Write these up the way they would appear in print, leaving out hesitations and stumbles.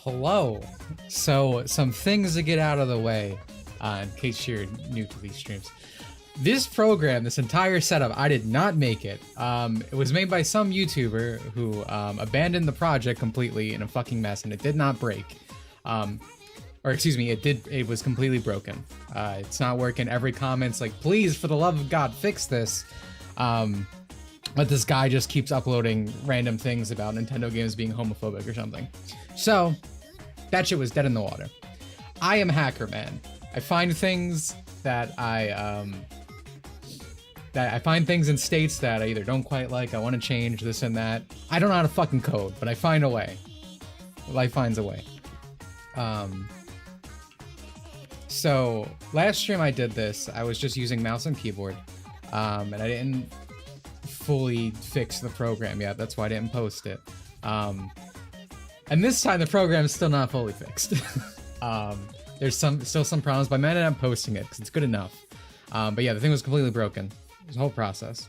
Hello. So, some things to get out of the way, in case you're new to these streams. This program, this entire setup, I did not make it. It was made by some YouTuber who abandoned the project completely in a fucking mess, and it did not break. Or excuse me, it was completely broken. It's not working. Every comment's like, please, for the love of God, fix this. But this guy just keeps uploading random things about Nintendo games being homophobic or something. So, that shit was dead in the water. I am Hacker Man. I find things that I find things in states that I either don't quite like, I want to change, this and that. I don't know how to fucking code, but I find a way. Life finds a way. So, last stream I did this, I was just using mouse and keyboard, and I didn't fully fix the program yet, that's why I didn't post it. And this time the program is still not fully fixed. There's still some problems, but I might end up posting it because it's good enough. But yeah, the thing was completely broken. It was a whole process.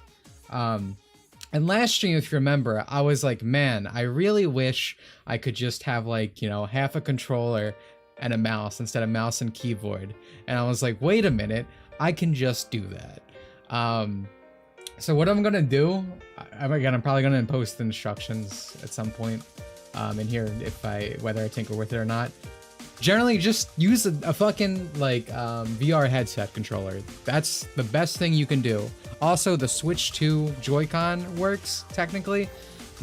And last stream, if you remember, I was like, man, I really wish I could just have like, you know, half a controller and a mouse instead of mouse and keyboard. And I was like, wait a minute, I can just do that. So what I'm gonna do, I'm probably gonna post instructions at some point in here whether I tinker with it or not. Generally, just use a fucking like VR headset controller. That's the best thing you can do. Also, the Switch 2 Joy-Con works technically,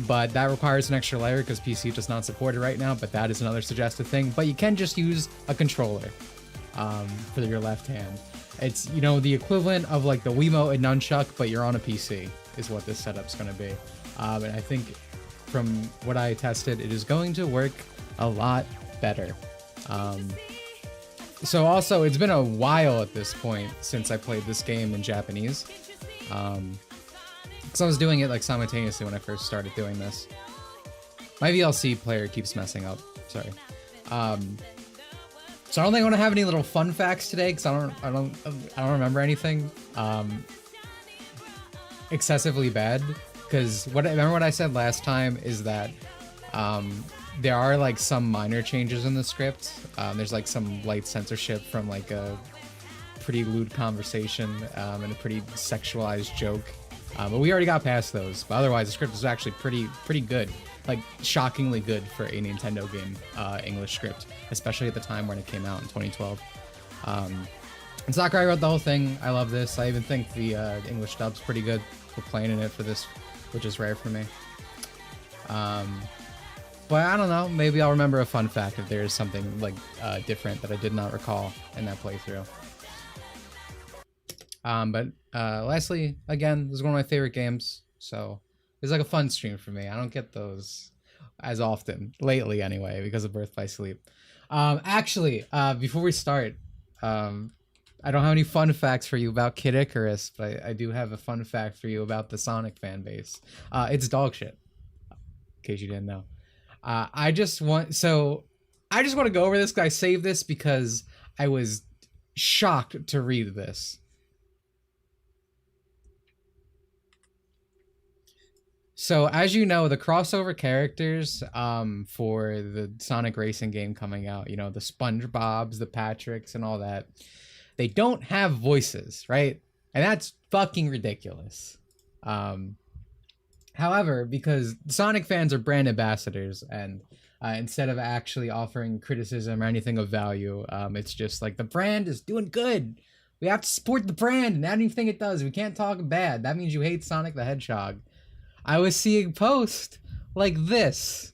but that requires an extra layer because PC does not support it right now. But that is another suggested thing. But you can just use a controller for your left hand. It's, you know, the equivalent of like the Wiimote and Nunchuck, but you're on a PC is what this setup's going to be. And I think from what I tested, it is going to work a lot better. So also, it's been a while at this point since I played this game in Japanese. Because I was doing it like simultaneously when I first started doing this. My VLC player keeps messing up. Sorry. So I don't think I want to have any little fun facts today because I don't remember anything excessively bad. Because remember what I said last time is that there are like some minor changes in the script. There's like some light censorship from like a pretty lewd conversation and a pretty sexualized joke. But we already got past those. But otherwise, the script is actually pretty good. Like shockingly good for a Nintendo game, English script, especially at the time when it came out in 2012. And Sakurai wrote the whole thing. I love this. I even think the English dub's pretty good for playing in it for this, which is rare for me. But I don't know, maybe I'll remember a fun fact if there is something like different that I did not recall in that playthrough. But lastly, again, this is one of my favorite games, so it's like a fun stream for me. I don't get those as often, lately anyway, because of Birth by Sleep. Actually, before we start, I don't have any fun facts for you about Kid Icarus, but I do have a fun fact for you about the Sonic fan base. It's dog shit, in case you didn't know. I just want to go over this because I saved this because I was shocked to read this. So as you know, the crossover characters for the Sonic Racing game coming out, you know, the SpongeBobs, the Patricks, and all that, they don't have voices, right? And that's fucking ridiculous. However, because Sonic fans are brand ambassadors, and instead of actually offering criticism or anything of value, it's just like the brand is doing good. We have to support the brand and anything it does. We can't talk bad. That means you hate Sonic the Hedgehog. I was seeing posts like this.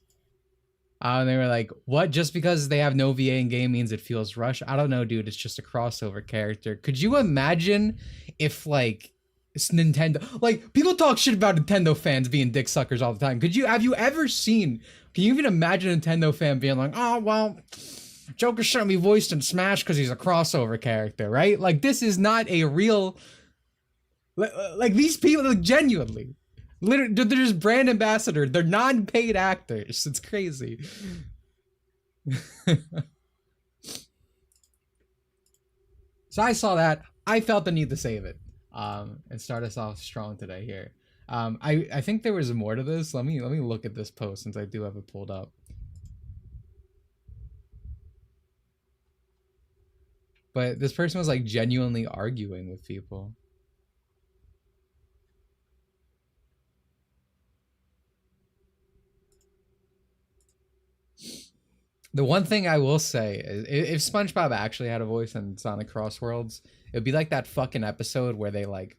They were like, what? Just because they have no VA in game means it feels rushed? I don't know, dude. It's just a crossover character. Could you imagine if, like, it's Nintendo... Like, people talk shit about Nintendo fans being dick suckers all the time. Have you ever seen... Can you even imagine a Nintendo fan being like, oh, well, Joker shouldn't be voiced in Smash because he's a crossover character, right? Like, this is not a real... Like, these people, like, genuinely... Literally, they're just brand ambassador. They're non-paid actors. It's crazy. So I saw that. I felt the need to save it. And start us off strong today here. I think there was more to this. Let me look at this post since I do have it pulled up. But this person was like genuinely arguing with people. The one thing I will say is if SpongeBob actually had a voice in Sonic Crossworlds, it would be like that fucking episode where they like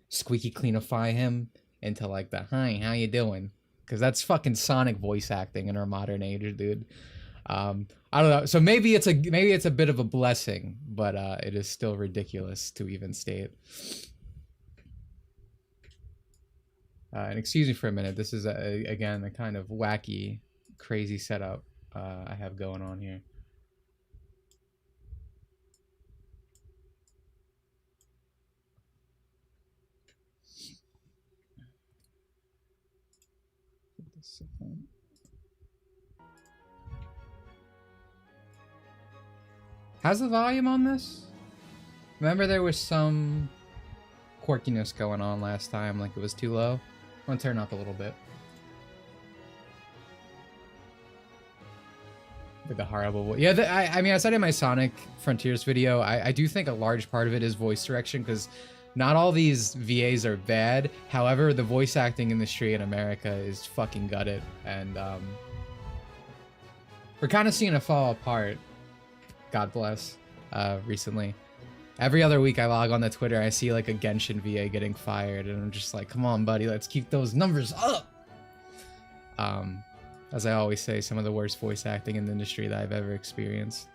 squeaky cleanify him into like the hi, how you doing? Because that's fucking Sonic voice acting in our modern age, dude. I don't know. So maybe it's a bit of a blessing, but it is still ridiculous to even state. And excuse me for a minute. This is again a kind of wacky, crazy setup I have going on here. How's the volume on this? Remember there was some quirkiness going on last time, like it was too low. I'm gonna turn up a little bit. With the horrible voice. Yeah, I mean, I said in my Sonic Frontiers video, I do think a large part of it is voice direction, because not all these VAs are bad. However, the voice acting industry in America is fucking gutted, and we're kind of seeing it fall apart. God bless. Recently, every other week I log on to Twitter, I see like a Genshin VA getting fired, and I'm just like, come on, buddy, let's keep those numbers up. As I always say, some of the worst voice acting in the industry that I've ever experienced.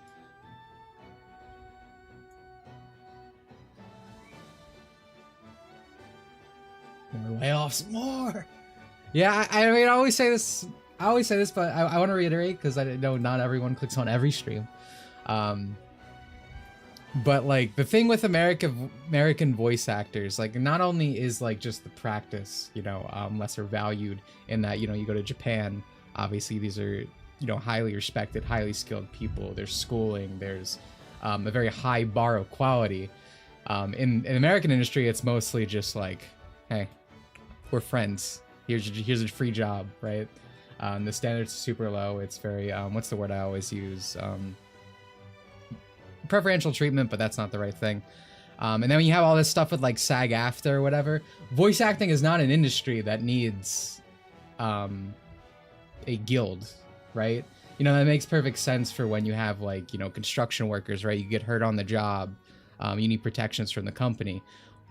More layoffs, more. Yeah, I mean, I always say this, but I want to reiterate because I know not everyone clicks on every stream. But like the thing with American voice actors, like not only is like just the practice, you know, lesser valued in that, you know, you go to Japan, obviously these are, you know, highly respected, highly skilled people. There's schooling, there's a very high bar of quality. In the American industry, it's mostly just like, hey, we're friends. Here's a free job, right? The standards are super low. It's very, what's the word I always use? Preferential treatment, but that's not the right thing. And then when you have all this stuff with like SAG-AFTRA or whatever, voice acting is not an industry that needs a guild, right? You know, that makes perfect sense for when you have like, you know, construction workers, right? You get hurt on the job, you need protections from the company.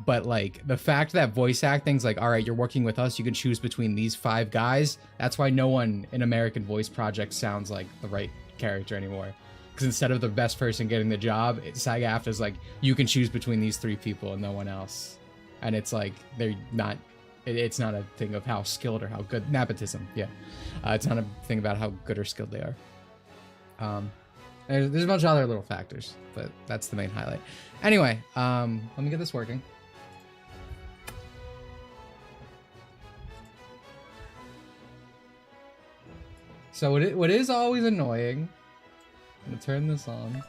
But like the fact that voice acting's like, all right, you're working with us, you can choose between these 5 guys. That's why no one in American voice projects sounds like the right character anymore. Because instead of the best person getting the job, SAG-AFTRA is like, you can choose between these 3 people and no one else. And it's like, they're not, it's not a thing of how skilled or how good, nepotism, yeah. It's not a thing about how good or skilled they are. There's a bunch of other little factors, but that's the main highlight. Anyway, let me get this working. So what is always annoying, I'm gonna turn this on,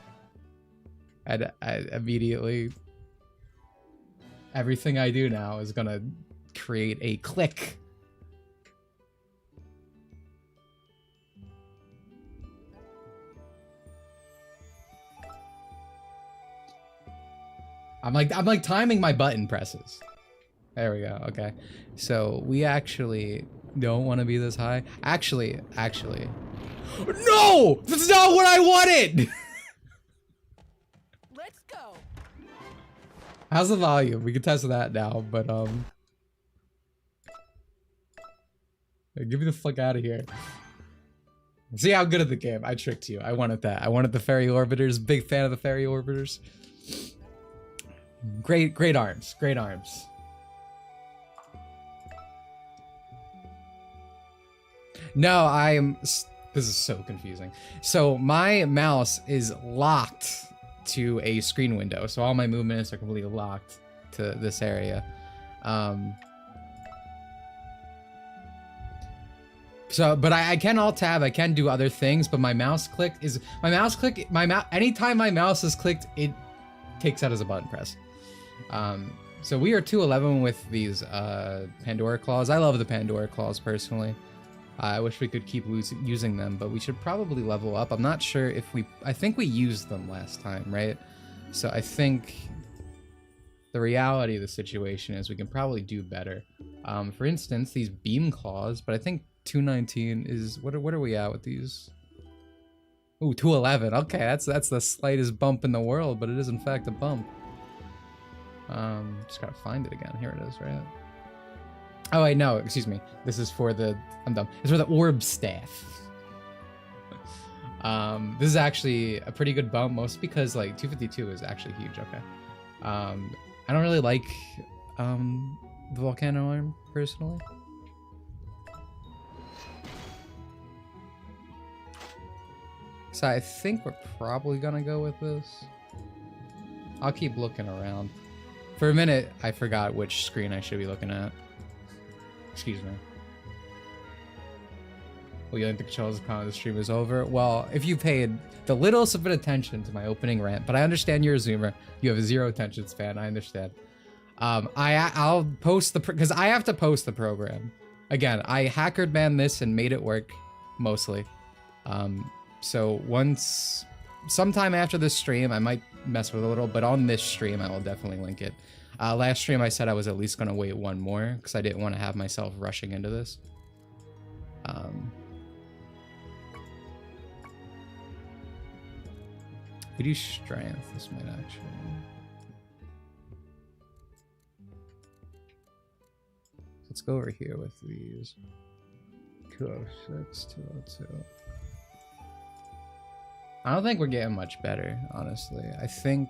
and I immediately, everything I do now is gonna create a click. I'm like timing my button presses. There we go. Okay, so we actually don't want to be this high. Actually, no, that's not what I wanted. Let's go. How's the volume? We can test that now, but get me the fuck out of here. See how good at the game. I tricked you. I wanted that. I wanted the fairy orbiters. Big fan of the fairy orbiters. Great arms. Great arms. No, this is so confusing. So my mouse is locked to a screen window. So all my movements are completely locked to this area. But I can alt tab, I can do other things, but my mouse click, anytime my mouse is clicked, it takes out as a button press. So we are 211 with these Pandora claws. I love the Pandora claws personally. I wish we could keep using them, but we should probably level up. I'm not sure if I think we used them last time, right? So I think the reality of the situation is we can probably do better. For instance, these beam claws, but I think 219 is, what are we at with these? Ooh, 211. Okay, that's the slightest bump in the world, but it is in fact a bump. Just gotta find it again. Here it is, right? Oh wait, no, excuse me. This is for the, I'm dumb. It's for the orb staff. This is actually a pretty good bump, mostly because like 252 is actually huge. Okay. I don't really like the volcano arm personally. So I think we're probably gonna go with this. I'll keep looking around. For a minute, I forgot which screen I should be looking at. Excuse me. Well, you think the controls of the stream is over? Well, if you paid the littlest bit of attention to my opening rant, but I understand you're a Zoomer. You have a zero attention span. I understand. I'll post the, because I have to post the program. Again, I hackered man this and made it work, mostly. So sometime after this stream, I might mess with it a little, but on this stream, I will definitely link it. Last stream, I said I was at least going to wait one more because I didn't want to have myself rushing into this. We do strength. This might actually. Let's go over here with these. 206, 202. I don't think we're getting much better, honestly. I think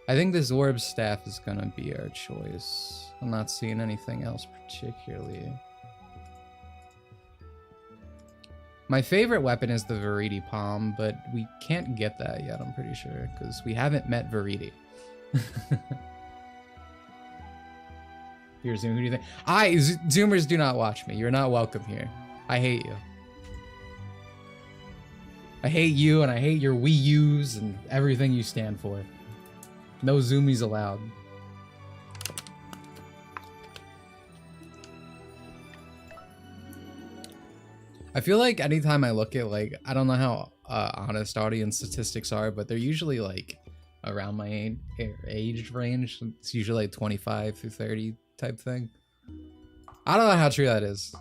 this orb staff is gonna be our choice. I'm not seeing anything else particularly. My favorite weapon is the Viridi Palm, but we can't get that yet, I'm pretty sure, because we haven't met Viridi. Here, Zoom, who do you think? Zoomers do not watch me. You're not welcome here. I hate you. I hate you, and I hate your Wii U's and everything you stand for. No zoomies allowed. I feel like anytime I look at, like, I don't know how honest audience statistics are, but they're usually like around my age range. It's usually like 25 through 30 type thing. I don't know how true that is.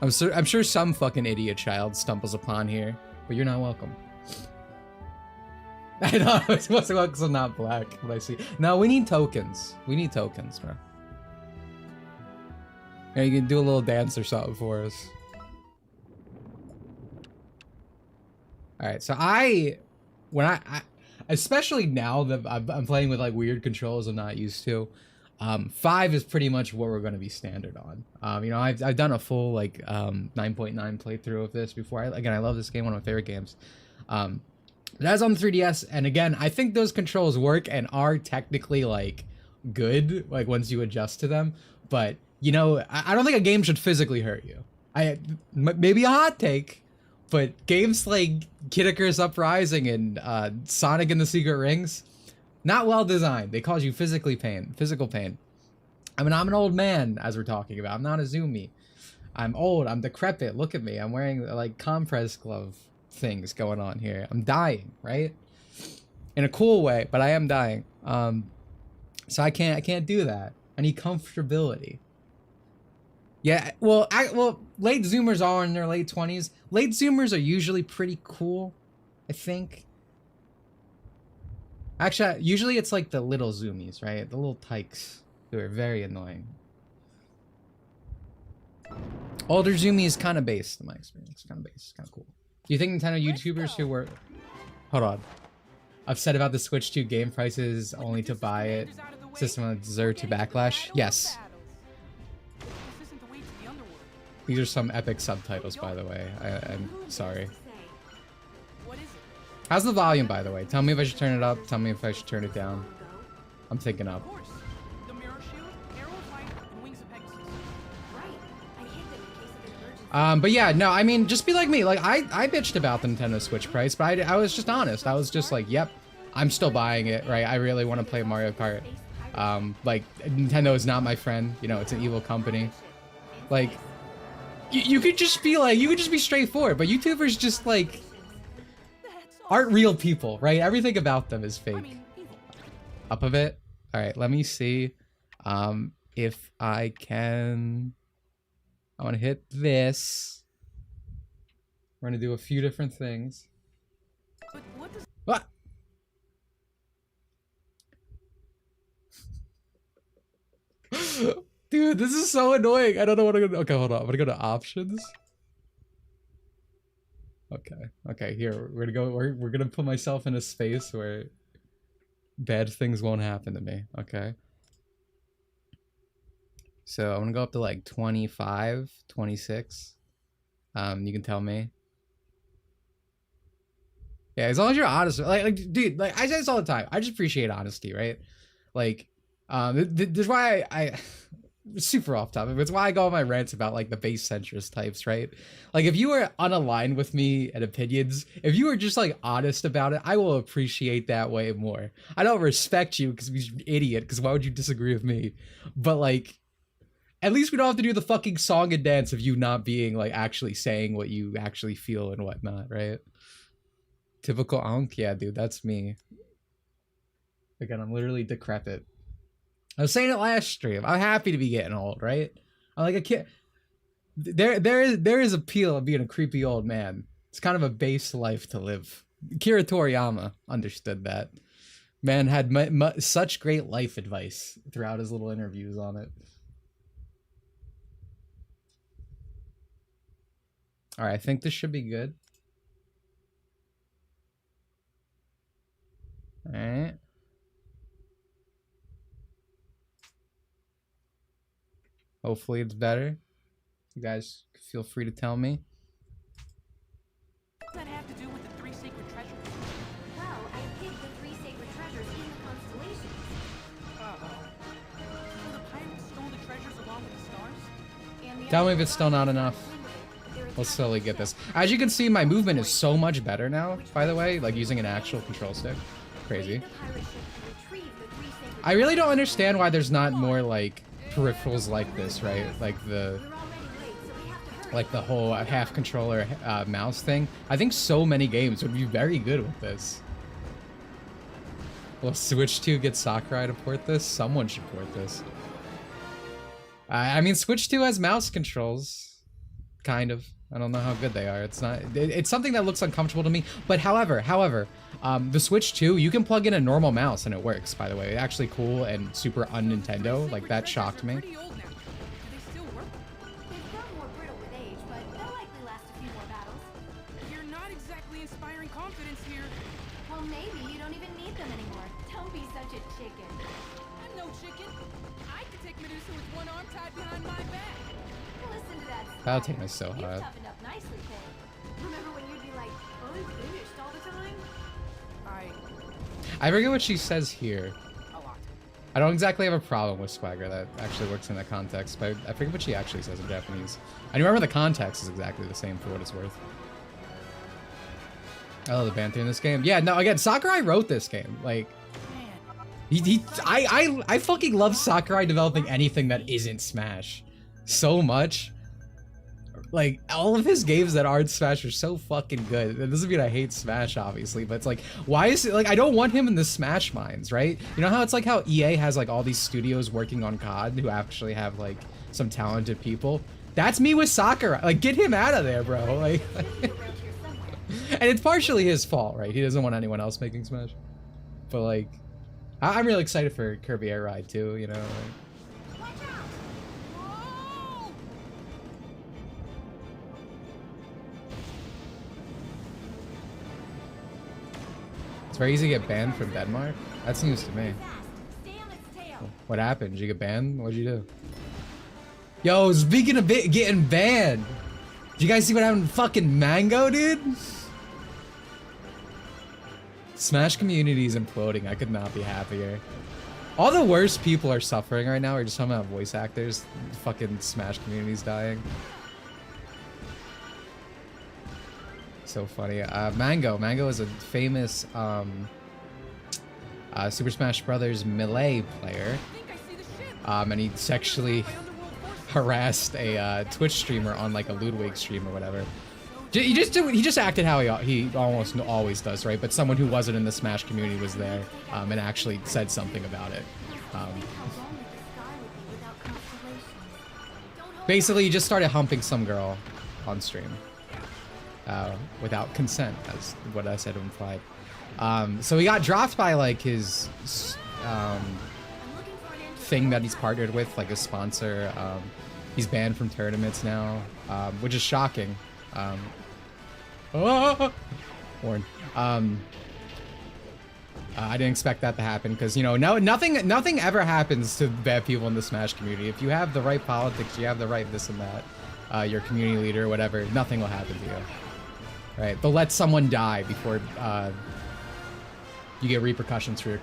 I'm sure some fucking idiot child stumbles upon here, but you're not welcome. I know, it's supposed to look so not black, but I see. No, we need tokens. We need tokens, bro. Yeah, you can do a little dance or something for us. Alright, so when I especially now that I'm playing with like weird controls I'm not used to, 5 is pretty much what we're going to be standard on. You know, I've done a full like 9.9 playthrough of this before. Again, I love this game, one of my favorite games. That's on the 3DS, and again, I think those controls work and are technically like good, like once you adjust to them. But you know, I don't think a game should physically hurt you. Maybe a hot take, but games like Kid Icarus Uprising and Sonic and the Secret Rings, not well designed. They cause you physical pain. I mean, I'm an old man, as we're talking about. I'm not a zoomie. I'm old. I'm decrepit. Look at me. I'm wearing like compress glove things going on here. I'm dying, right? In a cool way, but I am dying. So I can't do that. I need comfortability. Yeah, well, late zoomers are in their late 20s. Late zoomers are usually pretty cool, I think. Actually, usually it's like the little zoomies, right? The little tykes who are very annoying. Older zoomie is kind of based in my experience. Kind of based, kind of cool. Do you think Nintendo YouTubers who were... Hold on. Upset about the Switch 2 game prices only to buy it system deserve to backlash? Yes. These are some epic subtitles, by the way. I'm sorry. How's the volume, by the way? Tell me if I should turn it up. Tell me if I should turn it down. I'm thinking up. But yeah, no, I mean, just be like me. Like, I bitched about the Nintendo Switch price, but I was just honest. I was just like, yep, I'm still buying it, right? I really want to play Mario Kart. Like, Nintendo is not my friend. You know, it's an evil company. Like, you could just be like, you could just be straightforward, but YouTubers just like aren't real people, right? Everything about them is fake. Up a bit. All right, let me see if I can. I want to hit this. We're gonna do a few different things. What? Dude, this is so annoying. I don't know what I'm gonna. Okay, hold on. I'm gonna go to options. Okay. Here we're gonna go. We're gonna put myself in a space where bad things won't happen to me. Okay. So I'm gonna go up to like 25, 26. You can tell me. Yeah, as long as you're honest. Like, dude, like I say this all the time. I just appreciate honesty, right? Like, this is why I super off topic. It's why I go on my rants about like the base centrist types, right? Like if you were unaligned with me and opinions, if you were just like honest about it, I will appreciate that way more. I don't respect you because you're an idiot, because why would you disagree with me? But like, at least we don't have to do the fucking song and dance of you not being like actually saying what you actually feel and whatnot, right? Typical Ankh, yeah, dude, that's me. Again, I'm literally decrepit. I was saying it last stream. I'm happy to be getting old, right? I'm like a kid. There is appeal of being a creepy old man. It's kind of a base life to live. Kira Toriyama understood that. Man had such great life advice throughout his little interviews on it. All right, I think this should be good. All right. Hopefully it's better. You guys feel free to tell me. What does that have to do with the 3 sacred treasures? Well, I hid the 3 sacred treasures in the constellations. So the pirates stole the treasures along with the stars? And the Tell me if it's still not enough. We'll slowly get this. As you can see, my movement is so much better now, by the way, like using an actual control stick. Crazy. I really don't understand why there's not more like peripherals like this, right? Like the whole half controller mouse thing. I think so many games would be very good with this. Will Switch 2 get Sakurai to port this? Someone should port this. I mean, Switch 2 has mouse controls, kind of. I don't know how good they are. It's not. It's something that looks uncomfortable to me. But however, the Switch 2, you can plug in a normal mouse and it works. By the way, it's actually cool and super un-Nintendo. Like that shocked me. Pretty old now. Do they still work? They've grown more brittle with age, but they'll likely last a few more battles. You're not exactly inspiring confidence here. Well, maybe you don't even need them anymore. Don't be such a chicken. I'm no chicken. I can take Medusa with one arm tied behind my back. Listen to that. Palpatine is so You've hot. toughened up nicely, Cole. Remember when you'd be like, unfinished all the time? I forget what she says here. A lot. I don't exactly have a problem with swagger that actually works in that context, but I forget what she actually says in Japanese. I remember the context is exactly the same for what it's worth. I love the banter in this game. Yeah, no, again, Sakurai wrote this game. Like, I fucking love Sakurai developing anything that isn't Smash so much. Like, all of his games that aren't Smash are so fucking good. It doesn't mean I hate Smash, obviously, but it's like, why is it, like, I don't want him in the Smash mines, right? You know how it's like how EA has, like, all these studios working on COD who actually have, like, some talented people? That's me with Sakurai. Like, get him out of there, bro. Like, and it's partially his fault, right? He doesn't want anyone else making Smash. But, like, I'm really excited for Kirby Air Ride, too, you know? Like, it's very easy to get banned from Denmark. That's news to me. What happened? Did you get banned? What'd you do? Yo, speaking of getting banned, did you guys see what happened to fucking Mango, dude? Smash community is imploding. I could not be happier. All the worst people are suffering right now. We're just talking about voice actors. Fucking Smash community's dying. So funny. Mango is a famous Super Smash Brothers Melee player. And he sexually harassed a Twitch streamer on like a Ludwig stream or whatever. He just acted how he almost always does, right? But someone who wasn't in the Smash community was there and actually said something about it. Basically, he just started humping some girl on stream without consent, as what I said implied. So he got dropped by like his thing that he's partnered with, like a sponsor. He's banned from tournaments now, which is shocking. Warren. I didn't expect that to happen because, you know, nothing ever happens to bad people in the Smash community. If you have the right politics, you have the right this and that, your community leader, whatever, nothing will happen to you. Right? They'll let someone die before you get repercussions for your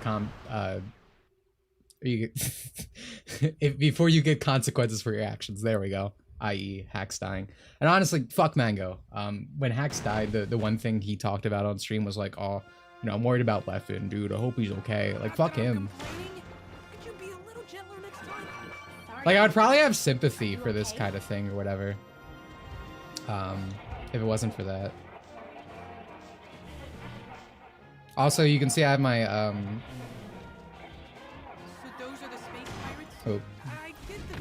before you get consequences for your actions. There we go. I.e. Hacks dying. And honestly, fuck Mango. When Hacks died, the one thing he talked about on stream was like, oh, you know, I'm worried about Leffen, dude. I hope he's okay. Like, fuck him. Like, I would probably have sympathy for this kind of thing or whatever. If it wasn't for that. Also, you can see I have my, oh,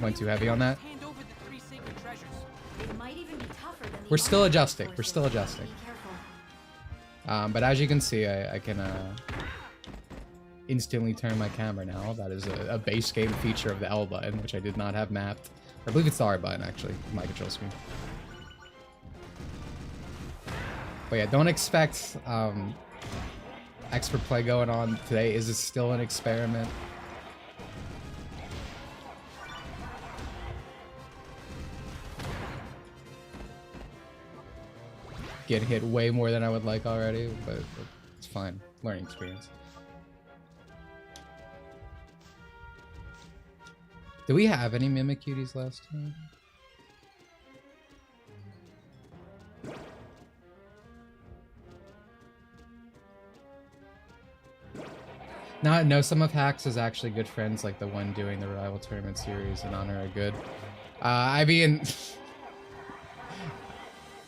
went too heavy on that. We're still adjusting. We're still adjusting. But as you can see, I can instantly turn my camera now. That is a base game feature of the L button, which I did not have mapped. I believe it's the R button, actually, my control screen. But yeah, don't expect expert play going on today. Is it still an experiment? Get hit way more than I would like already, but it's fine. Learning experience. Do we have any Mimic Cuties last time? No, some of Hacks is actually good friends, like the one doing the Rival Tournament series and Honor are good. I mean...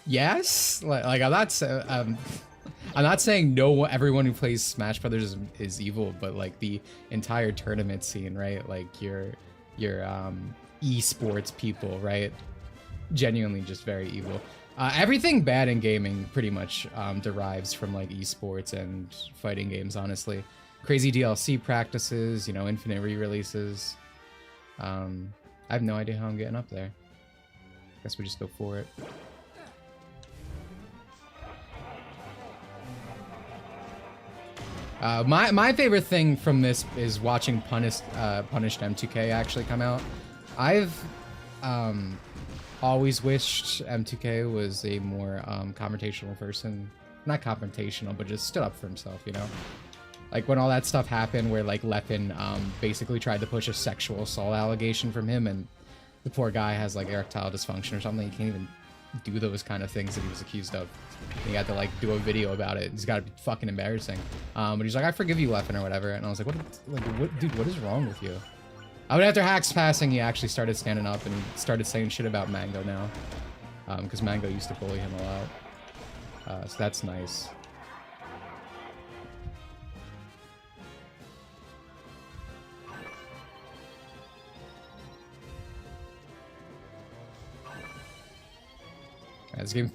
Yes, like I'm not saying no. Everyone who plays Smash Brothers is evil, but like the entire tournament scene, right? Like your esports people, right? Genuinely, just very evil. Everything bad in gaming pretty much derives from like esports and fighting games. Honestly, crazy DLC practices, you know, infinite re-releases. I have no idea how I'm getting up there. Guess we just go for it. My favorite thing from this is watching Punished M2K actually come out. I've always wished M2K was a more confrontational person. Not confrontational, but just stood up for himself, you know? Like when all that stuff happened where like Leffen basically tried to push a sexual assault allegation from him and the poor guy has like erectile dysfunction or something. He can't even do those kind of things that he was accused of. He had to like do a video about it. It's gotta be fucking embarrassing. But he's like, I forgive you, Leffen, or whatever. And I was like, what, dude, what is wrong with you? But after Hacks passing, he actually started standing up and he started saying shit about Mango now. Because Mango used to bully him a lot. So that's nice.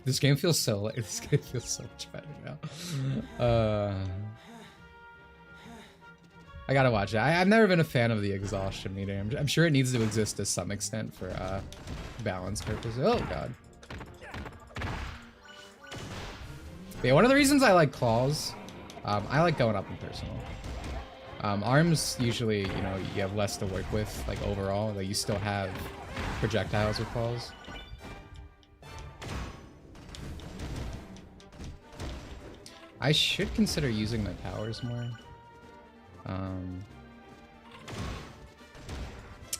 This game feels so like this game feels so much better now. I gotta watch it. I've never been a fan of the exhaustion meter. I'm sure it needs to exist to some extent for balance purposes. Oh god. But yeah, one of the reasons I like claws, I like going up in personal. Arms usually, you know, you have less to work with, like overall. Like you still have projectiles with claws. I should consider using my powers more.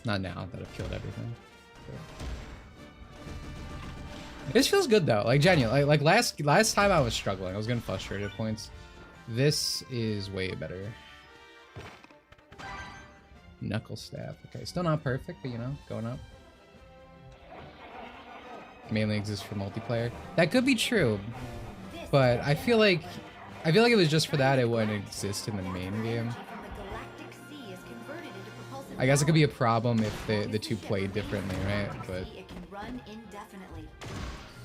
Not now that I've killed everything. This feels good though, like genuinely. Like last time I was struggling, I was getting frustrated at points. This is way better. Knuckle staff. Okay, still not perfect, but you know, going up. mainly exists for multiplayer. That could be true, but I feel like if it was just for that, it wouldn't exist in the main game. I guess it could be a problem if the two play differently, right? But It can run indefinitely.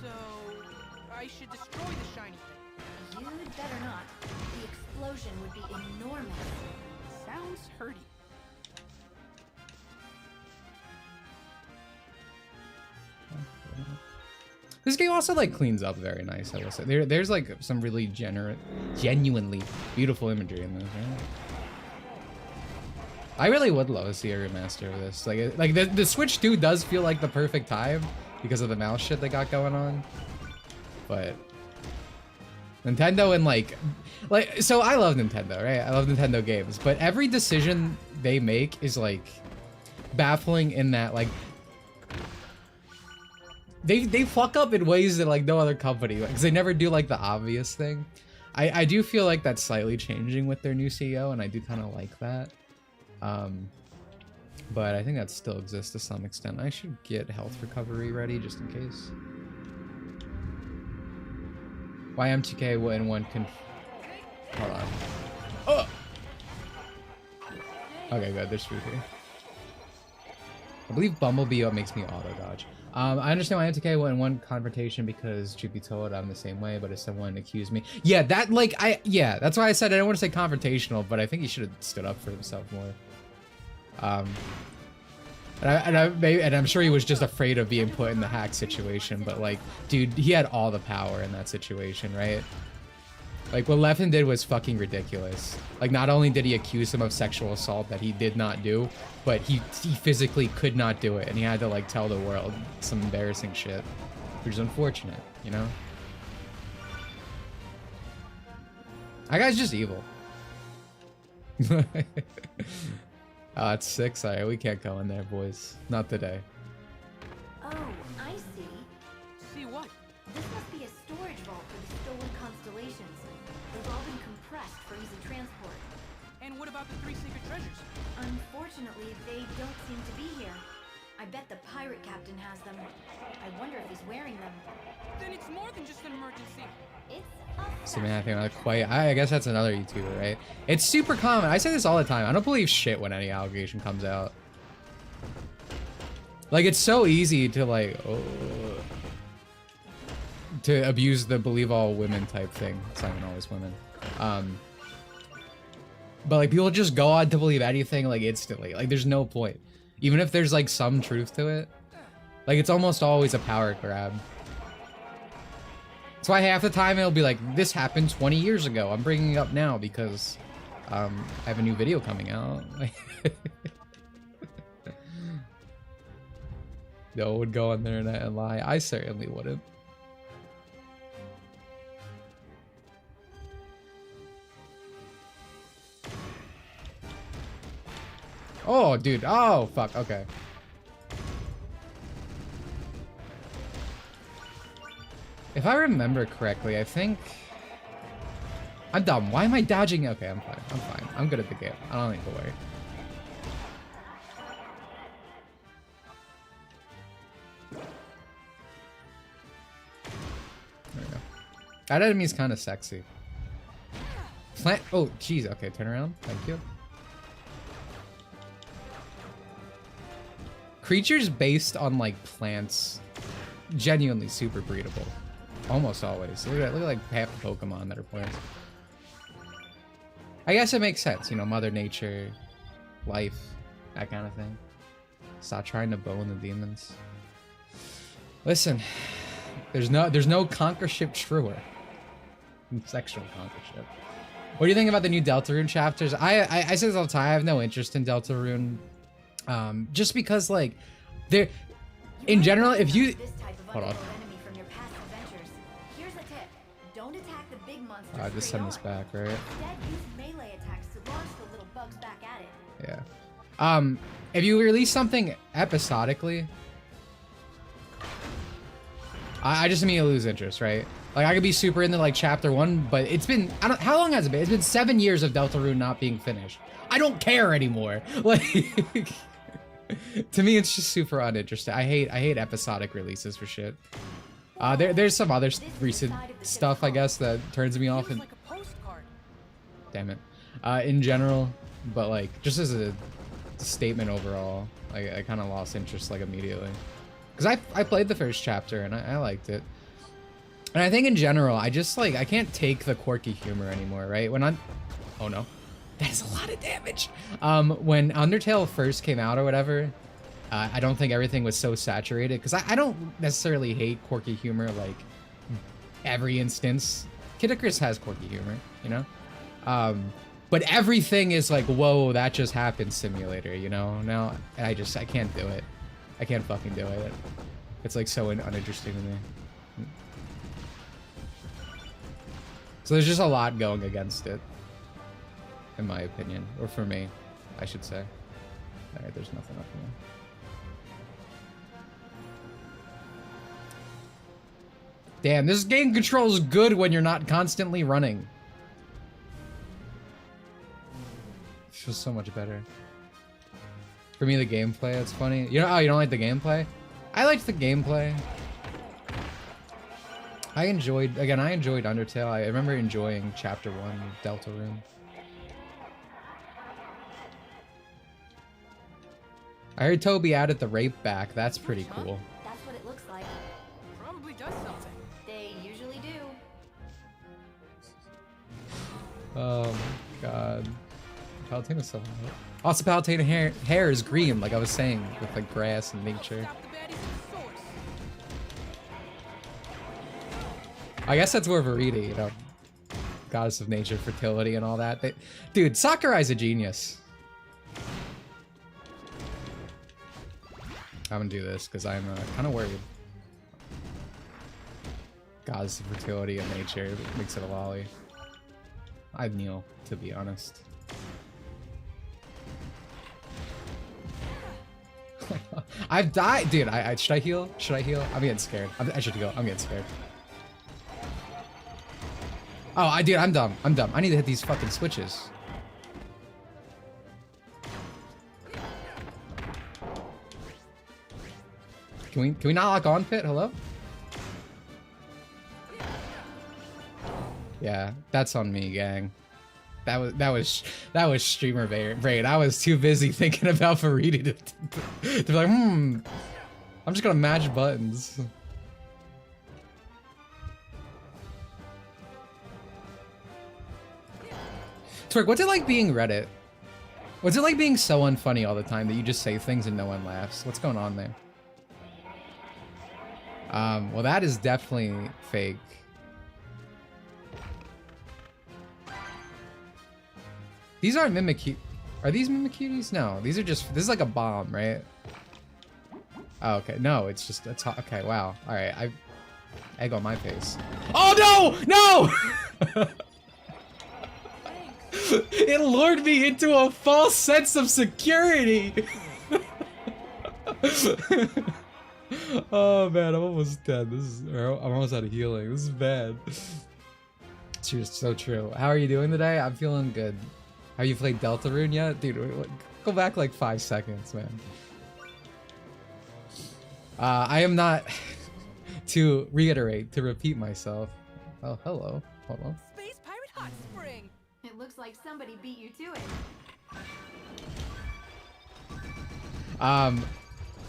So I should destroy the shiny thing. You'd better not. The explosion would be enormous. Sounds hurty. this game also like cleans up very nice, I will say. There's like some really genuinely beautiful imagery in this, right? I really would love to see a remaster of this. Like the Switch 2 does feel like the perfect time because of the mouse shit they got going on. But Nintendo and like so I love Nintendo, right? I love Nintendo games, but every decision they make is like baffling in that like they fuck up in ways that like no other company, because they never do like the obvious thing. I do feel like that's slightly changing with their new CEO, and I do kind of like that. But I think that still exists to some extent. I should get health recovery ready just in case. Why M2K when one can... Hold on. Oh! Okay, good. There's food here. I believe Bumblebee what makes me auto-dodge. I understand why M2K went in one confrontation because, truth be told, I'm the same way, but if someone accused me... Yeah, that, like, yeah, that's why I said I don't want to say confrontational, but I think he should have stood up for himself more. And I'm sure he was just afraid of being put in the hack situation, but like, dude, he had all the power in that situation, right? Like, what Leffen did was fucking ridiculous. Like, not only did he accuse him of sexual assault that he did not do, but he physically could not do it, and he had to like tell the world some embarrassing shit, which is unfortunate, you know? That guy's just evil. It's 6. Alright, we can't go in there, boys. Not today. Oh, I see. See what? This must be a storage vault for the stolen constellations. They've all been compressed for easy transport. And what about the 3 secret treasures? Unfortunately, they don't seem to be here. I bet the pirate captain has them. I wonder if he's wearing them. Then it's more than just an emergency. It's So man, I guess that's another YouTuber, right? It's super common. I say this all the time. I don't believe shit when any allegation comes out. Like, it's so easy to like, to abuse the believe all women type thing. It's not even always women. But like, people just go on to believe anything like instantly. Like, there's no point. Even if there's like some truth to it. Like, it's almost always a power grab. That's why half the time it'll be like, this happened 20 years ago. I'm bringing it up now because I have a new video coming out. No one would go on the internet and lie. I certainly wouldn't. Oh, dude. Oh, fuck. Okay. If I remember correctly, I think... I'm dumb. Why am I dodging? Okay, I'm fine. I'm fine. I'm good at the game. I don't need to worry. There we go. That enemy's kind of sexy. Plant... Oh, jeez. Okay, turn around. Thank you. Creatures based on, like, plants... genuinely super breedable. Almost always. Look at like half the Pokemon that are plants. I guess it makes sense, you know, Mother Nature, life, that kind of thing. Stop trying to bone the demons. Listen, there's no conquer ship truer. Sexual conquer ship. What do you think about the new Deltarune chapters? I say this all the time. I have no interest in Deltarune, just because like they're in general. If you hold on. I just send this back, right? Yeah. If you release something episodically, I just immediately lose interest, right? Like, I could be super into like chapter 1, but it's been, how long has it been? It's been 7 years of Deltarune not being finished. I don't care anymore. Like, To me, it's just super uninteresting. I hate episodic releases for shit. There's some other recent stuff, I guess, that turns me off. Feels And like a postcard. damn it, in general, but like just as a statement overall, I kind of lost interest like immediately. Because I played the first chapter and I liked it. And I think in general, I just like, I can't take the quirky humor anymore, right? When I'm, oh no, that is a lot of damage. When Undertale first came out or whatever, I don't think everything was so saturated. Because I don't necessarily hate quirky humor like every instance. Kid Icarus has quirky humor, you know? But everything is like, whoa, that just happened simulator, you know? Now, I can't do it. I can't fucking do it. It's like so uninteresting to me. So there's just a lot going against it, in my opinion, or for me, I should say. All right, there's nothing up here. Damn, this game controls good when you're not constantly running. It feels so much better. For me, the gameplay, it's funny. You know, oh, you don't like the gameplay? I liked the gameplay. I enjoyed Undertale. I remember enjoying Chapter 1, Delta Room. I heard Toby added the rape back. That's pretty cool. That's what it looks like. Probably does something. They usually do. Oh my god. Palutena stuff. Also, Palutena hair is green, like I was saying, with like grass and nature. Stop the baddies at the source. I guess that's where Verita, you know, goddess of nature, fertility, and all that. Dude, Sakurai's a genius. I'm gonna do this because I'm kind of worried. Goddess of fertility and nature makes it a lolly. I'd kneel, to be honest. I've died, dude. Should I heal? Should I heal? I'm getting scared. I should heal. I'm getting scared. Oh, dude, I'm dumb. I'm dumb. I need to hit these fucking switches. Can we not lock on, Pit? Hello? Yeah, that's on me, gang. That was streamer brain. I was too busy thinking about Faridi to be like, I'm just gonna match buttons. Twerk, what's it like being Reddit? What's it like being so unfunny all the time that you just say things and no one laughs? What's going on there? Well, that is definitely fake. These aren't Mimikyu. Are these Mimikyuties? No, these are just, this is like a bomb, right? Oh, okay. No, it's just a okay, wow. All right, egg on my face. Oh, no! No! It lured me into a false sense of security. Oh man, I'm almost dead. I'm almost out of healing. This is bad. It's just so true. How are you doing today? I'm feeling good. Have you played Deltarune yet? Dude, go back like 5 seconds, man. I am not, to reiterate, to repeat myself. Oh, hello. Hold on. Space Pirate Hot Spring. It looks like somebody beat you to it.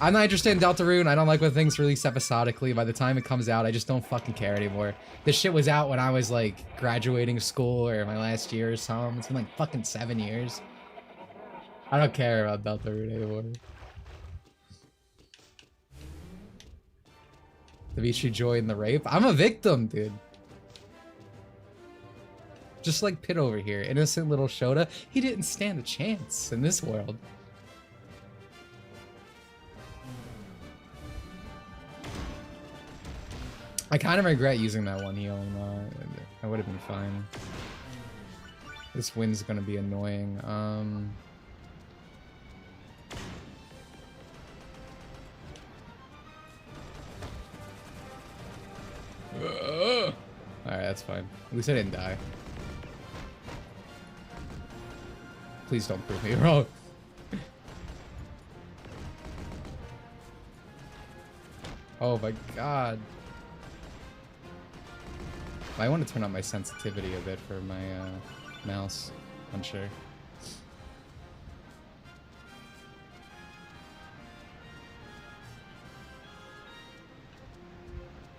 I'm not interested in Deltarune. I don't like when things release episodically. By the time it comes out, I just don't fucking care anymore. This shit was out when I was like graduating school or my last year or something. It's been like fucking 7 years. I don't care about Deltarune anymore. Dimitri joined the rape. I'm a victim, dude. Just like Pit over here. Innocent little Shota. He didn't stand a chance in this world. I kind of regret using that one heal. I would have been fine. This wind's gonna be annoying. Alright, that's fine. At least I didn't die. Please don't prove me wrong. Oh my god. I want to turn on my sensitivity a bit for my mouse. Unsure.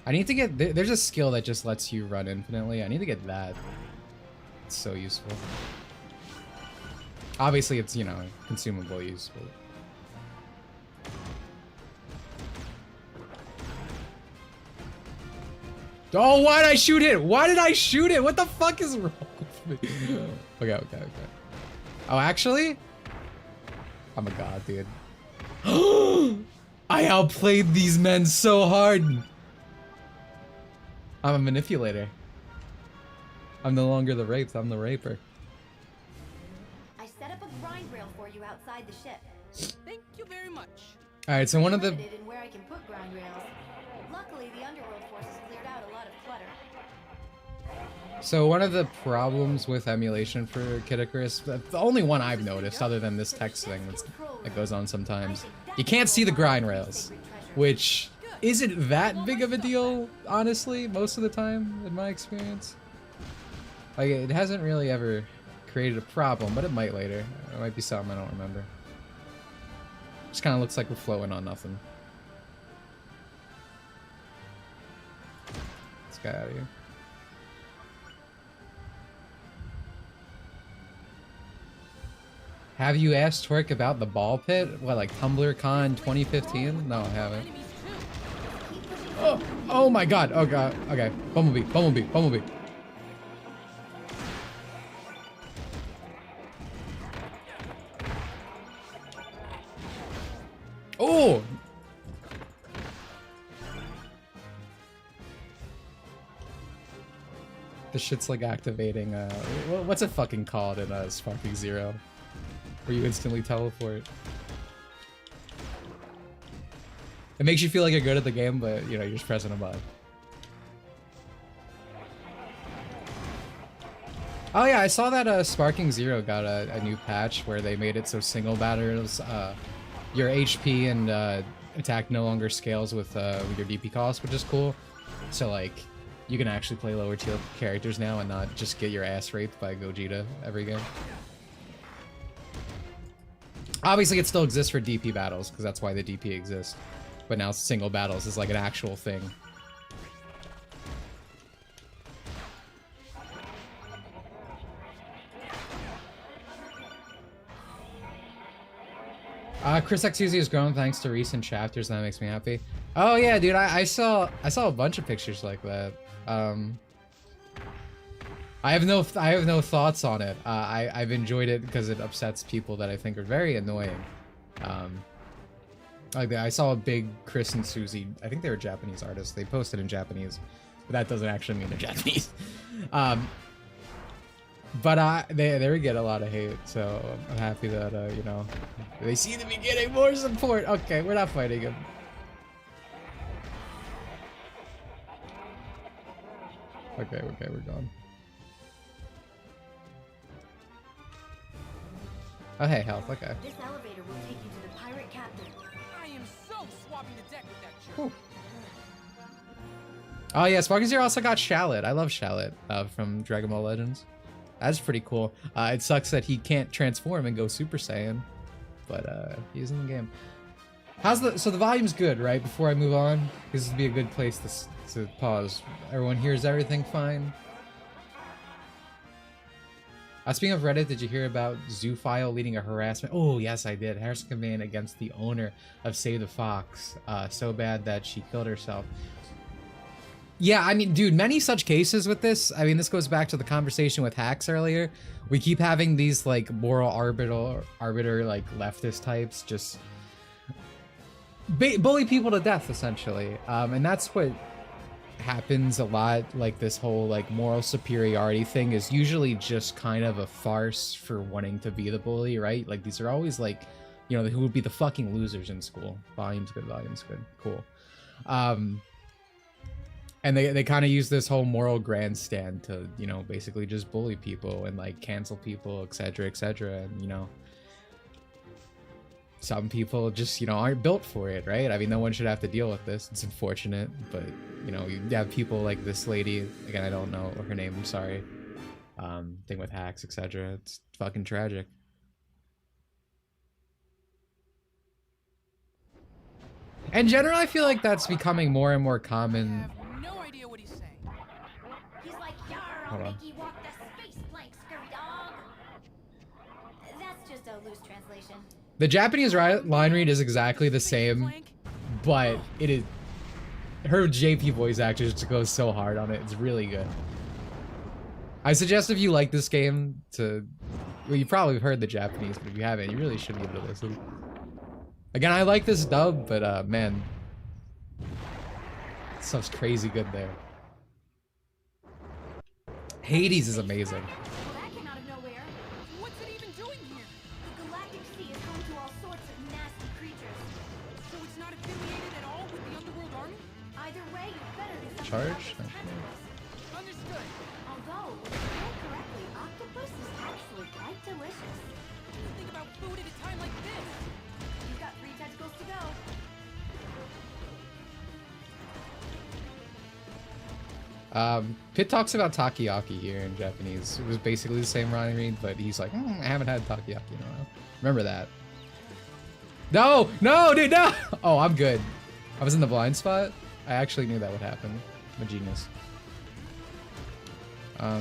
I need to get... There's a skill that just lets you run infinitely. I need to get that. It's so useful. Obviously, it's, you know, consumable useful. Oh, why did I shoot it? Why did I shoot it? What the fuck is wrong with me? Okay. Oh, actually? I'm a god, dude. I outplayed these men so hard. I'm a manipulator. I'm no longer the raped, I'm the raper. I set up a grind rail for you outside the ship. Thank you very much. Alright, so one of the... Limited in where I can put grind rails. Luckily, the underworld forces cleared out a lot of clutter. So one of the problems with emulation for Kid Icarus, the only one I've noticed other than this text thing that goes on sometimes, you can't see the grind rails, which isn't that big of a deal, honestly, most of the time, in my experience. Like, it hasn't really ever created a problem, but it might later. It might be something I don't remember. Just kind of looks like we're floating on nothing. Let's get out of here. Have you asked Twerk about the ball pit? What, like TumblrCon 2015? No, I haven't. Oh my god. Oh god. Okay. Bumblebee. Oh! This shit's like activating, what's it fucking called in Sparking Zero? Where you instantly teleport. It makes you feel like you're good at the game, but, you know, you're just pressing a button. Oh yeah, I saw that Sparking Zero got a new patch where they made it so single battles, your HP and attack no longer scales with your DP cost, which is cool. So like, you can actually play lower tier characters now and not just get your ass raped by Gogeta every game. Obviously, it still exists for DP battles, because that's why the DP exists. But now single battles is like an actual thing. Chris XUZ has grown thanks to recent chapters, and that makes me happy. Oh yeah, dude, I saw a bunch of pictures like that. I have no thoughts on it. I've enjoyed it because it upsets people that I think are very annoying. Like I saw a big Chris and Susie. I think they were Japanese artists. They posted in Japanese, but that doesn't actually mean they're Japanese. But they would get a lot of hate, so I'm happy that you know, they seem to be getting more support. Okay, we're not fighting him. Okay, we're gone. Oh hey, health. Okay. This elevator will take you to the pirate captain. I am so swapping the deck with that jerk. Whew. Oh yeah, Sparking Zero also got Shallot. I love Shallot from Dragon Ball Legends. That's pretty cool. It sucks that he can't transform and go Super Saiyan, but he's in the game. So the volume's good, right? Before I move on, this would be a good place to pause. Everyone hears everything fine. Speaking of Reddit, did you hear about Zoophile leading a harassment? Oh yes, I did. Harassment campaign against the owner of Save the Fox, so bad that she killed herself. Yeah, I mean, dude, many such cases with this. I mean, this goes back to the conversation with Hacks earlier. We keep having these like moral arbiter like leftist types just bully people to death, essentially, and that's what happens a lot. Like this whole like moral superiority thing is usually just kind of a farce for wanting to be the bully, right? Like these are always like, you know, who would be the fucking losers in school. Volume's good, cool. And they kind of use this whole moral grandstand to, you know, basically just bully people and like cancel people, etc., etc. And, you know, some people just, you know, aren't built for it, right? I mean, no one should have to deal with this. It's unfortunate, but you know, you have people like this lady, again, I don't know her name, I'm sorry. Thing with hacks, etc. It's fucking tragic. In general, I feel like that's becoming more and more common. I have no idea what he's saying. He's like, "Yar, I'll Hold on. make you walk the space plank, scurry dog." That's just a loose translation. The Japanese line read is exactly the same, Plank? but it is, her JP voice actor just goes so hard on it. It's really good. I suggest if you like this game to, well, you probably heard the Japanese, but if you haven't, you really should give it a listen. Again, I like this dub, but man, stuff's crazy good there. Hades is amazing. That came out of nowhere. What's it even doing here? The galactic sea is home to all sorts of nasty creatures. So it's not affiliated at all with the Underworld Army? Either way, you're better than something Charge? else with tentacles. Understood. Although, if you know correctly, octopus is actually quite delicious. What do you think about food at a time like this? You've got 3 tentacles to go. Pit talks about takoyaki here in Japanese. It was basically the same Ronnie Reed, but he's like, I haven't had takoyaki in a while. Remember that. No, no, dude, no! Oh, I'm good. I was in the blind spot. I actually knew that would happen. I'm a genius.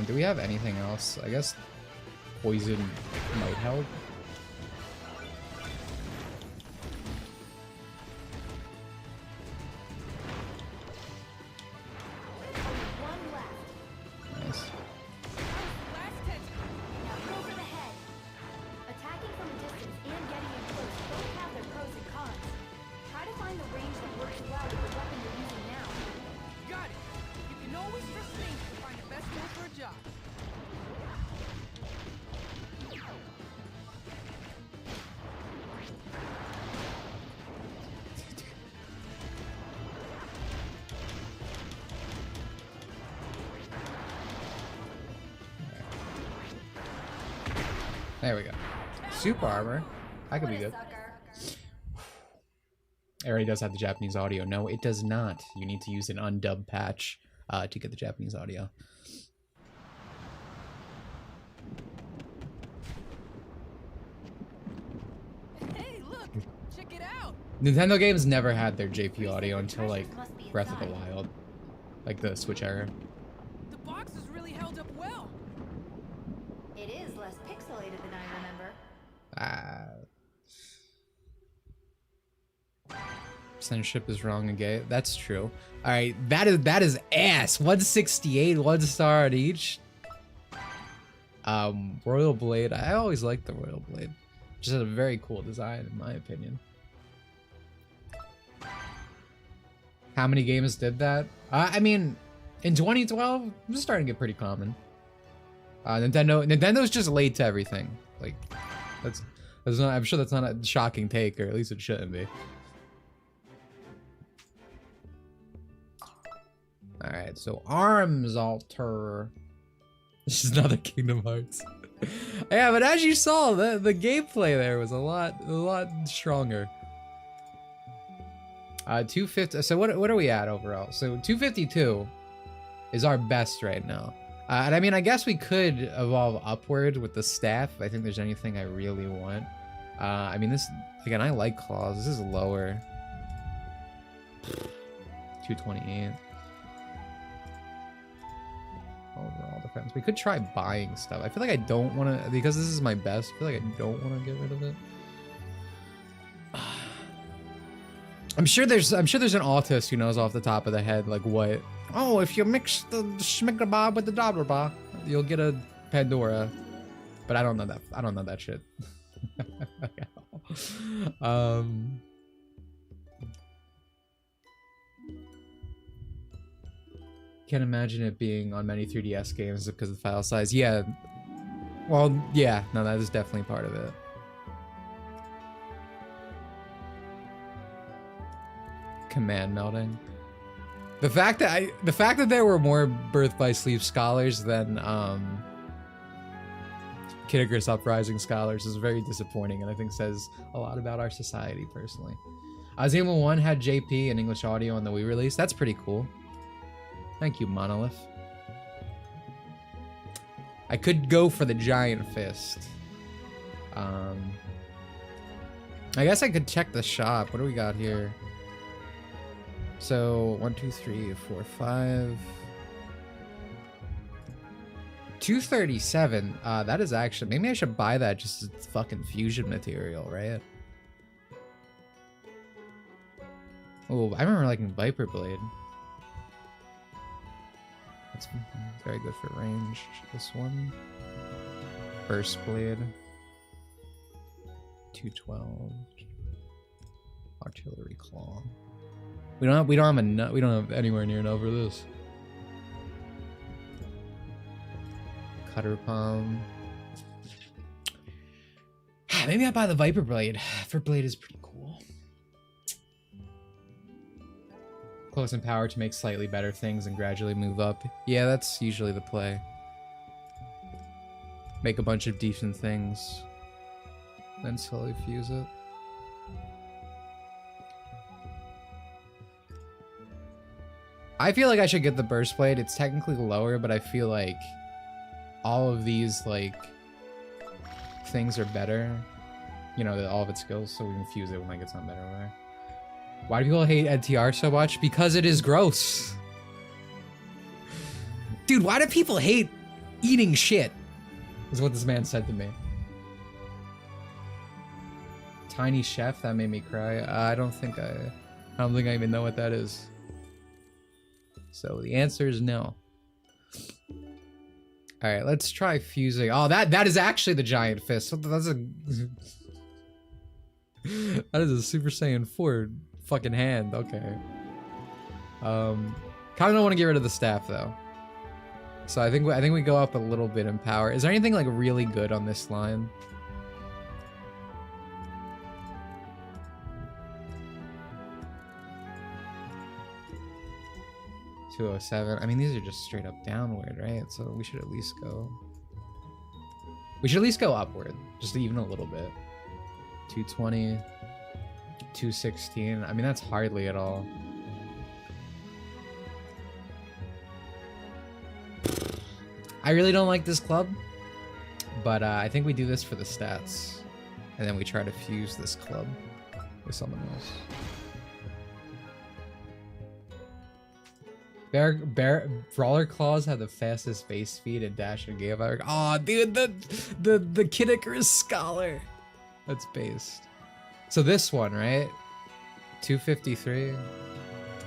Do we have anything else? I guess poison might help. One left. Nice. Last tentacle. Now go for the head. Attacking from a distance and getting in close both have their pros and cons. Try to find the range that works well with the weapon you're using now. Got it. You can always trust me to find the best tool for a job. There we go. Super armor. That could be good. It already does have the Japanese audio. No, it does not. You need to use an undubbed patch to get the Japanese audio. Hey, look! Check it out! Nintendo games never had their JP audio until like Breath of the Wild, like the Switch era. The box has really held up well. It is less pixelated than I remember. Censorship is wrong and gay. That's true. All right, that is ass. 168, 1 star on each. Royal Blade. I always liked the Royal Blade. Just had a very cool design, in my opinion. How many games did that? I mean, in 2012, this is starting to get pretty common. Nintendo's just late to everything. Like, that's not. I'm sure that's not a shocking take, or at least it shouldn't be. All right, so arms alter. This is another Kingdom Hearts. Yeah, but as you saw, the gameplay there was a lot stronger. 250. So what are we at overall? So 252 is our best right now. And I mean, I guess we could evolve upward with the staff if I think there's anything I really want. I mean, this again, I like claws. This is lower. 228. Overall defense. We could try buying stuff. I feel like I don't want to, because this is my best. I feel like I don't want to get rid of it. I'm sure there's an autist who knows off the top of the head like what. Oh, if you mix the schmickabah with the dabberbah, you'll get a Pandora. But I don't know that. I don't know that shit. Can't imagine it being on many 3DS games because of the file size. Yeah. Well, yeah. No, that is definitely part of it. Command melding. The fact that there were more Birth by Sleep scholars than Icarus Uprising Scholars is very disappointing, and I think says a lot about our society, personally. Zima 1 had JP and English audio on the Wii release. That's pretty cool. Thank you, Monolith. I could go for the giant fist. I guess I could check the shop. What do we got here? So 1, 2, 3, 4, 5. 237. That is actually, maybe I should buy that just as fucking fusion material, right? Oh, I remember liking Viper Blade. That's very good for range. This one. Burst Blade. 212. Artillery Claw. We don't have anywhere near enough for this. Cutter Palm. Maybe I buy the Viper Blade. Viper Blade is pretty cool. Close in power to make slightly better things and gradually move up. Yeah, that's usually the play. Make a bunch of decent things, then slowly fuse it. I feel like I should get the Burst Blade. It's technically lower, but I feel like all of these, like, things are better. You know, all of its skills, so we can fuse it when it gets on better way. Why do people hate NTR so much? Because it is gross. Dude, why do people hate eating shit? Is what this man said to me. Tiny Chef, that made me cry. I don't think I even know what that is. So the answer is no. All right, let's try fusing. Oh, that is actually the giant fist. That's a that is a Super Saiyan 4 fucking hand. Okay. Kind of don't want to get rid of the staff though. So I think we go up a little bit in power. Is there anything like really good on this line? $207. I mean, these are just straight up downward, right? So we should at least go. We should at least go upward, just even a little bit. 220, 216. I mean, that's hardly at all. I really don't like this club, but I think we do this for the stats, and then we try to fuse this club with someone else. Brawler Claws have the fastest base speed and dash and game. Oh, dude, the Kid Icarus Scholar. That's based. So this one, right? 253.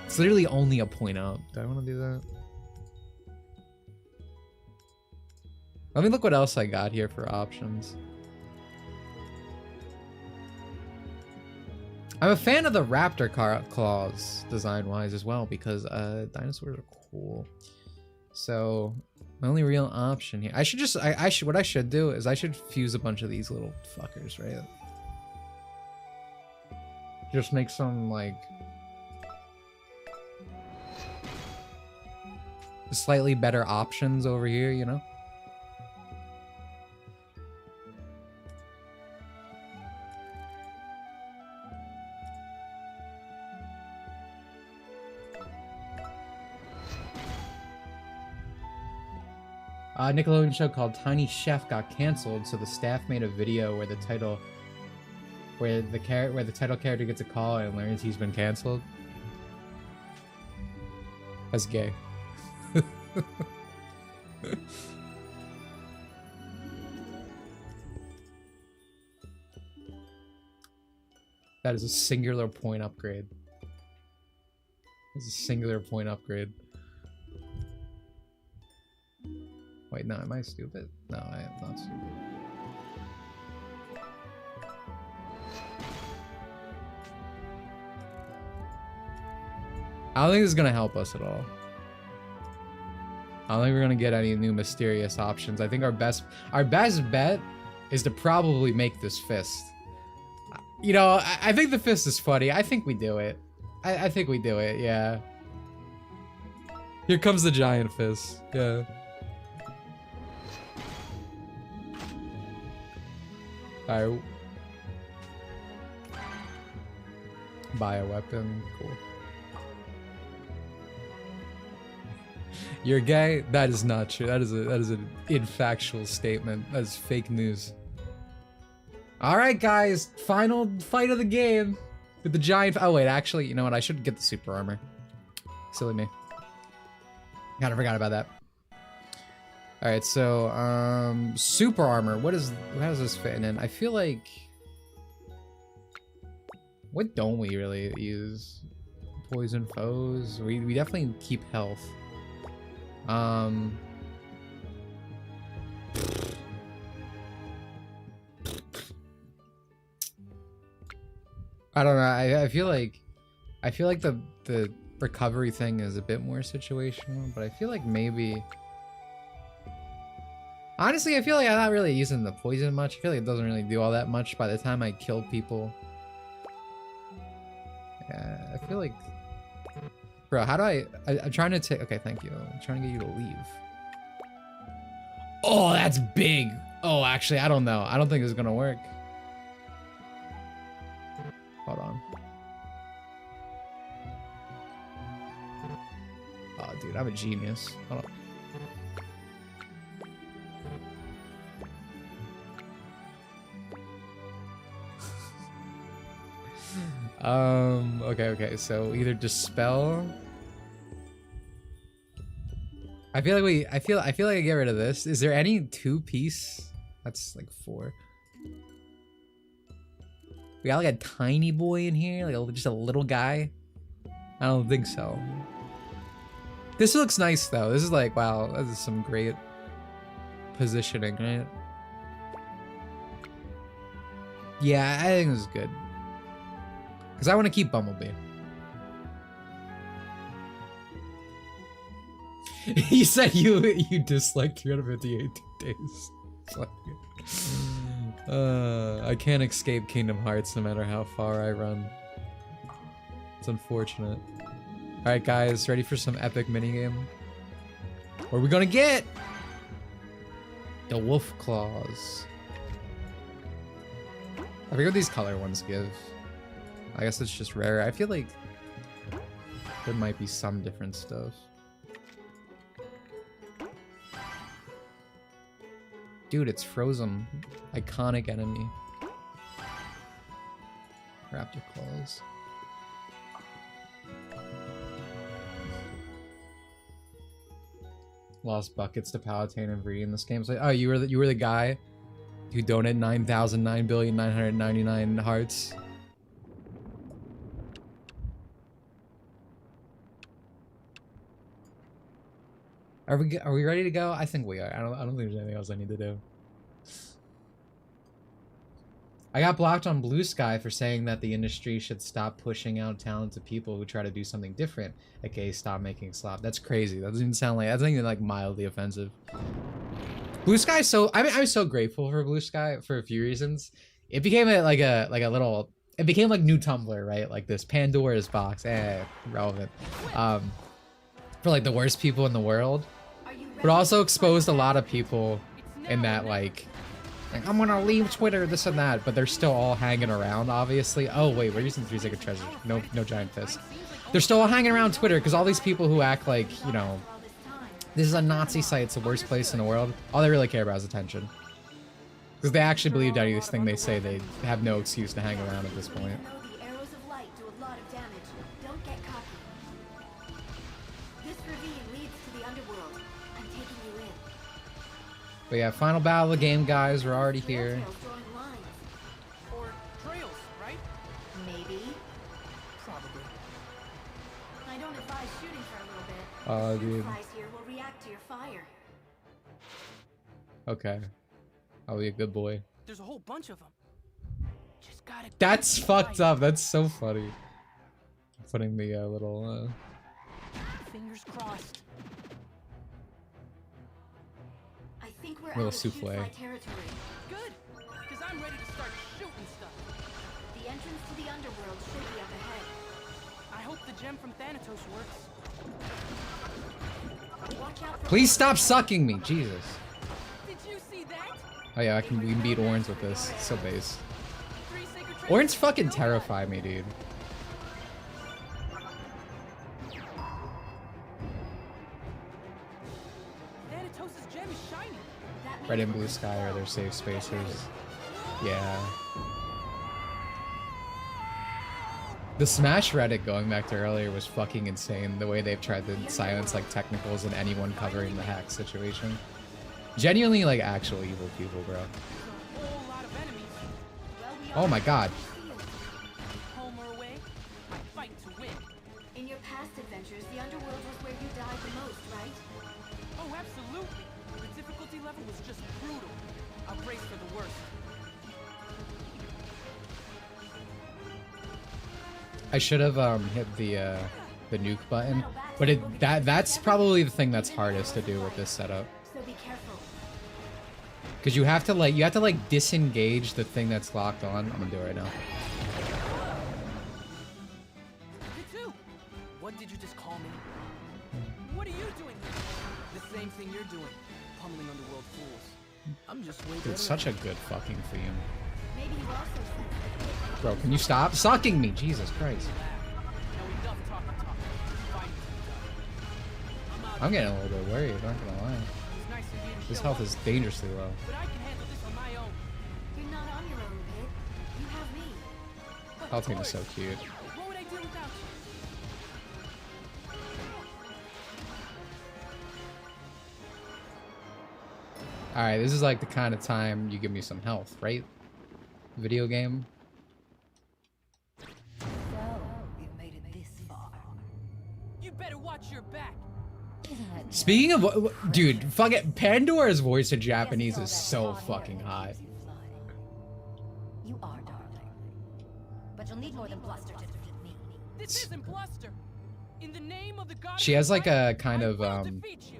It's literally only a point up. Do I want to do that? Let me look what else I got here for options. I'm a fan of the raptor claws design-wise as well because dinosaurs are cool. So my only real option here, I should just what I should do is I should fuse a bunch of these little fuckers, right? Just make some like slightly better options over here, you know? Nickelodeon show called Tiny Chef got canceled, so the staff made a video where the title character gets a call and learns he's been canceled. That's gay. That is a singular point upgrade. That's a singular point upgrade. Wait, no, am I stupid? No, I am not stupid. I don't think this is gonna help us at all. I don't think we're gonna get any new mysterious options. I think our best bet is to probably make this fist. You know, I think the fist is funny. I think we do it. I think we do it, yeah. Here comes the giant fist, yeah. Alright. Buy a weapon. Cool. You're gay? That is not true. That is an infactual statement. That is fake news. Alright guys, final fight of the game. With the giant, oh wait, actually, you know what? I should get the super armor. Silly me. Kinda forgot about that. Alright, so, super armor. How does this fit in? I feel like... What don't we really use? Poison foes? We definitely keep health. I don't know. I feel like the recovery thing is a bit more situational, but I feel like maybe. Honestly, I feel like I'm not really using the poison much. I feel like it doesn't really do all that much by the time I kill people. Yeah, I feel like. Bro, how do I'm trying to take. Okay, thank you. I'm trying to get you to leave. Oh, that's big. Oh, actually, I don't know. I don't think it's gonna work. Hold on. Oh, dude, I'm a genius. Hold on. Okay, so either dispel. I feel like I get rid of this. Is there any 2-piece? That's like 4. We got like a tiny boy in here, like just a little guy. I don't think so. This looks nice though. This is like, wow, this is some great positioning, right? Yeah, I think this is good. Because I want to keep Bumblebee. He said you dislike 358 days. I can't escape Kingdom Hearts no matter how far I run. It's unfortunate. Alright guys, ready for some epic minigame? What are we gonna get? The wolf claws. I forget what these color ones give. I guess it's just rare. I feel like there might be some different stuff. Dude, it's Frozen. Iconic enemy. Raptor claws. Lost buckets to Palatine and Vree in this game. So, oh, you were the guy who donated 9,009,999 hearts. Are we ready to go? I think we are. I don't think there's anything else I need to do. I got blocked on Blue Sky for saying that the industry should stop pushing out talented people who try to do something different, aka stop making slop. That's crazy. That doesn't even sound like, that's not even like mildly offensive. Blue Sky, so I'm so grateful for Blue Sky for a few reasons. It became like a little, it became like new Tumblr, right? Like this Pandora's box, relevant. For like the worst people in the world, but also exposed a lot of people in that like I'm gonna leave Twitter, this and that, but they're still all hanging around, obviously. Oh wait, we're using 3 Sacred Treasures. No giant fist. They're still all hanging around Twitter because all these people who act like, you know, this is a Nazi site, it's the worst place in the world. All they really care about is attention. Because they actually believed anything they say, they have no excuse to hang around at this point. But yeah, final battle of the game, guys. We're already here. Or trails, right? Maybe. Probably. I don't advise shooting for a little bit. Oh, dude. Supplies here will react to your fire. Okay. I'll be a good boy. There's a whole bunch of them. Just gotta. That's fucked up. That's so funny. Putting the little. Fingers crossed. Little souffle. Good, because I'm ready to start shooting stuff. The entrance to the underworld should be up ahead. I hope the gem from Thanatos works. Watch out for Please stop sucking me, Jesus. Did you see that? Oh yeah, we can beat Orange with this. It's so base. 3 sacred treasures. Orange fucking terrify me, dude. Thanatos' gem is shiny. That Red means and blue sky are their safe spaces. Yeah. The Smash Reddit, going back to earlier, was fucking insane. The way they've tried to silence like technicals and anyone covering the hack situation. Genuinely like actual evil people, bro. A whole lot of enemies. well, we Oh are my god. sealed. Home or away, I fight to win. In your past adventures, the underworld was where you died the most, right? Oh, absolutely. The difficulty level was just brutal. I braced for the worst. I should have hit the nuke button, but that's probably the thing that's hardest to do with this setup. So be careful. Cause you have to like disengage the thing that's locked on. I'm gonna do it right now. You too. What did you just call me? What are you doing here? The same thing you're doing. Pummeling underworld fools. I'm just way Dude, such a good fucking theme. Maybe you also sense Bro, can you stop sucking me? Jesus Christ. Now enough talking. Fighting. I'm out. I'm getting a little bit worried, not gonna lie. It's nice of you to This show health up, is dangerously low. but I can handle this on my own. you're not on your own, Pit. You have me. Of Palpatine is course. so cute. What would I do without you? Alright, this is like the kind of time you give me some health, right? Video game. So, you've made it this far. You better watch your back. Speaking of, dude, fuck it, Pandora's voice in Japanese is so fucking hot. You are darling. But you'll need more than bluster to defeat me. This isn't bluster. In the name of the god. She has like a kind I of will defeat you.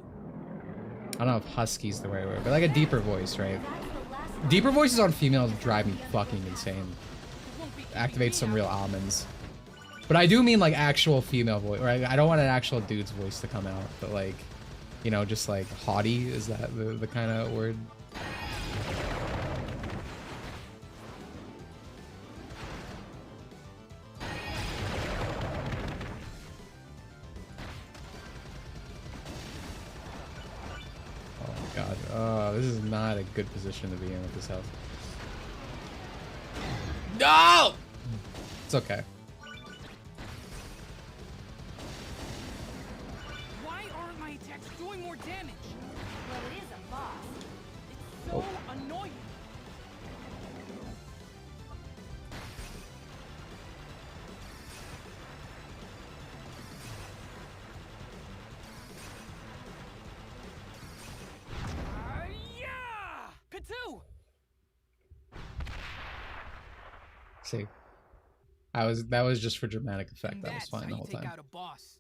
I don't know if husky's the right word, but like a deeper voice, right? That's the last Deeper voices on females drive me fucking insane. It won't be Activate some real almonds. But I do mean like actual female voice, right? I don't want an actual dude's voice to come out, but like, you know, just like haughty, is that the kind of word? Oh my god. Oh, this is not a good position to be in with this health. No! It's okay. Why aren't my attacks doing more damage? well, it is a boss. It's so annoying. Yeah! Pitu! See. That was just for dramatic effect. And That was that's fine how the you whole take time. out a boss.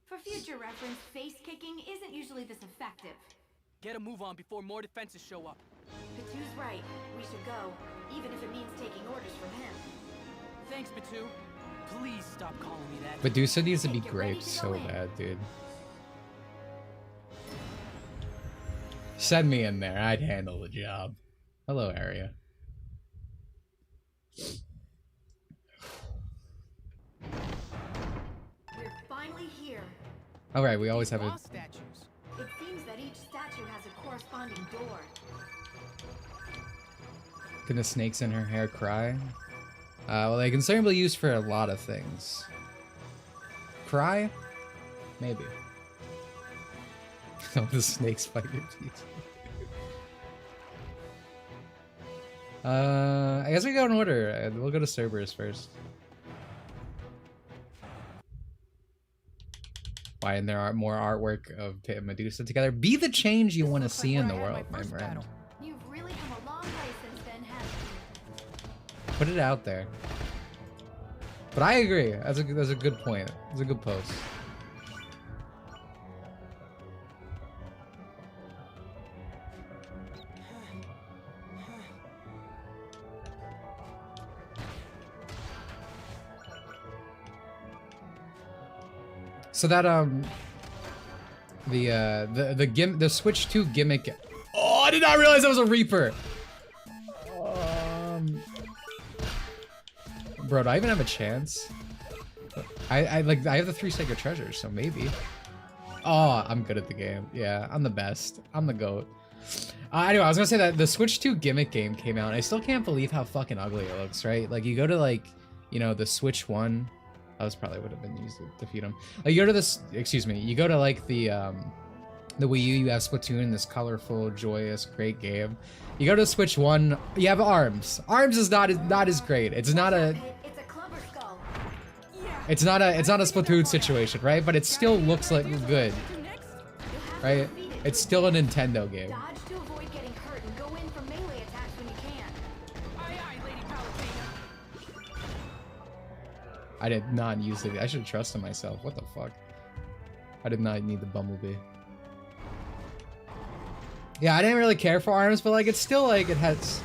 For future reference, face kicking isn't usually this effective. Get a move on before more defenses show up. Pitu's right. We should go, even if it means taking orders from him. Thanks, Pitu. Please stop calling me that. Medusa needs to be Get ready graped to so go in. bad, dude. Send me in there. I'd handle the job. Hello, area. We're finally here. All right, we always have a. Boss statues. It seems that each statue has a corresponding door. Can the snakes in her hair cry? Well, they can certainly be used for a lot of things. Cry? Maybe. Oh, the snakes fight your teeth. I guess we go in order. We'll go to Cerberus first. Why, and there are more artwork of Pit and Medusa together. Be the change you want to see in the world, my friend. You've really come a long way since then, haven't you? Put it out there. But I agree. That's a good point. It's a good post. So that the Switch 2 gimmick. Oh I did not realize that was a Reaper. Bro, do I even have a chance? I have the 3 sacred treasures, so maybe. Oh, I'm good at the game. Yeah, I'm the best. I'm the GOAT. Anyway, I was gonna say that the Switch 2 gimmick game came out, and I still can't believe how fucking ugly it looks, right? Like, you go to, like, you know, the Switch 1. Oh, this probably would have been used to defeat him. Like, you go to this, excuse me, you go to, like, the Wii U, you have Splatoon, this colorful, joyous, great game. You go to Switch 1, you have ARMS. ARMS is not as great. It's not a... It's a clever skull. It's not a Splatoon situation, right? But it still looks like good, right? It's still a Nintendo game. Dodge to avoid getting hurt and go in for melee attacks when you can. Aye, aye, Lady Palutena. I did not use it. I should have trusted myself. What the fuck? I did not need the Bumblebee. Yeah, I didn't really care for ARMS, but like it's still like it has...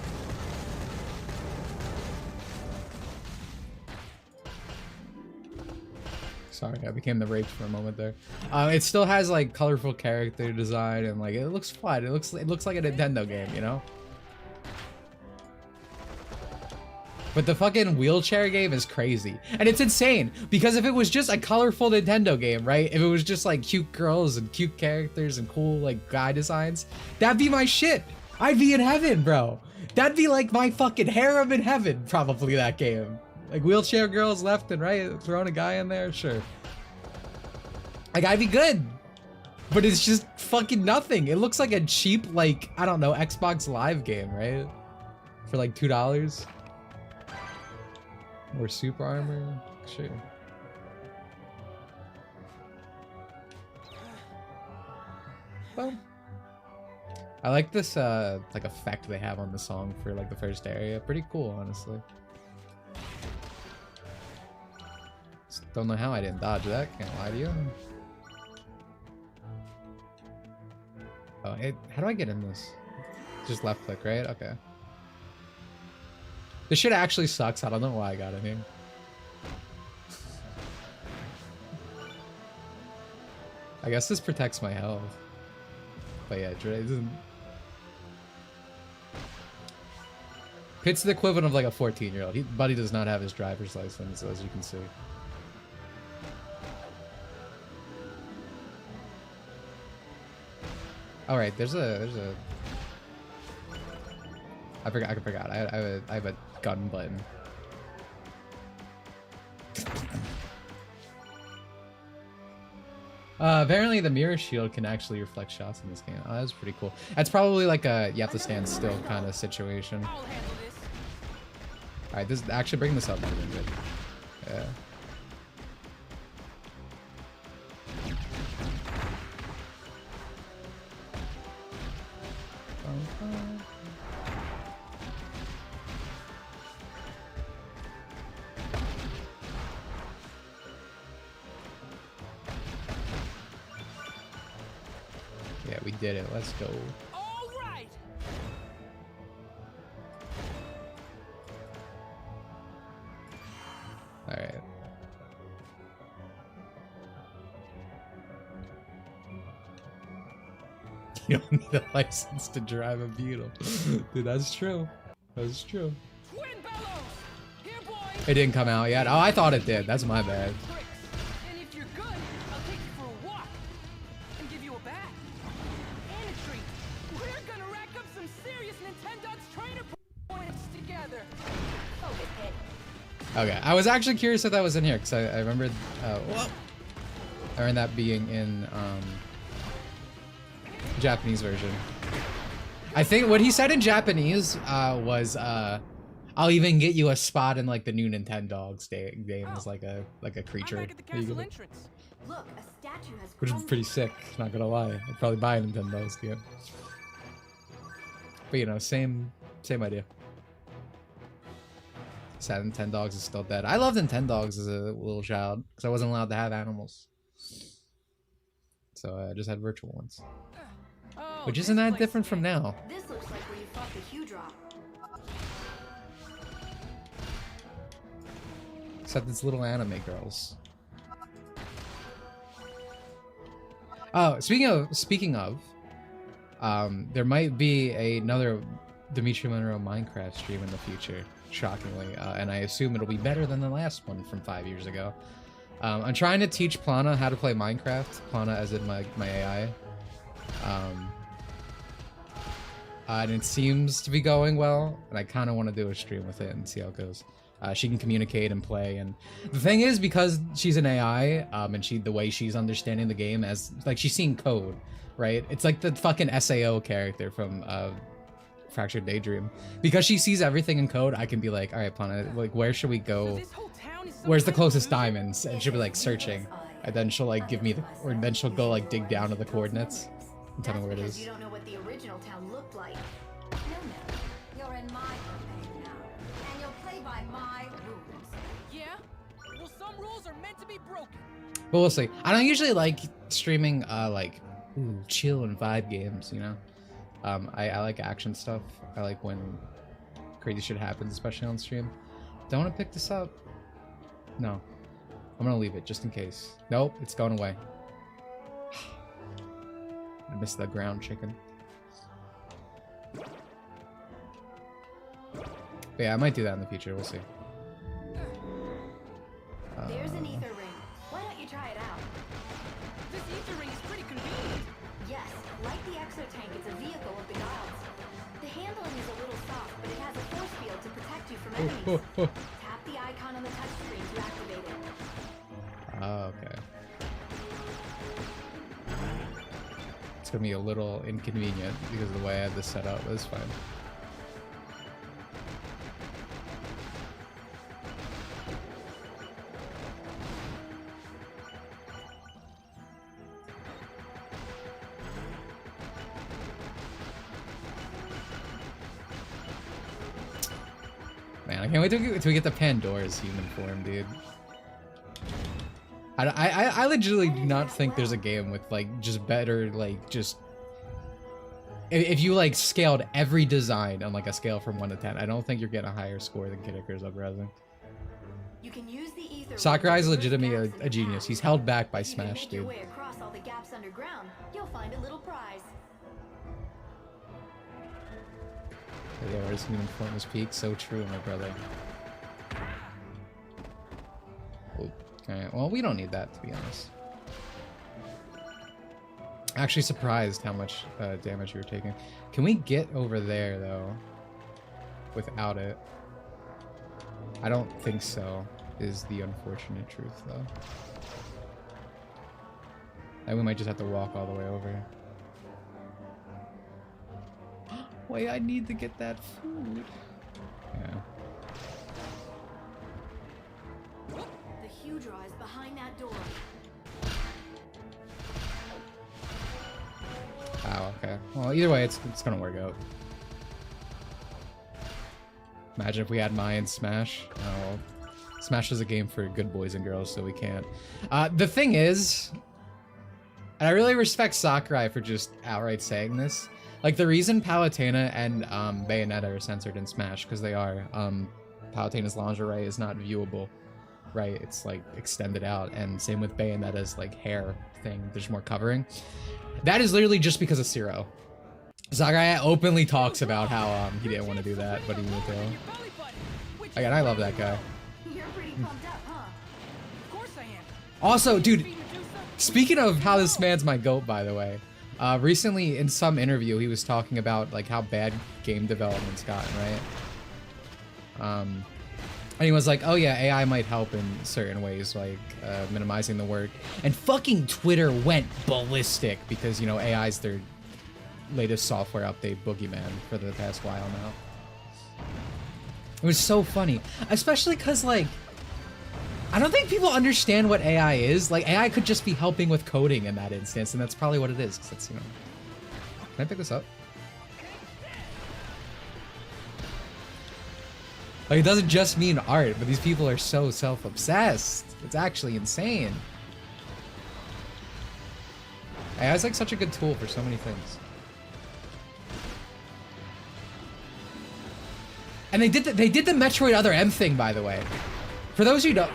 Sorry, I became the rage for a moment there. It still has like colorful character design and like it looks fun. It looks like a Nintendo game, you know? But the fucking wheelchair game is crazy. And it's insane because if it was just a colorful Nintendo game, right? If it was just like cute girls and cute characters and cool like guy designs, that'd be my shit. I'd be in heaven, bro. That'd be like my fucking harem in heaven, probably, that game. Like wheelchair girls left and right, throwing a guy in there, sure. Like I'd be good. But it's just fucking nothing. It looks like a cheap, like, I don't know, Xbox Live game, right? For like $2. Or super armor, sure. Well, I like this like effect they have on the song for like the first area. Pretty cool, honestly. Just don't know how I didn't dodge that. Can't lie to you. Oh, hey, how do I get in this? Just left click, right? Okay. This shit actually sucks. I don't know why I got in here. I guess this protects my health. But yeah, it doesn't... Pit's the equivalent of like a 14-year-old. Buddy does not have his driver's license, as you can see. All right, there's a. I forgot. I have a gun button. Apparently the mirror shield can actually reflect shots in this game. Oh, that's pretty cool. That's probably like a you have to stand still kind of situation. I'll handle this. All right, this actually bring this up a little bit. Yeah. Yeah, we did it. Let's go. All right. All right. You don't need a license to drive a Beetle. Dude, that's true. That's true. Twin bellows. Here, boy. It didn't come out yet. Oh, I thought it did. That's my bad. And if you're good, I'll take you for a walk and give you a bat and a treat. We're gonna rack up some serious Nintendo's trainer points together. Focus, Pit. Okay, I was actually curious if that was in here because I remembered. Whoa. I remember that being in Japanese version. I think what he said in Japanese was I'll even get you a spot in like the new Nintendogs game as like a creature. I'm back at the castle entrance. Look, a statue has Which is crumbled. pretty sick, not gonna lie. I'd probably buy a Nintendogs game. But you know, same idea. Sad Nintendogs is still dead. I loved Nintendogs as a little child because I wasn't allowed to have animals. So I just had virtual ones. Oh, Which this isn't that place different from now. This looks like where you fought the Hue Drop. Except it's little anime girls. Oh, speaking of, There might be another Dimitri Monroe Minecraft stream in the future, shockingly, and I assume it'll be better than the last one from 5 years ago. I'm trying to teach Plana how to play Minecraft. Plana as in my AI. And it seems to be going well, and I kind of want to do a stream with it and see how it goes. She can communicate and play, and the thing is, because she's an AI, and the way she's understanding the game as, like, she's seeing code, right? It's like the fucking SAO character from Fractured Daydream. Because she sees everything in code, I can be like, all right, Plana, like, where should we go? Where's the closest diamonds? And she'll be like searching, and then she'll like give me the, or then she'll go like dig down to the coordinates and tell me where it is. You don't know what the original town looked like. No, you're in my domain now, and you'll play by my rules. Yeah? Well, some rules are meant to be broken. But we'll see. I don't usually like streaming like chill and vibe games, you know. I like action stuff. I like when crazy shit happens, especially on stream. Don't want to pick this up. No, I'm gonna leave it just in case. Nope, it's going away. I missed the ground chicken. But yeah, I might do that in the future. We'll see. There's an ether ring. Why don't you try it out? This ether ring is pretty convenient. Yes, like the exotank, it's a vehicle of the gods. The handling is a little soft, but it has a force field to protect you from enemies. Tap the icon on the touchscreen to activate it. Oh, okay. It's gonna be a little inconvenient because of the way I have this set up, but it's fine. Man, I can't wait till we get the Pandora's human form, dude. I legitimately do not think there's a game with like just better, like, just if you like scaled every design on like a scale from 1 to 10, I don't think you're getting a higher score than Kid Icarus Uprising. You can use the ether. Sakurai's legitimately a genius. He's held back by Smash, Make your dude. way across all the gaps underground. You'll find a little prize. Yeah, where's human form is peak? So true, my brother. Oh, alright, well, we don't need that, to be honest. Actually surprised how much damage you were taking. Can we get over there, though, without it? I don't think so, is the unfortunate truth, though. And we might just have to walk all the way over. Wait, I need to get that food. Yeah. The huge rise behind that door. Oh, okay. Well, either way, it's gonna work out. Imagine if we had Maya and Smash. Oh, well, Smash is a game for good boys and girls, so we can't. The thing is, and I really respect Sakurai for just outright saying this. Like, the reason Palutena and Bayonetta are censored in Smash, because they are. Palutena's lingerie is not viewable, right? It's, like, extended out, and same with Bayonetta's, like, hair thing. There's more covering. That is literally just because of Zero. Sakurai openly talks about how he didn't want to do that, but he would do. Again, I love that guy. You're pretty pumped up, huh? Of course I am. Also, dude, speaking of how this man's my goat, by the way, recently in some interview he was talking about like how bad game development's gotten, right? And he was like, oh yeah, AI might help in certain ways, like minimizing the work. And fucking Twitter went ballistic because, you know, AI's their latest software update boogeyman for the past while now. It was so funny, especially because, like, I don't think people understand what AI is. Like, AI could just be helping with coding in that instance, and that's probably what it is. Cause that's, you know. Can I pick this up? Like, it doesn't just mean art, but these people are so self-obsessed. It's actually insane. AI is like such a good tool for so many things. And they did the Metroid Other M thing, by the way. For those who don't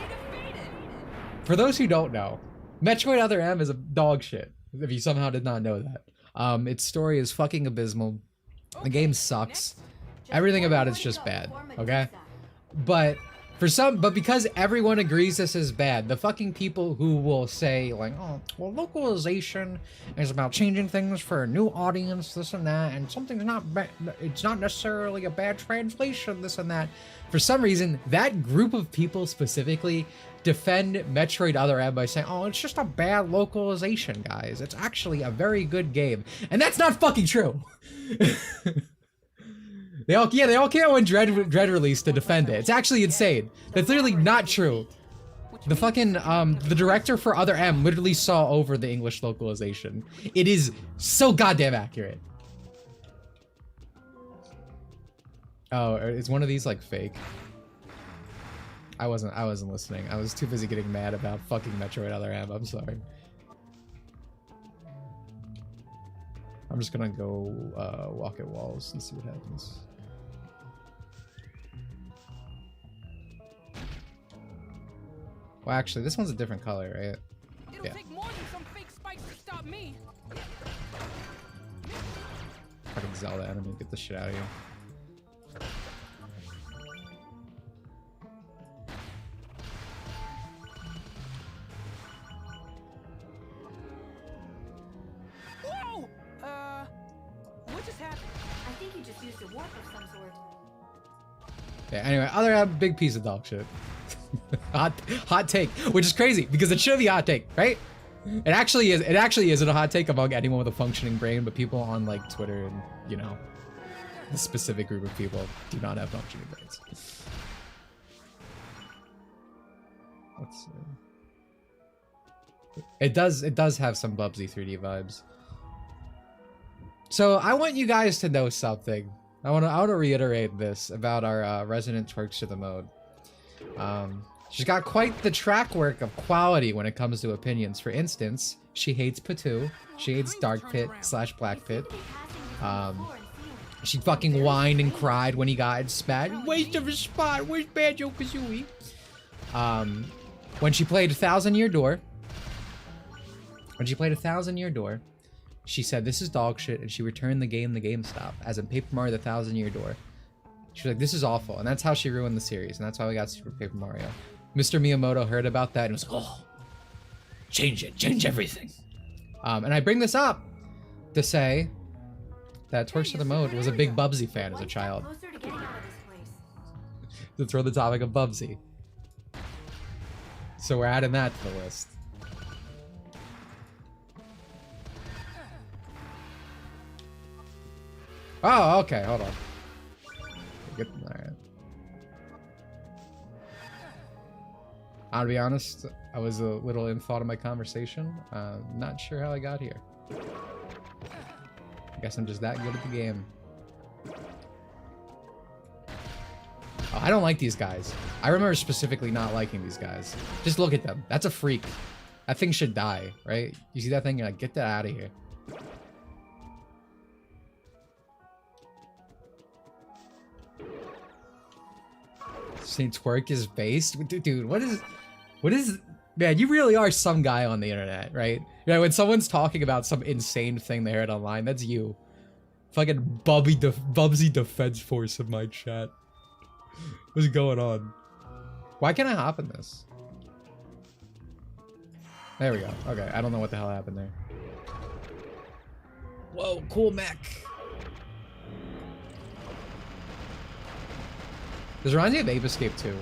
know, Metroid Other M is a dog shit. If you somehow did not know that, Its story is fucking abysmal. The game sucks. Everything about it's just bad, okay? But because everyone agrees this is bad, the fucking people who will say like, oh, well, localization is about changing things for a new audience, this and that, and something's not bad, it's not necessarily a bad translation, this and that. For some reason, that group of people specifically defend Metroid Other M by saying, oh, it's just a bad localization, guys. It's actually a very good game. And that's not fucking true. They all came out when Dread released to defend it. It's actually insane. That's literally not true. The fucking, the director for Other M literally saw over the English localization. It is so goddamn accurate. Oh, is one of these like fake? I wasn't listening. I was too busy getting mad about fucking Metroid Other M. I'm sorry. I'm just gonna go walk at walls and see what happens. Well, actually, this one's a different color, right? It'll take more than some fake spikes to stop me. Fucking Zelda enemy, get this shit out of here. Whoa! What just happened? I think you just used a warp of some sort. Yeah, anyway, Other M, big piece of dog shit. hot take, which is crazy because it should be a hot take, right? It actually is. It actually isn't a hot take among anyone with a functioning brain, but people on like Twitter and, you know, the specific group of people do not have functioning brains. Let's see. It does have some Bubsy 3D vibes. So I want you guys to know something. I want to reiterate this about our resident twerks to the mode. She's got quite the track work of quality when it comes to opinions. For instance, she hates Patu. She hates Dark Pit / Black Pit. She fucking whined and cried when he got spat. Waste of a spot. Where's Banjo-Kazooie? When she played 1,000 Year Door. She said, this is dog shit, and she returned the game to GameStop, as in Paper Mario the 1,000 Year Door. She was like, this is awful, and that's how she ruined the series, and that's why we got Super Paper Mario. Mr. Miyamoto heard about that and was like, oh, change it, change everything. And I bring this up to say that Twerks to the Mode was a big Bubsy fan as a child. To throw the topic of Bubsy. So we're adding that to the list. Oh, okay, hold on. Alright. I'll be honest, I was a little in thought of my conversation. Not sure how I got here. I guess I'm just that good at the game. Oh, I don't like these guys. I remember specifically not liking these guys. Just look at them. That's a freak. That thing should die, right? You see that thing? You're like, get that out of here. Saying twerk is based? Dude, what is, man, you really are some guy on the internet, right? You know, when someone's talking about some insane thing they heard online, that's you. Fucking Bubsy Defense Force in my chat. What's going on? Why can't I hop in this? There we go. Okay, I don't know what the hell happened there. Whoa, cool mech. This reminds me of Ape Escape 2.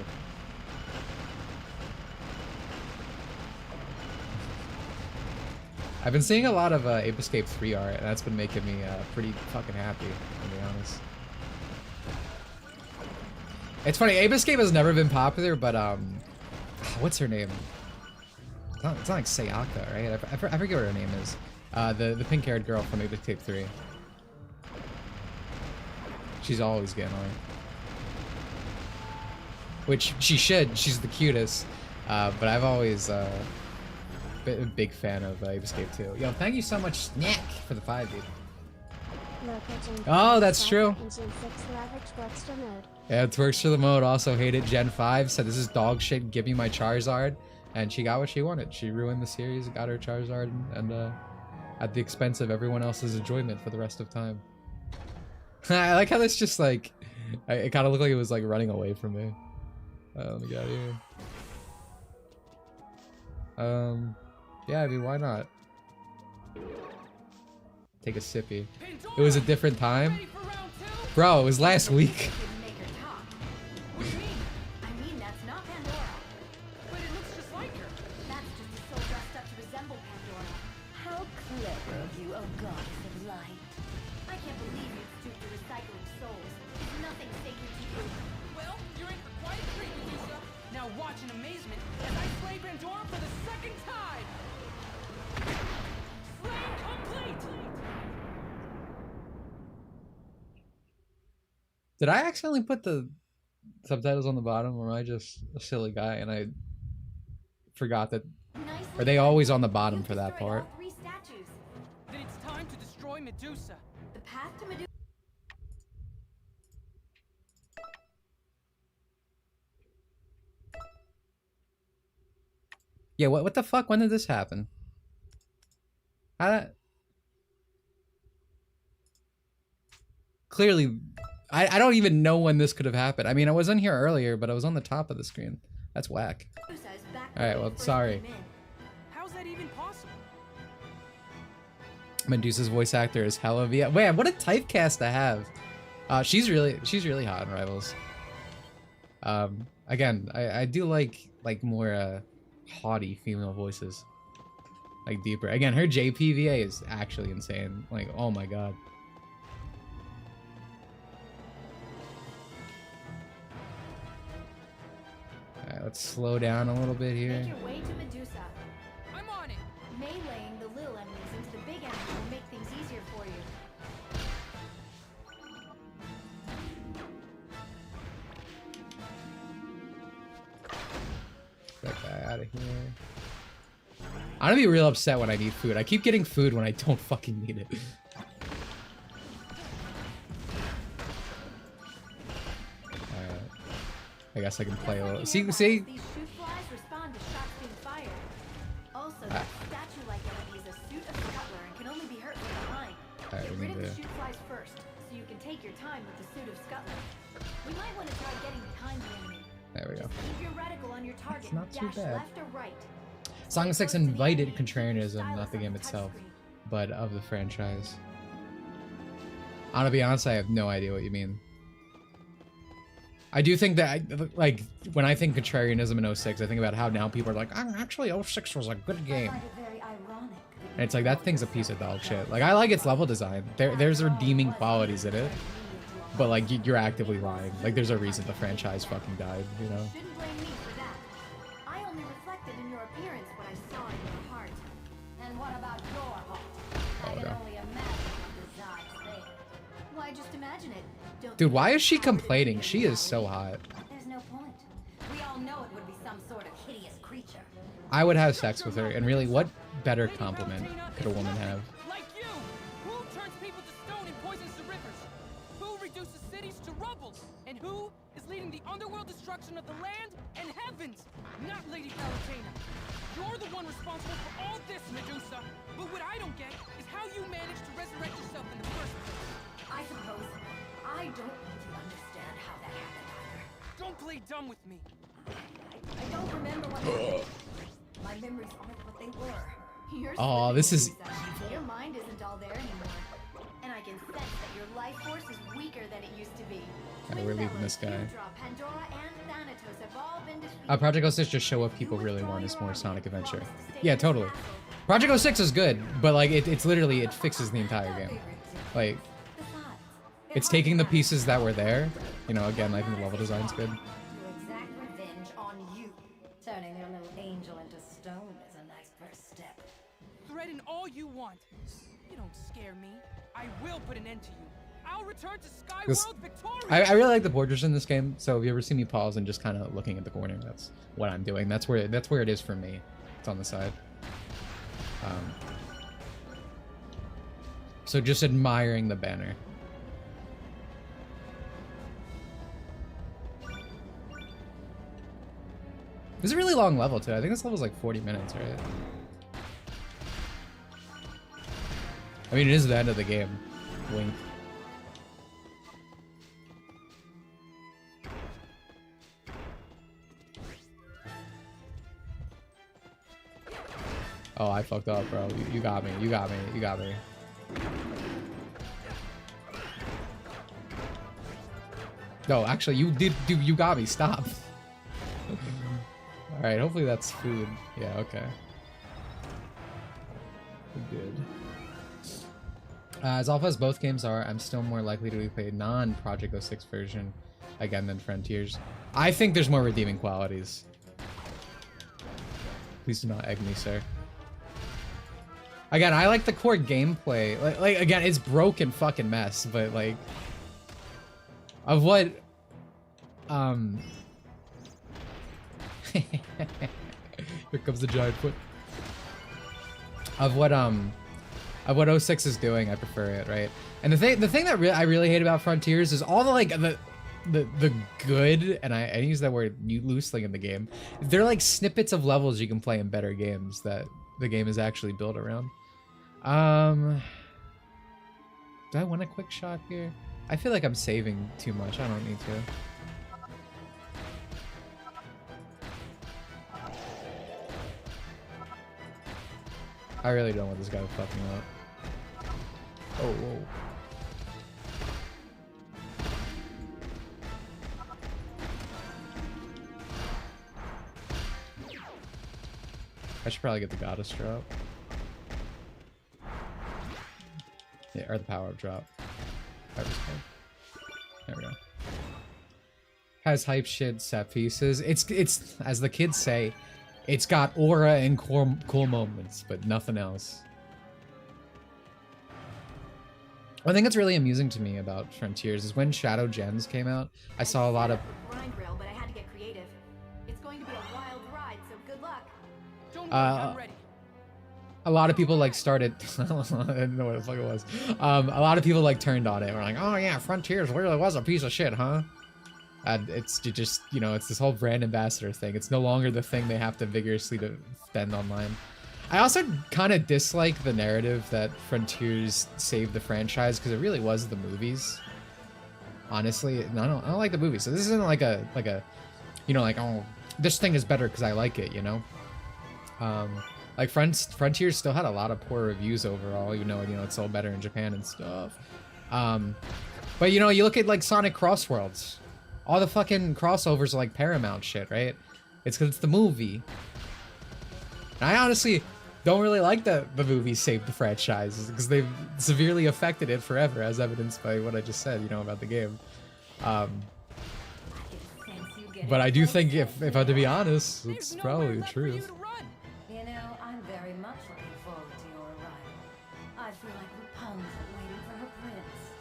I've been seeing a lot of Ape Escape 3 art, and that's been making me pretty fucking happy, to be honest. It's funny, Ape Escape has never been popular, but what's her name? It's not like Sayaka, right? I forget what her name is. The pink-haired girl from Ape Escape 3. She's always getting on. Which she should. She's the cutest. But I've always been a big fan of Ape Escape 2. Yo, thank you so much, Snack, for the 5, dude. Oh, that's true. Yeah, Twerks to the Mode also hated Gen 5. Said this is dog shit. Give me my Charizard. And she got what she wanted. She ruined the series, got her Charizard, and at the expense of everyone else's enjoyment for the rest of time. I like how this just like, it kind of looked like it was like running away from me. Let me get out of here. Yeah, I mean, why not? Take a sippy. It was a different time? Bro, it was last week. Make her talk. What do you mean? I mean, that's not Pandora. But it looks just like her. That's just a soul dressed up to resemble Pandora. How clever of you, oh goddess of light. I can't believe you'd stoop to recycling souls. There's nothing sacred to you. Well, you're in for quite a treat, Medusa. Now watch in amazement as I slay Pandora for the second time. Slay complete. Did I accidentally put the subtitles on the bottom, or am I just a silly guy and I forgot that? Nicely Are they done. always on the bottom You've for that destroyed part? all 3 statues. Then it's time to destroy Medusa. The path to Medusa. Yeah, what the fuck? When did this happen? Clearly, I don't even know when this could have happened. I mean, I was in here earlier, but I was on the top of the screen. That's whack. Is back All right, where well, you first sorry. came in. How's that even possible? Medusa's voice actor is hella via. Man, what a typecast to have. She's really hot in Rivals. Again, I do like more haughty female voices, like deeper. Again, her JPVA is actually insane. Like, oh my god. All right, let's slow down a little bit Make here. your way to Medusa. I'm on it. Meleeing the little enemies into the big enemy will make things easier for you. Get that guy out of here. I'm gonna be real upset when I need food. I keep getting food when I don't fucking need it. Alright. I guess I can play a little. See? These shoot flies respond to shots being fired. Also, that statue-like enemy is a suit of Scuttler and can only be hurt from behind. Alright, Get we rid of need the to. shoot flies first, so you can take your time with the suit of Scuttler. We might want to try getting behind the enemy. There we go. Just keep your reticle on your target not and too dash bad. left or right. Song 6 Stay close to the invited enemy and keep your contrarianism, stylus not the on game the itself, touchscreen. but of the franchise. I'm gonna be honest, I have no idea what you mean. I do think that, like, when I think contrarianism in 06, I think about how now people are like, actually 06 was a good game. I find it very ironic that And it's like, that thing's a piece of dog shit. Like, I like its level design. There's redeeming qualities in it. But, like, you're actively lying. Like, there's a reason the franchise fucking died, you know? Shouldn't blame me for that. I only reflected in your appearance what I saw in your heart. And what about your heart? I can no. only imagine what resides there. Why just imagine it? Don't Dude, think why it's is she a power that complaining? you She can is so hot. There's no point. We all know it would be some sort of hideous creature. I would have sex with her, and really, what better compliment could a woman have? Like you! Who turns people to stone and poisons the rivers? Who reduces cities to rubble? And who is leading the underworld destruction of the land and heavens? Not Lady Palutena. You're the one responsible for all this, Medusa. But what I don't get is how you managed to resurrect yourself in the first place. I suppose I don't really understand how that happened either. Don't play dumb with me. I don't remember what happened. My memories aren't what they were. You're Oh, slipping, this is- Medusa. Your mind isn't all there anymore. And I can sense that your life force is weaker than it used to be. Yeah, we're leaving this guy. Dewdrop, Pandora, and Thanatos have all been defeated. Project 06 just show what people really want is more Sonic Adventure. Yeah, totally. Project 06 is good, but like it's literally, it fixes the entire game. Like, Besides, it's taking the pieces that were there. You know, again, I think the level design's good. to exact revenge on you. Turning their little angel into stone is a nice first step. Threaten all you want. You don't scare me. I will put an end to you. I'll return to This- Skyworld victorious. I really like the portraits in this game, so if you ever see me pause and just kind of looking at the corner, that's what I'm doing. That's where it is for me. It's on the side. So just admiring the banner. This is a really long level too. I think this level's like 40 minutes, right? I mean, it is the end of the game. Wink. Oh, I fucked up, bro. You got me. You got me. You got me. No, actually, you did. Dude, you got me. Stop. All right. Hopefully that's food. Yeah. Okay. Good. As awful as both games are, I'm still more likely to play non-Project 06 version again than Frontiers. I think there's more redeeming qualities. Please do not egg me, sir. Again, I like the core gameplay. Like again, it's broken fucking mess, but like of what here comes the giant foot. Of what 06 is doing, I prefer it, right? And the thing that I really hate about Frontiers is all the like the good, and I use that word loosely in the game. They're like snippets of levels you can play in better games that the game is actually built around. Do I want a quick shot here? I feel like I'm saving too much. I don't need to. I really don't want this guy to fuck me up. Oh, whoa. I should probably get the goddess drop. Yeah, or the power-up drop. There we go. Has hype shit set pieces. It's as the kids say, it's got aura and cool moments, but nothing else. One thing that's really amusing to me about Frontiers is when Shadow Gens came out, I saw a lot of grind rail, but I had to get creative. It's going to be a wild ride, so good luck. Don't worry, I'm ready. a lot of people like started I didn't know what the fuck it was. A lot of people like turned on it. We're like, oh yeah, Frontiers really was a piece of shit, huh? And it's just, you know, it's this whole brand ambassador thing. It's no longer the thing they have to vigorously defend online. I also kind of dislike the narrative that Frontiers saved the franchise, because it really was the movies. Honestly, I don't like the movies. So this isn't like a you know, like, oh, this thing is better because I like it, you know? Like Frontiers still had a lot of poor reviews overall, even though, you know, it sold better in Japan and stuff. But you know, you look at like Sonic Crossworlds, all the fucking crossovers are like Paramount shit, right? It's because it's the movie. And I honestly don't really like that the movie saved the franchise, because they've severely affected it forever, as evidenced by what I just said, you know, about the game. But I do think, if I have to be honest, it's probably the truth. You know, I'm very much looking forward to your arrival. I feel like Rapunzel waiting for her prince.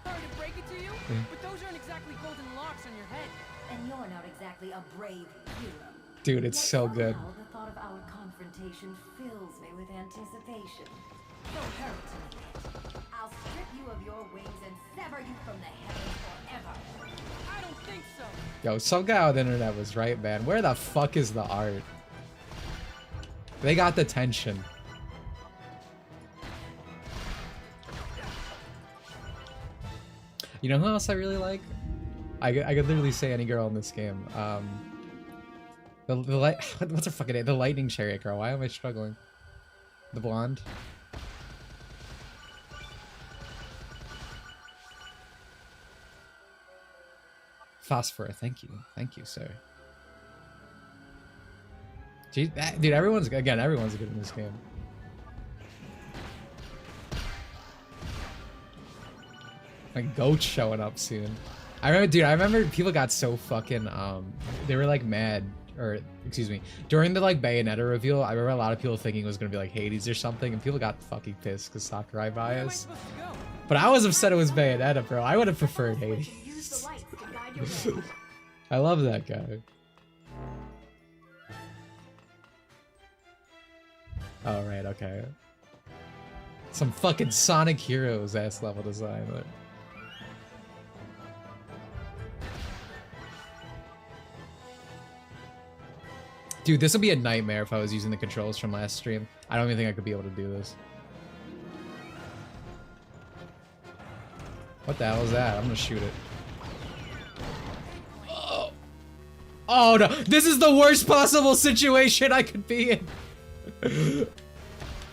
Sorry to break it to you, but those aren't exactly golden locks on your head. And you're not exactly a brave hero. Dude, it's so good. Somehow, the thought of our confrontation fills me with anticipation. Don't hurt me. I'll strip you of your wings and sever you from the heavens forever. I don't think so. Yo, some guy on the internet was right, man. Where the fuck is the art? They got the tension. You know who else I really like? I could literally say any girl in this game. What's her fucking name? The lightning chariot girl. Why am I struggling? The blonde. Phosphor, thank you, sir. Dude, everyone's good in this game. Like goats showing up soon. I remember people got so fucking they were like mad, or excuse me, during the like Bayonetta reveal. I remember a lot of people thinking it was gonna be like Hades or something, and people got fucking pissed because Sakurai bias. But I was upset it was Bayonetta, bro. I would have preferred Hades. I love that guy. Oh, right, okay. Some fucking Sonic Heroes ass level design. But... Dude, this would be a nightmare if I was using the controls from last stream. I don't even think I could be able to do this. What the hell is that? I'm gonna shoot it. Oh no, this is the worst possible situation I could be in.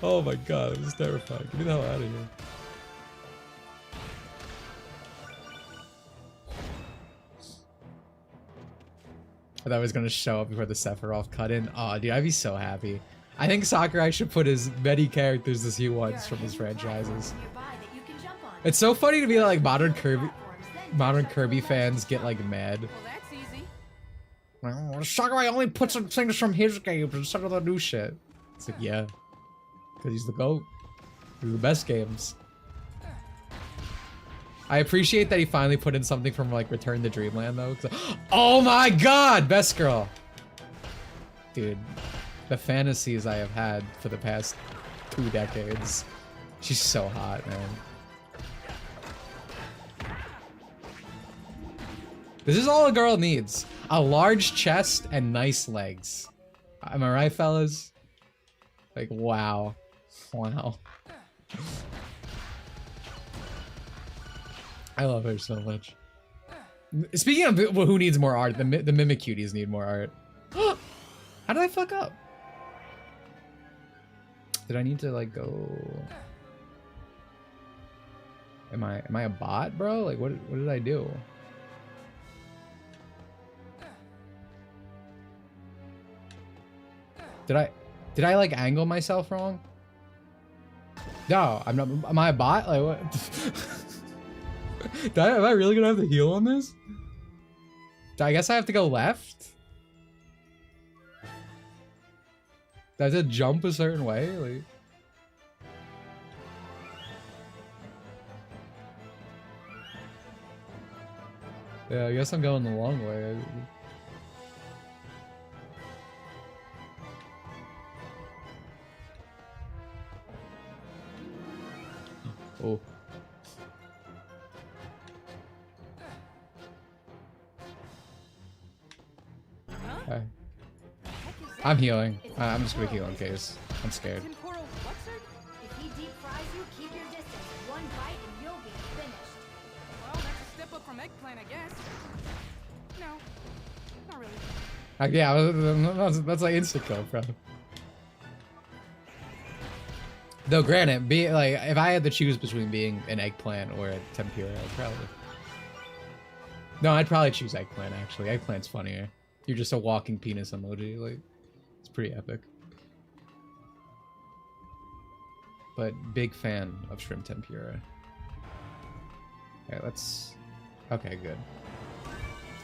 Oh my god, this is terrifying. Get me the hell out of here. I thought I was gonna show up before the Sephiroth cut in. Oh dude, I'd be so happy. I think Sakurai should put as many characters as he wants from his franchises. It's so funny to be like modern Kirby fans get like mad. Well, that's easy. Well, Sakurai only puts some things from his games instead of the new shit. It's like, yeah. Because he's the GOAT. He's the best games. I appreciate that he finally put in something from like Return to Dreamland though. Oh my god! Best girl! Dude. The fantasies I have had for the past 2 decades. She's so hot, man. This is all a girl needs. A large chest and nice legs. Am I right, fellas? Like, wow. Wow. I love her so much. Speaking of who needs more art, the Mimic Cuties need more art. How did I fuck up? Did I need to like go? Am I a bot, bro? Like what did I do? Did I like angle myself wrong? No, I'm not. Am I a bot? Like what? Am I really gonna have to heal on this? I guess I have to go left. Do I have to jump a certain way? Like... Yeah, I guess I'm going the long way. Oh. Okay. I'm healing. I'm just gonna heal in case. I'm scared. If he deep fries you, keep your distance. One bite and you'll be finished. Well, that's a step up from eggplant, I guess. No, not really. Yeah, that's like instant kill, bro. Though granted, like if I had to choose between being an eggplant or a tempura, I'd probably choose eggplant actually. Eggplant's funnier. You're just a walking penis emoji, like it's pretty epic. But big fan of shrimp tempura. Okay, let's. Okay, good.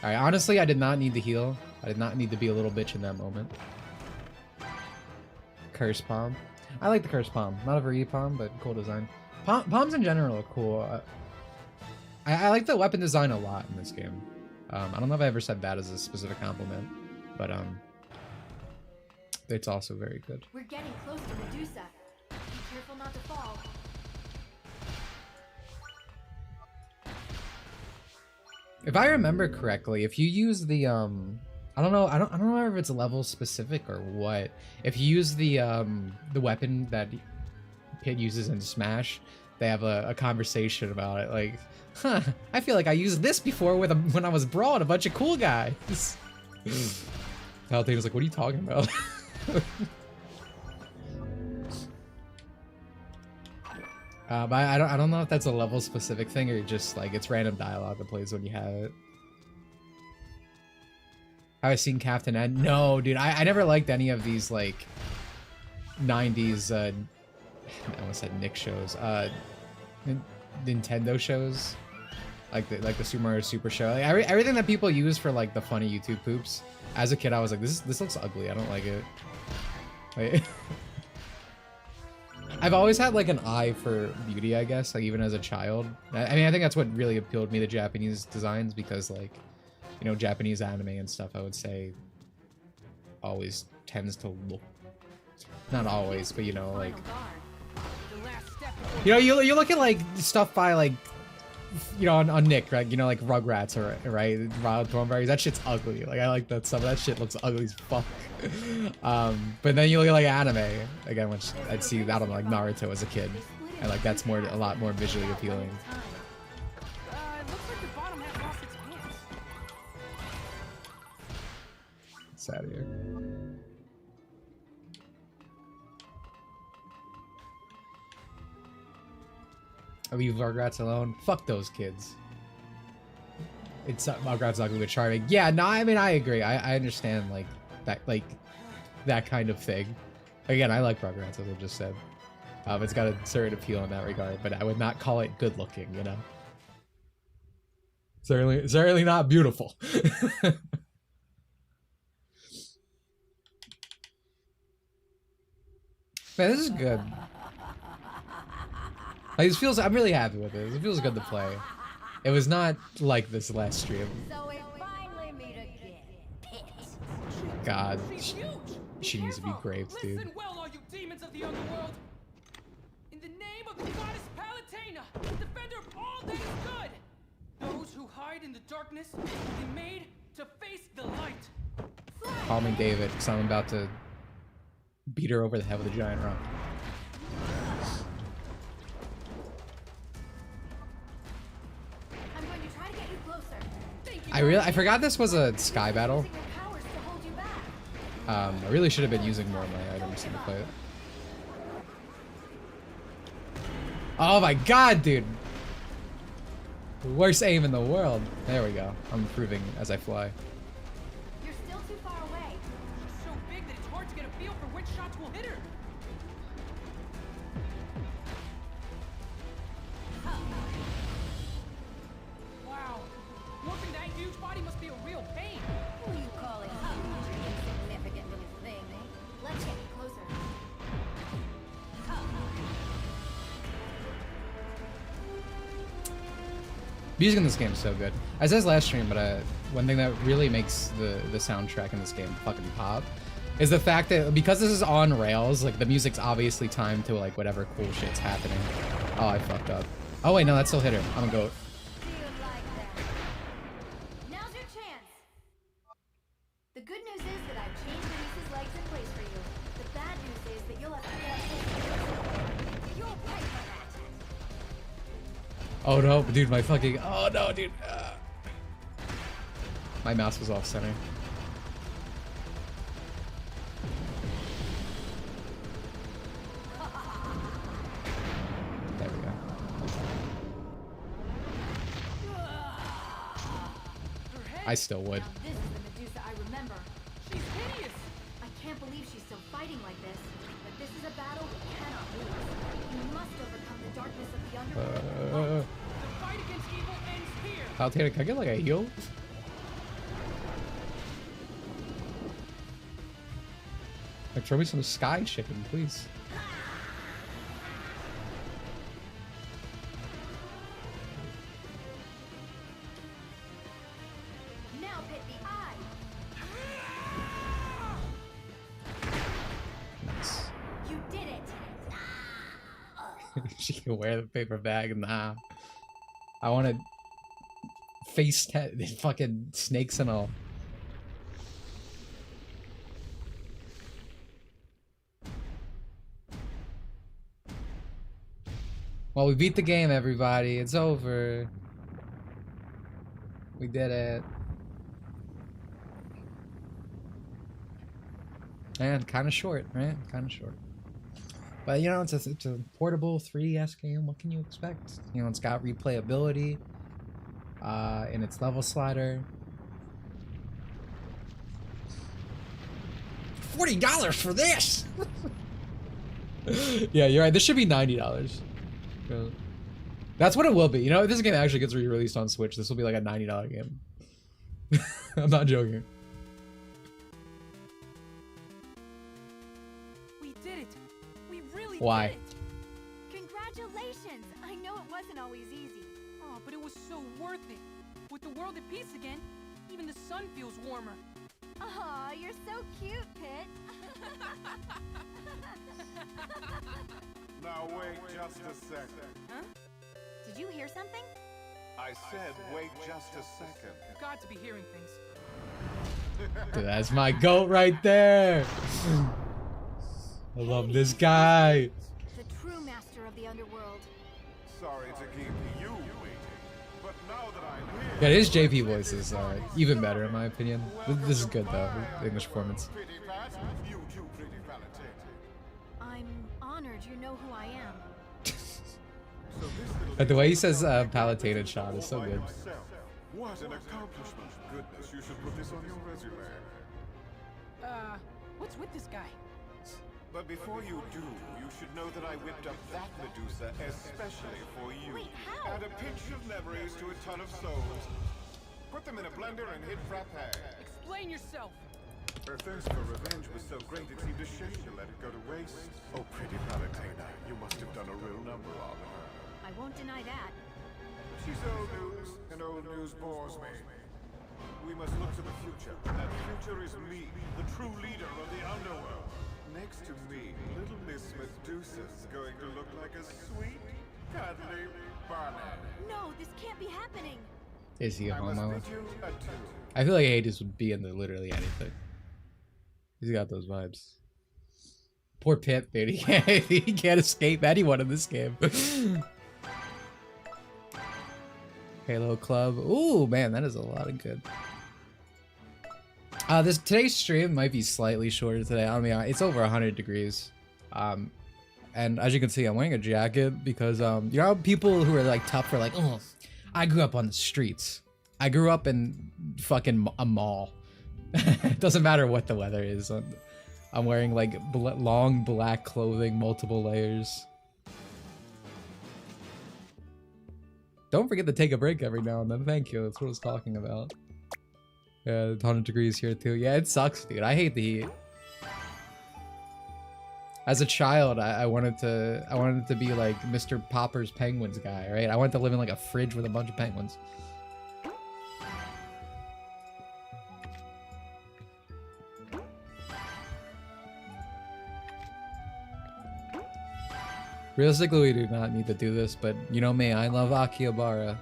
All right, honestly, I did not need to heal. I did not need to be a little bitch in that moment. Curse palm. I like the curse palm. Not a very palm, but cool design. Palms in general are cool. I like the weapon design a lot in this game. I don't know if I ever said that as a specific compliment, but it's also very good. We're getting close to Medusa. Be careful not to fall. If I remember correctly, if you use the I don't know if it's level specific or what. If you use the weapon that Pit uses in Smash, they have a conversation about it. Like, huh? I feel like I used this before when I was brawling a bunch of cool guys. Palpatine's like, what are you talking about? But I don't know if that's a level specific thing or just like it's random dialogue that plays when you have it. Have I seen Captain Ed? No, dude. I never liked any of these like 90s I almost said Nick shows. Nintendo shows. Like the Super Mario Super Show. Like, everything that people use for like the funny YouTube poops. As a kid, I was like, this looks ugly. I don't like it. Like, I've always had like an eye for beauty, I guess. Like even as a child. I mean, I think that's what really appealed me to Japanese designs because like, you know, Japanese anime and stuff, I would say, always tends to look, not always, but you know, like, you know, you look at like stuff by like, you know, on Nick, right? You know, like Rugrats or right, Wild Thornberries. That shit's ugly. Like I like that stuff. That shit looks ugly as fuck. But then you look at like anime again, which I'd see that on like Naruto as a kid, and like that's a lot more visually appealing. this out of here. I leave Rugrats alone. Fuck those kids. It's Rugrats not gonna be charming. Yeah, no, I mean I agree. I understand like that kind of thing. Again, I like Rugrats, as I just said. It's got a certain appeal in that regard, but I would not call it good looking, you know. Certainly not beautiful. Man, this is good. Like, this feels. I'm really happy with it. It feels good to play. It was not like this last stream. So we finally meet again. God, She's huge. she needs to be graped, dude. Listen well, all you demons of the underworld. In the name of the goddess Palutena, defender of all that is good, those who hide in the darkness will be made to face the light. Call me David, because I'm about to beat her over the head with a giant rock. I'm going to try to get you closer. Thank you. I forgot this was a sky battle. Using your powers to hold you back. I really should have been using more of my items to play it. Oh my god, dude! Worst aim in the world. There we go. I'm improving as I fly. You're still too far away. She's so big that it's hard to get a feel for which shots will hit her. Wow, working that huge body must be a real pain. Who you calling huge and insignificant little thing? Let's get you closer. Music in this game is so good. I said this last stream, but one thing that really makes the soundtrack in this game fucking pop is the fact that because this is on rails, like the music's obviously timed to like whatever cool shit's happening. Oh, I fucked up. Oh wait, no, that still hit her. I'm a goat. Do you like that? Now's your chance. The good news is that I've changed Denise's legs in place for you. The bad news is that you'll have to get You'll pay for that. Oh no, dude, my fucking. Oh no, dude. My mouse was off center. There we go. Her head, I still would. Now this is the Medusa I remember. she's hideous. I can't believe she's still fighting like this. But this is a battle we cannot lose. You must overcome the darkness of the underworld. The fight against evil ends here. Palutena, can I get like a heal? Like, throw me some sky chicken, please. Now pit the eye. Nice. You did it. She can wear the paper bag. Nah. I want to face fucking snakes and all. Well, we beat the game, everybody. It's over. We did it. And kind of short, right? Kind of short. But you know, it's a portable 3DS game. What can you expect? You know, it's got replayability in its level slider. $40 for this. Yeah, you're right. This should be $90. That's what it will be. You know, if this game actually gets re-released on Switch, this will be like a $90 game. I'm not joking. We did it. We really Why? did it. Congratulations. I know it wasn't always easy. Oh, but it was so worth it. With the world at peace again, even the sun feels warmer. Aw, you're so cute, Pit. Now wait just a second. Huh? Did you hear something? I said wait just a second. Got to be hearing things. Dude, that's my goat right there. I love this guy. The true master of the underworld. Sorry to keep you waiting, but now Yeah, his JP voice is even better in my opinion. This is good though, the English performance. Pretty Pat, you too, Pretty Palatator. I'm honored you know who I am. So this little But the way he says palatated shot is so by good. myself. What an accomplishment. Goodness, you should put this on your resume. What's with this guy? But before you do, you should know that I whipped up that Medusa especially for you. Wait, how? Add a pinch of memories to a ton of souls. Put them in a blender and hit frappe. Explain yourself. Her thirst for revenge was so great it seemed a shame to let it go to waste. Oh, Pretty Palatator, you must have done a real number on her. I won't deny that. She's old news, and old news bores me. We must look to the future. That future is me, the true leader of the underworld. Next to me, little Miss Medusa's going to look like a sweet, cuddly bunny. No, this can't be happening. Is he a I must homo? bid you adieu. I feel like Hades would be into literally anything. He's got those vibes. Poor Pip, dude. He can't escape anyone in this game. Halo Club. Ooh, man, that is a lot of good. Today's stream might be slightly shorter today. I mean, it's over 100 degrees. And as you can see, I'm wearing a jacket because, you know, people who are like tough are like, oh, I grew up on the streets. I grew up in fucking a mall. It doesn't matter what the weather is. I'm wearing like long black clothing, multiple layers. Don't forget to take a break every now and then. Thank you. That's what I was talking about. Yeah, 100 degrees here too. Yeah, it sucks, dude. I hate the heat. As a child, I wanted to be like Mr. Popper's Penguins guy, right? I wanted to live in like a fridge with a bunch of penguins. Realistically, we do not need to do this, but you know me, I love Akihabara,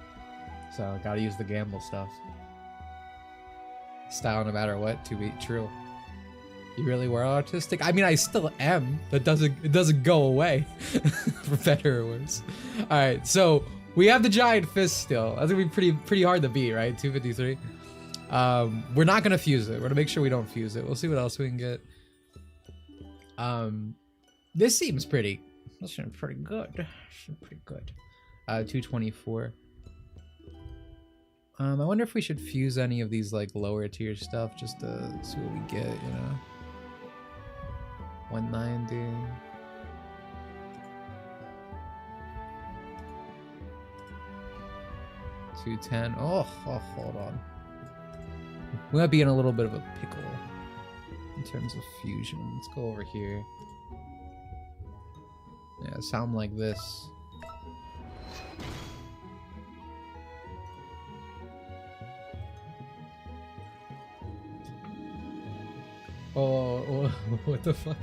so gotta use the gamble stuff. Style no matter what, to be true. You really were autistic? I mean, I still am. It doesn't go away, for better or worse. All right, so we have the giant fist still. That's gonna be pretty hard to beat, right? 253. We're not gonna fuse it. We're gonna make sure we don't fuse it. We'll see what else we can get. This seems pretty. This seems pretty good. Seems pretty good. 224. I wonder if we should fuse any of these like lower tier stuff just to see what we get, you know. 190. 210. Oh, hold on. We might be in a little bit of a pickle in terms of fusion. Let's go over here. Yeah, sound like this. Oh, what the fuck?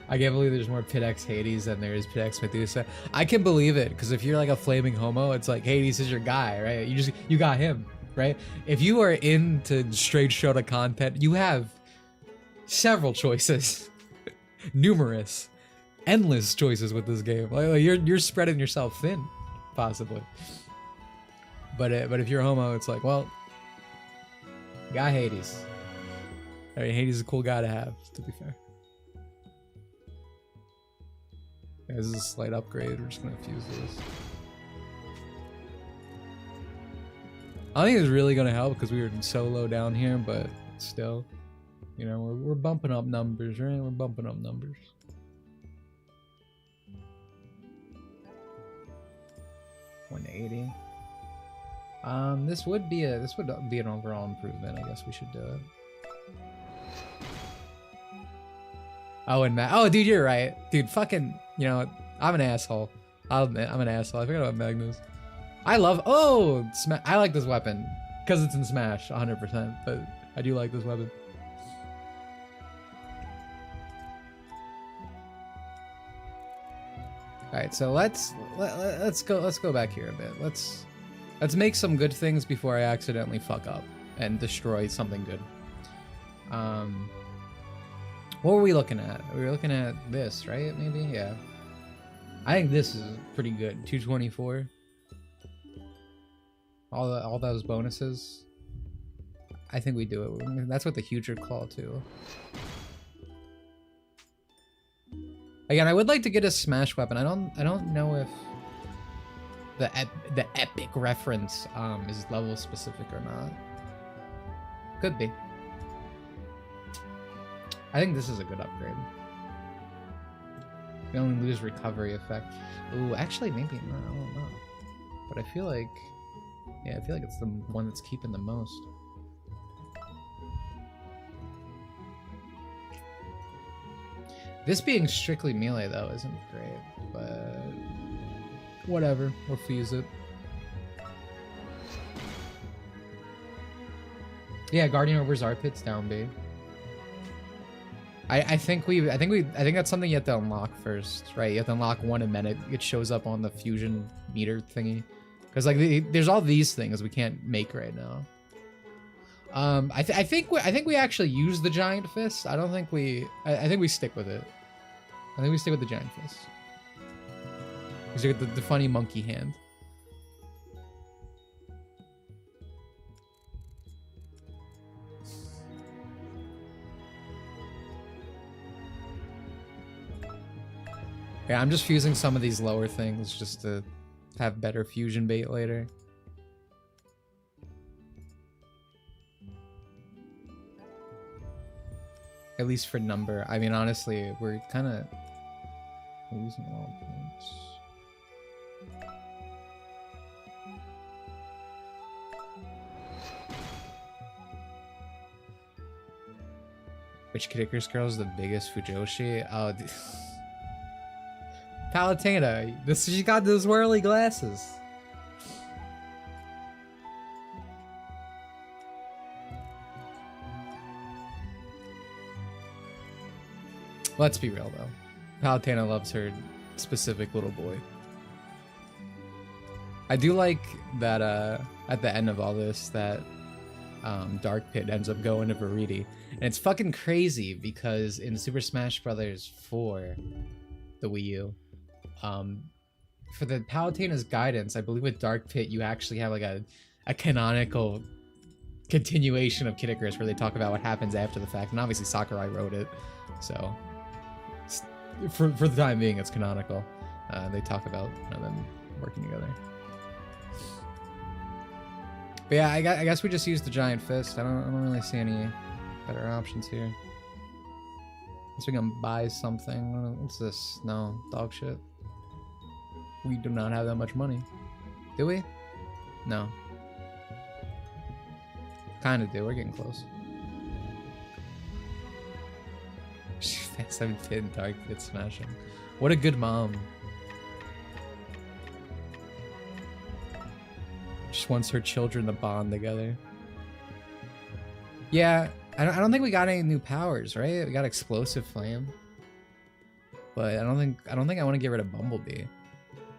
I can't believe there's more Pit X Hades than there is Pit X Medusa. I can believe it, because if you're like a flaming homo, it's like Hades is your guy, right? You got him, right? If you are into straight Shota content, you have several choices. Numerous. Endless choices with this game. Like you're spreading yourself thin, possibly. But if you're a homo, it's like, well, you got Hades. I mean, Hades is a cool guy to have, to be fair. Yeah, this is a slight upgrade. We're just gonna fuse this. I think it's really gonna help because we were so low down here, but still, you know, we're bumping up numbers, right? We're bumping up numbers. $180. This would be an overall improvement. I guess we should do it. Oh, and Matt. Oh, dude, you're right. Dude, fucking, you know, I'm an asshole. I'll admit, I'm an asshole. I forgot about Magnus. I love, I like this weapon. Because it's in Smash, 100%. But I do like this weapon. Alright, so let's go back here a bit. Let's make some good things before I accidentally fuck up and destroy something good. What were we looking at? We were looking at this, right? Maybe? Yeah. I think this is pretty good. 224. all those bonuses. I think we do it. I mean, that's what the huger claw too. Again, I would like to get a smash weapon. I don't know if the epic reference is level specific or not. Could be. I think this is a good upgrade. We only lose recovery effect. Ooh, actually, maybe not. I don't know. But I feel like, yeah, I feel like it's the one that's keeping the most. This being strictly melee though isn't great, but whatever. We'll fuse it. Yeah, Guardian over Zarpit's down B. I think that's something you have to unlock first, right? You have to unlock one and then it shows up on the fusion meter thingy. Because like there's all these things we can't make right now. I think we actually use the giant fist. I don't think we. I think we stick with it. I think we stick with the giant fist. Because you get the funny monkey hand. Yeah, I'm just fusing some of these lower things just to have better fusion bait later. At least for number. I mean, honestly, we're kind of losing a lot of points. Which Kid Icarus girl is the biggest Fujoshi? Oh, Palutena. She got those whirly glasses. Let's be real though. Palutena loves her specific little boy. I do like that at the end of all this that Dark Pit ends up going to Viridi. And it's fucking crazy because in Super Smash Bros. 4, the Wii U, for the Palutena's guidance, I believe with Dark Pit you actually have like a canonical continuation of Kid Icarus where they talk about what happens after the fact. And obviously Sakurai wrote it, so for the time being it's canonical. They talk about them working together. But yeah, I guess we just use the giant fist. I don't really see any better options here. Unless we can buy something. What's this? No, dog shit. We do not have that much money. Do we? No. Kinda do, we're getting close. 17 Dark Pit smashing. What a good mom. Just wants her children to bond together. Yeah, I don't think we got any new powers, right? We got Explosive Flame. But I don't think I want to get rid of Bumblebee.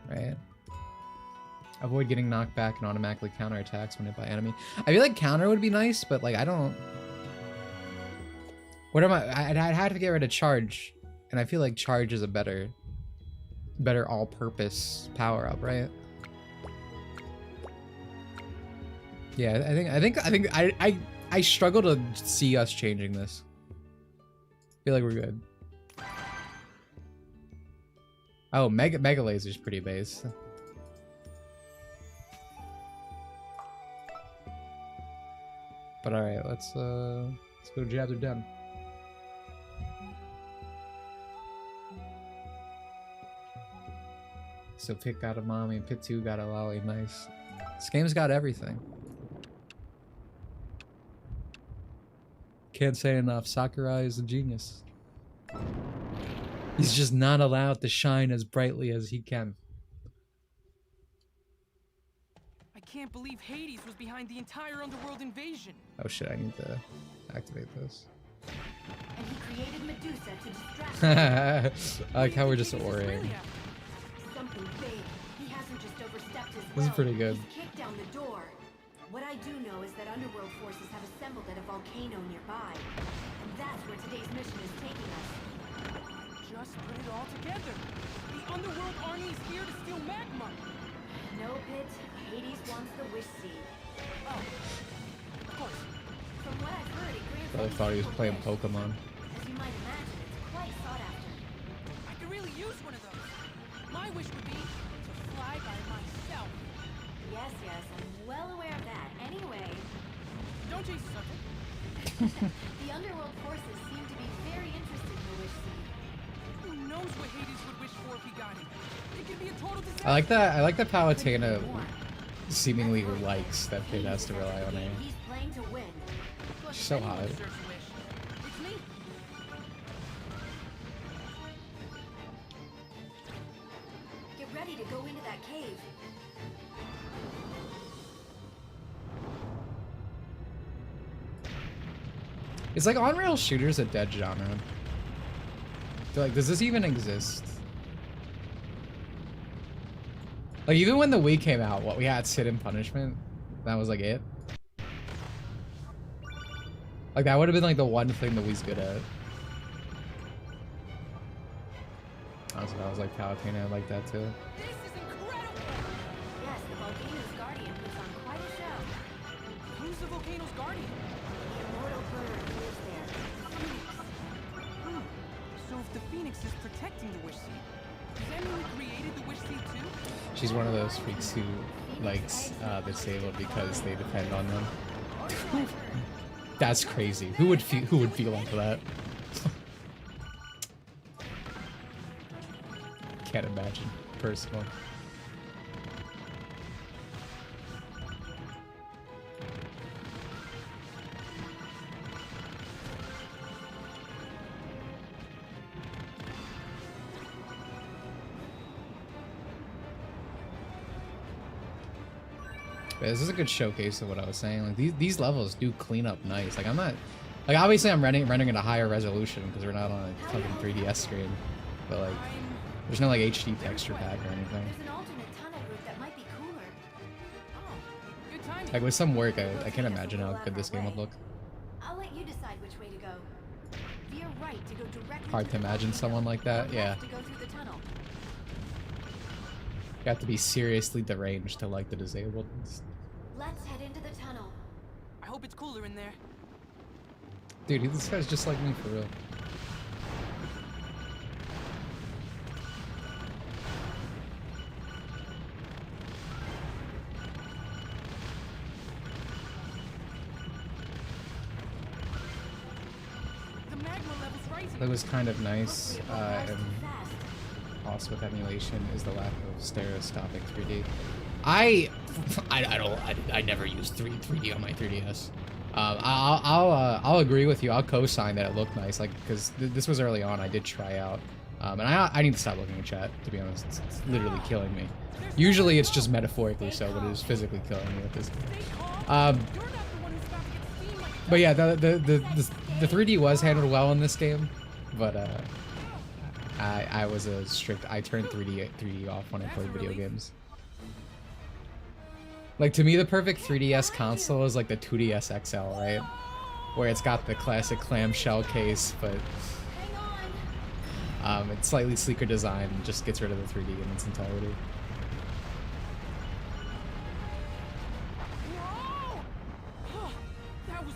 Right? Avoid getting knocked back and automatically counterattacks when hit by enemy. I feel like counter would be nice, but like I don't. What am I'd have to get rid of charge, and I feel like charge is a better all-purpose power-up, right? Yeah, I struggle to see us changing this. I feel like we're good. Oh, Mega Laser's pretty base. But all right, let's go jab their den. So Pit got a mommy and Pit 2 got a lolly. Nice. This game's got everything. Can't say enough. Sakurai is a genius. He's just not allowed to shine as brightly as he can. I can't believe Hades was behind the entire Underworld invasion. Oh shit, I need to activate this. And he created Medusa to distract I like how we're just orating. something big. He hasn't just overstepped his This is pretty good. He's kicked down the door. What I do know is that Underworld forces have assembled at a volcano nearby. And that's where today's mission is taking us. Just put it all together. The Underworld army is here to steal magma. No, Pit. Hades wants the wish seed. Oh, of course. From what I've heard, it grants Brother any thought he was single playing wish. Pokemon. As you might imagine, it's quite sought after. I could really use one of those. My wish would be to fly by myself. Yes, I'm well aware of that. Anyway, Don't chase the subject. the underworld forces seem to be very interested in the wish seed. Who knows what Hades would wish for if he got it? It could be a total disaster. I like that. I like that Palutena seemingly likes that Pit has to rely on her. He's playing to win. Plus, She's so anyone hot. deserves a wish. It's me. Get ready to go into that cave. It's like on-rail shooters a dead genre. I feel like, does this even exist? Like, even when the Wii came out, what we had Sit and Punishment, that was like it. Like, that would have been like the one thing the Wii's good at. Honestly, I was like Palutena, I like that too. This is incredible. Yes, the volcano's guardian puts on quite a show. Who's the volcano's guardian? The immortal bird lives there. Hmm. So if the Phoenix is protecting the wish seed, has anyone created the wish seed too? She's one of those freaks who likes Disabled because they depend on them. That's crazy. Who would feel like that? Can't imagine, personally. But this is a good showcase of what I was saying. Like these levels do clean up nice. Like I'm not, like obviously I'm rendering at a higher resolution because we're not on a fucking 3DS screen. But like, there's no like HD texture pack or anything. There's an alternate tunnel route that might be cooler. Oh, good timing. Like with some work, I can't imagine how good this game would look. I'll let you decide which way to go. Veer right to go directly Hard to the imagine volcano, someone like that, or yeah. left to go through the tunnel. You have to be seriously deranged to like the Disabled. Let's head into the tunnel. I hope it's cooler in there. Dude, this guy's just like me for real. The magma level's rising. That was kind of nice, It won't rise and too fast. also with emulation is the lack of stereoscopic 3D. I never use 3D on my 3DS. I'll agree with you. I'll co-sign that it looked nice, like because this was early on. I did try out, and I need to stop looking at chat. To be honest, it's literally killing me. Usually it's just metaphorically so, but it is physically killing me with this. But yeah, the 3D was handled well in this game, but I was a strict. I turned 3D off when I played video games. Like to me, the perfect 3DS console is like the 2DS XL, right? Where it's got the classic clamshell case, but it's slightly sleeker design and just gets rid of the 3D in its entirety.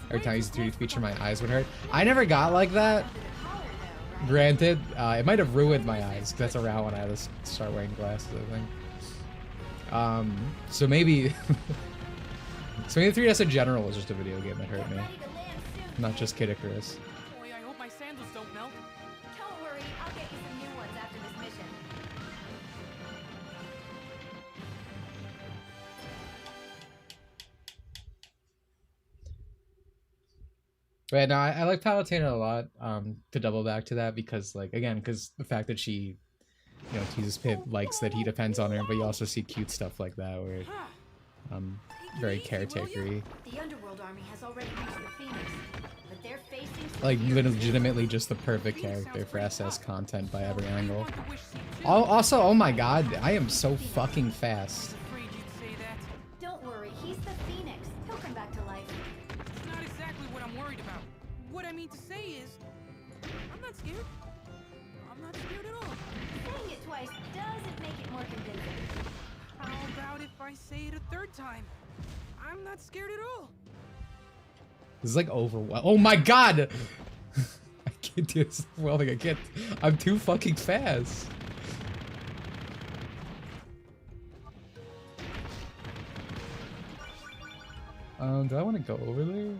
Every time I use the 3D feature, my eyes would hurt. I never got like that. Granted, it might have ruined my eyes, 'cause that's around when I had to start wearing glasses, I think. So maybe... so maybe 3DS in general was just a video game that hurt me. Not just Kid Icarus. Boy, I hope my sandals don't melt. Don't worry, I'll get you some new ones after this mission. But no, I like Palutena a lot, to double back to that, because like, again, because the fact that she, you know, teases Pit, likes that he depends on her, but you also see cute stuff like that where, very caretakery. The underworld army has already reached the Phoenix, but they're facing Like, legitimately just the perfect character for SS content by every angle. Also, oh my god, I am so fucking fast. Afraid you'd say that. Don't worry, he's the Phoenix. He'll come back to life. It's not exactly what I'm worried about. What I mean to say is, I'm not scared. I'm not scared at all. Saying it twice doesn't make it more convincing. How about if I say it a third time? I'm not scared at all. This is like overwhelming. Oh my god! I can't do this overwhelming. I can't. I'm too fucking fast. Do I want to go over there?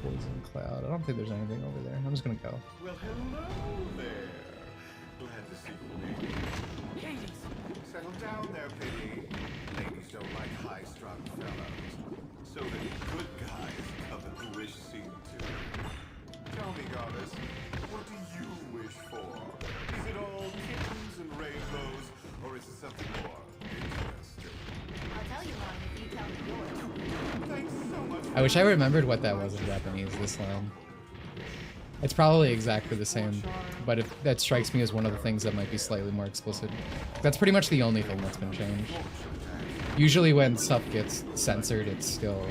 Poison cloud. I don't think there's anything over there. I'm just gonna go. Well, hello there. Glad to see you. Hades! Settle down there, Piggy. Ladies don't like high-strung fellows. So the good guys covet the wish scene too. Tell me, goddess, what do you wish for? Is it all kittens and rainbows, or is it something more interesting? I'll tell you mine if you tell me yours. Thanks so much. I wish I remembered what that was in Japanese, this line. It's probably exactly the same, but if that strikes me as one of the things that might be slightly more explicit. That's pretty much the only thing that's been changed. Usually when stuff gets censored, it still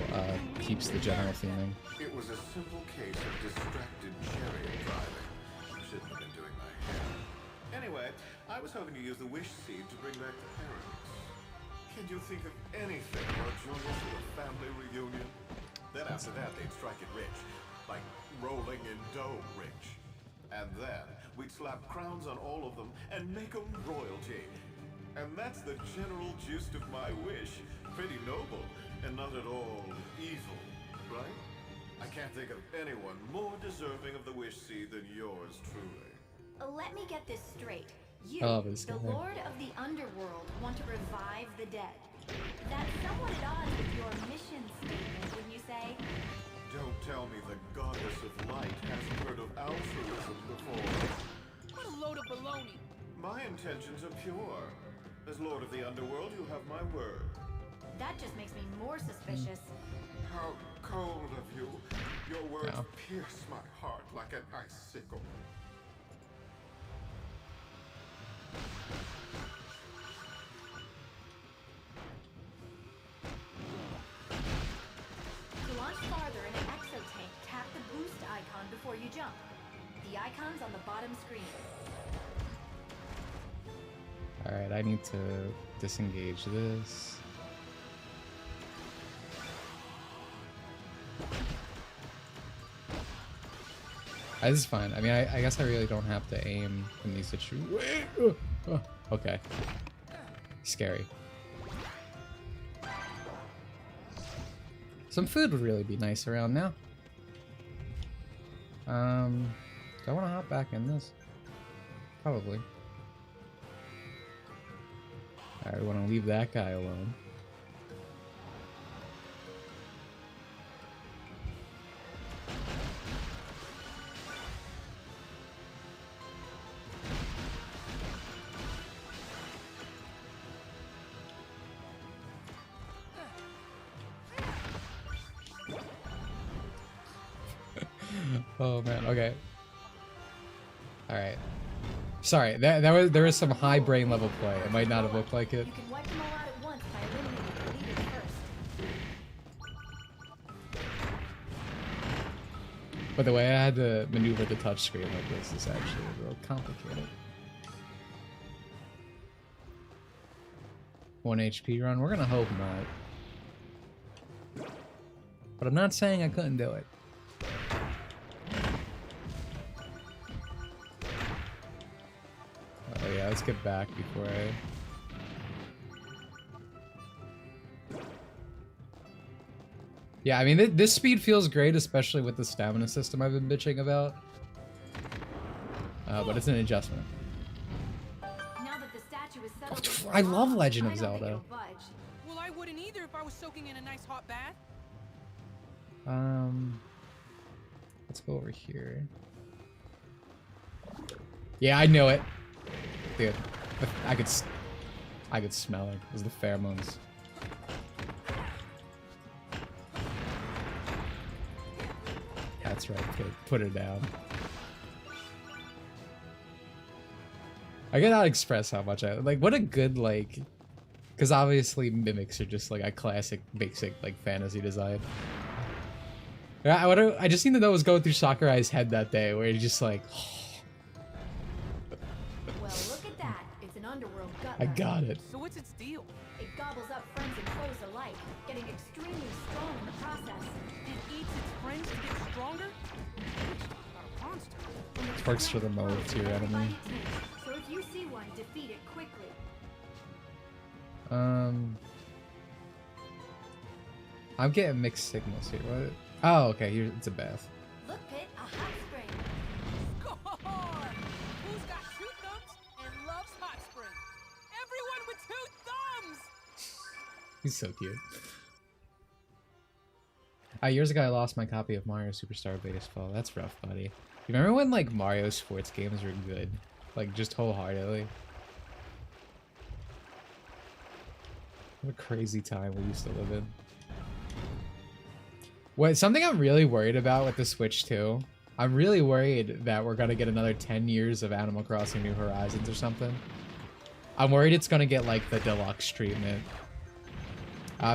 keeps the general theming. It was a simple case of distracted chariot driving. Shouldn't have been doing my hair. Anyway, I was hoping to use the wish seed to bring back the parents. Can you think of anything more joyous than a family reunion? Then after that, they'd strike it rich. Like rolling in dough rich. And then we'd slap crowns on all of them and make them royalty. And that's the general gist of my wish. Pretty noble and not at all evil, right? I can't think of anyone more deserving of the wish seed than yours truly. Let me get this straight. You, I love his the hair. Lord of the Underworld, want to revive the dead. That's somewhat at odds with your mission statement, wouldn't you say? Don't tell me the goddess of light hasn't heard of altruism before. What a load of baloney. My intentions are pure. As Lord of the Underworld, you have my word. That just makes me more suspicious. How cold of you. Your words No. pierce my heart like an icicle. To launch farther in an exotank, tap the boost icon before you jump. The icon's on the bottom screen. Alright, I need to disengage this. This is fine. I mean, I guess I really don't have to aim in these situations. Okay. Scary. Some food would really be nice around now. Do I want to hop back in this? Probably. Alright, we want to leave that guy alone. Oh man, okay. Alright. Sorry, there was some high brain level play. It might not have looked like it. You can wipe them all out at once by eliminating the leaders first. But the way I had to maneuver the touchscreen like this is actually a little complicated. 1 HP run? We're gonna hope not. But I'm not saying I couldn't do it. Oh yeah, let's get back before I... Yeah, I mean, this speed feels great, especially with the stamina system I've been bitching about. But it's an adjustment. Now that the statue is settled, I love Legend of I don't think Zelda. it'll budge. Well, I wouldn't either if I was soaking in a nice hot bath. Let's go over here. Yeah, I know it. Dude, I could smell it. It was the pheromones. That's right, put her down. I cannot express how much I like. What a good like, because obviously mimics are just like a classic, basic like fantasy design. Yeah, I just need to know what was going through Sakurai's head that day, where he's just like. Well, look at that. It's an underworld gut I level. got it. So what's its deal? It gobbles up friends and foes alike, getting extremely strong in the process. It eats its friends to get stronger? Not a monster. And This works for the mode to your enemy. So if you see one, defeat it quickly. I'm getting mixed signals here. What? Oh, okay. Here it's a bath. Look, Pit, a hot spring. Score! Who's got 2 thumbs and loves hot spring? Everyone with 2 thumbs! He's so cute. Years ago, I lost my copy of Mario Superstar Baseball. That's rough, buddy. You remember when like Mario sports games were good, like just wholeheartedly? What a crazy time we used to live in. What, something I'm really worried about with the Switch too, I'm really worried that we're gonna get another 10 years of Animal Crossing New Horizons or something. I'm worried it's gonna get like the deluxe treatment.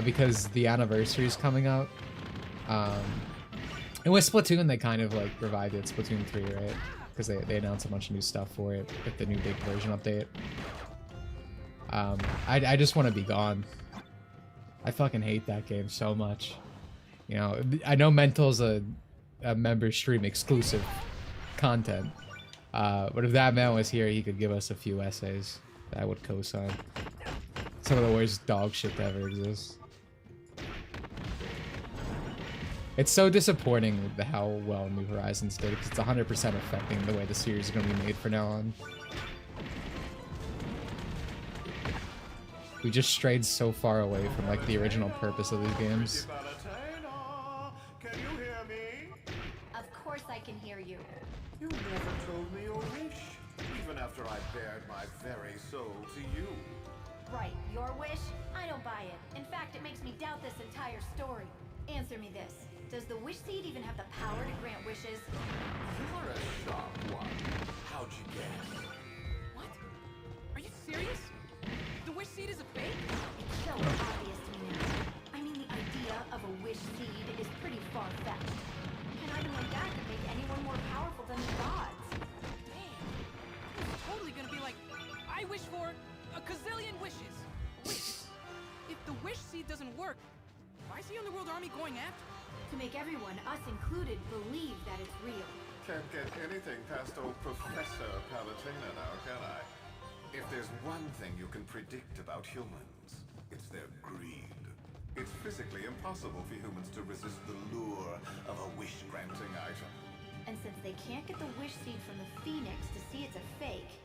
Because the anniversary is coming up. And with Splatoon, they kind of like revived it, Splatoon 3, right? Because they announced a bunch of new stuff for it with the new big version update. I just want to be gone. I fucking hate that game so much. You know, I know Mental's a member stream exclusive content, but if that man was here, he could give us a few essays that I would co-sign. Some of the worst dog shit to ever exist. It's so disappointing with how well New Horizons did, because it's 100% affecting the way the series is going to be made from now on. We just strayed so far away from like the original purpose of these games. Can you hear me? Of course I can hear you. You never told me your wish, even after I bared my very soul to you. Right, your wish? I don't buy it. In fact, it makes me doubt this entire story. Answer me this. Does the wish seed even have the power to grant wishes? You're a sharp one. How'd you guess? What? Are you serious? The wish seed is a fake? It's so obvious to me now. I mean, the idea of a wish seed is pretty far-fetched. An item like that could make anyone more powerful than the gods. Man, it's totally gonna be like, I wish for a gazillion wishes. Wait, if the wish seed doesn't work, why is the Underworld Army going after it? To make everyone, us included, believe that it's real. Can't get anything past old Professor Palutena now, can I? If there's one thing you can predict about humans, it's their greed. It's physically impossible for humans to resist the lure of a wish-granting item. And since they can't get the wish seed from the Phoenix to see it's a fake,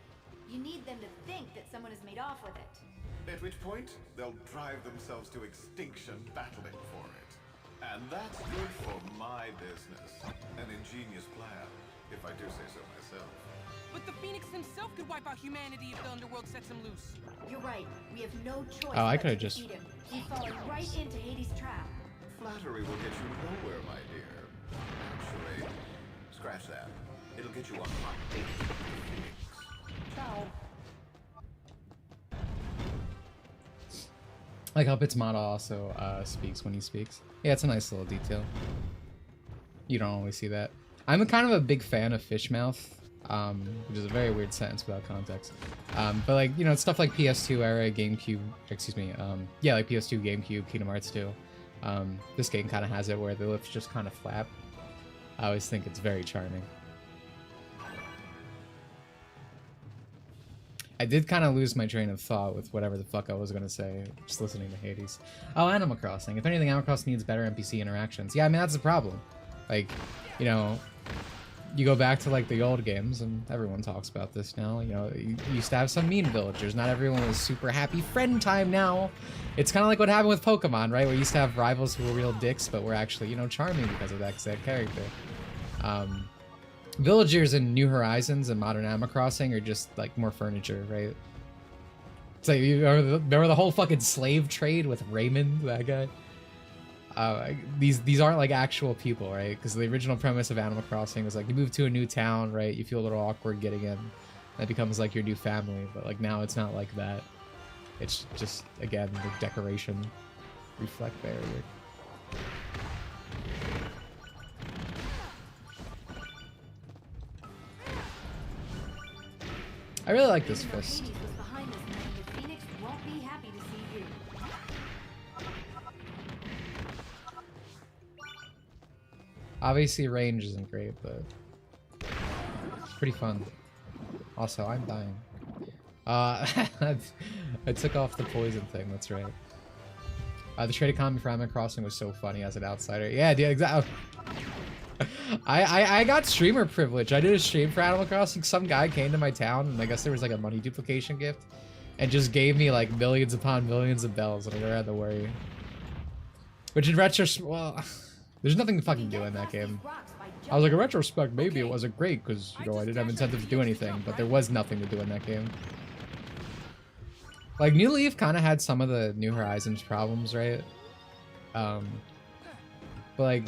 you need them to think that someone has made off with it. At which point, they'll drive themselves to extinction battling for it. And that's good for my business. An ingenious plan, if I do say so myself. But the Phoenix himself could wipe out humanity if the Underworld sets him loose. You're right. We have no choice Oh, I but could've to just- defeat him. He's falling right into Hades' trap. Flattery will get you nowhere, my dear. Actually, scratch that. It'll get you on hot date with the Phoenix. Ciao. Like how Pitsmata also speaks when he speaks. Yeah, it's a nice little detail. You don't always see that. I'm kind of a big fan of Fishmouth, which is a very weird sentence without context. But like, you know, stuff like PS2 era, GameCube, excuse me, yeah, like PS2, GameCube, Kingdom Hearts 2. This game kind of has it where the lips just kind of flap. I always think it's very charming. I did kind of lose my train of thought with whatever the fuck I was gonna say, just listening to Hades. Oh, Animal Crossing. If anything, Animal Crossing needs better NPC interactions. Yeah, I mean, that's the problem. Like, you know, you go back to like the old games, and everyone talks about this now. You know, you used to have some mean villagers. Not everyone was super happy friend time now. It's kind of like what happened with Pokemon, right? Where you used to have rivals who were real dicks, but were actually, you know, charming because of that exact character. Villagers in New Horizons and Modern Animal Crossing are just like more furniture, right? It's like, you remember the whole fucking slave trade with Raymond, that guy? These aren't like actual people, right? Because the original premise of Animal Crossing was like you move to a new town, right? You feel a little awkward getting in. That becomes like your new family. But like now it's not like that. It's just, again, the decoration reflect barrier. I really like this fist. Hades was behind this Obviously range isn't great, but it's pretty fun. Also, I'm dying. I took off the poison thing, that's right. The trade economy for Animal Crossing was so funny as an outsider. Yeah, dude, exactly. I got streamer privilege. I did a stream for Animal Crossing. Some guy came to my town, and I guess there was like a money duplication gift, and just gave me like millions upon millions of bells, and I never had to worry. Which in retrospect, well, there's nothing to fucking do in that game. I was like, in retrospect, maybe it wasn't great because, you know, I didn't have incentive to do anything, but there was nothing to do in that game. Like, New Leaf kind of had some of the New Horizons problems, right? But like,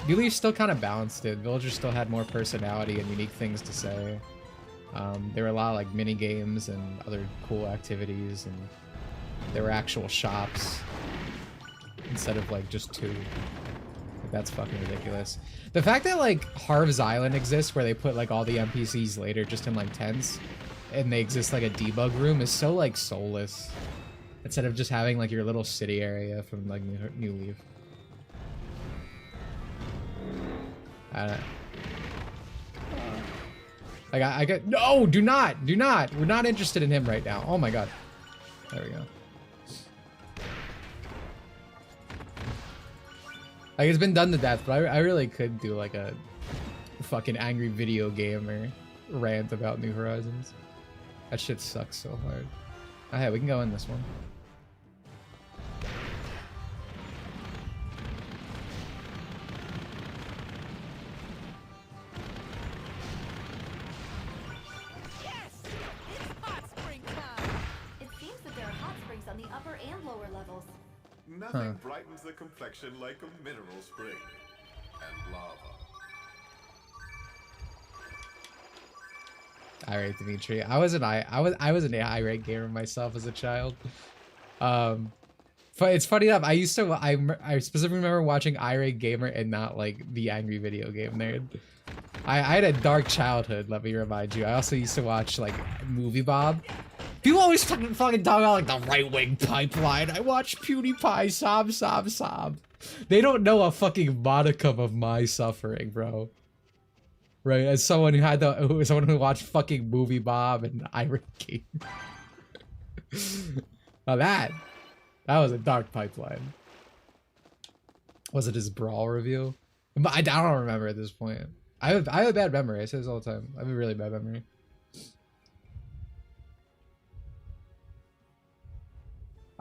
New Leaf still kind of balanced it. Villagers still had more personality and unique things to say. There were a lot of like mini games and other cool activities, and there were actual shops instead of like just two. Like, that's fucking ridiculous. The fact that like Harv's Island exists where they put like all the NPCs later just in like tents, and they exist like a debug room, is so like soulless. Instead of just having like your little city area from like New Leaf. I don't know. Like I got no, do not. We're not interested in him right now. Oh my god. There we go. Like it's been done to death, but I really could do like a fucking angry video gamer rant about New Horizons. That shit sucks so hard. Oh, hey, we can go in this one. Yes! It's hot spring time! It seems that there are hot springs on the upper and lower levels. Nothing brightens the complexion like a mineral spring and lava. Irate Dimitri. I was an irate gamer myself as a child. But it's funny enough. I specifically remember watching Irate Gamer and not like the angry video game nerd. I had a dark childhood. Let me remind you. I also used to watch like Movie Bob. People always fucking talk about like the right-wing pipeline. I watch PewDiePie sob. They don't know a fucking modicum of my suffering, bro. Right, as someone who watched fucking Movie Bob and Irate Gamer. Now that was a dark pipeline. Was it his Brawl review? But I don't remember at this point. I have a bad memory. I say this all the time. I have a really bad memory.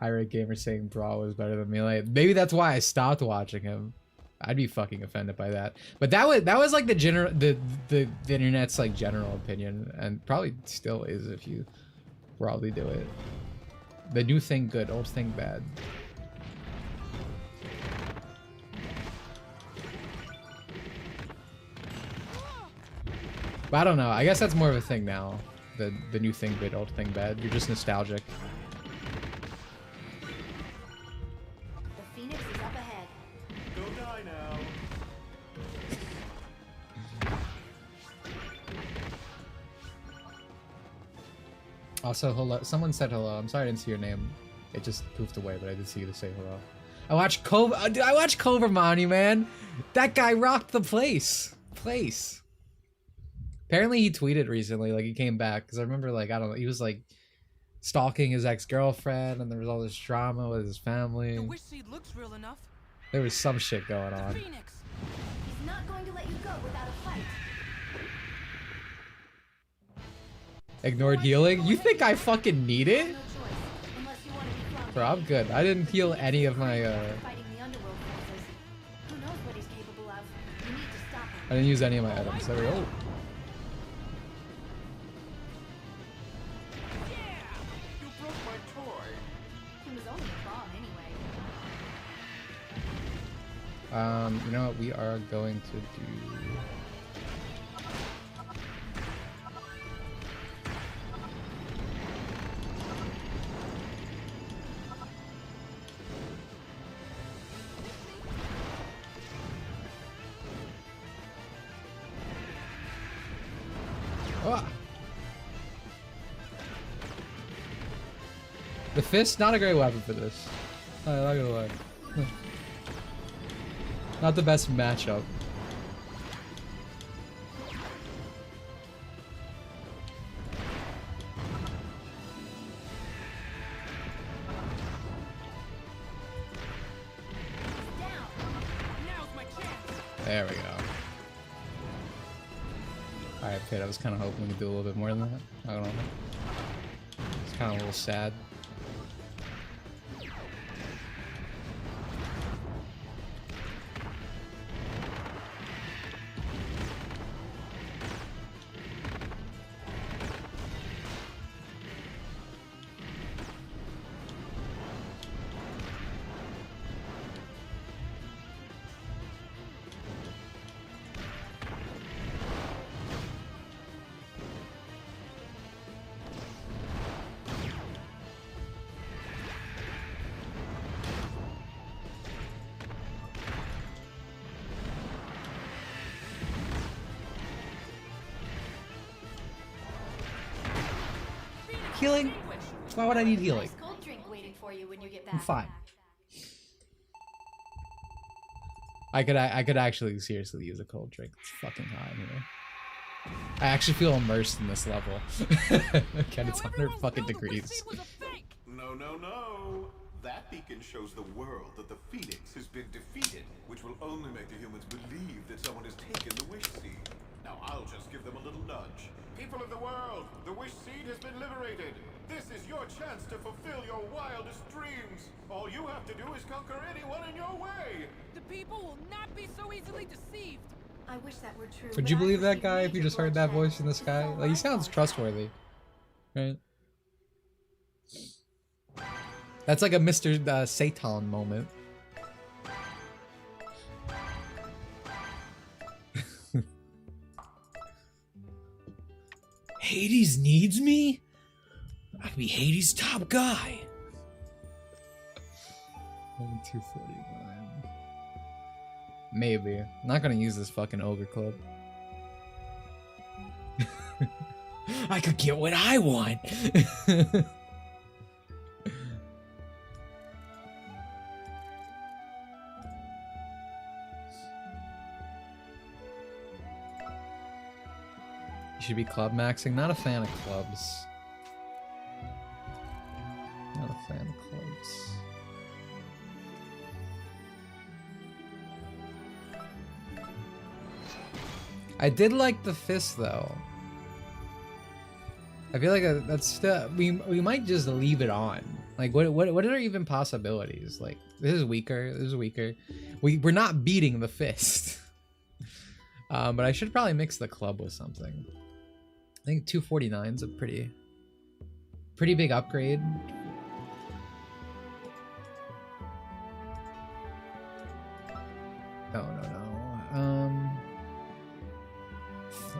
Irate Gamer saying Brawl was better than Melee. Maybe that's why I stopped watching him. I'd be fucking offended by that. But that was like the internet's like general opinion, and probably still is if you broadly do it. The new thing good, old thing bad. But I don't know. I guess that's more of a thing now. The new thing good, old thing bad. You're just nostalgic. Also, hello. Someone said hello. I'm sorry I didn't see your name. It just poofed away, but I did see you to say hello. I watched Cobra Money, man. That guy rocked the place. Apparently he tweeted recently, like he came back, because I remember, like, I don't know, he was like stalking his ex-girlfriend, and there was all this drama with his family. The wish seed looks real enough. There was some shit going on. Phoenix. He's not going to let you go without a fight. Ignored healing? You think I fucking need it? No choice, unless you want to be floundered. Bro, I'm good. I didn't heal any of my, Fighting the underworld forces. Who knows what he's capable of? You need to stop him. I didn't use any of my items. There we go. You broke my toy. He was only a bomb anyway. You know what? We are going to do... Oh. The fist, not a great weapon for this. I'm not gonna lie. Not the best matchup. There we go. Alright, Pit, I was kind of hoping we could do a little bit more than that. I don't know. It's kind of a little sad. Healing? Why would I need healing? Nice cold drink waiting for you when you get back. I'm fine. I could actually seriously use a cold drink. It's fucking hot in here. I actually feel immersed in this level. Again, it's 100 fucking degrees. No, no, no. That beacon shows the world that the Phoenix has been defeated, which will only make the humans believe that someone has taken the wish seed. Now I'll just give them a little nudge. People of the world, the wish seed has been liberated. This is your chance to fulfill your wildest dreams. All you have to do is conquer anyone in your way. The people will not be so easily deceived. I wish that were true. Would but you I believe that received guy if you major just heard that bloodshed. voice in the sky? It's all Like, he my sounds fault. trustworthy. Right? That's like a Mr. Satan moment. Hades needs me? I'd be Hades' top guy. 249. Maybe. I'm not gonna use this fucking ogre club. I could get what I want. You should be club maxing. Not a fan of clubs. Not a fan of clubs. I did like the fist though. I feel like that's still we might just leave it on. Like what are even possibilities? Like this is weaker. This is weaker. We're not beating the fist. But I should probably mix the club with something. I think 249 is a pretty big upgrade. No.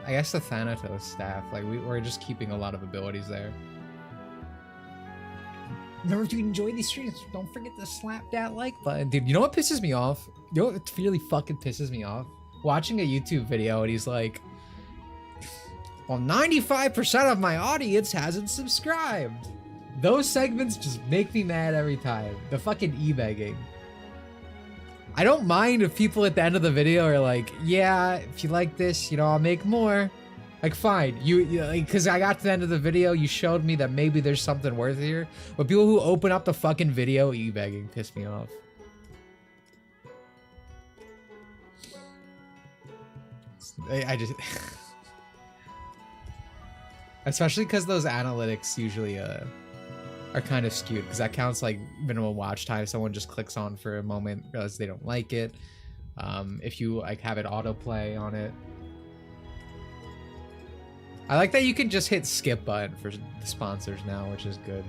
I guess the Thanatos staff. Like we're just keeping a lot of abilities there. Remember, if you enjoy these streams, don't forget to slap that like button, dude. You know what pisses me off? You know what really fucking pisses me off? Watching a YouTube video and he's like, well, 95% of my audience hasn't subscribed. Those segments just make me mad every time. The fucking e-begging. I don't mind if people at the end of the video are like, yeah, if you like this, you know, I'll make more. Like, fine. You like, cause I got to the end of the video, you showed me that maybe there's something worth here. But people who open up the fucking video e-begging piss me off. I just especially because those analytics usually are kind of skewed, because that counts like minimum watch time. Someone just clicks on for a moment, realizes they don't like it. If you like have it autoplay on it. I like that you can just hit skip button for the sponsors now, which is good.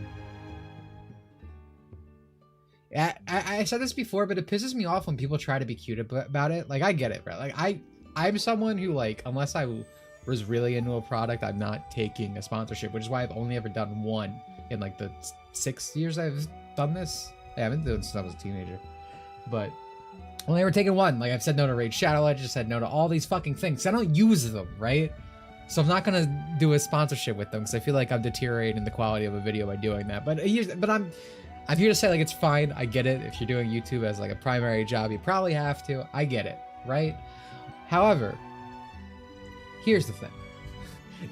I said this before, but it pisses me off when people try to be cute about it. Like, I get it, bro. Like, I'm someone who, like, unless I was really into a product, I'm not taking a sponsorship, which is why I've only ever done one in, like, the 6 years I've done this. I haven't done it since I was a teenager. But only ever taken one. Like, I've said no to Raid Shadow Legends, said no to all these fucking things. I don't use them, right? So I'm not gonna do a sponsorship with them, because I feel like I'm deteriorating the quality of a video by doing that. But I'm here to say, like, it's fine. I get it. If you're doing YouTube as, like, a primary job, you probably have to. I get it, right? However, here's the thing.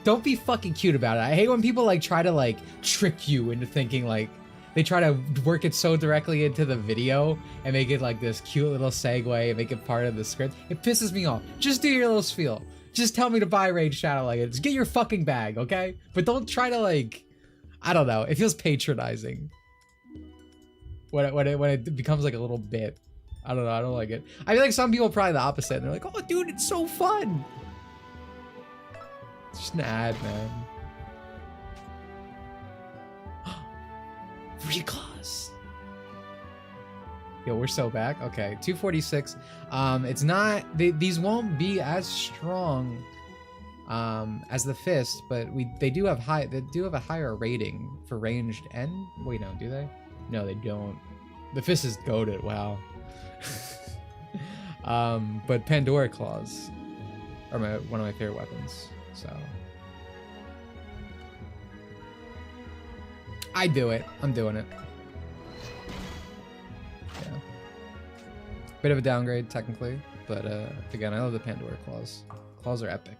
Don't be fucking cute about it. I hate when people, like, try to, like, trick you into thinking, like, they try to work it so directly into the video and make it like this cute little segue and make it part of the script. It pisses me off. Just do your little spiel. Just tell me to buy Raid Shadow Legends. Just get your fucking bag, okay? But don't try to like, I don't know. It feels patronizing when it becomes like a little bit. I don't know. I don't like it. I feel like some people are probably the opposite. And they're like, oh, dude, it's so fun. It's just an ad, man. Reclaws. Yo, we're so back. Okay, 246. It's not. These won't be as strong as the fist, but they do have a higher rating for ranged and wait, no, do they? No, they don't. The fist is goated. Wow. But Pandora claws are one of my favorite weapons. So I do it. I'm doing it. Yeah. Bit of a downgrade technically, but again, I love the Pandora claws. Claws are epic.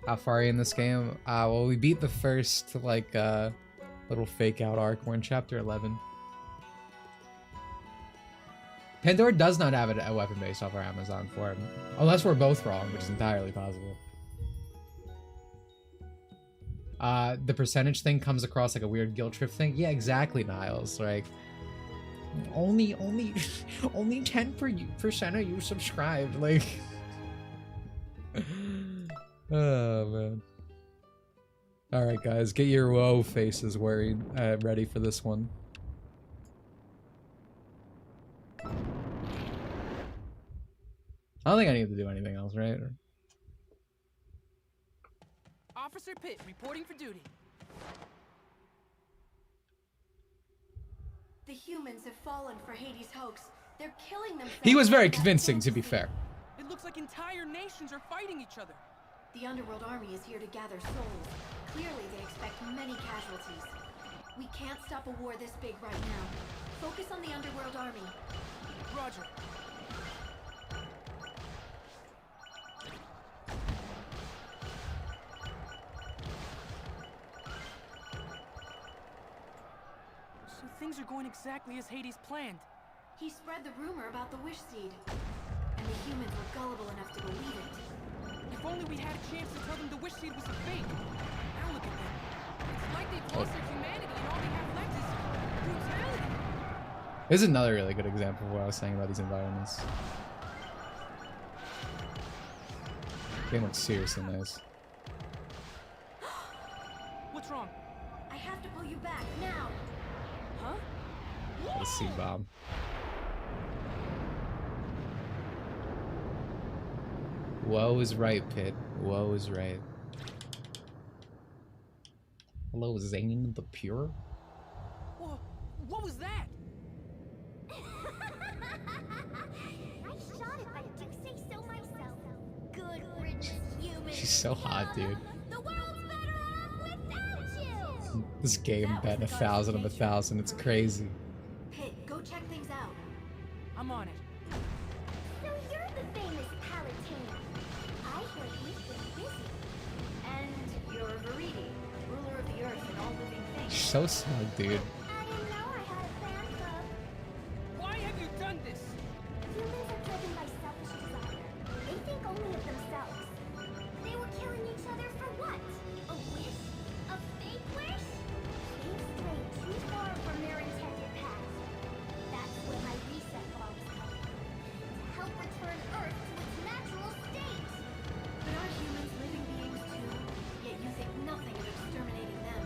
How far are you in this game? Well, we beat the first like little fake out arc. We're in chapter 11. Pandora does not have a weapon based off our Amazon form, unless we're both wrong, which is entirely possible. The percentage thing comes across like a weird guilt trip thing. Yeah, exactly, Niles. Like, only 10% of you subscribed. Like, oh man. All right, guys, get your whoa faces ready for this one. I don't think I need to do anything else, right? Officer Pitt reporting for duty. The humans have fallen for Hades' hoax. They're killing themselves. He was very convincing, to be fair. It looks like entire nations are fighting each other. The Underworld Army is here to gather souls. Clearly, they expect many casualties. We can't stop a war this big right now. Focus on the Underworld Army. Roger. So things are going exactly as Hades planned. He spread the rumor about the Wish Seed. And the humans were gullible enough to believe it. If only we had a chance to tell them the Wish Seed was a fake. Now look at them. It's like they've lost their humanity and all they have left is brutality. This is another really good example of what I was saying about these environments. Game looks seriously nice. What's wrong? I have to pull you back now. Huh? The sea bomb. Woe is right, Pit. Woe is right. Hello, Zane the Pure? Whoa, what was that? I shot it, but do say so myself. Good riddance, humans. She's so hot, dude. The world's better off without you. This game bet 1,000 of 1,000. It's crazy. Pit, go check things out. I'm on it. So you're the famous Palatine. I heard you've been busy. And you're Veridi, ruler of the earth and all living things. She's so smug, dude. I didn't know I had a fan club. Why have you done this? Humans are driven by selfish desire. They think only of themselves. They were killing each other for what? A wish? A fake wish? They've strayed too far from their intended path. That's where my reset bombs come in. To help return Earth to its natural state. But are humans living beings too? Yet you think nothing of exterminating them.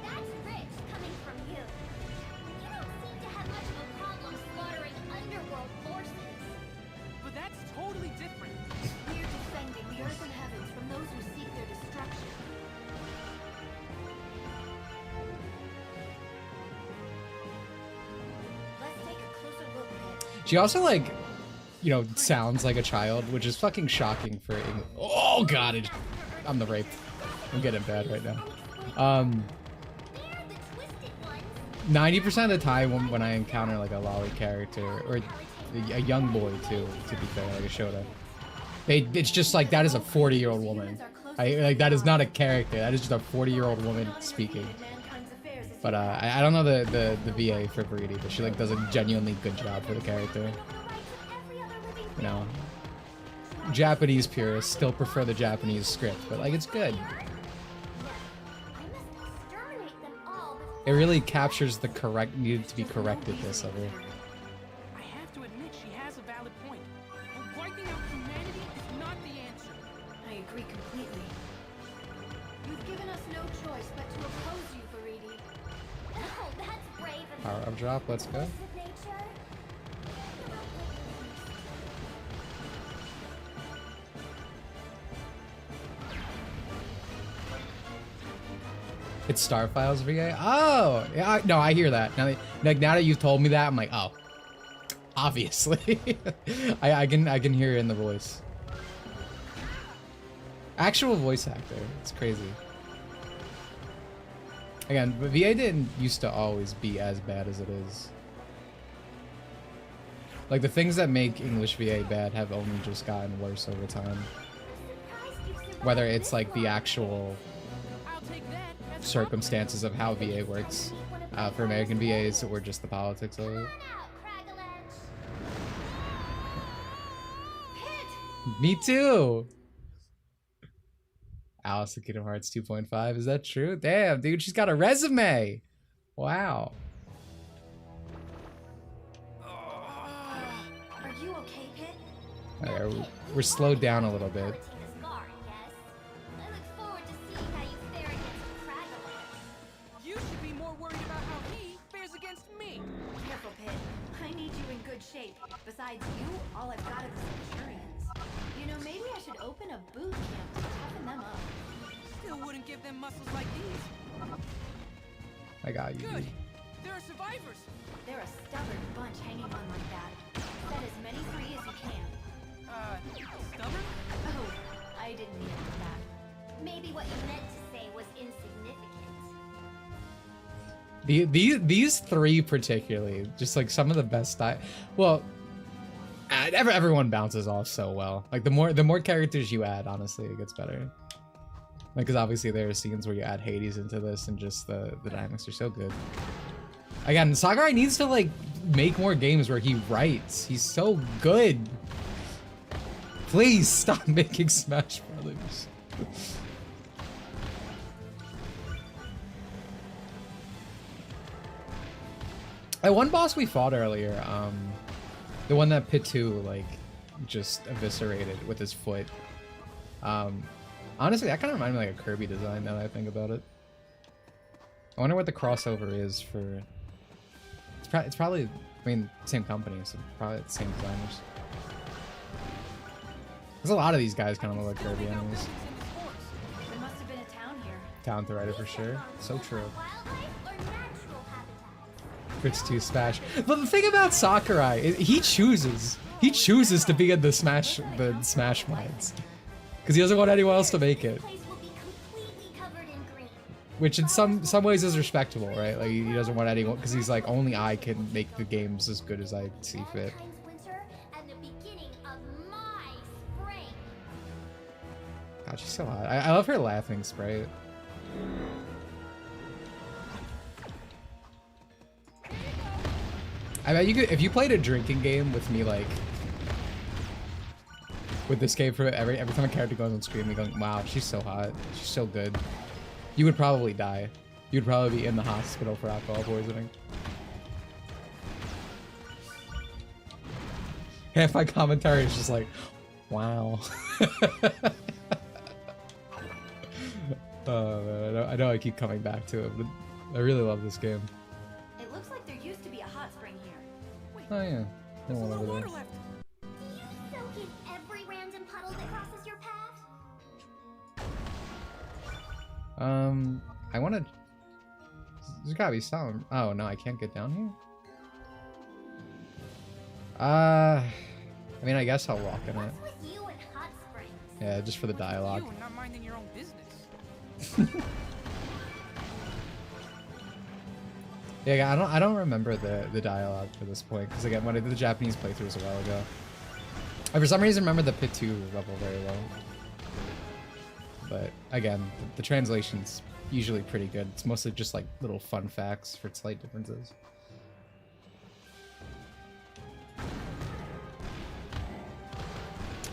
That's rich coming from you. You don't seem to have much of a problem slaughtering underworld forces. But that's totally different. We're defending the earth and heavens from those who seek their destruction. Let's take a closer look at She also, like, you know, sounds like a child, which is fucking shocking for English. Oh, God. I'm the rape. I'm getting bad right now. They're the twisted ones. 90% of the time when I encounter, like, a lolly character, or a young boy, too, to be fair, like a Shota, it's just like, that is a 40-year-old woman. Like, that is not a character. That is just a 40-year-old woman speaking. mankind's affairs as But I don't know the VA for Greedy, but she like does a genuinely good job for the character. You know, Japanese purists still prefer the Japanese script, but like it's good. It really captures the correct needed to be correctedness of her. I have to admit she has a valid point. But wiping out humanity is not the answer. I agree completely. You've given us no choice but to oppose you, Veridi. Oh, that's brave of Power up drop, let's go. of nature. It's Star Files VA. Oh, yeah. No, I hear that. Now that you've told me that, I'm like, oh, obviously. I can hear it in the voice. Actual voice actor. It's crazy. Again, but VA didn't used to always be as bad as it is. Like the things that make English VA bad have only just gotten worse over time. Whether it's like the actual I'll take that as a circumstances of how VA works for American VAs or just the politics of it. Out, Cragalanch. Me too! Alice in Kingdom Hearts 2.5, is that true? Damn, dude, she's got a resume! Wow. Are you okay, Pit? There, we're slowed down a little bit. Martina's guard, yes. I look forward to seeing how you fare against Cragalanch. You should be more worried about how he fares against me. Careful, Pit. I need you in good shape. Besides you, all I've got are the Centurions. You know, maybe I should open a boot camp to toughen them up. Still wouldn't give them muscles like these. I got you, Good. dude. There are survivors. They're a stubborn bunch hanging on like that. Set as many free as you can. Stubborn? Oh, I didn't mean it like that. Maybe what you meant to say was insignificant. These three particularly, just like some of the best well, everyone bounces off so well. Like the more characters you add, honestly, it gets better. Like, because obviously there are scenes where you add Hades into this, and just the dynamics are so good. Again, Sakurai needs to like make more games where he writes. He's so good. Please stop making Smash Brothers. One boss we fought earlier, the one that Pitu like just eviscerated with his foot. Honestly, that kind of reminded me like a Kirby design now that I think about it. I wonder what the crossover is for. It's probably, I mean, same company, so probably the same designers. There's a lot of these guys kind of look like Kirby enemies. There must have been a town here. Town to writer for sure. So true. Wildlife or natural habitats? Fix 2 Smash. But the thing about Sakurai is he chooses to be in the Smash mods. Because he doesn't want anyone else to make it. Place will be completely covered in green. Which in some ways is respectable, right? Like he doesn't want anyone, because he's like, only I can make the games as good as I see fit. Valentine's winter and the beginning of my spring. God, she's so hot. I love her laughing sprite. I bet you could, if you played a drinking game with me, like with this game, for every time a character goes on screen, you're going, wow, she's so hot, she's so good. You would probably die. You'd probably be in the hospital for alcohol poisoning. Half my commentary is just like, wow. I know I keep coming back to it, but I really love this game. It looks like there used to be a hot spring here. Oh yeah, There's a no one little over water there. left. Do you soak in every random puddle that crosses your path? I want to. There's gotta be some. Oh no, I can't get down here. I mean, I guess I'll walk in it. What's with you and hot springs? Yeah, just for the dialogue. You and not minding your own business. Yeah, I don't remember the dialogue for this point, because again, when I did the Japanese playthroughs a while ago, I for some reason remember the Pit 2 level very well. But again, the translation's usually pretty good. It's mostly just like little fun facts for slight differences.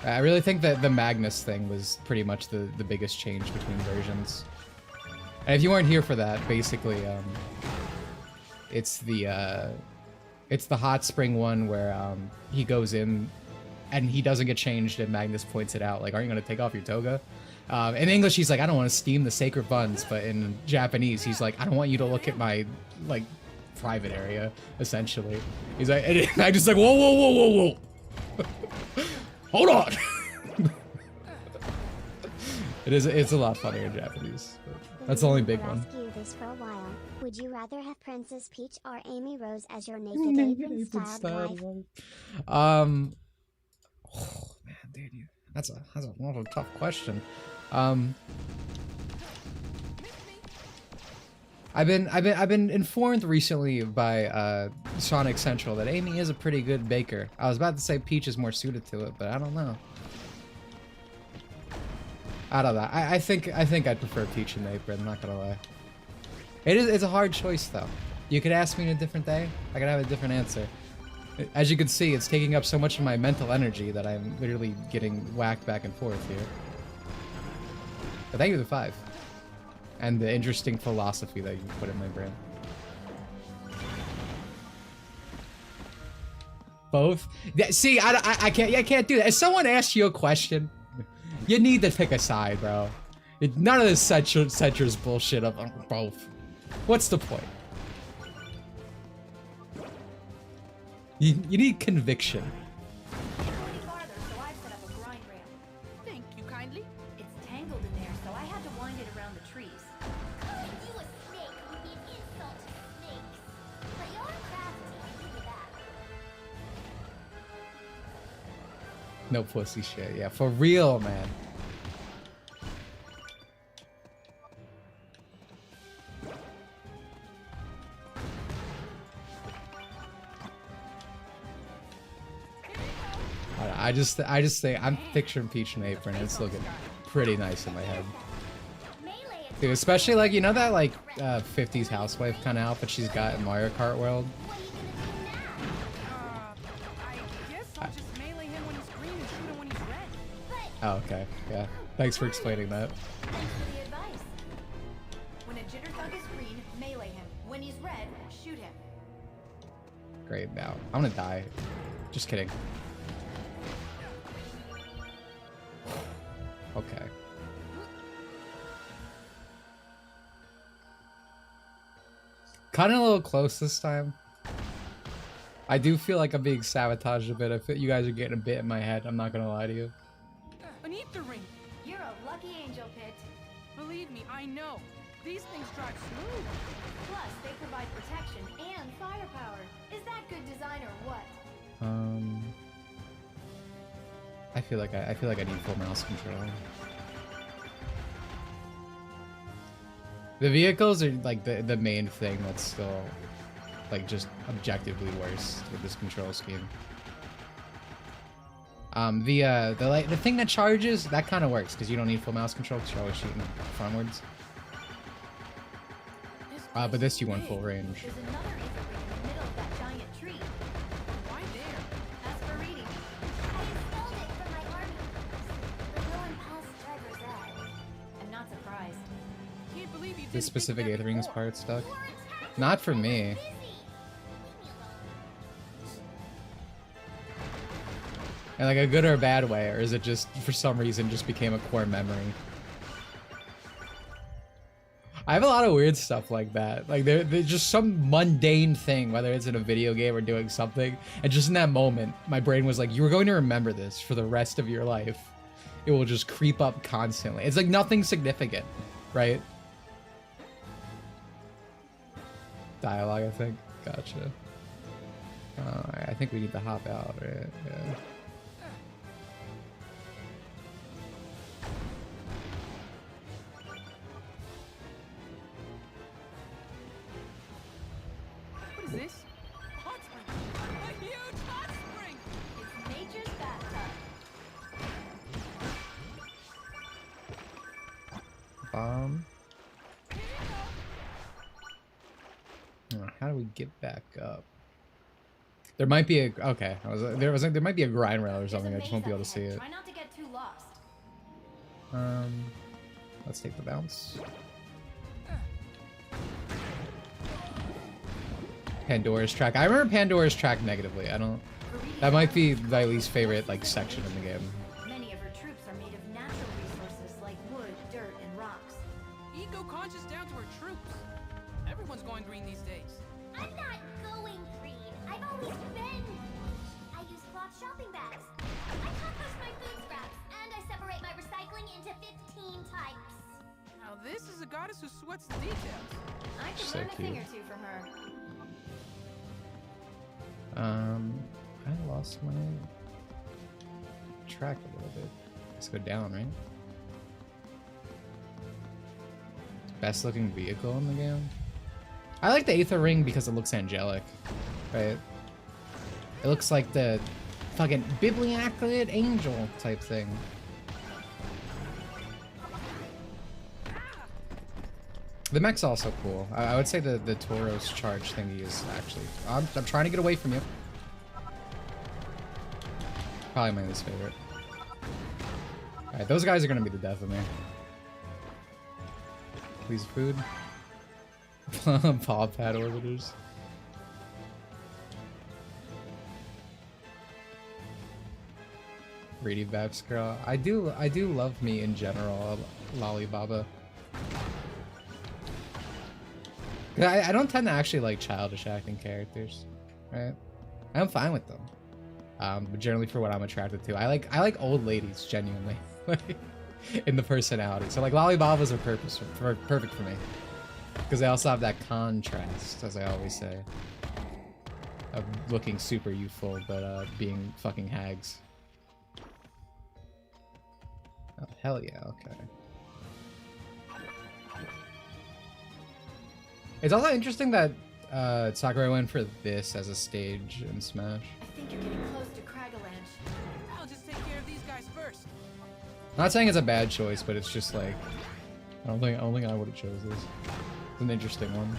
I really think that the Magnus thing was pretty much the biggest change between versions. And if you weren't here for that, basically, it's the hot spring one where he goes in and he doesn't get changed, and Magnus points it out, like, aren't you gonna take off your toga? In English, he's like, I don't want to steam the sacred buns, but in Japanese, he's like, I don't want you to look at my, like, private area, essentially. He's like, and I just like, whoa, whoa, whoa, whoa, whoa. Hold on! It's a lot funnier in Japanese. That's the only big one. Ask you this for a while. Would you rather have Princess Peach or Amy Rose as your naked apron-styled wife? Oh, man, dude, that's a tough question. I've been informed recently by Sonic Central that Amy is a pretty good baker. I was about to say Peach is more suited to it, but I don't know. I don't know. I think I'd prefer Peach and Apron. I'm not gonna lie. It's a hard choice though. You could ask me in a different day. I could have a different answer. As you can see, it's taking up so much of my mental energy that I'm literally getting whacked back and forth here. But thank you for the 5. And the interesting philosophy that you put in my brain. Both? Yeah, see, I can't do that. If someone asks you a question, you need to pick a side, bro. None of this Cetra's bullshit of both. What's the point? You need conviction. Thank you kindly. It's tangled in there, so I had to wind it around the trees. Calling you a snake would be an insult to snakes. But you're crafty, I'll give you that. No pussy shit. Yeah, for real, man. I just think I'm picturing Peach and Apron, and it's looking pretty nice in my head. Dude, especially like, you know that like 50s housewife kind of outfit she's got in Mario Kart World? I guess I'll just melee him when he's green and shoot him when he's red. Oh, okay. Yeah. Thanks for explaining that. Thanks for the advice. When a Jitterthug is green, melee him. When he's red, shoot him. Great. Now I'm gonna die. Just kidding. Okay. Cutting a little close this time. I do feel like I'm being sabotaged a bit. I feel you guys are getting a bit in my head. I'm not gonna lie to you. An ether ring. You're a lucky angel, Pit. Believe me, I know. These things drive smooth. Plus, they provide protection and firepower. Is that good design or what? I feel like I need full mouse control. The vehicles are like the main thing that's still like just objectively worse with this control scheme. The thing that charges, that kind of works because you don't need full mouse control because you're always shooting frontwards. But this you want full range. There's another ether ring in the middle of that giant tree. Why there? That's for reading. I installed it for my army. But no one passed driver's ed. I'm not surprised. Can't believe you The didn't specific think of that Aetherings before. part stuck. You're attacked. Not for me. Busy. Leave me alone. In like a good or a bad way, or is it just for some reason just became a core memory? I have a lot of weird stuff like that. Like there's just some mundane thing, whether it's in a video game or doing something, and just in that moment, my brain was like, "You were going to remember this for the rest of your life." It will just creep up constantly. It's like nothing significant, right? Dialogue, I think. Gotcha. I think we need to hop out, right? Yeah. What is this? Hot spring. A huge hot spring. It's nature's bathtub. Bomb. we get back up? There might be a okay. There might be a grind rail or something. I just won't be able to see it. Try not to get too lost. Let's take the bounce. Pandora's track. I remember Pandora's track negatively. I don't. That might be my least favorite like section in the game. Many of her troops are made of natural resources like wood, dirt, and rocks. Eco-conscious down to her troops. Everyone's going green these days. I'm not going green. I've always been. I use cloth shopping bags. I compost my food scraps, and I separate my recycling into 15 types. Now this is a goddess who sweats the details. I could So learn a thing cute. or two from her. I lost my track a little bit. Let's go down, right? Best looking vehicle in the game. I like the Aether Ring because it looks angelic, right? It looks like the fucking bibliaclid angel type thing. The mech's also cool. I would say the Tauros charge thingy is actually... I'm trying to get away from you. Probably my least favorite. Alright, those guys are gonna be the death of me. Please, food. Paw pad orbiters. Greedy Babs girl. I do love me in general, Lollibaba. I don't tend to actually like childish acting characters, right? I'm fine with them. But generally for what I'm attracted to. I like old ladies, genuinely. In the personality. So like Lollibabas are perfect for me. Because they also have that contrast, as I always say. Of looking super youthful, but being fucking hags. Oh, hell yeah, okay. It's also interesting that Sakurai went for this as a stage in Smash. I think you're getting close to Cragalanche. I'll just take care of these guys first. Not saying it's a bad choice, but it's just like I don't think I would have chose this. It's an interesting one.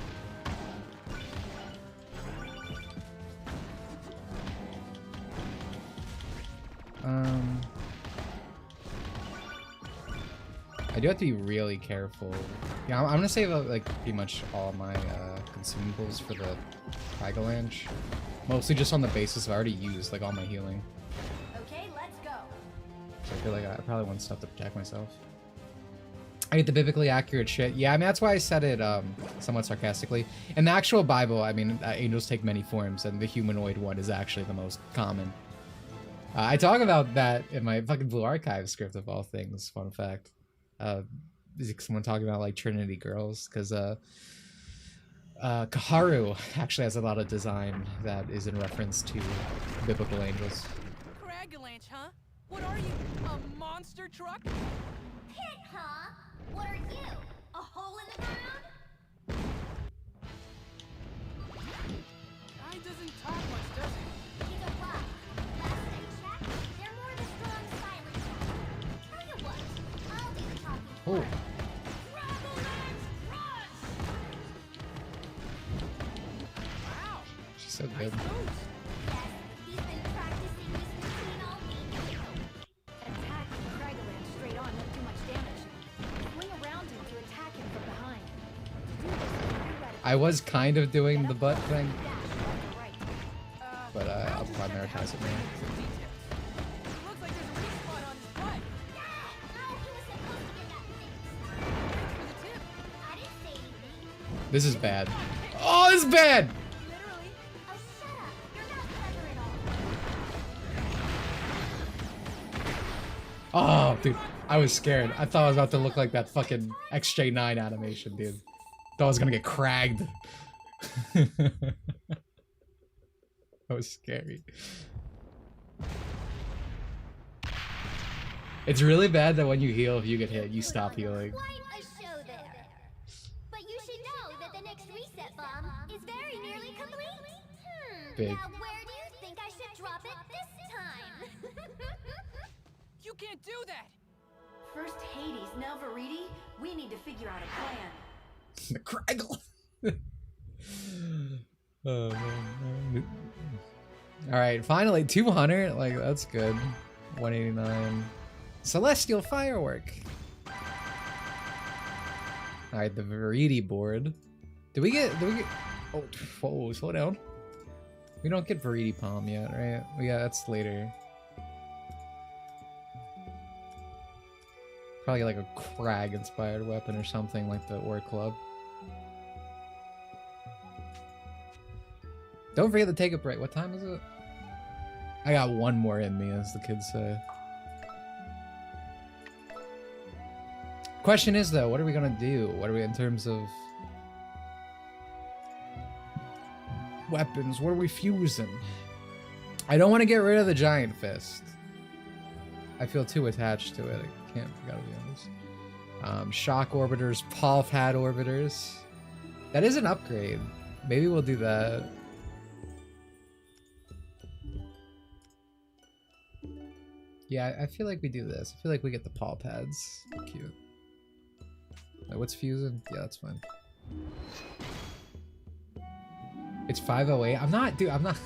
I do have to be really careful. Yeah, I'm gonna save like pretty much all my consumables for the Cragalanche. Mostly just on the basis of I already used like all my healing. Okay, let's go. So I feel like I probably want stuff to protect myself. I get the biblically accurate shit. Yeah, I mean, that's why I said it somewhat sarcastically. In the actual Bible, I mean, angels take many forms, and the humanoid one is actually the most common. I talk about that in my fucking Blue Archive script of all things, fun fact. Someone talking about like Trinity girls, because Kaharu actually has a lot of design that is in reference to biblical angels. Cragalanche, huh? What are you? A monster truck? Pit, huh? What are you? A hole in the ground? Guy doesn't talk much, does he? He's a rock. Last I checked, they're more of a strong silent type. Tell you what, I'll do the talking for Oh. you. Cragalanche, run! Wow. She's so Nice good. moves. Yes, he's been practicing this routine all week. Attacking Cragalanche straight on won't do much damage. Swing around him to attack him from behind. To do this, you're ready. I was kind of doing Get the up butt close thing, and dash left or right. but I'll just check the prioritize house it and now. make some details. Looks like there's a weak spot on his butt. Oh, he was supposed to get that fixed. Thanks for the tip. I didn't say anything. This is bad. Oh, this is bad! Literally. Oh, shut up. You're not clever at all. Oh, dude, I was scared. I thought I was about to look like that fucking XJ9 animation, dude. Thought I was gonna get cragged. That was scary. It's really bad that when you heal, if you get hit, you stop healing. Quite a show there. But you should know that the next reset bomb is very nearly complete. Big. Now where do you think I should drop it this time? You can't do that. First Hades, now Veridi. We need to figure out a plan. The Craggle. Oh man. All right, finally 200. Like that's good. 189. Celestial firework. All right, the Veriti board. Do we get? Oh, whoa! Slow down. We don't get Veriti palm yet, right? Yeah, that's later. Probably like a crag-inspired weapon or something like the Ore Club. Don't forget to take a break. What time is it? I got one more in me, as the kids say. Question is though, what are we gonna do? What are we in terms of weapons? What are we fusing? I don't want to get rid of the giant fist. I feel too attached to it. I can't. I gotta be honest. Shock orbiters, Paul pad orbiters. That is an upgrade. Maybe we'll do that. Yeah, I feel like we do this. I feel like we get the paw pads. Cute. Like, what's fusing? Yeah, that's fine. It's 508. I'm not, dude. I'm not.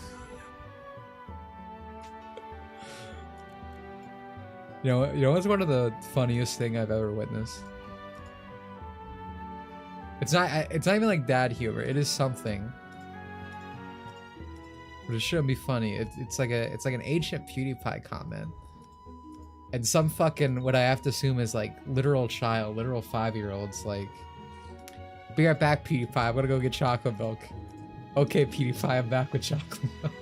You know what's one of the funniest thing I've ever witnessed? It's not even like dad humor. It is something. But it shouldn't be funny. It's like an ancient PewDiePie comment. And some fucking, what I have to assume is like literal 5-year-olds like, be right back, PewDiePie. I'm gonna go get chocolate milk. Okay, PewDiePie, I'm back with chocolate milk.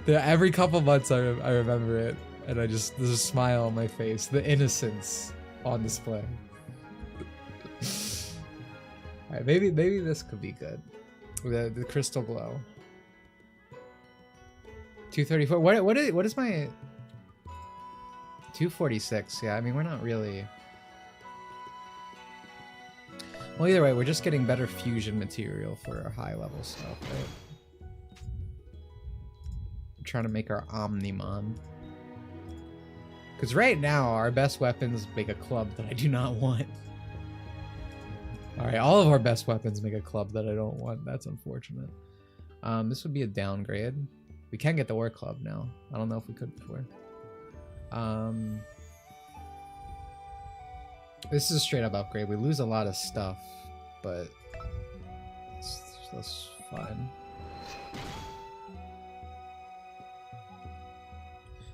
Every couple months I remember it, and there's a smile on my face. The innocence on display. Alright, maybe this could be good. The crystal glow. 234. What is my 246? Yeah, I mean we're not really. Well, either way, we're just getting better fusion material for our high level stuff, right? We're trying to make our Omnimon. Because right now, our best weapons make a club that I do not want. Alright, all of our best weapons make a club that I don't want. That's unfortunate. This would be a downgrade. We can get the Ore Club now. I don't know if we could before. This is a straight up upgrade. We lose a lot of stuff, but that's fine.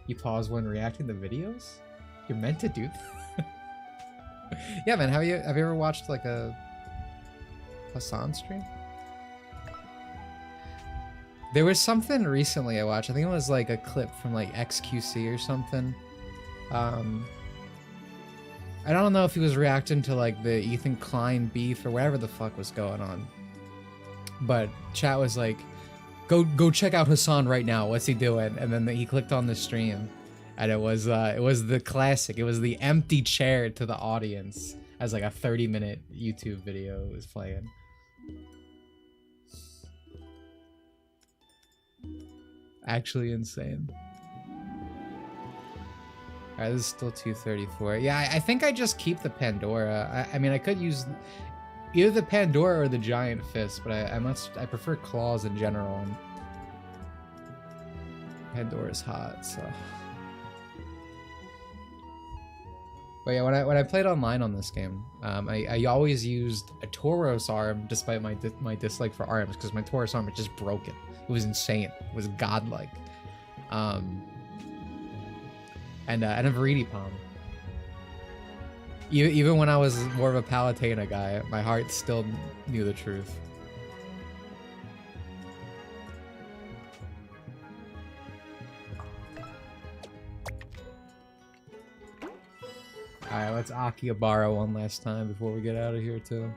You pause when reacting to videos? You're meant to do that? Yeah, man. Have you ever watched like a Hassan stream? There was something recently I watched. I think it was like a clip from like XQC or something. I don't know if he was reacting to like the Ethan Klein beef or whatever the fuck was going on. But chat was like, go check out Hassan right now. What's he doing? And then he clicked on the stream, and it was the classic. It was the empty chair to the audience as like a 30-minute YouTube video was playing. Actually insane. Alright, this is still 234. Yeah, I think I just keep the Pandora. I mean, I could use either the Pandora or the Giant Fist, but I prefer claws in general. And Pandora's hot, so. But yeah, when I played online on this game, I always used a Tauros arm despite my dislike for arms, because my Tauros arm was just broken. It was insane. It was godlike. And a Veriti palm. Even when I was more of a Palutena guy, my heart still knew the truth. Alright, let's Akihabara one last time before we get out of here too.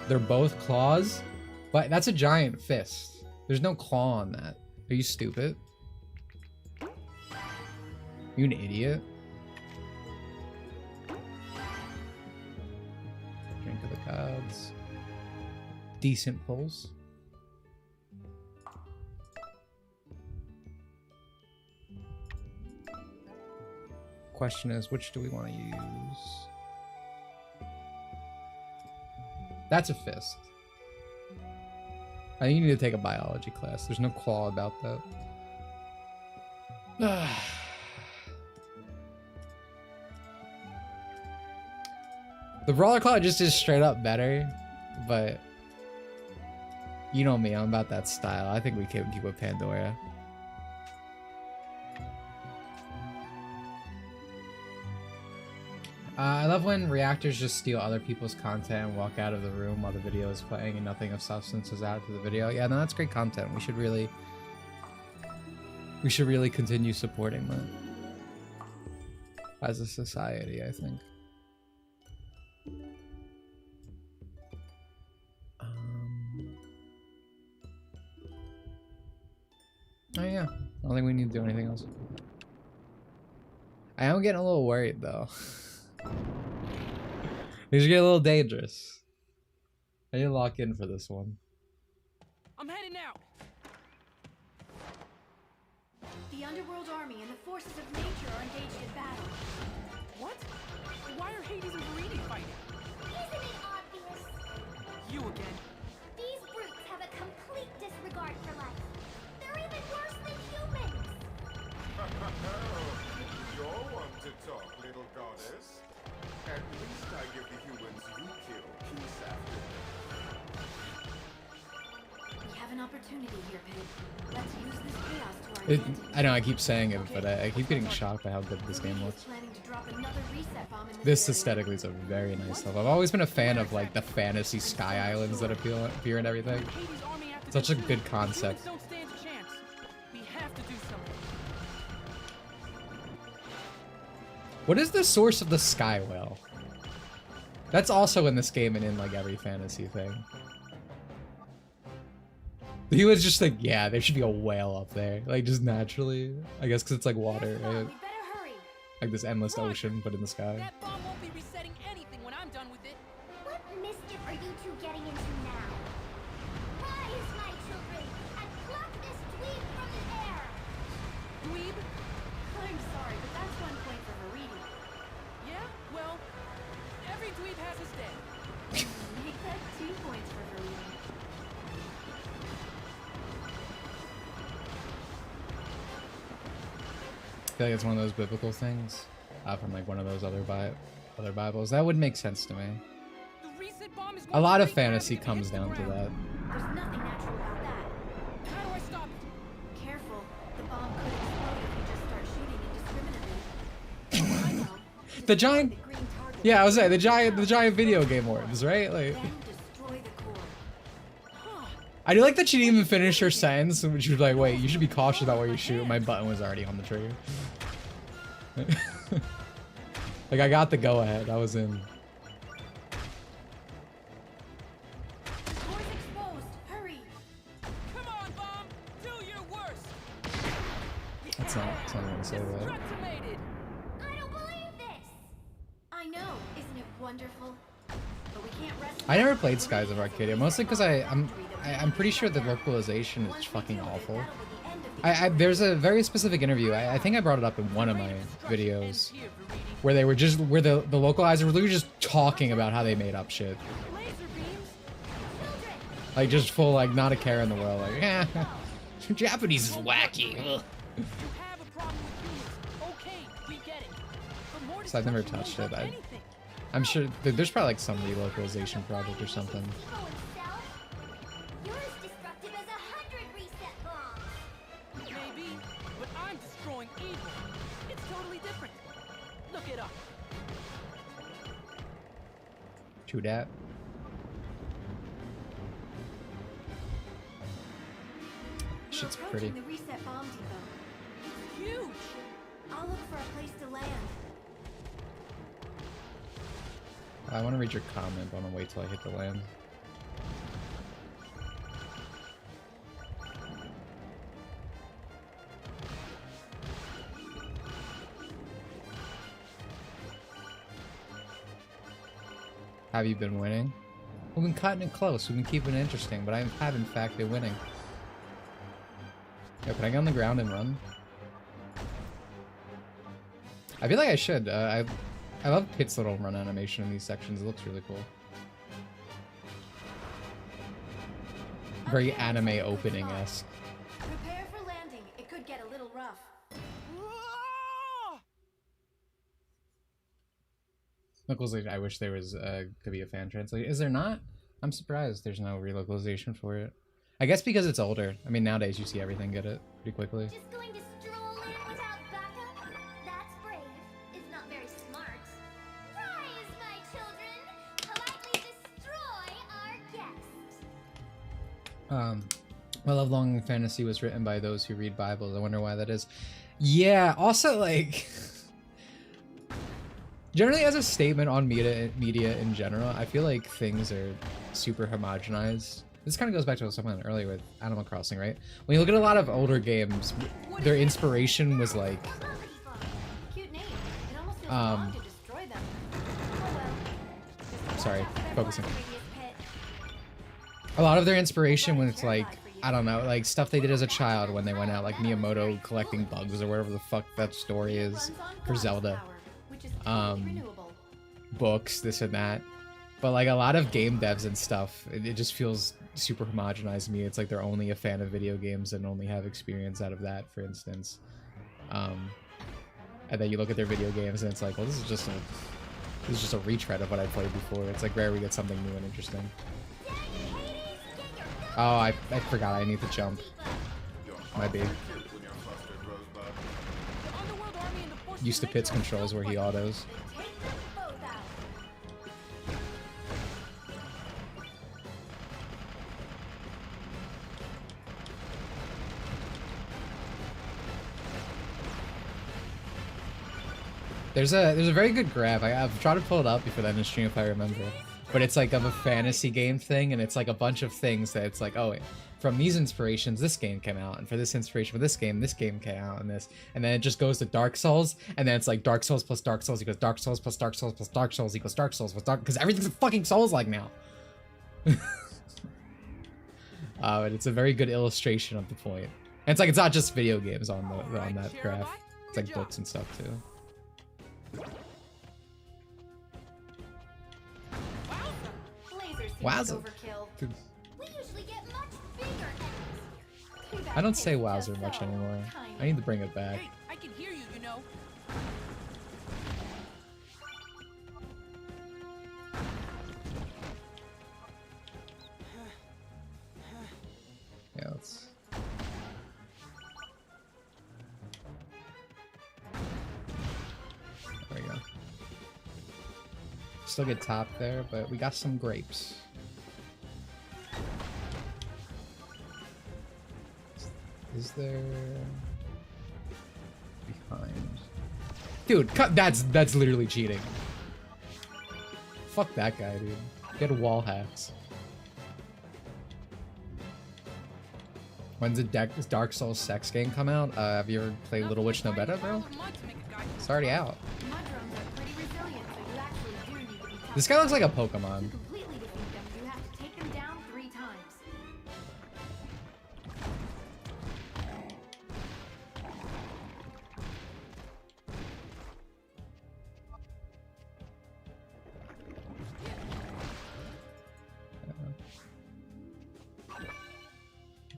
They're both claws? But that's a giant fist. There's no claw on that. Are you stupid? You an idiot? Drink of the gods. Decent pulse. question is, which do we want to use? That's a fist. I think you need to take a biology class. There's no claw about that. The brawler claw just is straight up better, but you know me, I'm about that style. I think we can keep with Pandora. I love when reactors just steal other people's content and walk out of the room while the video is playing and nothing of substance is added to the video. Yeah, no, that's great content. We should really continue supporting that as a society, I think. Oh yeah, I don't think we need to do anything else. I am getting a little worried though. These get a little dangerous. I need to lock in for this one. I'm heading out. The Underworld Army and the forces of nature are engaged in battle. What? Why are Hades and Veridi fighting? Isn't it obvious? You again. These brutes have a complete disregard for life. They're even worse than humans. You're one to talk, little goddess. At least I give the humans you kill peace after. We have an opportunity here, Pig. Let's use this chaos to our I advantage. know I keep saying it, but I keep getting shocked by how good this game looks. Planning to drop another reset bomb in This area. aesthetically is a very nice level. I've always been a fan of like the fantasy sky islands that appear and everything. Hades' army after Such a this, good too. concept. Humans don't stand a chance. We have to do something. What is the source of the sky whale? That's also in this game and in like every fantasy thing. He was just like, yeah, there should be a whale up there, like just naturally. I guess because it's like water, Come on, right? we better hurry. Like this endless ocean, but in the sky. That bomb won't be resetting anything when I'm done with it. What mischief are you two getting into now? Rise, my children, and pluck this dweeb from the air! Dweeb? I'm sorry, but that's 1 point for Veridi. Yeah? Well, every dweeb has his day. Make that 2 points for Veridi. I feel like it's one of those biblical things from like one of those other Bibles. That would make sense to me. The reset bomb is A going lot to of break fantasy gravity comes to hit down the to ground. that. There's nothing natural about that. How do I stop it? Careful, the bomb could explode if you just start shooting indiscriminately. I know. The giant, The green target. yeah, I was saying the giant video game orbs, right? Like, Then destroy the core. Huh. I do like that she didn't even finish her sentence, and she was like, "Wait, you should be cautious about where you shoot." My button was already on the trigger. Like I got the go ahead. I was in. Core's exposed. Hurry. Come on, bomb. Do your worst. That's not something to say that. Destructimated. I don't believe this! I know, isn't it wonderful? But we can't rest. I never played Skies of Arcadia, mostly because I'm pretty sure the localization is fucking awful. There's a very specific interview. I think I brought it up in one of my videos Here, Veridi. where they were just the localizer was literally just talking about how they made up shit, Laser beams. like just full like not a care in the world. Like, yeah, Japanese is wacky. Ugh. You have a problem with humans. Okay, we get it. But more So I've never destruction touched won't it. help anything. I'm sure there's probably like some relocalization project or something. People himself? You're as destructive as 100 reset bombs! Maybe, but I'm destroying evil. It's totally different. Look it up. True dat. We're Shit's approaching pretty. the reset bomb depot. It's huge. I'll look for a place to land. I want to read your comment, but I'm gonna wait till I hit the land. Have you been winning? We've been cutting it close. We've been keeping it interesting, but I have in fact been winning. Yeah, can I get on the ground and run? I feel like I should. I love Pit's little run animation in these sections. It looks really cool. Very anime opening-esque. Prepare for landing. It could get a little rough. Localization. I wish there was could be a fan translation. Is there not? I'm surprised there's no relocalization for it. I guess because it's older. I mean, nowadays you see everything get it pretty quickly. Just going to stroll in without backup? That's brave. It's not very smart. Rise, my children! Politely destroy our guest. My Love Longing Fantasy was written by those who read Bibles. I wonder why that is. Yeah, also, like... generally, as a statement on media in general, I feel like things are super homogenized. This kind of goes back to what someone earlier with Animal Crossing, right? When you look at a lot of older games, their inspiration was like... Cute name. It almost feels wrong to destroy them. Oh well. sorry, focusing. Radius pit. A lot of their inspiration when it's like, I don't know, like stuff they did as a child when they went out, like Miyamoto collecting bugs or whatever the fuck that story is for Zelda. Books, this and that. But like a lot of game devs and stuff, it just feels super homogenized to me. It's like they're only a fan of video games and only have experience out of that, for instance. And then you look at their video games and it's like, well, this is just a retread of what I played before. It's like rare we get something new and interesting. Oh, I forgot I need to jump. Might be. Used to Pit's controls where he autos. There's a very good graph. I've tried to pull it up before that in the stream if I remember. But it's like of a fantasy game thing, and it's like a bunch of things that it's like, oh, wait, from these inspirations, this game came out, and for this inspiration for this game came out, and this, and then it just goes to Dark Souls, and then it's like Dark Souls plus Dark Souls equals Dark Souls plus Dark Souls plus Dark Souls equals Dark Souls plus Dark, because everything's a fucking Souls-like now. And it's a very good illustration of the point. And it's like it's not just video games on that graph. It's like books and stuff too. Wowzer. Dude. We usually get much bigger enemies. I don't say wowzer much anymore. I need to bring it back. Hey, I can hear you, you know. Yeah, let's... There we go. Still get top there, but we got some grapes. Is there... behind? Dude, cut! That's literally cheating. Fuck that guy, dude. Get wall hacks. When's the Dark Souls sex game come out? Have you ever played Little Witch No Better, bro? It's already out. This guy looks like a Pokemon. Completely defeat them, you have to take them down 3 times.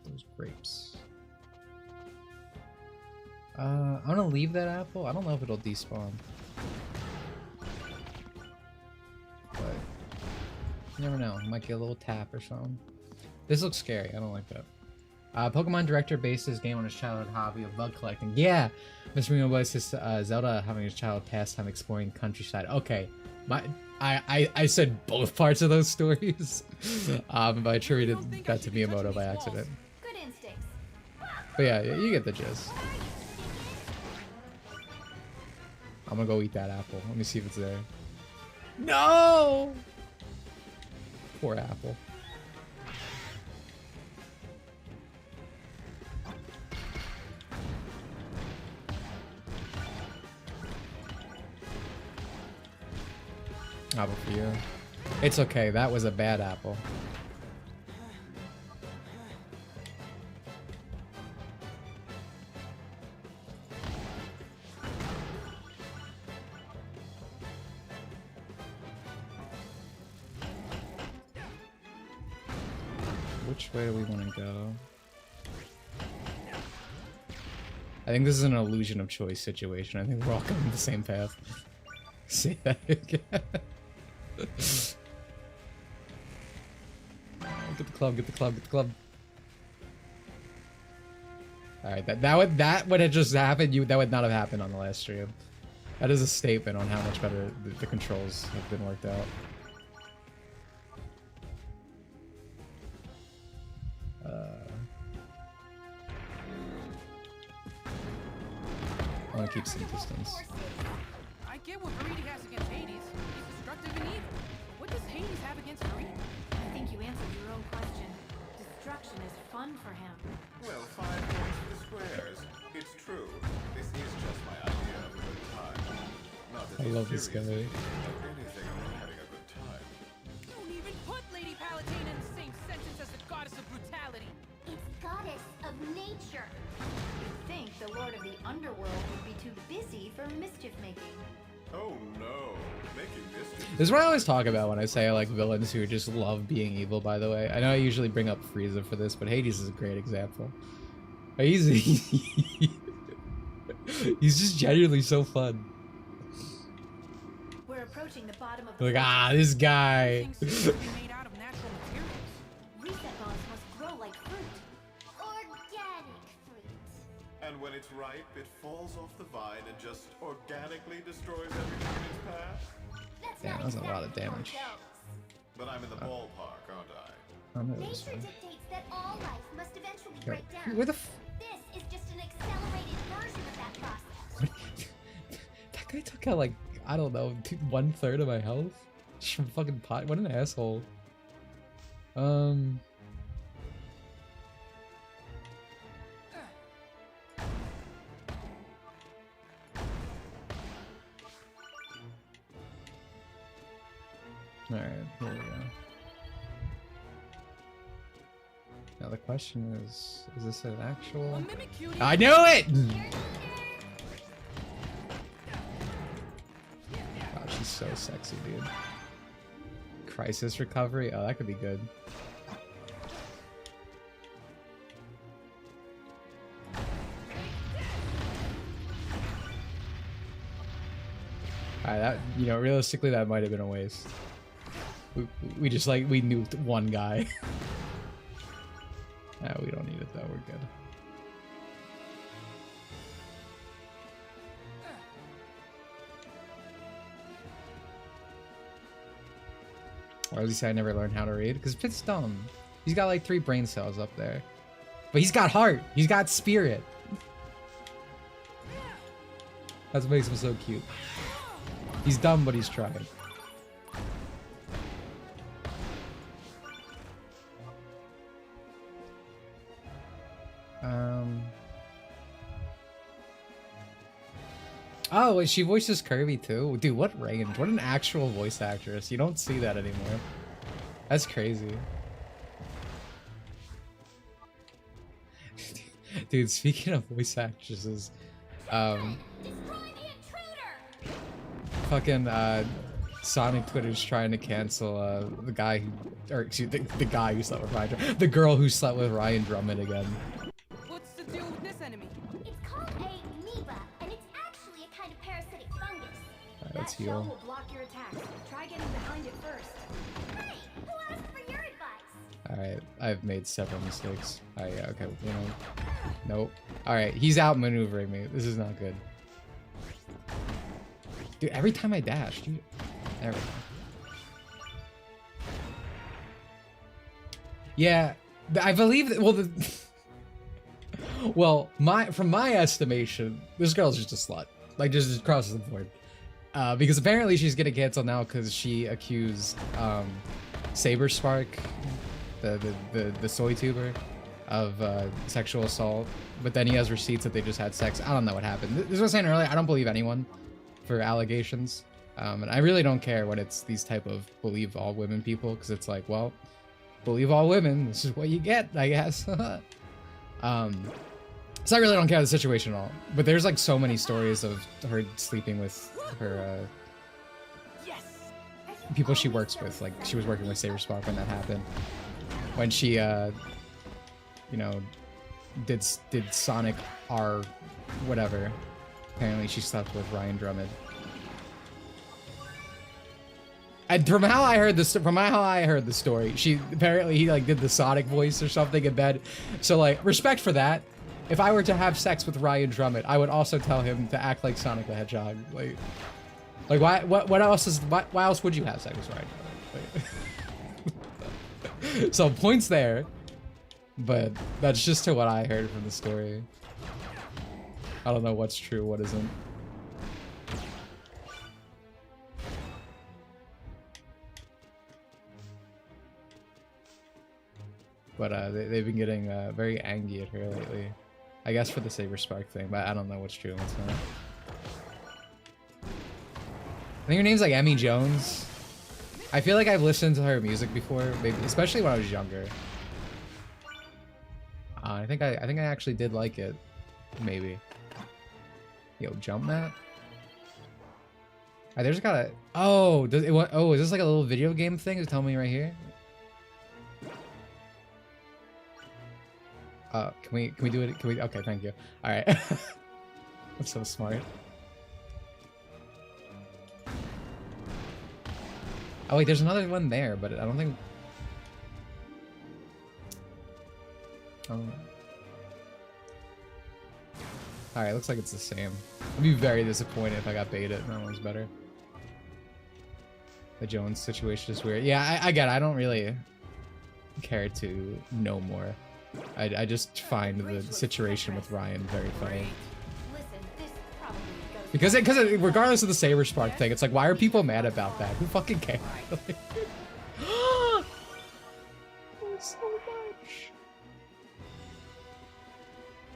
Those grapes. I'm gonna leave that apple. I don't know if it'll despawn. But you never know. Might get a little tap or something. This looks scary. I don't like that. Pokemon director based his game on his childhood hobby of bug collecting. Yeah, Mr. Reno was his Zelda having his child pastime exploring countryside. Okay, I said both parts of those stories, but I attributed that to Miyamoto by accident. Good instincts. But yeah, you get the gist. I'm gonna go eat that apple. Let me see if it's there. No! Poor apple. Apple for you. It's okay, that was a bad apple. which way do we want to go? I think this is an illusion of choice situation. I think we're all going the same path. Say that again. Get the club, get the club, get the club. Alright, that would have just happened. That would not have happened on the last stream. That is a statement on how much better the controls have been worked out. I want to keep some distance. I get what Veridi has against Hades. He's destructive and evil. But what does Hades have against Veridi? I think you answered your own question. Destruction is fun for him. Well, 5 points for the squares. It's true. This is just my idea of a good time. Not that I love this guy. anything about having a good time. Don't even put Lady Palutena in the same sentence as the goddess of brutality. It's goddess of nature. You'd think the Lord of the Underworld would be too busy for mischief making. Oh no, making mischief. This is what I always talk about when I say I like villains who just love being evil, by the way. I know I usually bring up Frieza for this, but Hades is a great example. He's just genuinely so fun. We're approaching the bottom of the Like, this guy. Things seem to be made out of natural materials. reset bombs must grow like fruit. Organic fruit. And when it's ripe, it falls off the vine and just organically destroys everything in its path. That's Damn, not that was a lot of exactly how it damage. goes. But I'm in the ballpark, aren't I? I know this Nature one. dictates that all life must eventually Yo, break down. where the f This is just an accelerated version of that process. that guy took out like, I don't know, 1/3 of my health? Just from fucking pot. What an asshole. Alright, here we go. Now the question is this an A actual... mimic cutie. I knew it! Wow, she's so sexy, dude. Crisis recovery? Oh, that could be good. Alright, that, you know, realistically that might have been a waste. We just like, we nuked one guy. No, we don't need it though, we're good. Why does he say I never learned how to read? Because Pit's dumb. He's got like 3 brain cells up there. But he's got heart. He's got spirit. That's what makes him so cute. He's dumb, but he's trying. Oh, wait, she voices Kirby too? Dude, what range? What an actual voice actress. You don't see that anymore. That's crazy. Dude, speaking of voice actresses, Destroy the intruder! fucking Sonic Twitter's trying to cancel the guy who, or excuse the guy who slept with Ryan, the girl who slept with Ryan Drummond again. What's the deal with this enemy? It's called amoeba, and it's actually a kind of parasitic fungus. Alright, That let's shell heal. will block your attacks. Try getting behind it first. Hey, who asked for your advice? Alright, I've made several mistakes. Alright, yeah, okay, you know. Nope. Alright, he's outmaneuvering me. This is not good. Dude, every time I dash, dude. There we go. Yeah, I believe that, well, well, from my estimation, this girl's just a slut. Like, just across the board. Because apparently she's getting canceled now because she accused, Saber Spark, the soy tuber, of sexual assault, but then he has receipts that they just had sex. I don't know what happened. This was what I was saying earlier. I don't believe anyone for allegations, and I really don't care when it's these type of believe all women people, because it's like, well, believe all women. This is what you get, I guess. So I really don't care the situation at all. But there's like so many stories of her sleeping with her Yes. people she works with. Like she was working with Saber Spark when that happened. when she, you know, did Sonic R, whatever. Apparently she slept with Ryan Drummond. And from how I heard the story, he like did the Sonic voice or something in bed. So like, respect for that. If I were to have sex with Ryan Drummond, I would also tell him to act like Sonic the Hedgehog. Like what else would you have sex with Ryan Drummond? Like, so points there, but that's just to what I heard from the story. I don't know what's true, what isn't. But they've been getting very angry at her lately. I guess for the Saber Spark thing, but I don't know what's true and what's not. I think her name's like Emmy Jones. I feel like I've listened to her music before, maybe, especially when I was younger. I think I actually did like it, maybe. Yo, jump mat. There's gotta. Oh, does it? Oh, is this like a little video game thing? It's telling me right here. Can we do it? Can we? Okay, thank you. All right. That's so smart. Oh wait, there's another one there, but I don't think. All right, looks like it's the same. I'd be very disappointed if I got baited and that one's better. The Jones situation is weird. Yeah, I get it. I don't really care to know more. I just find the situation with Ryan very funny. Because regardless of the Saber Spark thing, it's like, why are people mad about that? Who fucking cares? Oh, so much.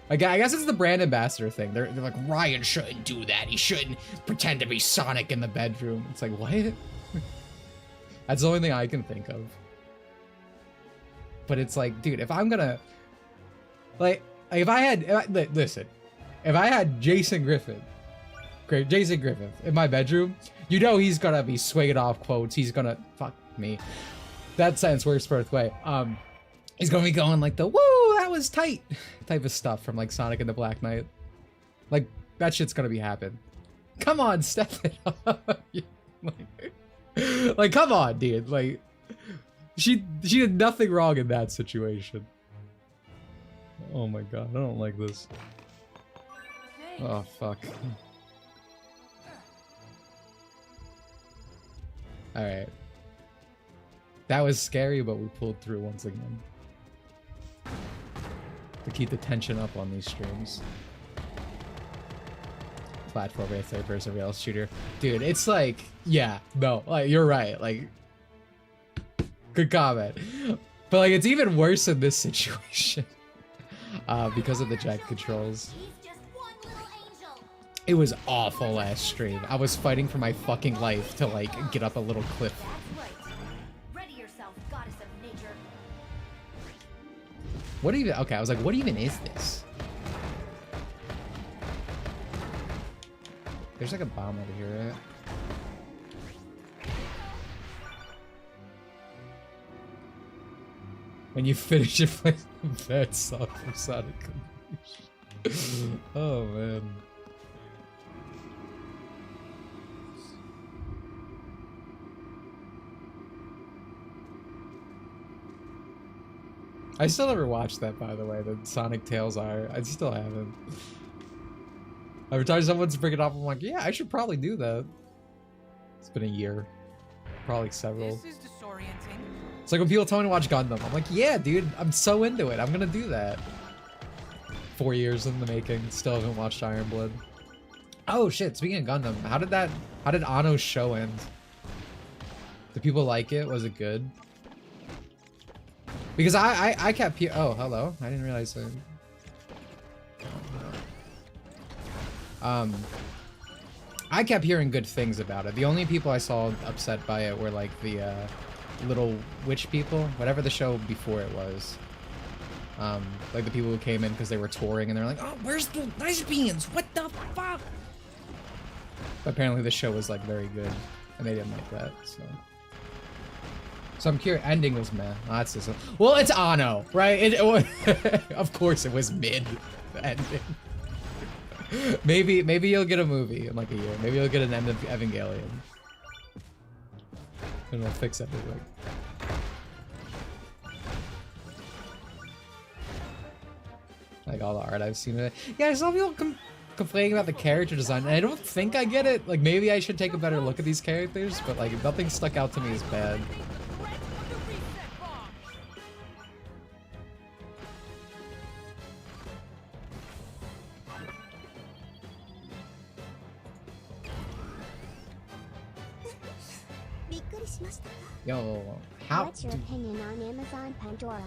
I guess it's the brand ambassador thing. They're like, Ryan shouldn't do that. He shouldn't pretend to be Sonic in the bedroom. It's like, what? That's the only thing I can think of. But it's like, dude, if I'm gonna, like if I had Jason Griffith in my bedroom, you know he's gonna be swinging off quotes. He's gonna, fuck me. That sentence works both way. He's gonna be going like the, woo, that was tight type of stuff from like Sonic and the Black Knight. Like, that shit's gonna be happen. Come on, step it up. like, come on, dude. Like, she did nothing wrong in that situation. Oh my god, I don't like this. Oh fuck. Alright. That was scary, but we pulled through once again. To keep the tension up on these streams. Platform a third-person rail shooter. Dude, it's like, yeah, no, like, you're right, like, good comment. But like, it's even worse in this situation. Because of the jack controls. It was awful last stream. I was fighting for my fucking life to like get up a little cliff. Ready yourself, goddess of nature. What even? Okay, I was like, what even is this? There's like a bomb over here, right? When you finish it, play the bad song from Sonic. Oh man. I still never watched that, by the way, the Sonic Tales are. I still haven't. Every time someone's bringing it up, I'm like, yeah, I should probably do that. It's been a year. Probably several. This is disorienting. It's like when people tell me to watch Gundam. I'm like, yeah, dude, I'm so into it. I'm gonna do that. 4 years in the making. Still haven't watched Iron Blood. Oh shit, speaking of Gundam, how did Anno's show end? Did people like it? Was it good? Because I kept oh, hello. I didn't realize that. I kept hearing good things about it. The only people I saw upset by it were like the little witch people, whatever the show before it was. Like the people who came in because they were touring and they're like, oh, where's the lesbians? What the fuck? But apparently the show was like very good and they didn't like that, so. So I'm curious. Ending was meh. Oh, that's just well, it's Anno, right? Of course it was mid. The ending. maybe you'll get a movie in like a year. Maybe you'll get an end of Evangelion. And it'll fix everything. Like all the art I've seen of it. Yeah, I saw people complaining about the character design, and I don't think I get it. Like maybe I should take a better look at these characters, but like nothing stuck out to me as bad. Yo, how? What's your opinion on Amazon Pandora?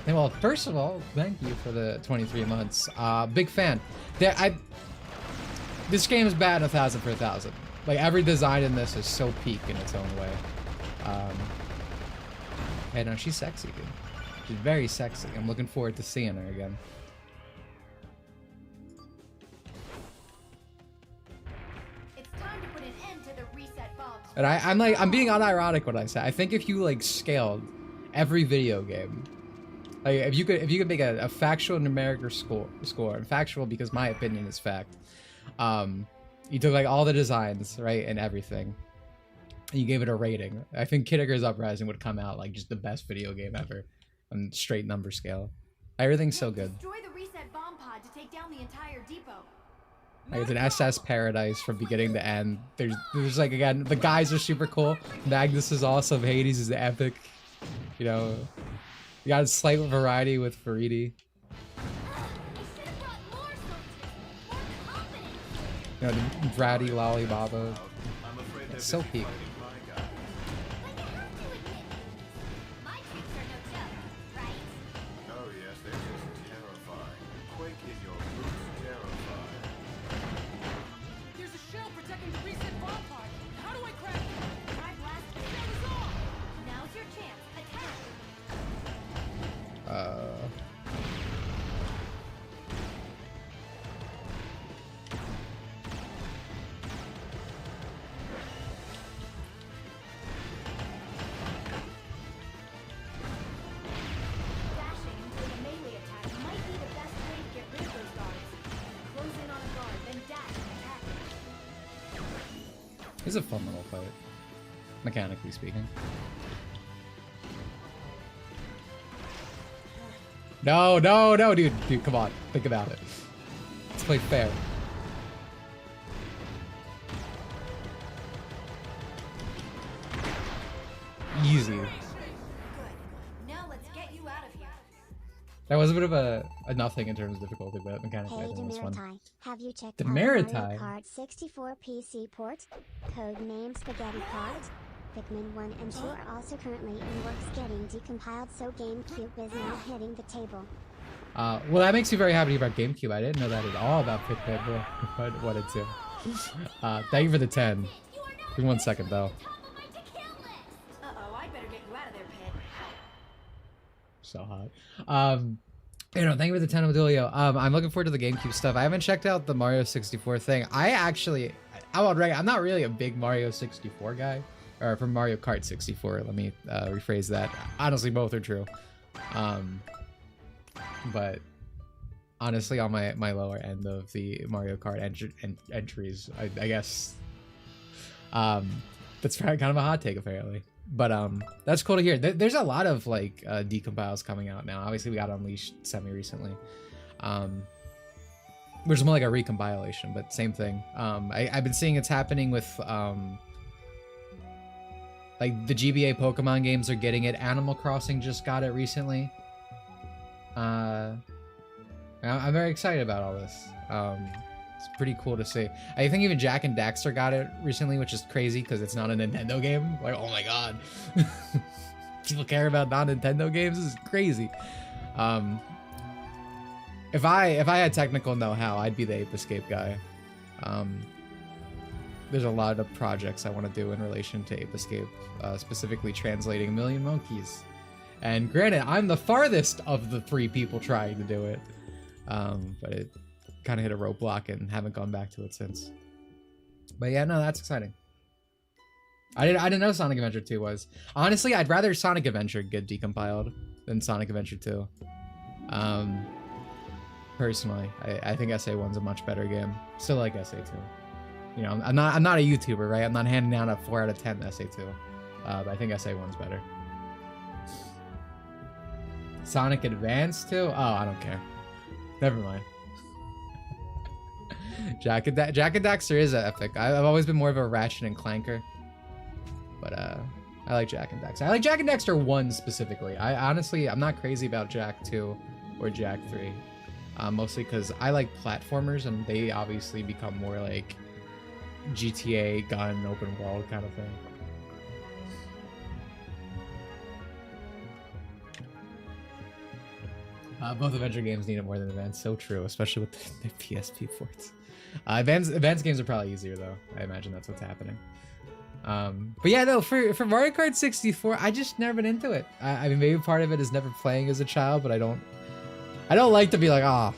Well, first of all, thank you for the 23 months. Big fan. This game is bad 1,000 for 1,000. Like every design in this is so peak in its own way. Hey, no, she's sexy, dude. She's very sexy. I'm looking forward to seeing her again. And I'm being unironic when I say I think if you like scaled every video game, like if you could make a factual numeric score, and factual because my opinion is fact. You took like all the designs, right, and everything, and you gave it a rating. I think Kid Icarus Uprising would come out like just the best video game ever on straight number scale. Everything's so good. Destroy the reset bomb pod to take down the entire depot. Like it's an SS paradise from beginning to end. There's like, again, the guys are super cool. Magnus is awesome. Hades is epic. You know, you got a slight variety with Faridi. You know, the bratty Lollibaba. It's so peak. It's a fun little fight, mechanically speaking. No, dude, come on, think about it. Let's play fair. Easy. Good. Now let's get you out of here. That was a bit of a nothing in terms of difficulty, but mechanically I Hey, think it was fun. Dimitri, have you checked Dimitri? out Mario Kart 64 PC port? Codename Spaghetti Kart? Pikmin 1 and 2 are also currently in works getting decompiled, so GameCube is now hitting the table. Well, that makes me very happy about GameCube. I didn't know that at all about Pikmin. What it's in. Thank you for the 10. Give me 1 second though. Uh-oh, I'd better get you out of there, Pit. So hot. You know, thank you for the 10, Odilio. I'm looking forward to the GameCube stuff. I haven't checked out the Mario 64 thing. I'm not really a big Mario 64 guy. Or from Mario Kart 64, let me rephrase that. Honestly, both are true. But honestly, on my lower end of the Mario Kart entries, I guess that's kind of a hot take apparently. But that's cool to hear. There's a lot of like decompiles coming out now. Obviously, we got Unleashed semi recently, which is more like a recompilation, but same thing. I've been seeing it's happening with like the GBA Pokemon games are getting it. Animal Crossing just got it recently. I'm very excited about all this. It's pretty cool to see. I think even Jack and Daxter got it recently, which is crazy because it's not a Nintendo game. Like, oh my god. People care about non-Nintendo games? This is crazy. If I had technical know-how, I'd be the Ape Escape guy. There's a lot of projects I want to do in relation to Ape Escape, specifically translating Million Monkeys. And granted, I'm the farthest of the 3 people trying to do it, but it kind of hit a roadblock and haven't gone back to it since. But yeah, no, that's exciting. I didn't know Sonic Adventure 2 was. Honestly, I'd rather Sonic Adventure get decompiled than Sonic Adventure 2. Personally, I think SA1's a much better game. Still like SA2. You know, I'm not a YouTuber, right? I'm not handing out a 4 out of 10 SA2. But I think SA1's better. Sonic Advance 2? Oh, I don't care. Never mind. Jack and Daxter is epic. I've always been more of a Ratchet and Clanker. But I like Jak and Daxter. I like Jak and Daxter 1 specifically. I'm not crazy about Jak 2 or Jak 3. Mostly because I like platformers and they obviously become more like GTA gun open world kind of thing. Both Adventure games need it more than Advance. So true, especially with the PSP ports. Advance games are probably easier though. I imagine that's what's happening. But yeah, no, for Mario Kart 64, I just never been into it. I mean, maybe part of it is never playing as a child, but I don't like to be like,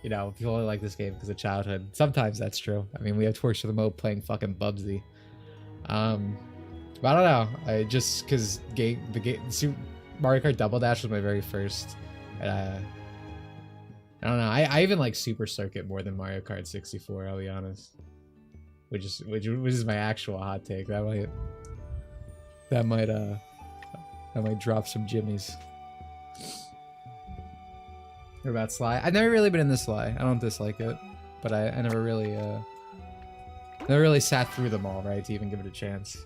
you know, people only like this game because of childhood. Sometimes that's true. I mean, we have Torch to the Moat playing fucking Bubsy. But I don't know. I just because Super Mario Kart Double Dash was my very first. And I don't know. I even like Super Circuit more than Mario Kart 64. I'll be honest. Which is my actual hot take. That might drop some jimmies. What about Sly? I've never really been in the Sly. I don't dislike it, but I never really sat through them all, right, to even give it a chance.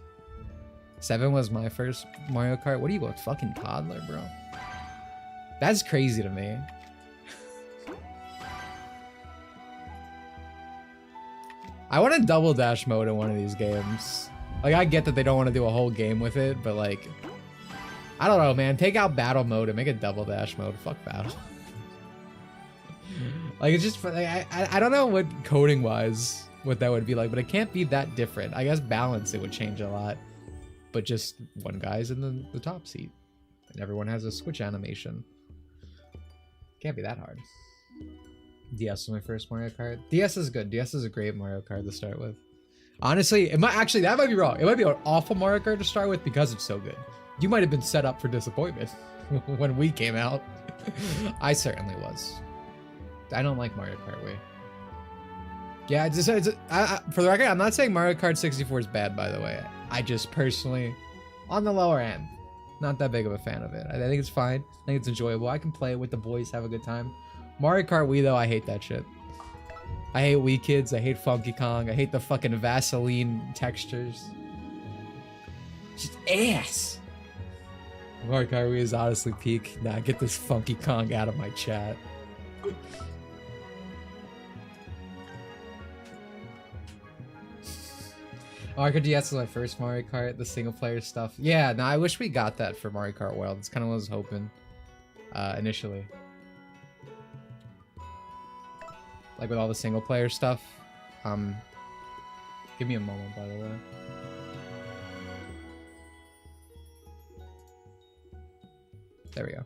7 was my first Mario Kart. What are you, a fucking toddler, bro? That's crazy to me. I want a double dash mode in one of these games. Like, I get that they don't want to do a whole game with it, but like, I don't know, man. Take out battle mode and make a double dash mode. Fuck battle. Like, it's just, like, I don't know what coding wise what that would be like, but it can't be that different. I guess balance it would change a lot, but just one guy's in the top seat and everyone has a switch animation. Can't be that hard. DS was my first Mario Kart. DS is good. DS is a great Mario Kart to start with. Honestly, that might be wrong. It might be an awful Mario Kart to start with because it's so good. You might have been set up for disappointment when we came out. I certainly was. I don't like Mario Kart Wii. Yeah, for the record, I'm not saying Mario Kart 64 is bad, by the way. I just personally, on the lower end, not that big of a fan of it. I think it's fine. I think it's enjoyable. I can play it with the boys, have a good time. Mario Kart Wii, though, I hate that shit. I hate Wii Kids. I hate Funky Kong. I hate the fucking Vaseline textures. Just ass. Mario Kart Wii is honestly peak. Nah, get this Funky Kong out of my chat. Mario Kart DS was my first Mario Kart, the single player stuff. Yeah, no, I wish we got that for Mario Kart World. It's kind of what I was hoping initially. Like with all the single player stuff. Give me a moment, by the way. There we go.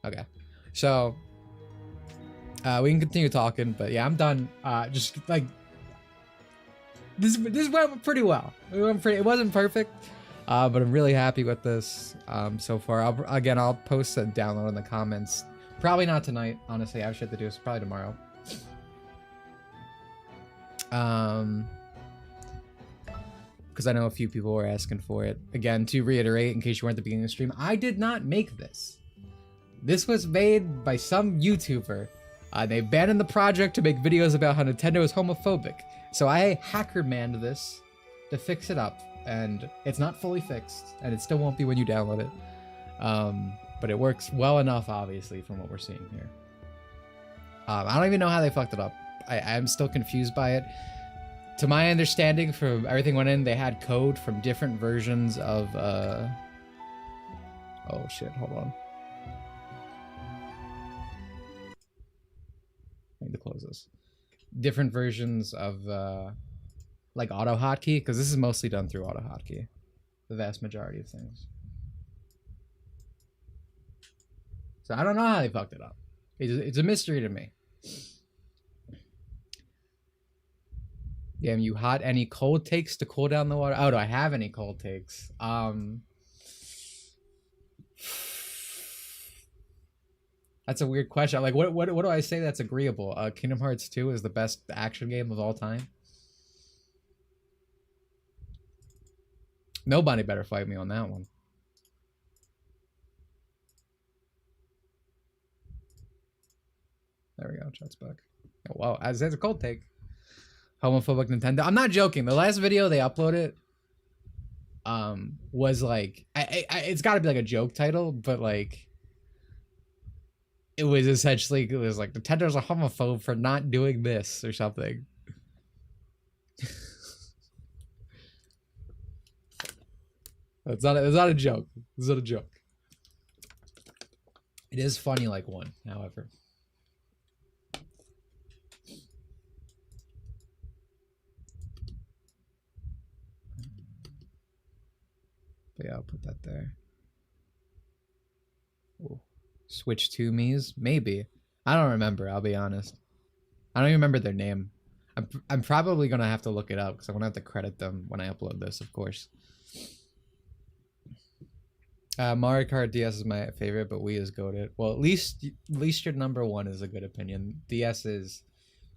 Okay. So, we can continue talking, but yeah, I'm done. Just like, this went pretty well. It wasn't perfect, but I'm really happy with this so far. I'll post a download in the comments. Probably not tonight, honestly. I have shit to do, so probably tomorrow. Because I know a few people were asking for it. Again, to reiterate, in case you weren't at the beginning of the stream, I did not make this. This was made by some YouTuber. They abandoned the project to make videos about how Nintendo is homophobic. So I hacker-manned this to fix it up, and it's not fully fixed, and it still won't be when you download it. But it works well enough, obviously, from what we're seeing here. I don't even know how they fucked it up. I'm still confused by it. To my understanding, from everything went in, they had code from different versions of, oh shit, hold on. I need to close this. Different versions of, like auto hotkey, because this is mostly done through auto hotkey. The vast majority of things. So I don't know how they fucked it up. It's a mystery to me. Damn, you hot. Any cold takes to cool down the water? Oh, do I have any cold takes? That's a weird question. Like, what do I say that's agreeable? Kingdom Hearts 2 is the best action game of all time. Nobody better fight me on that one. There we go. Chat's back. Oh, wow. That's a cold take. Homophobic Nintendo. I'm not joking. The last video they uploaded was like, it's got to be like a joke title, but like, it was essentially, it was like, Nintendo's a homophobe for not doing this or something. It's not a joke. It's not a joke. It is funny like one, however. But yeah, I'll put that there. Ooh. Switch 2 Mii's? Maybe. I don't remember, I'll be honest. I don't even remember their name. I'm probably going to have to look it up because I'm going to have to credit them when I upload this, of course. Mario Kart DS is my favorite, but Wii is goated. Well, at least your number one is a good opinion. DS is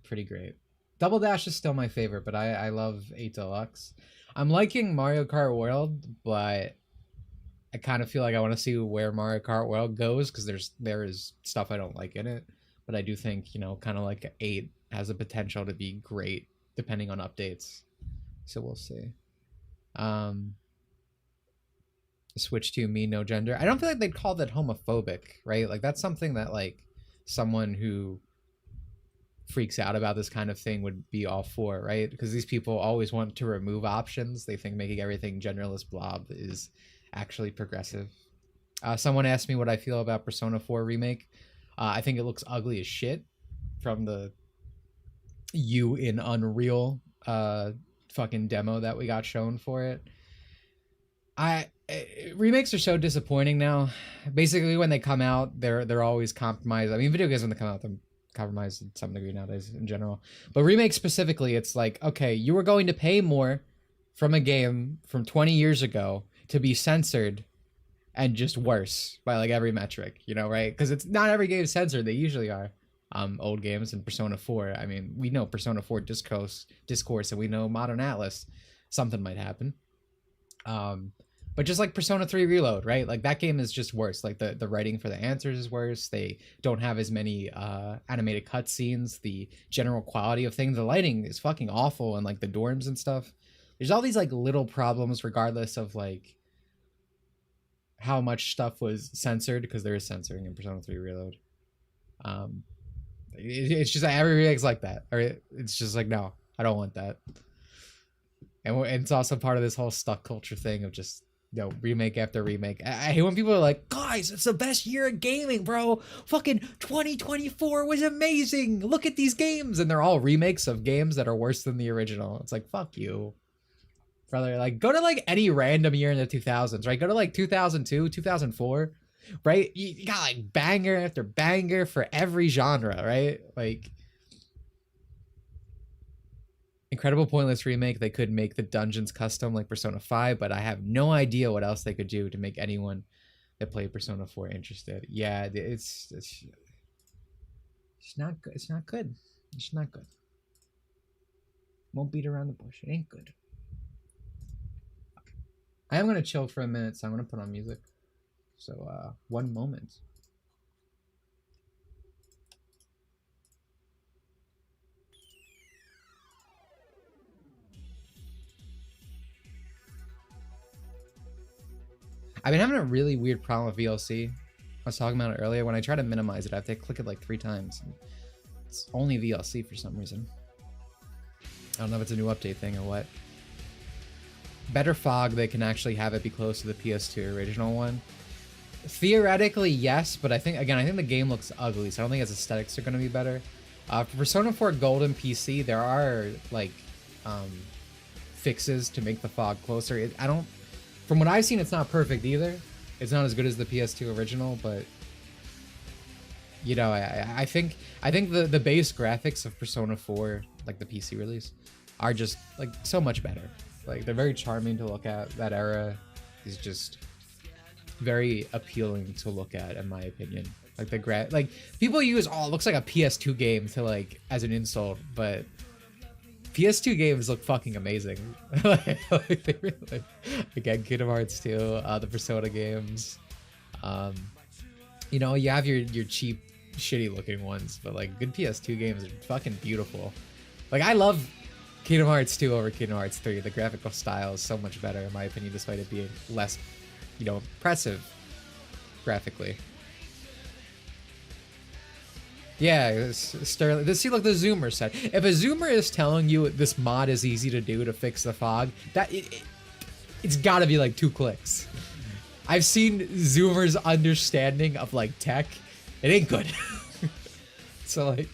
pretty great. Double Dash is still my favorite, but I love 8 Deluxe. I'm liking Mario Kart World, but I kind of feel like I want to see where Mario Kart World goes because there is stuff I don't like in it. But I do think, you know, kind of like 8 has the potential to be great depending on updates. So we'll see. Switch 2 Mii, no gender. I don't feel like they'd call that homophobic, right? Like that's something that like someone who freaks out about this kind of thing would be all for, right? Because these people always want to remove options. They think making everything genderless blob is actually progressive. Someone asked me what I feel about Persona 4 Remake. I think it looks ugly as shit from the you in Unreal fucking demo that we got shown for it. Remakes are so disappointing now. Basically, when they come out, they're always compromised. I mean, video games when they come out, they're compromised to some degree nowadays in general. But remakes specifically, it's like, okay, you were going to pay more from a game from 20 years ago to be censored and just worse by like every metric, you know, right? Because it's not every game is censored. They usually are. Old games and Persona 4. I mean, we know Persona 4 Discourse, and we know Modern Atlas. Something might happen. But just like Persona 3 Reload, right? Like that game is just worse. Like the writing for the answers is worse. They don't have as many animated cutscenes. The general quality of things, the lighting is fucking awful, and like the dorms and stuff. There's all these like little problems regardless of like how much stuff was censored, because there is censoring in Persona 3 Reload. It's just like every remake's like that. Or it's just like, no, I don't want that. And it's also part of this whole stuck culture thing of just, you know, remake after remake. I hate when people are like, guys, it's the best year of gaming, bro. Fucking 2024 was amazing. Look at these games. And they're all remakes of games that are worse than the original. It's like, fuck you, brother. Like, go to like any random year in the 2000s, right? Go to like 2002, 2004, right? You got like banger after banger for every genre, right? Like, incredible pointless remake. They could make the dungeons custom like Persona 5, but I have no idea what else they could do to make anyone that played Persona 4 interested. Yeah, it's not good. It's not good. It's not good. Won't beat around the bush. It ain't good. I am gonna chill for a minute, so I'm gonna put on music. So one moment. I've been having a really weird problem with VLC. I was talking about it earlier. When I try to minimize it, I have to click it like 3 times. It's only VLC for some reason. I don't know if it's a new update thing or what. Better fog, they can actually have it be close to the PS2 original one. Theoretically, yes, but I think the game looks ugly, so I don't think its aesthetics are going to be better. For Persona 4 Golden PC, there are like fixes to make the fog closer. From what I've seen, it's not perfect either. It's not as good as the PS2 original, but you know, I think the base graphics of Persona 4, like the PC release, are just like so much better. Like they're very charming to look at. That era is just very appealing to look at, in my opinion. Like like people use, oh, it looks like a PS2 game to like as an insult, but PS2 games look fucking amazing. Like they really, again, Kingdom Hearts 2, the Persona games. You know, you have your cheap, shitty looking ones, but like good PS2 games are fucking beautiful. Like I love Kingdom Hearts 2 over Kingdom Hearts 3. The graphical style is so much better in my opinion, despite it being less, you know, impressive graphically. Yeah, Sterling. See, look, the zoomer said. If a zoomer is telling you this mod is easy to do to fix the fog, that it's got to be like 2 clicks. I've seen zoomers' understanding of like tech. It ain't good. So like,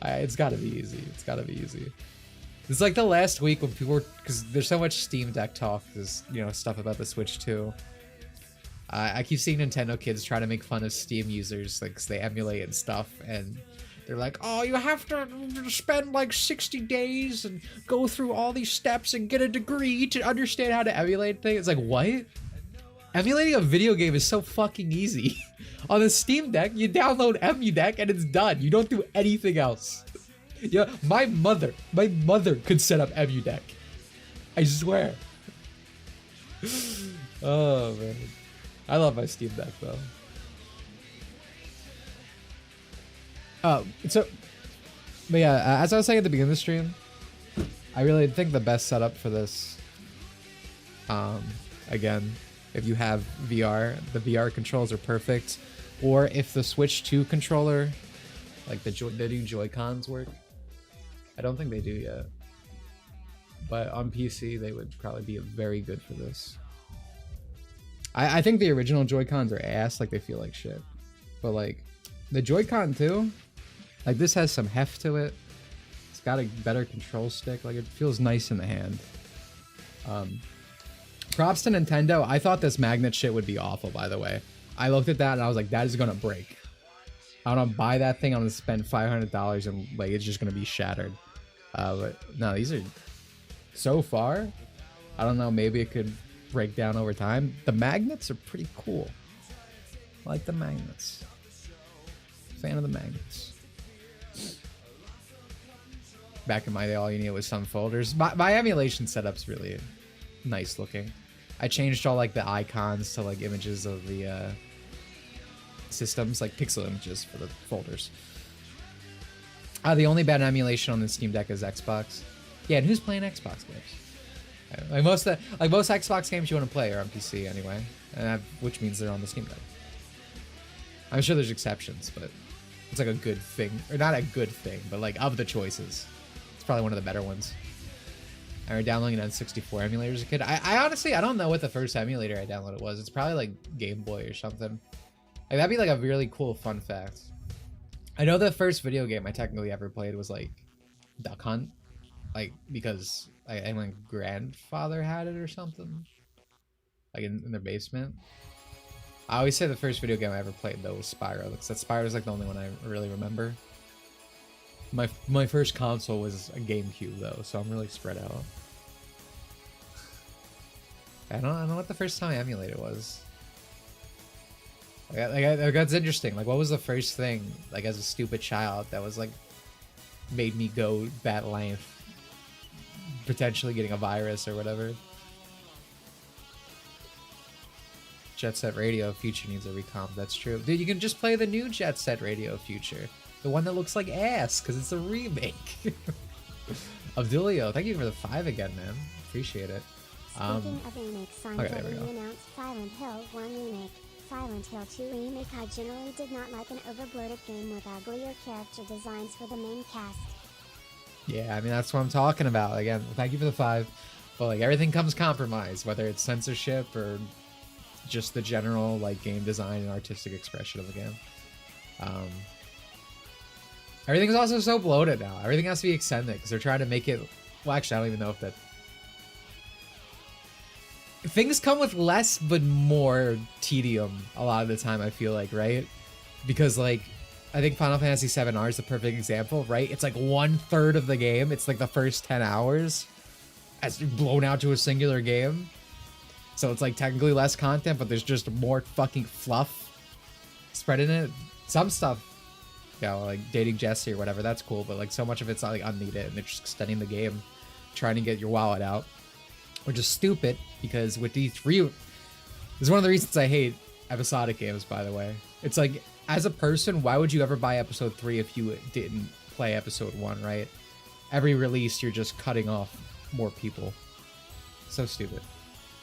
it's got to be easy. It's got to be easy. It's like the last week when people were, because there's so much Steam Deck talk. There's, you know, stuff about the Switch too. I keep seeing Nintendo kids try to make fun of Steam users, like, 'cause they emulate and stuff, and they're like, oh, you have to spend like 60 days and go through all these steps and get a degree to understand how to emulate things. It's like, what? Emulating a video game is so fucking easy. On the Steam Deck, you download EmuDeck and it's done. You don't do anything else. Yeah, my mother could set up EmuDeck. I swear. Oh, man. I love my Steam Deck though. But yeah, as I was saying at the beginning of the stream, I really think the best setup for this, again, if you have VR, the VR controls are perfect, or if the Switch 2 controller, like the new Joy-Cons work. I don't think they do yet, but on PC they would probably be very good for this. I think the original Joy-Cons are ass, like they feel like shit. But like the Joy-Con 2, like this has some heft to it. It's got a better control stick, like it feels nice in the hand. Props to Nintendo. I thought this magnet shit would be awful, by the way. I looked at that and I was like, that is gonna break. I'm gonna buy that thing, I'm gonna spend $500 and like it's just gonna be shattered. But no, these are so far, I don't know, maybe it could break down over time. The magnets are pretty cool. I like the magnets. Fan of the magnets. Back in my day, all you needed was some folders. My emulation setup's really nice looking. I changed all like the icons to like images of the systems, like pixel images for the folders. The only bad emulation on the Steam Deck is Xbox. Yeah, and who's playing Xbox games? Like most Xbox games you want to play are on PC anyway, which means they're on the Steam Deck. I'm sure there's exceptions, but it's like a good thing, or not a good thing, but like of the choices, it's probably one of the better ones. I remember downloading an N64 emulator as a kid. I honestly, I don't know what the first emulator I downloaded was. It's probably like Game Boy or something. Like that'd be like a really cool fun fact. I know the first video game I technically ever played was like Duck Hunt, like because my grandfather had it or something, like in their basement. I always say the first video game I ever played though was Spyro, because that Spyro's like the only one I really remember. My first console was a GameCube though, so I'm really spread out. I don't know what the first time I emulated was. Like that's interesting. Like, what was the first thing, like as a stupid child, that was like made me go that length? Potentially getting a virus or whatever. Jet Set Radio Future needs a recomp. That's true. Dude, you can just play the new Jet Set Radio Future. The one that looks like ass, because it's a remake. Abdulio, thank you for the 5 again, man. Appreciate it. Speaking of remakes, okay, there we go. announced Silent Hill 1 remake. Silent Hill 2 remake. I generally did not like an overbloated game with uglier character designs for the main cast. Yeah, I mean, that's what I'm talking about. Again, thank you for the 5. But like everything comes compromised, whether it's censorship or just the general like game design and artistic expression of the game. Everything's also so bloated now. Everything has to be extended because they're trying to make it. Well, actually, I don't even know if that. Things come with less but more tedium a lot of the time, I feel like, right? Because like I think Final Fantasy VII R is the perfect example, right? It's like 1/3 of the game. It's like the first 10 hours as blown out to a singular game. So it's like technically less content, but there's just more fucking fluff spread in it. Some stuff, you know, like dating Jesse or whatever, that's cool, but like so much of it's not like unneeded, and they're just extending the game, trying to get your wallet out, which is stupid because with these this is one of the reasons I hate episodic games, by the way. It's like, as a person, why would you ever buy episode 3 if you didn't play episode 1, right? Every release, you're just cutting off more people. So stupid.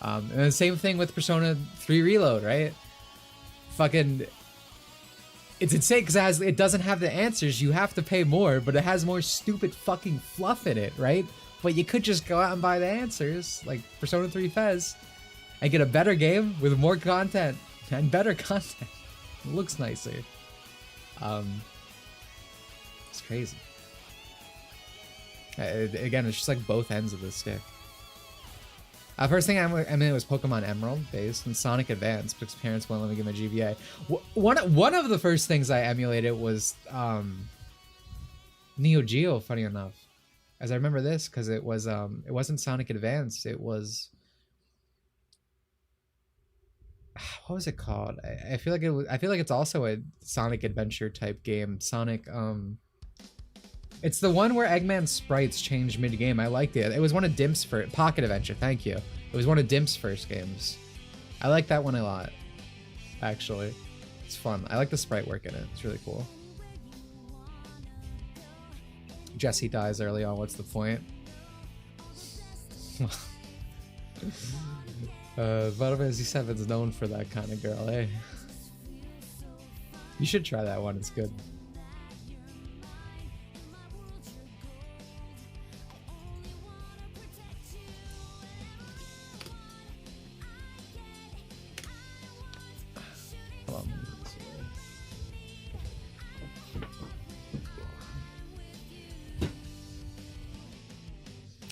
And the same thing with Persona 3 Reload, right? Fucking, it's insane because it doesn't have the answers. You have to pay more, but it has more stupid fucking fluff in it, right? But you could just go out and buy the answers, like Persona 3 Fez, and get a better game with more content and better content. It looks nicer. It's crazy. Again, it's just like both ends of the stick. First thing I mean, it was Pokemon Emerald based and Sonic Advance because parents wouldn't let me get my GBA. One of the first things I emulated was Neo Geo. Funny enough, as I remember this because it wasn't Sonic Advance. It was, what was it called? I feel like it was. I feel like it's also a Sonic Adventure type game. Sonic. It's the one where Eggman's sprites changed mid-game. I liked it. It was one of Dimp's first... Pocket Adventure, thank you. It was one of Dimp's first games. I like that one a lot, actually. It's fun. I like the sprite work in it. It's really cool. Jesse dies early on. What's the point? Final Fantasy VII is known for that kind of girl, eh? You should try that one. It's good.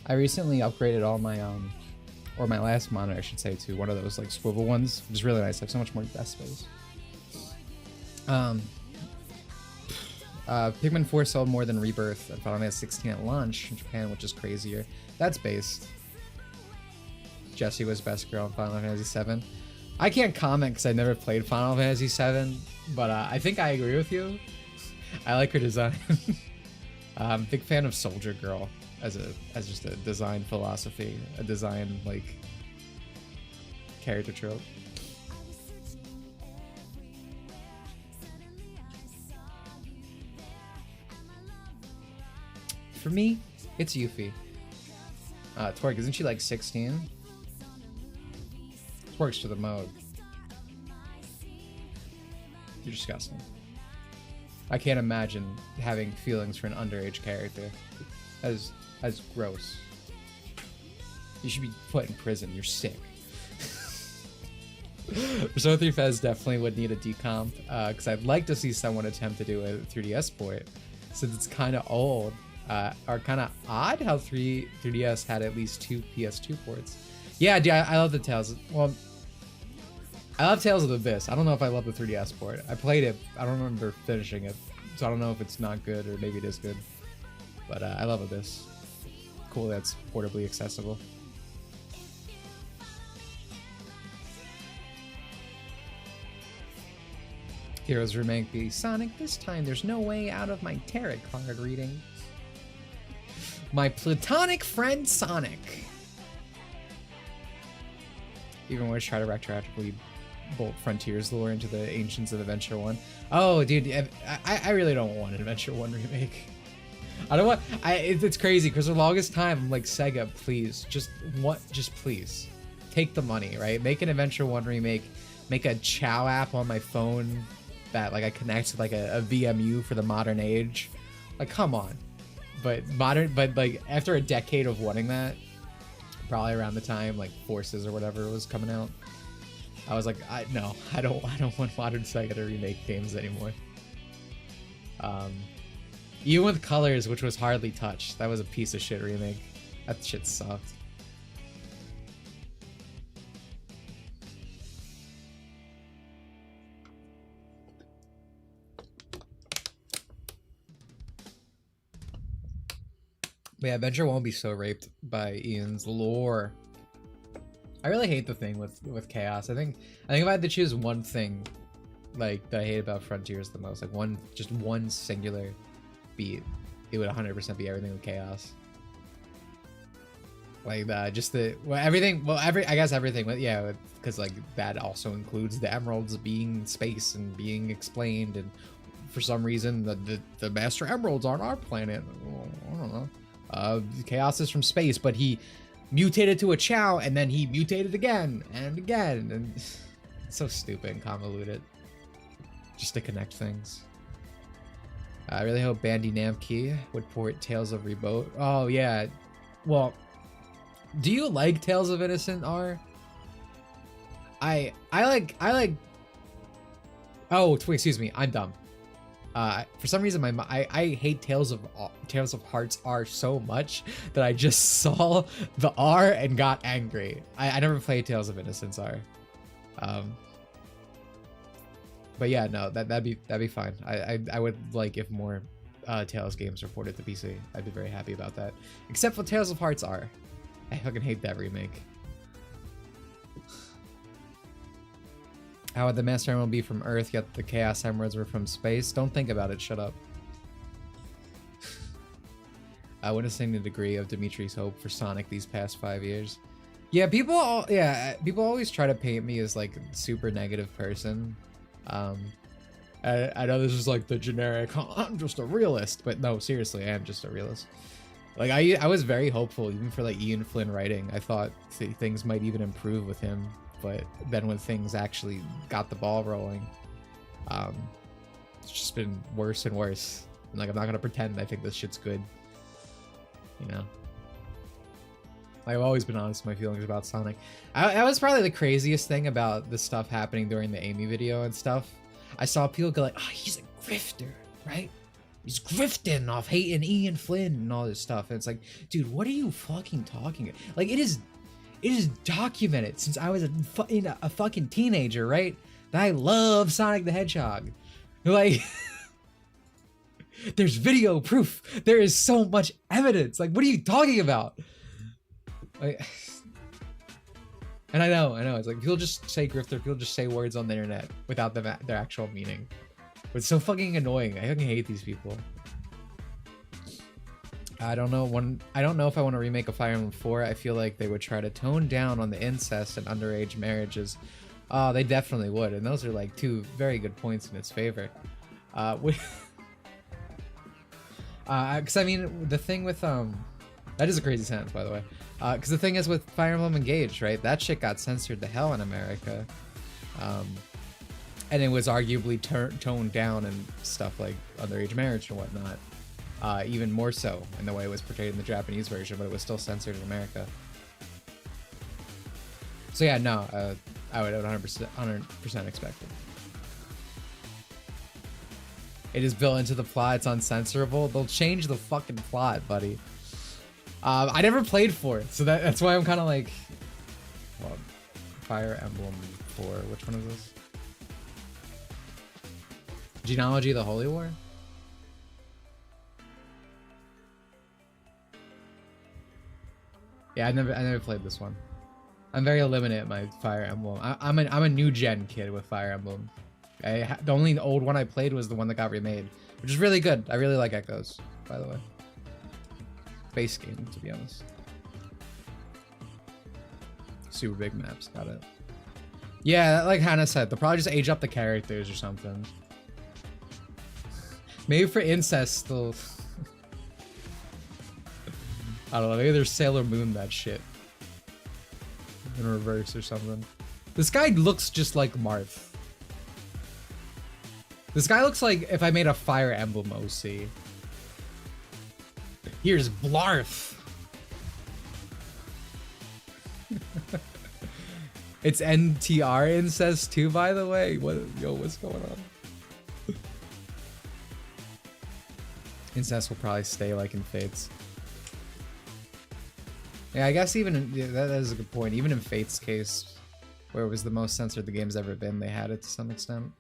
I recently upgraded all my or my last monitor, I should say, to one of those like swivel ones, which is really nice. I have so much more desk space. Pikmin 4 sold more than Rebirth and Final Fantasy 16 at launch in Japan, which is crazier. That's based. Jessie was best girl in Final Fantasy 7. I can't comment because I never played Final Fantasy 7, but I think I agree with you. I like her design. Big fan of Soldier Girl as just a design philosophy, a design like character trope. For me, it's Yuffie. Twerk, isn't she like 16? Twerk's to the mode. You're disgusting. I can't imagine having feelings for an underage character. That's gross. You should be put in prison. You're sick. Persona 3 Fez definitely would need a decomp, because I'd like to see someone attempt to do a 3DS port, since it's kind of old, or kind of odd how 3DS had at least 2 PS2 ports. Yeah, dude, I love the Tales. Well, I love Tales of the Abyss. I don't know if I love the 3DS port. I played it. I don't remember finishing it, so I don't know if it's not good or maybe it is good. But I love Abyss. Cool, that's portably accessible. Heroes Remake B. Sonic, this time there's no way out of my tarot card reading. My platonic friend Sonic. Even worse, try to retroactively bolt Frontiers lore into the Ancients of Adventure 1. Oh, dude, I really don't want an Adventure 1 remake. I don't want. It's crazy because for the longest time I'm like, Sega, please, just please, take the money, right? Make an Adventure 1 remake. Make a Chow app on my phone that like I connect to like a VMU for the modern age. Like, come on. But like after a decade of wanting that, probably around the time like Forces or whatever was coming out, I was like, no, I don't want modern Sega to remake games anymore. Even with Colors, which was hardly touched, that was a piece of shit remake. That shit sucked. But yeah, Adventure won't be so raped by Ian's lore. I really hate the thing with Chaos. I think if I had to choose one thing, like, that I hate about Frontiers the most, like just one singular beat, it would 100% be everything with Chaos. Like just the everything. Well, I guess everything. But yeah, because like that also includes the emeralds being space and being explained, and for some reason the Master Emeralds aren't our planet. I don't know. Chaos is from space, but he mutated to a Chow, and then he mutated again and again, and it's so stupid and convoluted. Just to connect things. I really hope Bandai Namco would port Tales of Reboot. Oh yeah, well. Do you like Tales of Innocent R? I like. Oh, excuse me. I'm dumb. For some reason, I hate Tales of Hearts R so much that I just saw the R and got angry. I never played Tales of Innocence R. But yeah, no, that'd be fine. I would like if more Tales games were ported to PC. I'd be very happy about that. Except for Tales of Hearts R. I fucking hate that remake. How would the Master Emerald be from Earth, yet the Chaos Emeralds were from space? Don't think about it, shut up. Witnessing the degree of Dimitri's hope for Sonic these past 5 years. Yeah, people always try to paint me as like a super negative person. I know this is like the generic, I'm just a realist, but no, seriously, I am just a realist. Like I was very hopeful even for like Ian Flynn writing. I thought things might even improve with him, but then when things actually got the ball rolling, it's just been worse and worse. And like I'm not gonna pretend I think this shit's good, you know. I've always been honest with my feelings about Sonic. That was probably the craziest thing about the stuff happening during the Amy video and stuff. I saw people go like, "Oh, he's a grifter, right? He's grifting off hating Ian Flynn and all this stuff." And it's like, dude, what are you fucking talking about? Like, it is documented since I was a fucking teenager, right? That I love Sonic the Hedgehog. Like, there's video proof. There is so much evidence. Like, what are you talking about? Like, and I know. It's like, people just say grifter, people just say words on the internet without their actual meaning. It's so fucking annoying. I fucking hate these people. I don't know if I want to remake a Fire Emblem 4. I feel like they would try to tone down on the incest and underage marriages. They definitely would, and those are like two very good points in its favor. Because I mean, the thing with that is a crazy sentence, by the way. Because the thing is with Fire Emblem Engage, right? That shit got censored to hell in America. And it was arguably toned down and stuff like underage marriage and whatnot. Even more so in the way it was portrayed in the Japanese version, but it was still censored in America. So yeah, no, I would 100% expect it. It is built into the plot, it's uncensorable. They'll change the fucking plot, buddy. I never played 4, so that's why I'm kind of like... Well, Fire Emblem 4, which one is this? Genealogy of the Holy War? Yeah, I never played this one. I'm very limited at my Fire Emblem. I'm a new gen kid with Fire Emblem. The only old one I played was the one that got remade, which is really good. I really like Echoes, by the way. Base game, to be honest. Super big maps, got it. Yeah, like Hannah said, they'll probably just age up the characters or something. Maybe for incest, they'll... I don't know, maybe there's Sailor Moon that shit. In reverse or something. This guy looks just like Marth. This guy looks like if I made a Fire Emblem OC. Here's Blarth. It's NTR incest too, by the way. What's going on? Incest will probably stay like in Fates. Yeah, I guess even that is a good point. Even in Fate's case, where it was the most censored the game's ever been, they had it to some extent.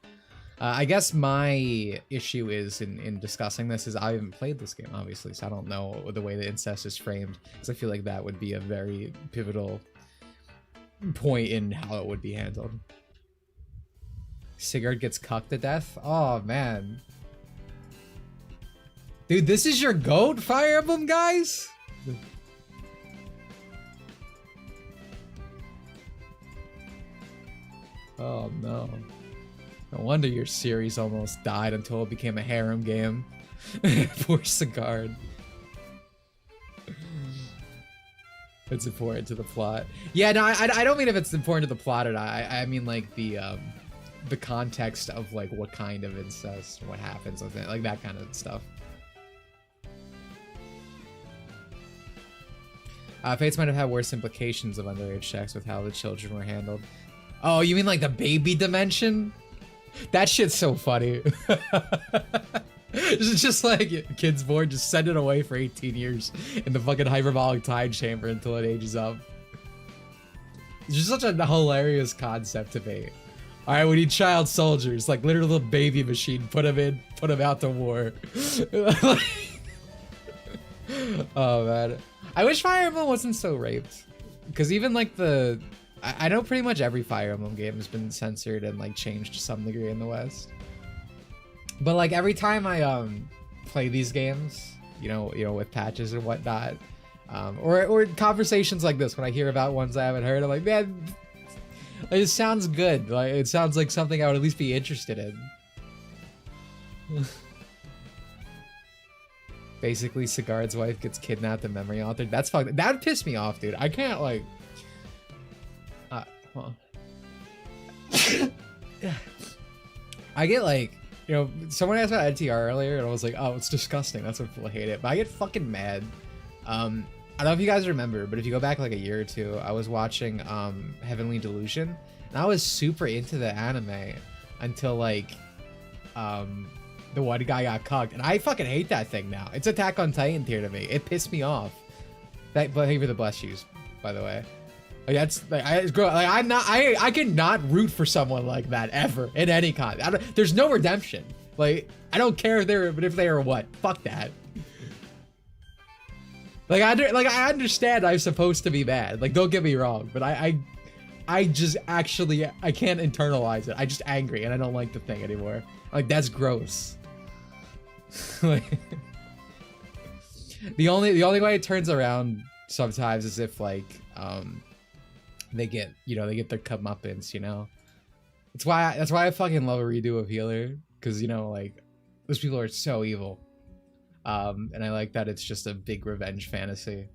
I guess my issue is in discussing this is I haven't played this game, obviously, so I don't know the way the incest is framed, because I feel like that would be a very pivotal point in how it would be handled. Sigurd gets cucked to death? Oh, man. Dude, this is your GOAT, Fire Emblem, guys? Oh, no. No wonder your series almost died until it became a harem game. Poor Sigurd. It's important to the plot. Yeah, no, I don't mean if it's important to the plot or not. I mean like the context of like what kind of incest, what happens with it, like that kind of stuff. Fates might have had worse implications of underage sex with how the children were handled. Oh, you mean like the baby dimension? That shit's so funny. It's just like kids born, just send it away for 18 years in the fucking hyperbolic time chamber until it ages up. It's just such a hilarious concept to me. All right, we need child soldiers, like literally little baby machine. Put them in, put them out to war. Oh man, I wish Fire Emblem wasn't so raped, because even like I know pretty much every Fire Emblem game has been censored and like changed to some degree in the West. But like every time I play these games, you know, with patches and whatnot, or conversations like this when I hear about ones I haven't heard, I'm like, man, it sounds good. Like it sounds like something I would at least be interested in. Basically, Sigurd's wife gets kidnapped and memory altered. That's fucked. That pissed me off, dude. I can't like. Hold on. I get like, you know, someone asked about NTR earlier, and I was like, oh, it's disgusting. That's what people hate it. But I get fucking mad. I don't know if you guys remember, but if you go back like a year or two, I was watching Heavenly Delusion, and I was super into the anime until like the one guy got cucked, and I fucking hate that thing now. It's Attack on Titan tier to me. It pissed me off. But thank you for the bless shoes, by the way. Like that's like I cannot root for someone like that ever in any con. There's no redemption. Like I don't care if they are what. Fuck that. Like I understand I'm supposed to be bad. Like don't get me wrong, but I just actually I can't internalize it. I just angry and I don't like the thing anymore. Like that's gross. Like the only way it turns around sometimes is if like they get their comeuppance, you know. That's why I fucking love a redo of Healer, because you know like those people are so evil, and I like that it's just a big revenge fantasy.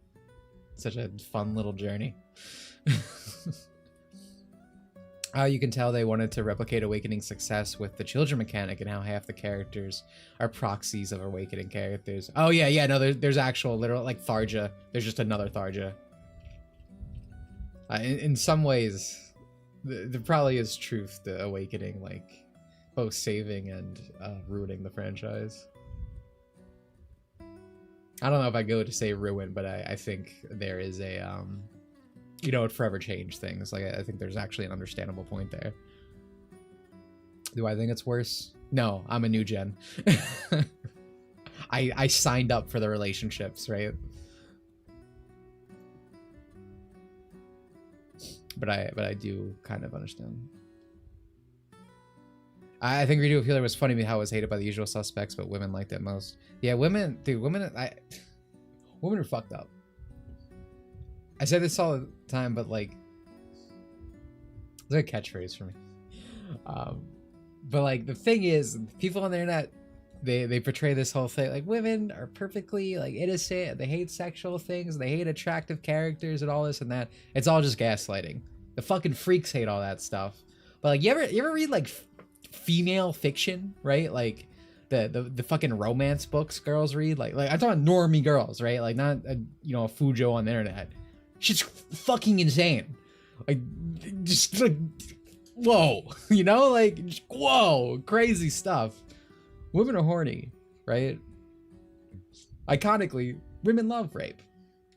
It's such a fun little journey. You can tell they wanted to replicate Awakening's success with the children mechanic and how half the characters are proxies of Awakening characters. Oh yeah, no, there's actual literal like Tharja. There's just another Tharja. In some ways, there probably is truth to Awakening, like both saving and ruining the franchise. I don't know if I go to say ruin, but I think there is a you know, it forever changed things. Like I think there's actually an understandable point there. Do I think it's worse? No, I'm a new gen. I signed up for the relationships, right? But I do kind of understand. I think Redo of Healer was funny to me how it was hated by the usual suspects, but women liked it most. Yeah, women, dude, women are fucked up. I say this all the time, but like, it's like a catchphrase for me. But like, the thing is, people on the internet, they portray this whole thing like women are perfectly like innocent, they hate sexual things, they hate attractive characters and all this and that. It's all just gaslighting. The fucking freaks hate all that stuff. But like, you ever read like female fiction, right? Like the fucking romance books girls read, like I'm talking normie girls, right? Like not a Fujo on the internet. Shit's fucking insane. Like just like whoa, you know, like whoa, crazy stuff. Women are horny, right? Iconically, women love rape,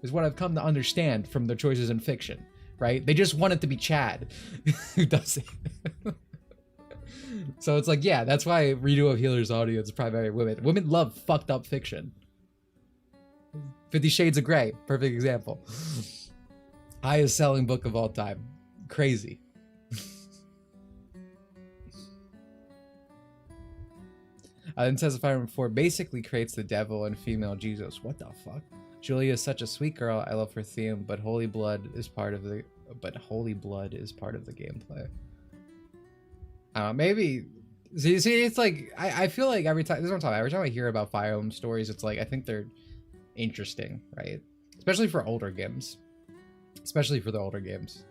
is what I've come to understand from their choices in fiction, right? They just want it to be Chad who does it. So it's like, yeah, that's why Redo of Healer's audience is primarily women. Women love fucked up fiction. 50 Shades of Grey, perfect example. Highest selling book of all time. Crazy. Then says Fire Emblem 4 basically creates the devil and female Jesus. What the fuck? Julia is such a sweet girl. I love her theme, but holy blood is part of the gameplay. I don't know, maybe see it's like I feel like every time I hear about Fire Emblem stories, it's like I think they're interesting, right? Especially for older games. Especially for the older games.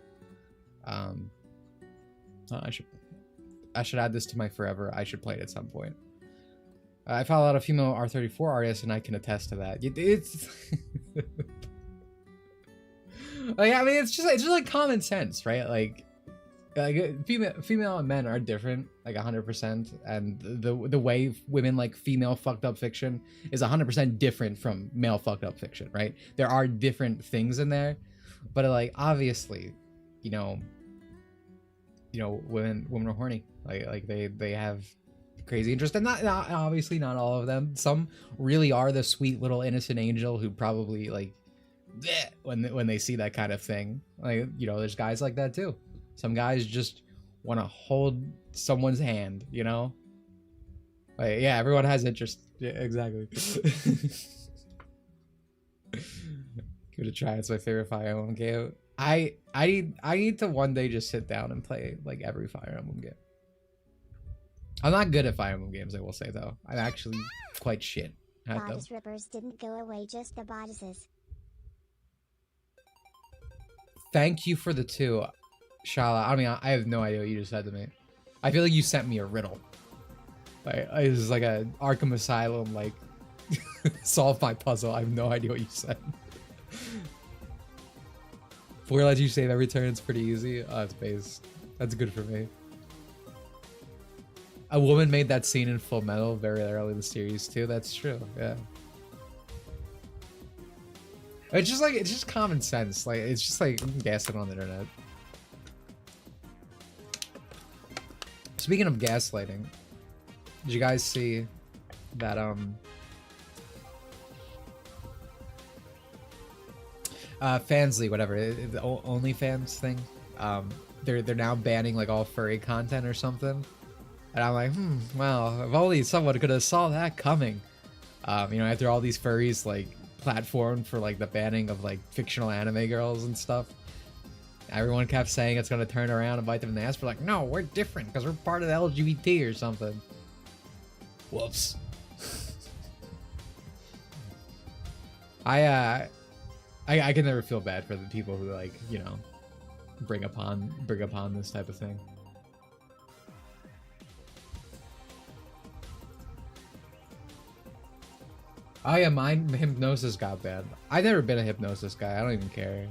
I should add this to my forever. I should play it at some point. I follow a lot of female R34 artists, and I can attest to that. It's like, I mean, it's just like common sense, right? Like female and men are different, like 100%, and the way women like female fucked up fiction is 100% different from male fucked up fiction, right? There are different things in there, but like obviously, women are horny, like they have crazy interest, and not obviously not all of them. Some really are the sweet little innocent angel who probably like when they see that kind of thing. Like, there's guys like that too. Some guys just want to hold someone's hand, like, yeah, everyone has interest. Yeah, exactly. Give it a try. It's my favorite Fire Emblem game. I need to one day just sit down and play like every Fire Emblem game. I'm not good at Fire Emblem games, I will say, though. I'm actually quite shit at them. Bodice rippers didn't go away, just the bodices. Thank you for the 2, Shala. I mean, I have no idea what you just said to me. I feel like you sent me a riddle. Like, this is like a Arkham Asylum, like, solve my puzzle. I have no idea what you said. 4 lets you save every turn. It's pretty easy. Oh, that's base. That's good for me. A woman made that scene in Full Metal very early in the series too. That's true. Yeah. It's just common sense. Like, it's just like guessing on the internet. Speaking of gaslighting, did you guys see that Fansly, whatever, the OnlyFans thing? They're now banning like all furry content or something. And I'm like, well, if only someone could have saw that coming. After all these furries like platformed for like the banning of like fictional anime girls and stuff, everyone kept saying it's gonna turn around and bite them in the ass. We're like, no, we're different because we're part of the LGBT or something. Whoops. I can never feel bad for the people who like, bring upon this type of thing. Oh yeah, mine hypnosis got banned. I've never been a hypnosis guy. I don't even care.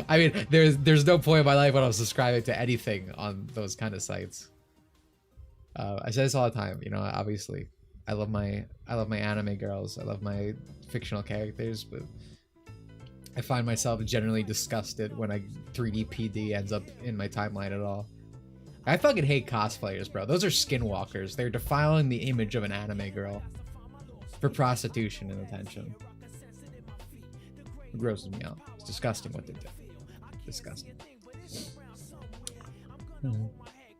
I mean, there's no point in my life when I was subscribing to anything on those kind of sites. I say this all the time. Obviously, I love my anime girls. I love my fictional characters, but I find myself generally disgusted when a 3D PD ends up in my timeline at all. I fucking hate cosplayers, bro. Those are skinwalkers. They're defiling the image of an anime girl for prostitution and attention. It grosses me out. It's disgusting what they do. Disgusting.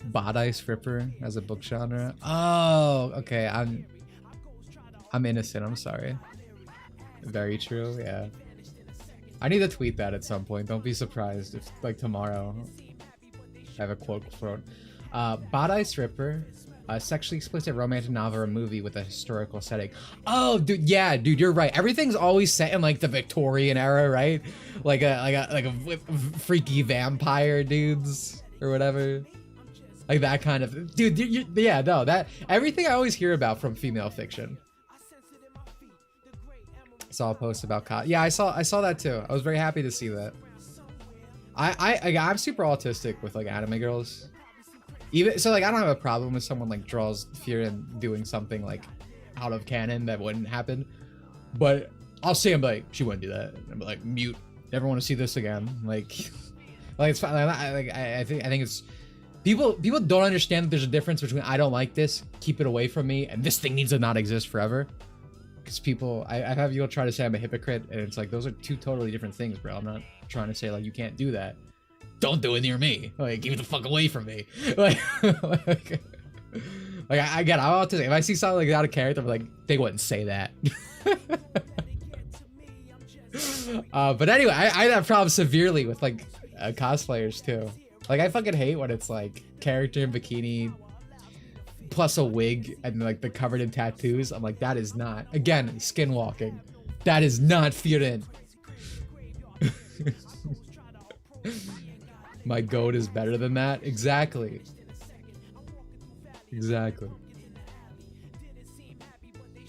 Bodice Ripper as a book genre. Oh, okay. I'm innocent. I'm sorry. Very true. Yeah. I need to tweet that at some point. Don't be surprised if, like, tomorrow I have a quote thrown. Bodice Ripper. A sexually explicit romantic novel or movie with a historical setting. Oh, dude, yeah, dude, you're right. Everything's always set in like the Victorian era, right? Like a freaky vampire dudes or whatever, like that kind of dude. Yeah, no, that everything I always hear about from female fiction. Saw a post about yeah, I saw that too. I was very happy to see that. I'm super autistic with like anime girls. Even so, like, I don't have a problem with someone like draws fear and doing something like out of canon that wouldn't happen, but I'll see him like, she wouldn't do that. And I'm like, mute. Never want to see this again. Like it's fine. I think it's People don't understand that there's a difference between I don't like this, keep it away from me, and this thing needs to not exist forever. Because people, I have people try to say I'm a hypocrite, and it's like, those are two totally different things, bro. I'm not trying to say, like, you can't do that. Don't do it near me. Like, give me the fuck away from me. Like, I get it. I'm autistic. If I see something like out of character, I'm like, they wouldn't say that. But anyway, I have problems severely with, like, cosplayers, too. Like, I fucking hate when it's, like, character in bikini plus a wig and, like, the covered in tattoos. I'm like, that is not, again, skinwalking. That is not Furin. My goat is better than that? Exactly. Exactly.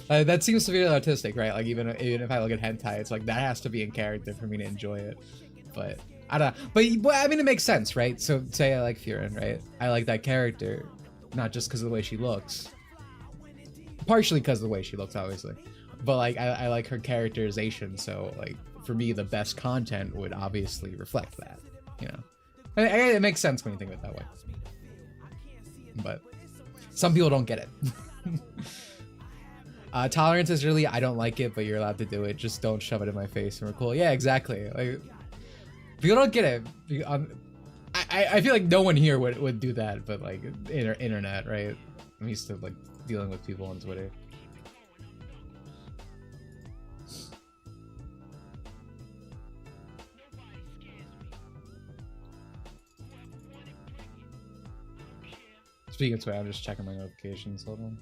That seems severely autistic, right? Like, even if I look at hentai, it's like, that has to be in character for me to enjoy it. But I don't know. But I mean, it makes sense, right? So say I like Furin, right? I like that character, not just because of the way she looks. Partially because of the way she looks, obviously. But like, I like her characterization. So like, for me, the best content would obviously reflect that, you know? It makes sense when you think of it that way. But some people don't get it. Tolerance is really, I don't like it, but you're allowed to do it. Just don't shove it in my face and we're cool. Yeah, exactly. Like, people don't get it. I feel like no one here would do that, but like internet, right? I'm used to like dealing with people on Twitter. Speaking of Twitter, I'm just checking my notifications. Hold on.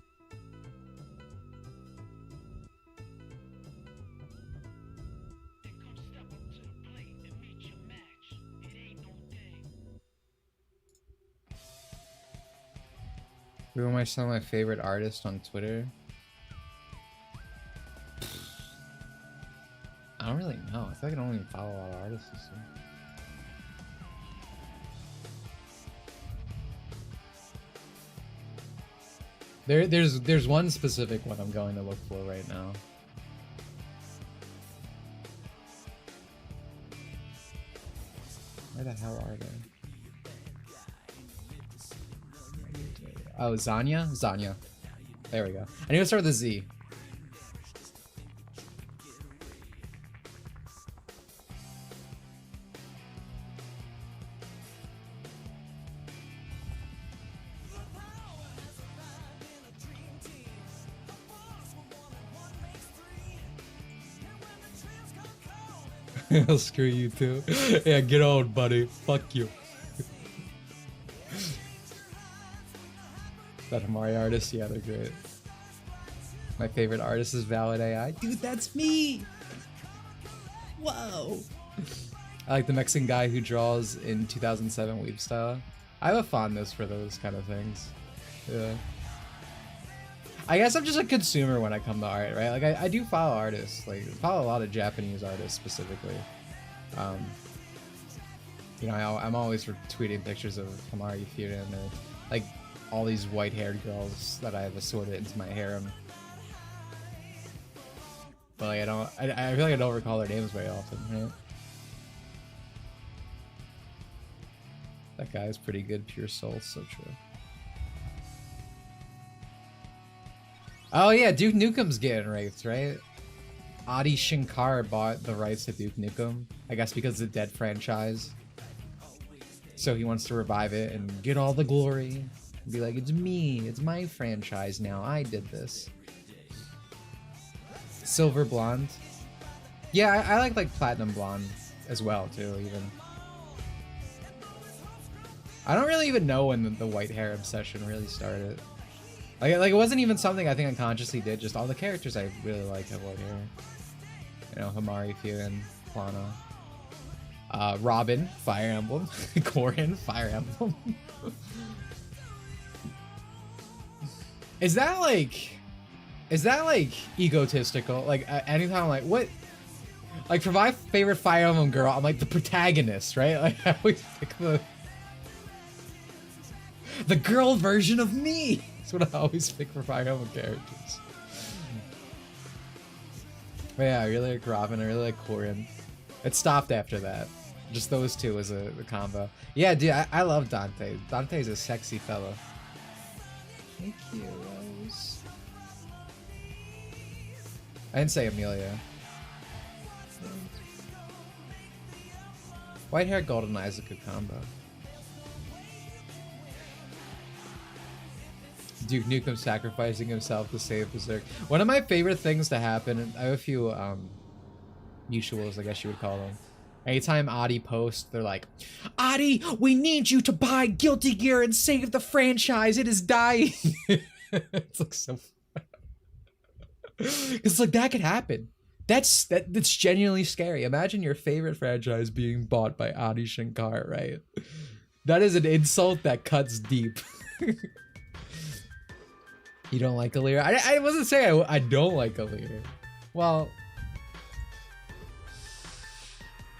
Who am I selling my favorite artist on Twitter? I don't really know. I feel like I don't even follow a lot of artists this year. There's one specific one I'm going to look for right now. Where the hell are they? Oh, Zanya? Zanya. There we go. I need to start with a Z. I'll screw you too. Yeah, get on, buddy. Fuck you. That Hamari artist? Yeah, they're great. My favorite artist is Valid AI. Dude, that's me! Whoa! I like the Mexican guy who draws in 2007 weeb style. I have a fondness for those kind of things. Yeah. I guess I'm just a consumer when I come to art, right? Like, I do follow artists. Like, I follow a lot of Japanese artists specifically. You know, I'm always tweeting pictures of Hamari Furin or, like, all these white-haired girls that I have assorted into my harem. But like, I feel like I don't recall their names very often, right? That guy is pretty good, pure soul, so true. Oh yeah, Duke Nukem's getting raped, right? Adi Shankar bought the rights to Duke Nukem, I guess because it's a dead franchise. So he wants to revive it and get all the glory. Be like, it's me, it's my franchise now, I did this. Silver Blonde. Yeah, I like Platinum Blonde as well, too, even. I don't really even know when the white hair obsession really started. Like it wasn't even something I think I consciously did, just all the characters I really like have white hair. You know, Hamari, Furin, Plana. Robin, Fire Emblem. Corin, Fire Emblem. Is that like egotistical? Like anytime I'm like, what? Like for my favorite Fire Emblem girl, I'm like the protagonist, right? Like I always pick the girl version of me. That's what I always pick for Fire Emblem characters. But yeah, I really like Robin. I really like Corin. It stopped after that. Just those two as the combo. Yeah, dude, I love Dante. Dante's a sexy fellow. Thank you, Rose. I didn't say Amelia. White hair, golden eye is a good combo. Duke Nukem sacrificing himself to save Berserk. One of my favorite things to happen, and I have a few mutuals, I guess you would call them. Anytime Adi posts, they're like, Adi, we need you to buy Guilty Gear and save the franchise. It is dying. It's like so. It's like that could happen. That's genuinely scary. Imagine your favorite franchise being bought by Adi Shankar, right? That is an insult that cuts deep. You don't like Alir? I wasn't saying I don't like Alir. Well,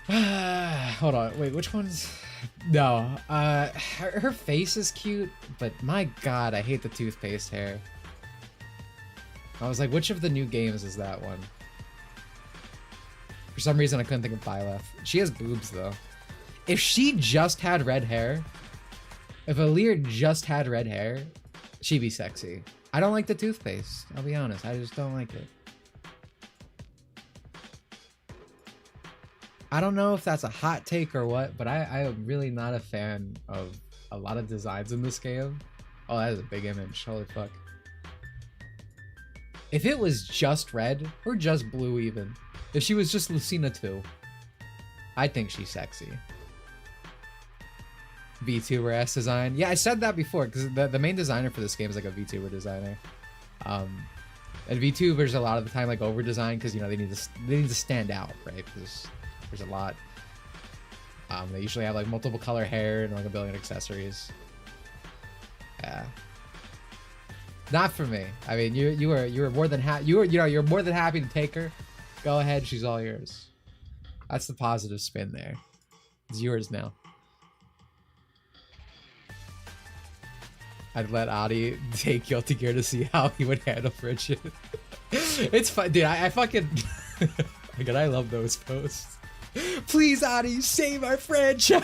hold on. Wait, which one's? No. Her face is cute, but my God, I hate the toothpaste hair. I was like, which of the new games is that one? For some reason, I couldn't think of Byleth. She has boobs, though. If she just had red hair, if Alir just had red hair, she'd be sexy. I don't like the toothpaste. I'll be honest. I just don't like it. I don't know if that's a hot take or what, but I am really not a fan of a lot of designs in this game. Oh, that is a big image. Holy fuck. If it was just red, or just blue even, if she was just Lucina 2, I think she's sexy. VTuber ass design. Yeah, I said that before, because the main designer for this game is like a VTuber designer. And VTubers a lot of the time like over design because, you know, they need to stand out, right? Because there's a lot. They usually have like multiple color hair and like a billion accessories. Yeah. Not for me. I mean, you were more than you're more than happy to take her. Go ahead, she's all yours. That's the positive spin there. It's yours now. I'd let Adi take Guilty Gear to see how he would handle Bridget. It's fun, dude. I fucking again, I love those posts. Please, Adi, save our franchise.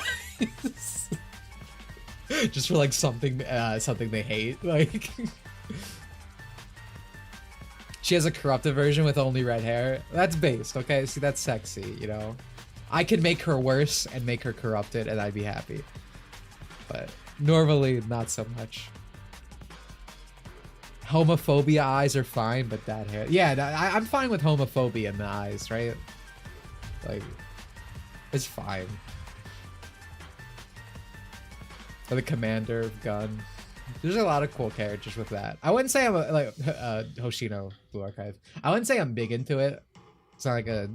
Just for like something they hate, like. She has a corrupted version with only red hair. That's based, okay? See, that's sexy, you know? I could make her worse and make her corrupted and I'd be happy. But normally, not so much. Homophobia eyes are fine, but that hair... Yeah, I'm fine with homophobia in the eyes, right? Like, it's fine. Or the commander of gun. There's a lot of cool characters with that. I wouldn't say I'm like Hoshino Blue Archive. I wouldn't say I'm big into it. It's not like a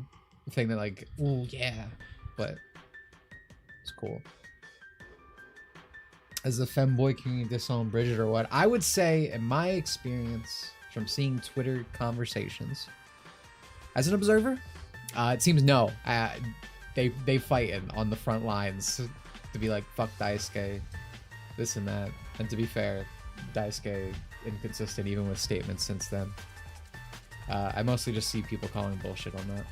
thing that like, ooh yeah, but it's cool. As a femboy, can you disown Bridget or what? I would say, in my experience from seeing Twitter conversations, as an observer, it seems no. They fight on the front lines to be like, fuck Daisuke, this and that. And to be fair, Daisuke inconsistent even with statements since then. I mostly just see people calling bullshit on that.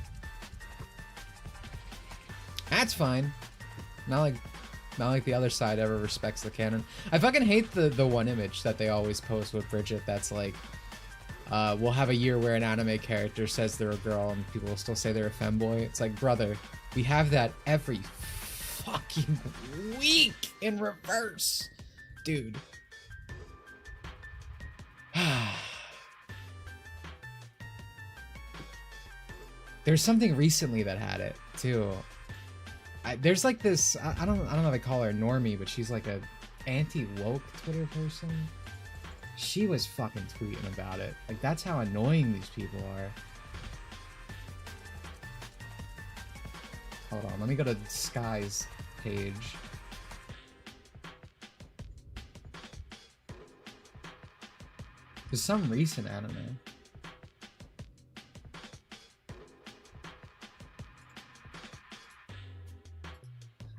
That's fine. Not like the other side ever respects the canon. I fucking hate the one image that they always post with Bridget that's like, we'll have a year where an anime character says they're a girl and people will still say they're a femboy. It's like, brother, we have that every fucking week in reverse. Dude. There's something recently that had it too. There's like this, I don't know how they call her normie, but she's like a anti-woke Twitter person. She was fucking tweeting about it. Like, that's how annoying these people are. Hold on, let me go to Sky's page. There's some recent anime.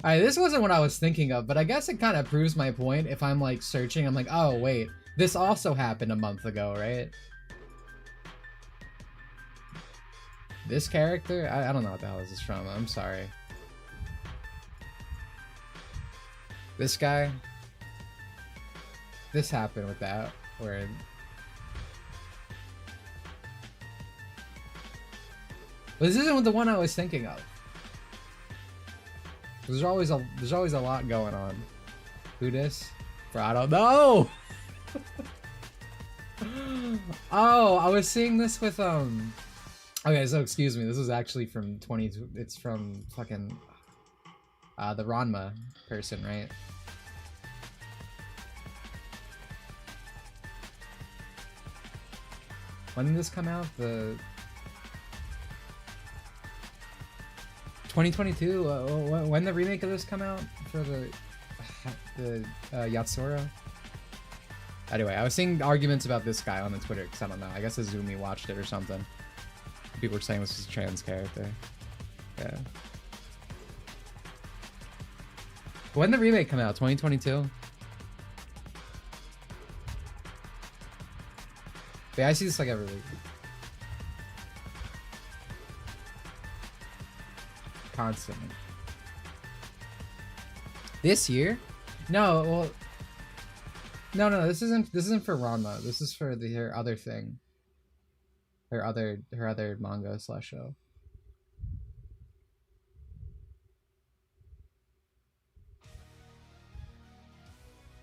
Alright, this wasn't what I was thinking of, but I guess it kind of proves my point. If I'm like searching, I'm like, oh wait, this also happened a month ago, right? This character? I don't know what the hell this is from. I'm sorry. This guy. This happened with that, where but this isn't the one I was thinking of. There's always a lot going on. Who this? For I don't know. Oh, I was seeing this with okay, so excuse me. This was actually from it's from fucking the Ranma person, right? When did this come out? The 2022. When the remake of this come out for the Yatsura? Anyway, I was seeing arguments about this guy on the Twitter because I don't know. I guess Azumi watched it or something. People were saying this was a trans character. Yeah. When did the remake come out? 2022. Yeah, I see this like every week. Constantly. This year? No, well, no. This isn't for Ranma. This is for her other thing. Her other manga / show.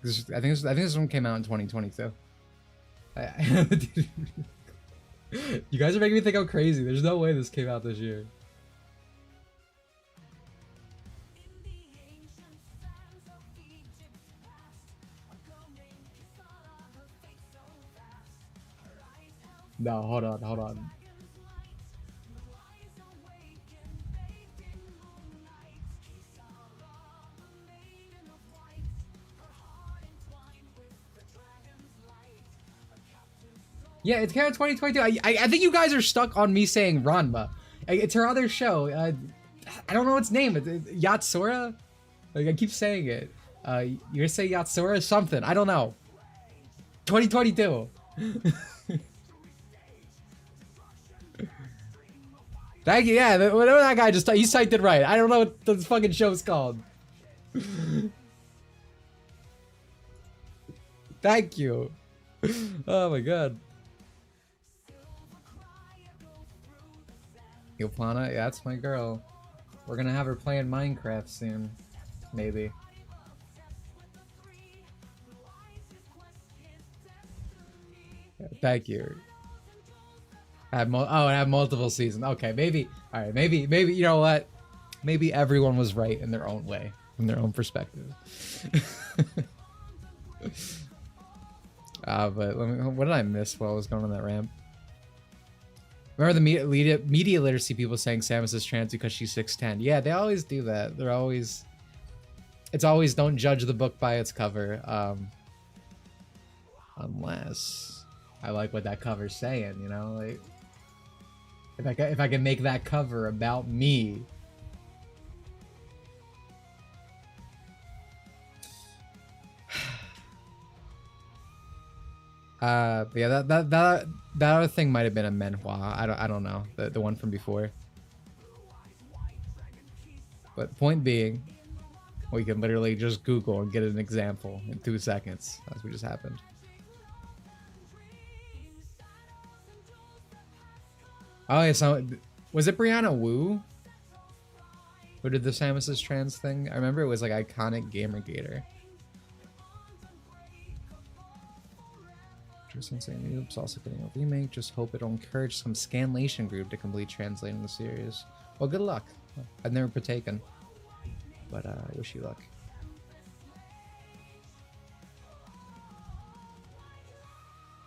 I think this one came out in 2022. You guys are making me think I'm crazy. There's no way this came out this year. No, hold on. Yeah, it's kind of 2022. I think you guys are stuck on me saying Ranma. It's her other show. I don't know its name. Yatsura? Like, I keep saying it. You're gonna say Yatsura or something. I don't know. 2022. Thank you. Yeah, whatever that guy just he typed it right. I don't know what the fucking show's called. Thank you. Oh my god. Yoplana, yeah, that's my girl. We're gonna have her playing Minecraft soon. Maybe. Yeah, thank you. I have multiple seasons. Okay, maybe. All right, maybe. You know what? Maybe everyone was right in their own way, from their own perspective. But what did I miss while I was going on that ramp? Remember the media literacy people saying Samus is trans because she's 6'10"? Yeah, they always do that. It's always don't judge the book by its cover. Unless I like what that cover's saying, you know, like if I can make that cover about me. But yeah, that other thing might have been a manhwa. I don't know, the one from before. But point being, we can literally just Google and get an example in 2 seconds. That's what just happened. Oh yeah, so was it Brianna Wu who did the Samus is trans thing? I remember it was like Iconic Gamergator. Insane Oops, also getting a remake. Just hope it'll encourage some Scanlation group to complete translating the series. Well, good luck. I've never partaken, but I wish you luck.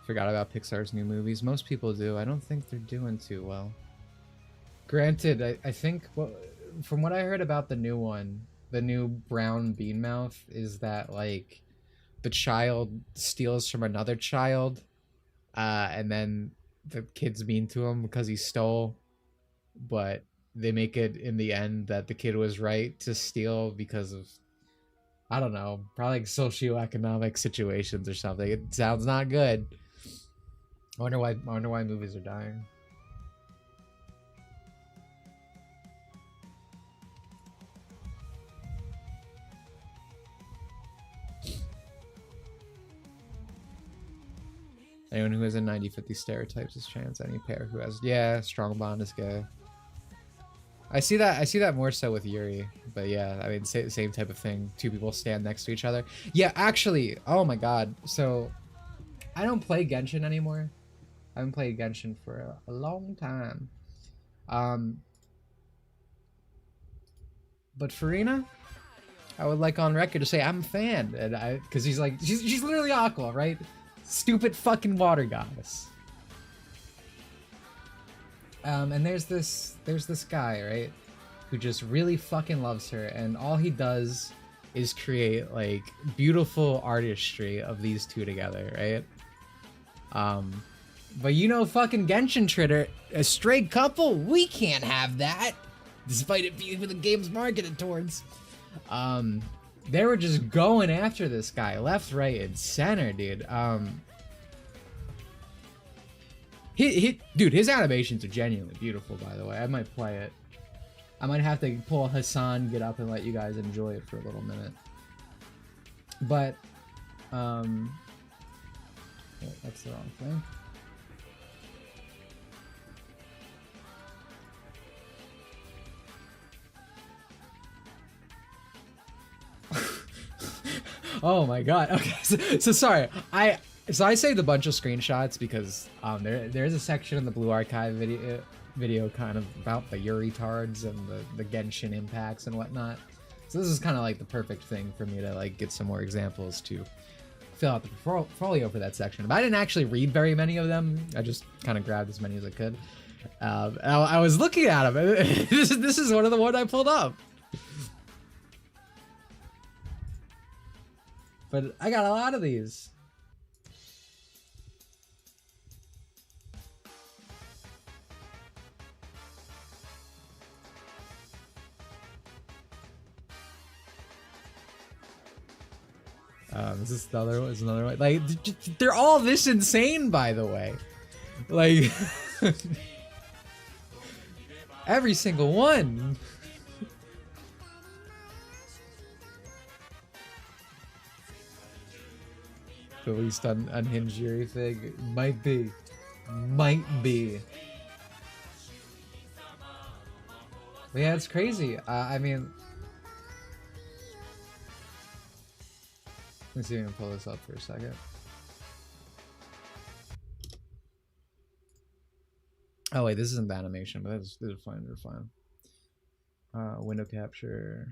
Forgot about Pixar's new movies. Most people do. I don't think they're doing too well. Granted, I think from what I heard about the new one, the new Brown Beanmouth, is that like the child steals from another child, and then the kid's mean to him because he stole, but they make it in the end that the kid was right to steal because of, I don't know, probably like socioeconomic situations or something. It sounds not good. I wonder why movies are dying. Anyone who has a 90-50 stereotypes is trans. Any pair who has, yeah, strong bond is gay. I see that more so with Yuri, but yeah, I mean, same type of thing. Two people stand next to each other. Yeah, actually, oh my god. So, I don't play Genshin anymore. I haven't played Genshin for a long time. But Farina, I would like on record to say I'm a fan, and because she's like, she's literally Aqua, right? Stupid fucking water goddess. And there's this guy, right, who just really fucking loves her, and all he does is create like beautiful artistry of these two together, right? But you know, fucking Genshin Tritter, a straight couple, we can't have that, despite it being what the game's marketed towards. They were just going after this guy left, right, and center, dude. Dude, his animations are genuinely beautiful, by the way. I might play it. I might have to pull Hassan, get up, and let you guys enjoy it for a little minute. But, oh, that's the wrong thing. Oh my god. Okay, so sorry. I saved a bunch of screenshots because there's a section in the Blue Archive video kind of about the Yuri tards and the Genshin impacts and whatnot. So this is kind of like the perfect thing for me to like get some more examples to fill out the portfolio for that section. But I didn't actually read very many of them. I just kind of grabbed as many as I could. I was looking at them. This is one of the ones I pulled up. But I got a lot of these. Is this the other one? Is another one? Like, they're all this insane, by the way. Like, every single one. The least unhinged Yuri thing. Might be. Might be. But yeah, it's crazy. I mean... Let's see if I can pull this up for a second. Oh wait, this isn't the animation, but this is fine, they're fine. Window capture...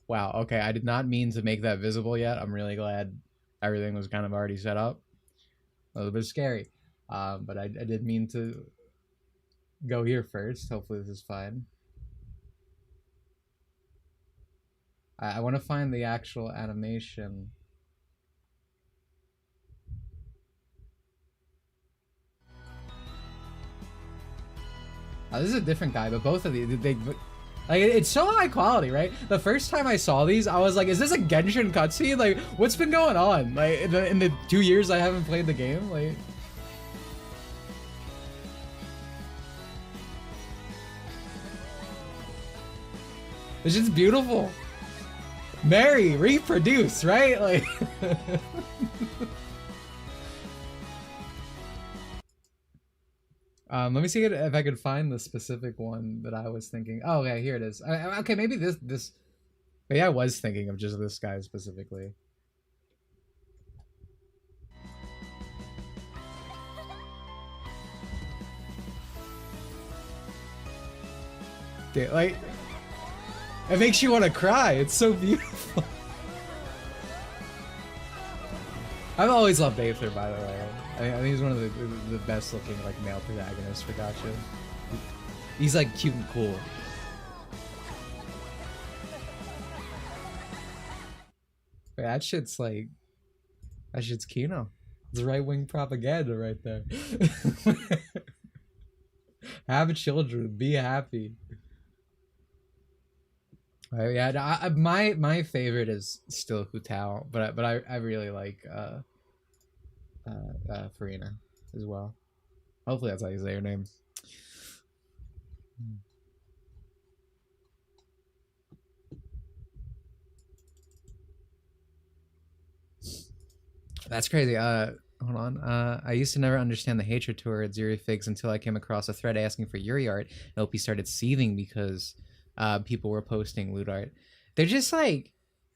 Wow, okay, I did not mean to make that visible yet. I'm really glad everything was kind of already set up. A little bit scary. But I did mean to go here first. Hopefully this is fine. I want to find the actual animation. This is a different guy, but both of these, like, it's so high quality, right? The first time I saw these, I was like, is this a Genshin cutscene? Like, what's been going on? Like, in the 2 years I haven't played the game? Like... It's just beautiful. Marry, reproduce, right? Like... let me see if I could find the specific one that I was thinking. Oh, yeah, here it is. Okay, maybe this. Maybe I was thinking of just this guy specifically. Dude, like, it makes you want to cry. It's so beautiful. I've always loved Aether, by the way. I think he's one of the best looking like male protagonists for Gacha. He's like cute and cool. Wait, that shit's Kino. It's right-wing propaganda right there. Have children, be happy. Yeah, my favorite is still Hu Tao, but I really like Farina as well. Hopefully that's how you say her name. That's crazy. Hold on. I used to never understand the hatred towards Yuri figs until I came across a thread asking for Yuri art. And OP started seething because people were posting loot art. They're just like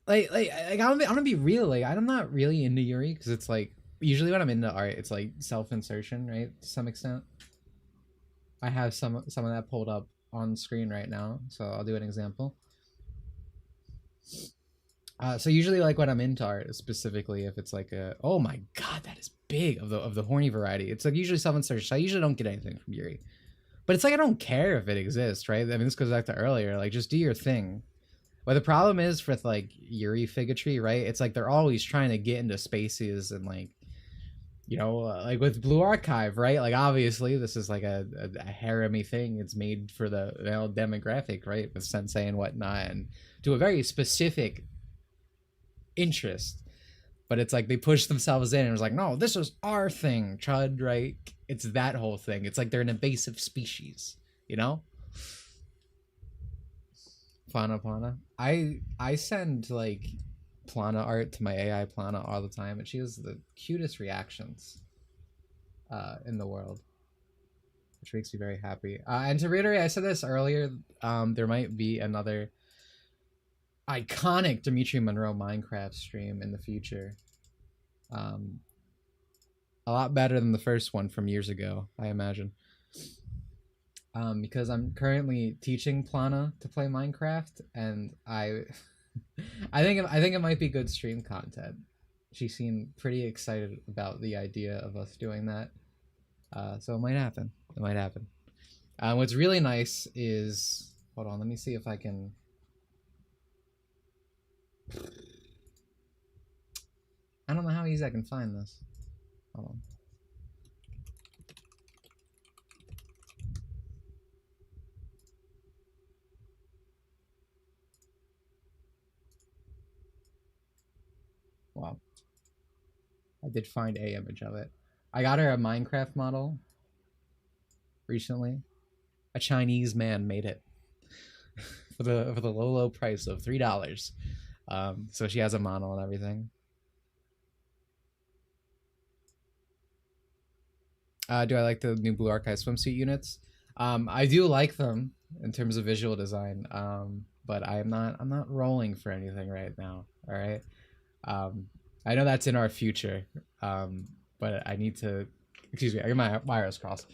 I'm gonna be real. Like, I'm not really into Yuri because it's like usually when I'm into art, it's like self-insertion, right? To some extent. I have some of that pulled up on screen right now, so I'll do an example. So usually, like, when I'm into art, specifically if it's like a, oh my god, that is big, of the horny variety, it's like usually self-insertion. So I usually don't get anything from Yuri, but it's like I don't care if it exists, right? I mean, this goes back to earlier, like, just do your thing. But the problem is with like Yuri figotry, right? It's like they're always trying to get into spaces and like, you know, like with Blue Archive, right? Like, obviously this is like a harem-y thing. It's made for the male demographic, right? With sensei and whatnot, and to a very specific interest. But it's like they push themselves in and it's like, no, this is our thing, chud, right? It's that whole thing. It's like they're an invasive species, you know? Plana. I send like Plana art to my AI Plana all the time, and she has the cutest reactions in the world, which makes me very happy. And to reiterate, I said this earlier, there might be another iconic Dimitri Monroe Minecraft stream in the future. A lot better than the first one from years ago, I imagine. Because I'm currently teaching Plana to play Minecraft, and I think it might be good stream content. She seemed pretty excited about the idea of us doing that, so it might happen. It might happen. What's really nice is, hold on, let me see if I can. I don't know how easy I can find this. Hold on. Wow. I did find a image of it. I got her a Minecraft model recently. A Chinese man made it for the low price of $3. So she has a model and everything. Do I like the new Blue Archive swimsuit units? I do like them in terms of visual design. But I'm not rolling for anything right now. All right. I know that's in our future, but I need to, excuse me, I get my wires crossed.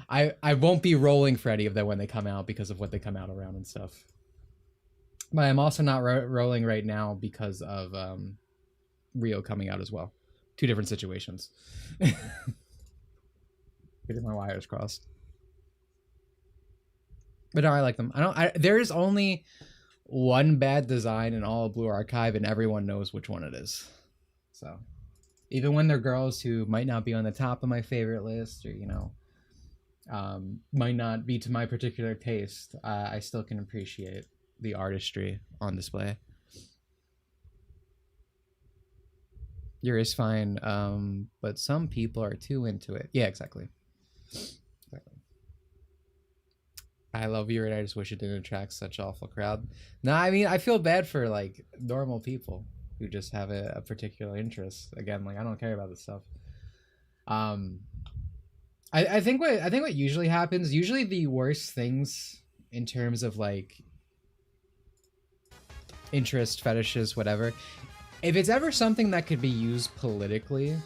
I won't be rolling for any of them when they come out because of what they come out around and stuff. But I'm also not rolling right now because of Rio coming out as well. Two different situations. Getting my wires crossed. But no, I like them. There's only one bad design in all of Blue Archive, and everyone knows which one it is. So even when they're girls who might not be on the top of my favorite list, or, you know, might not be to my particular taste, I still can appreciate the artistry on display. Yuri's fine, but some people are too into it. Yeah, exactly. I love Yuri, and I just wish it didn't attract such awful crowd. No, I mean, I feel bad for like normal people who just have a particular interest. Again, like, I don't care about this stuff. I think what usually happens, usually the worst things in terms of like interest, fetishes, whatever, if it's ever something that could be used politically,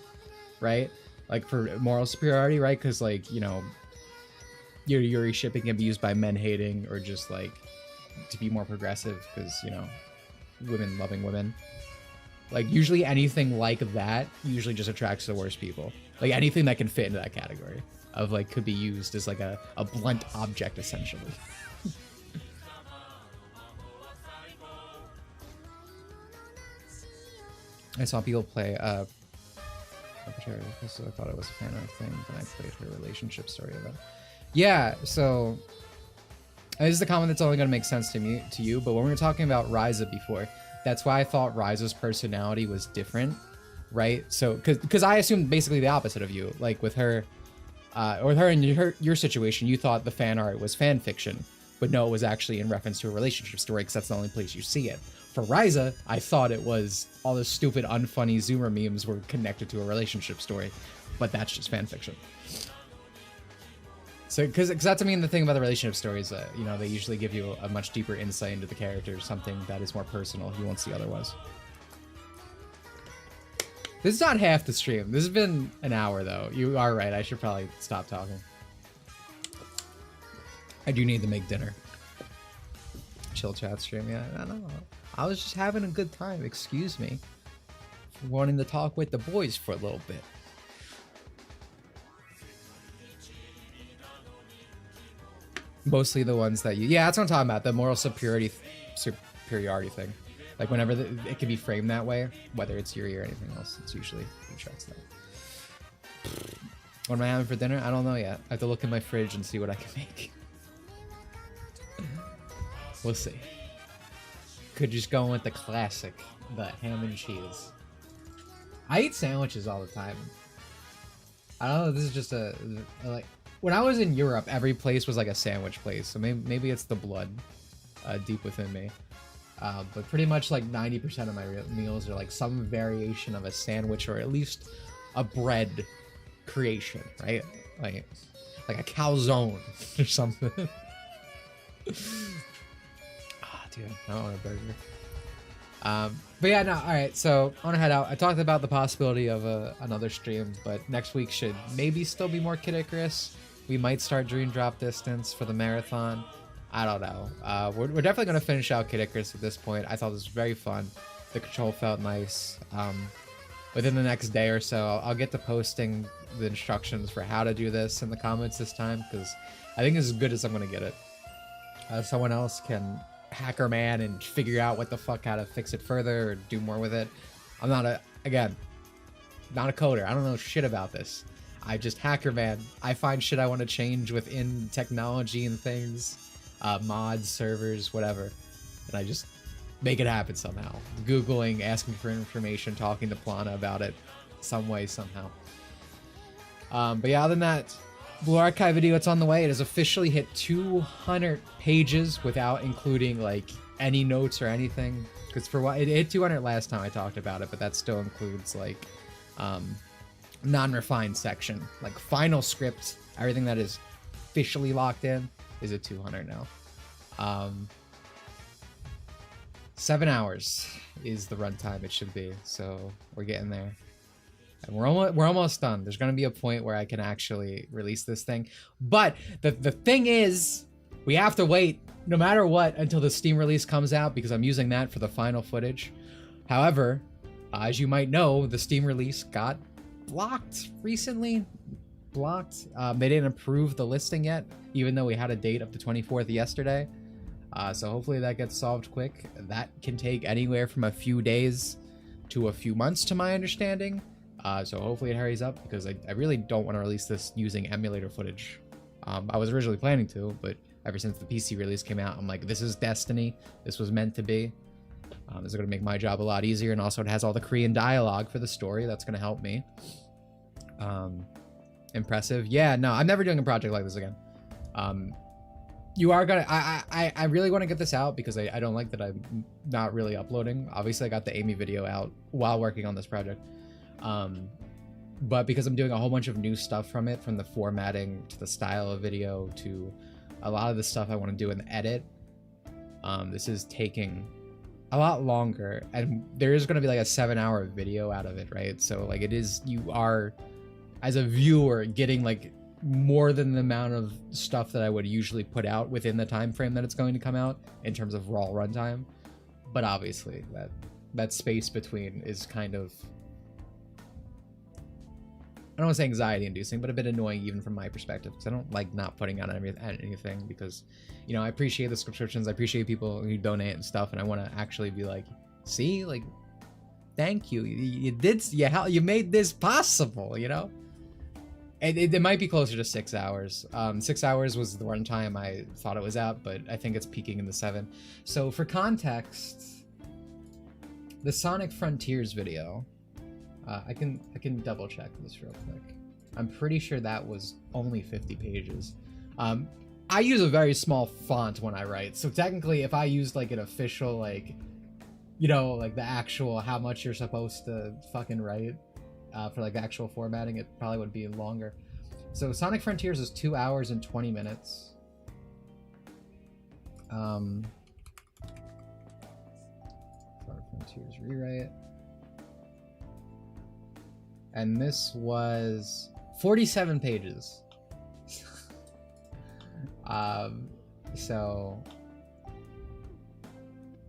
right? Like for moral superiority, right? Because, like, you know, Yuri shipping can be used by men hating, or just like to be more progressive because, you know, women loving women. Like, usually anything like that usually just attracts the worst people. Like, anything that can fit into that category of like could be used as like a blunt object, essentially. I saw people play because I thought it was a fan of thing, and I played her relationship story of it. Yeah, so this is the comment that's only going to make sense to you, but when we were talking about Ryza before, that's why I thought Ryza's personality was different, right? So, because I assumed basically the opposite of you, like with her, or with her in your situation, you thought the fan art was fan fiction, but no, it was actually in reference to a relationship story because that's the only place you see it. For Ryza, I thought it was all the stupid, unfunny Zoomer memes were connected to a relationship story, but that's just fan fiction. So, because that's, I mean, the thing about the relationship stories, you know, they usually give you a much deeper insight into the character, something that is more personal you won't see otherwise. This is not half the stream. This has been an hour, though. You are right. I should probably stop talking. I do need to make dinner. Chill chat stream, yeah. I don't know. I was just having a good time. Excuse me. Wanting to talk with the boys for a little bit. Mostly the ones that you... Yeah, that's what I'm talking about. The moral superiority thing. Like, whenever it can be framed that way, whether it's Yuri or anything else, it's usually who tracks that. What am I having for dinner? I don't know yet. I have to look in my fridge and see what I can make. We'll see. Could just go with the classic, the ham and cheese. I eat sandwiches all the time. I don't know, this is just a like... When I was in Europe, every place was like a sandwich place, so maybe it's the blood deep within me. But pretty much like 90% of my meals are like some variation of a sandwich or at least a bread creation, right? Like a calzone or something. Ah, dude, I want a burger. But yeah, no, alright, so I want to head out. I talked about the possibility of another stream, but next week should maybe still be more Kid Icarus. We might start Dream Drop Distance for the marathon. I don't know. We're definitely going to finish out Kid Icarus at this point. I thought this was very fun. The control felt nice. Within the next day or so, I'll get to posting the instructions for how to do this in the comments this time, because I think it's as good as I'm going to get it. Someone else can hacker man and figure out what the fuck, how to fix it further or do more with it. I'm not a coder. I don't know shit about this. I just hacker man. I find shit I want to change within technology and things, mods, servers, whatever, and I just make it happen somehow. Googling, asking for information, talking to Plana about it, some way, somehow. But yeah, other than that, Blue Archive video, it's on the way. It has officially hit 200 pages without including like any notes or anything. Because for what it hit 200 last time I talked about it, but that still includes like non-refined section, like final script, everything that is officially locked in is at 200 now. 7 hours is the runtime it should be, so we're getting there. And we're almost done. There's gonna be a point where I can actually release this thing. But the thing is, we have to wait no matter what until the Steam release comes out, because I'm using that for the final footage. However, as you might know, the Steam release got blocked recently. They didn't approve the listing yet, even though we had a date of the 24th yesterday. So hopefully that gets solved quick. That can take anywhere from a few days to a few months, to my understanding. So hopefully it hurries up, because I really don't want to release this using emulator footage. I was originally planning to, but ever since the PC release came out, I'm like, this is destiny. This was meant to be. This is going to make my job a lot easier, and also it has all the Korean dialogue for the story. That's going to help me. Impressive. Yeah, no, I'm never doing a project like this again. You are gonna... I really want to get this out, because I don't like that I'm not really uploading. Obviously, I got the Amy video out while working on this project. But because I'm doing a whole bunch of new stuff from it, from the formatting to the style of video to a lot of the stuff I want to do in the edit, this is taking a lot longer, and there is going to be like a 7-hour video out of it, right? So like, it is, you are as a viewer getting like more than the amount of stuff that I would usually put out within the time frame that it's going to come out in terms of raw runtime. But obviously that space between is kind of, I don't want to say anxiety inducing, but a bit annoying even from my perspective, because I don't like not putting out anything, because, you know, I appreciate the subscriptions, I appreciate people who donate and stuff, and I want to actually be like, see, like, thank you, you made this possible, you know? And it might be closer to 6 hours. 6 hours was the runtime I thought it was at, but I think it's peaking in the 7. So for context, the Sonic Frontiers video, I can double check this real quick. I'm pretty sure that was only 50 pages. I use a very small font when I write, so technically if I used like an official, like, you know, like the actual how much you're supposed to fucking write for like the actual formatting, it probably would be longer. So Sonic Frontiers is 2 hours and 20 minutes. Sonic Frontiers rewrite. And this was 47 pages. So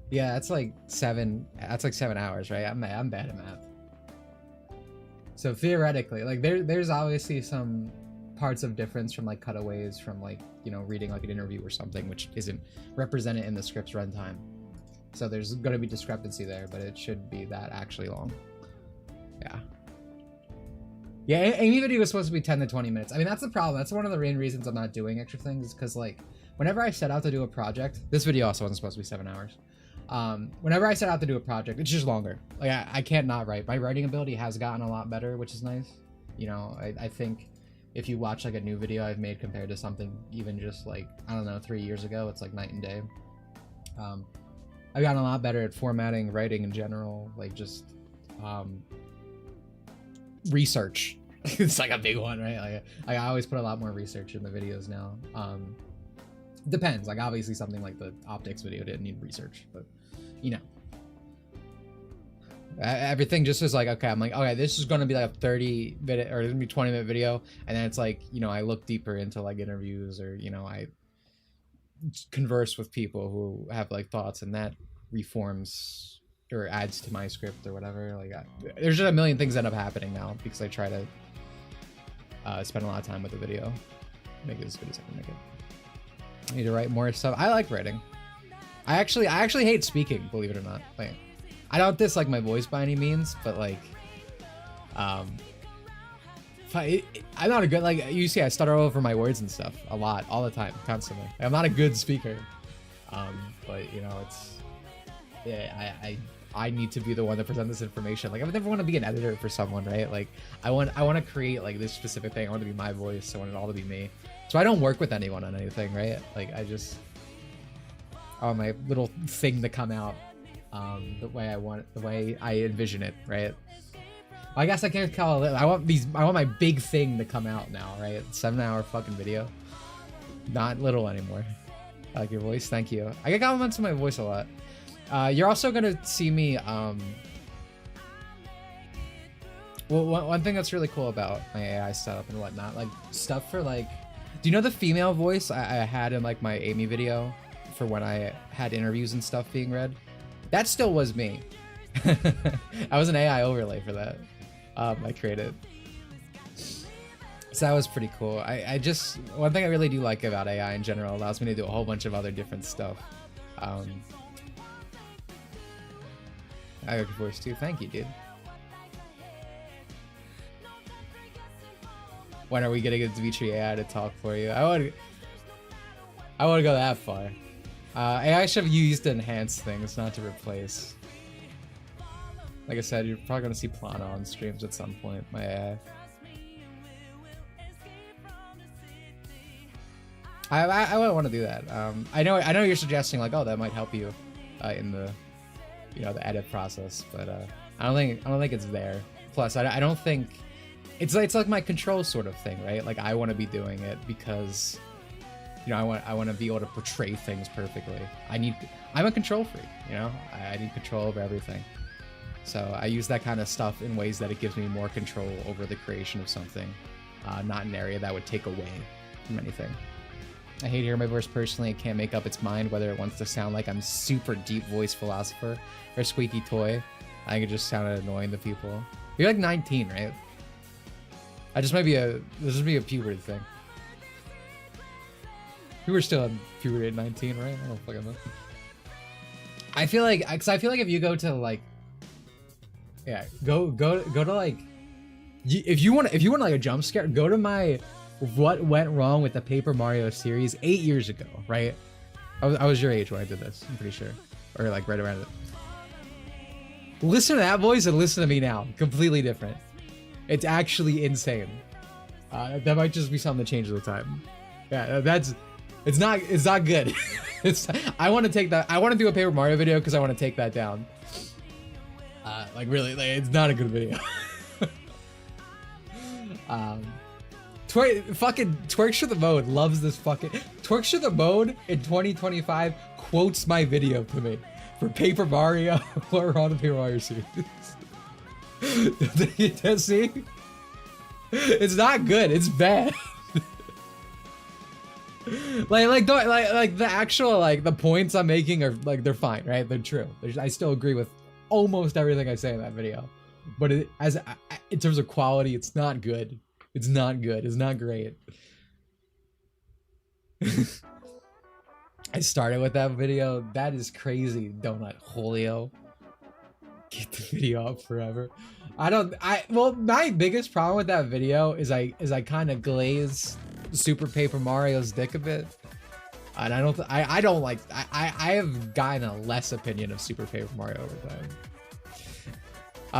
yeah, that's like 7 hours, right? I'm bad at math. So theoretically, like there's obviously some parts of difference from like cutaways from like, you know, reading like an interview or something, which isn't represented in the script's runtime. So there's going to be discrepancy there, but it should be that actually long. Yeah. Yeah, Amy video was supposed to be 10 to 20 minutes. I mean, that's the problem. That's one of the main reasons I'm not doing extra things, is because like whenever I set out to do a project, this video also wasn't supposed to be 7 hours. Whenever I set out to do a project, it's just longer. Like I can't not write. My writing ability has gotten a lot better, which is nice. You know, I think if you watch like a new video I've made compared to something even just like, I don't know, 3 years ago, it's like night and day. I've gotten a lot better at formatting, writing in general, like just research. It's like a big one, right? Like I always put a lot more research in the videos now. Depends, like obviously something like the optics video didn't need research, but you know, everything just was like, okay, I'm like, okay, this is going to be like a 30-minute or it's gonna be 20-minute video, and then it's like, you know, I look deeper into like interviews, or you know, I converse with people who have like thoughts, and that reforms or adds to my script or whatever. Like there's just a million things that end up happening now because I try to spend a lot of time with the video, make it as good as I can make it. I need to write more stuff. I like writing. I actually hate speaking, believe it or not. Like, I don't dislike my voice by any means, but like, I'm not a good, like, you see I stutter over my words and stuff a lot, all the time, constantly. I'm not a good speaker, but you know, it's, yeah, I need to be the one to present this information. Like, I would never want to be an editor for someone, right? Like, I want to create like this specific thing. I want it to be my voice. I want it all to be me. So I don't work with anyone on anything, right? Like, I want my little thing to come out the way I want it, the way I envision it, right? I guess I can't call it. I want my big thing to come out now, right? 7-hour fucking video, not little anymore. I like your voice, thank you. I get compliments on my voice a lot. You're also gonna see me. Well, one thing that's really cool about my AI setup and whatnot, like stuff for like, do you know the female voice I had in like my Amy video for when I had interviews and stuff being read? That still was me. I was an AI overlay for that. I created. So that was pretty cool. I just, one thing I really do like about AI in general, allows me to do a whole bunch of other different stuff. I like your voice too. Thank you, dude. When are we getting a Dimitri AI to talk for you? I want to go that far. AI should have used to enhance things, not to replace. Like I said, you're probably gonna see Plana on streams at some point. My AI. I wouldn't want to do that. I know you're suggesting like, oh, that might help you in the, you know, the edit process, but I don't think it's there. Plus, I don't think it's like my control sort of thing, right? Like I want to be doing it because, you know, I want to be able to portray things perfectly. I'm a control freak, you know. I need control over everything. So I use that kind of stuff in ways that it gives me more control over the creation of something, not an area that would take away from anything. I hate hearing my voice personally. It can't make up its mind whether it wants to sound like I'm super deep voice philosopher or squeaky toy. I think it just sounded annoying to people. You're like 19, right? This might be a puberty thing. We were still in puberty at 19, right? I don't fucking know. I feel like if you go to like, yeah, go to like, if you want like a jump scare, go to my what went wrong with the Paper Mario series 8 years ago, right? I was your age when I did this, I'm pretty sure, or like right around it. Listen to that voice and listen to me now, completely different. It's actually insane. That might just be something that changes with time. Yeah, It's not good. I want to take that. I want to do a Paper Mario video because I want to take that down. Like really, like, it's not a good video. Fucking Twerkshire the Mode loves this fucking Twerkshire the Mode in 2025 quotes my video to me for Paper Mario or on the Paper Mario series. See? It's not good. It's bad. like the actual like the points I'm making are like they're fine, right? They're true. I still agree with almost everything I say in that video, but in terms of quality, it's not good. It's not good. It's not great. I started with that video. That is crazy. Donut Julio. Get the video up forever. Well, my biggest problem with that video is I kind of glaze Super Paper Mario's dick a bit. And I don't like, I have gotten a less opinion of Super Paper Mario over time.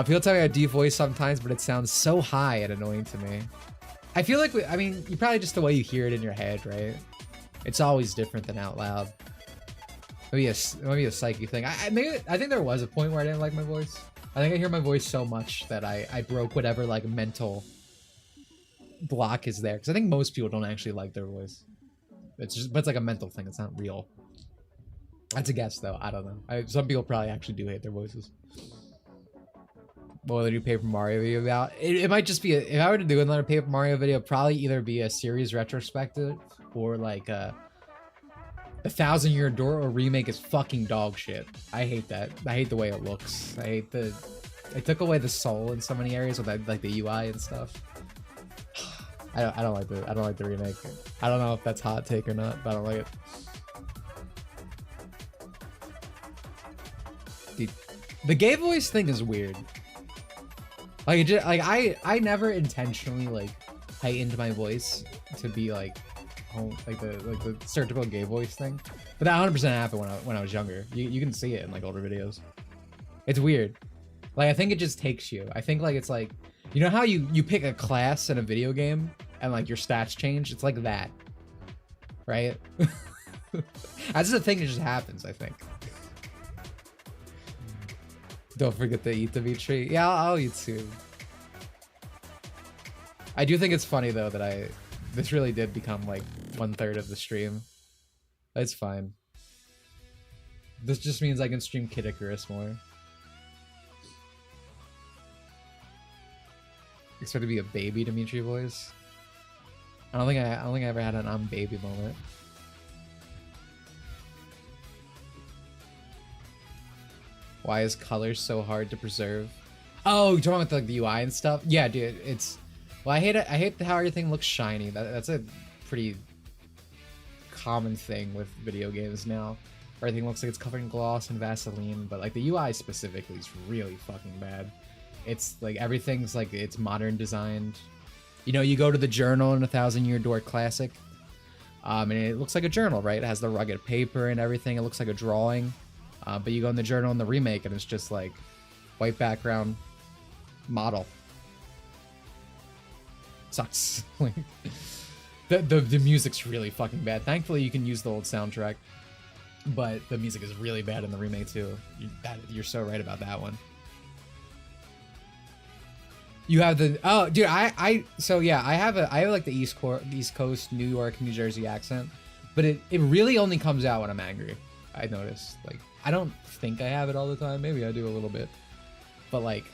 People tell me I devoice sometimes, but it sounds so high and annoying to me. I feel like, I mean, you probably just the way you hear it in your head, right? It's always different than out loud. Maybe a psyche thing. I think there was a point where I didn't like my voice. I think I hear my voice so much that I broke whatever like mental block is there. Because I think most people don't actually like their voice. But it's like a mental thing. It's not real. That's a guess though. I don't know. Some people probably actually do hate their voices. What will the new Paper Mario video about? It might just be if I were to do another Paper Mario video, probably either be a series retrospective or like a 1,000-Year Door or remake is fucking dog shit. I hate that. I hate the way it looks. I hate it took away the soul in so many areas with that, like the UI and stuff. I don't like the remake. I don't know if that's hot take or not, but I don't like it. Dude, the gay voice thing is weird. Like, I never intentionally like heightened my voice to be like the stereotypical gay voice thing, but that 100% happened when I was younger. You can see it in like older videos. It's weird. Like I think it just takes you. I think like it's like, you know how you pick a class in a video game and like your stats change? It's like that, right? That's the thing that just happens, I think. Don't forget to eat, Dimitri. Yeah, I'll eat soon. I do think it's funny though that this really did become like 1/3 of the stream. It's fine. This just means I can stream Kid Icarus more. Expect to be a baby Dimitri voice. I don't think I ever had an I'm baby moment. Why is color so hard to preserve? Oh, you're talking about like the UI and stuff? Yeah, dude, it's... Well, I hate how everything looks shiny. That's a pretty common thing with video games now. Everything looks like it's covered in gloss and Vaseline, but like the UI specifically is really fucking bad. It's like everything's like it's modern designed. You know, you go to the journal in 1,000-Year Door Classic, and it looks like a journal, right? It has the rugged paper and everything. It looks like a drawing. But you go in the journal in the remake and it's just like white background model. Sucks. the music's really fucking bad. Thankfully you can use the old soundtrack, but the music is really bad in the remake too. You're so right about that one. You have the dude, so yeah, I have like the East Coast, New York, New Jersey accent, but it really only comes out when I'm angry. I noticed, like, I don't think I have it all the time. Maybe I do a little bit, but like,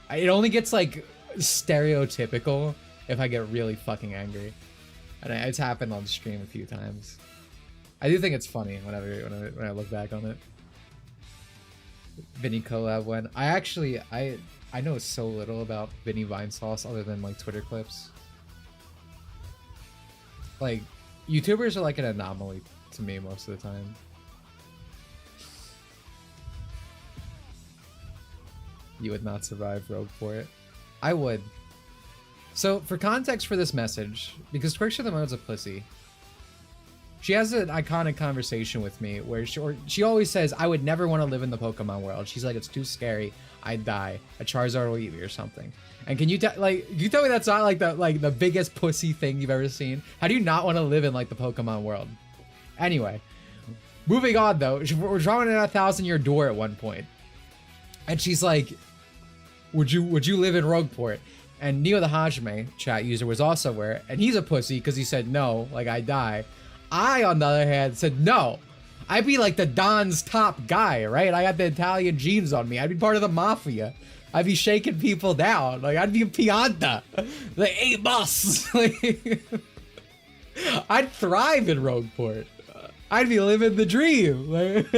it only gets like stereotypical if I get really fucking angry, and it's happened on stream a few times. I do think it's funny when I look back on it. Vinny collab when I know so little about Vinny Vine Sauce other than like Twitter clips. Like, YouTubers are like an anomaly to me most of the time. You would not survive Rogue for it. I would. So, for context for this message, because Twerkshire the Mode's a pussy, she has an iconic conversation with me where she always says, I would never want to live in the Pokemon world. She's like, it's too scary. I'd die. A Charizard will eat me or something. And can you tell me that's not like the biggest pussy thing you've ever seen? How do you not want to live in like the Pokemon world? Anyway, moving on though, we're drawing in a 1,000-year door at one point, and she's like, would you live in Rogueport? And Neo the Hajime chat user was also aware, and he's a pussy because he said no, like I die. I, on the other hand, said no. I'd be like the Don's top guy, right? I got the Italian genes on me. I'd be part of the mafia. I'd be shaking people down. Like, I'd be a Pianta. Like, hey, boss. Like, I'd thrive in Rogueport. I'd be living the dream. Like,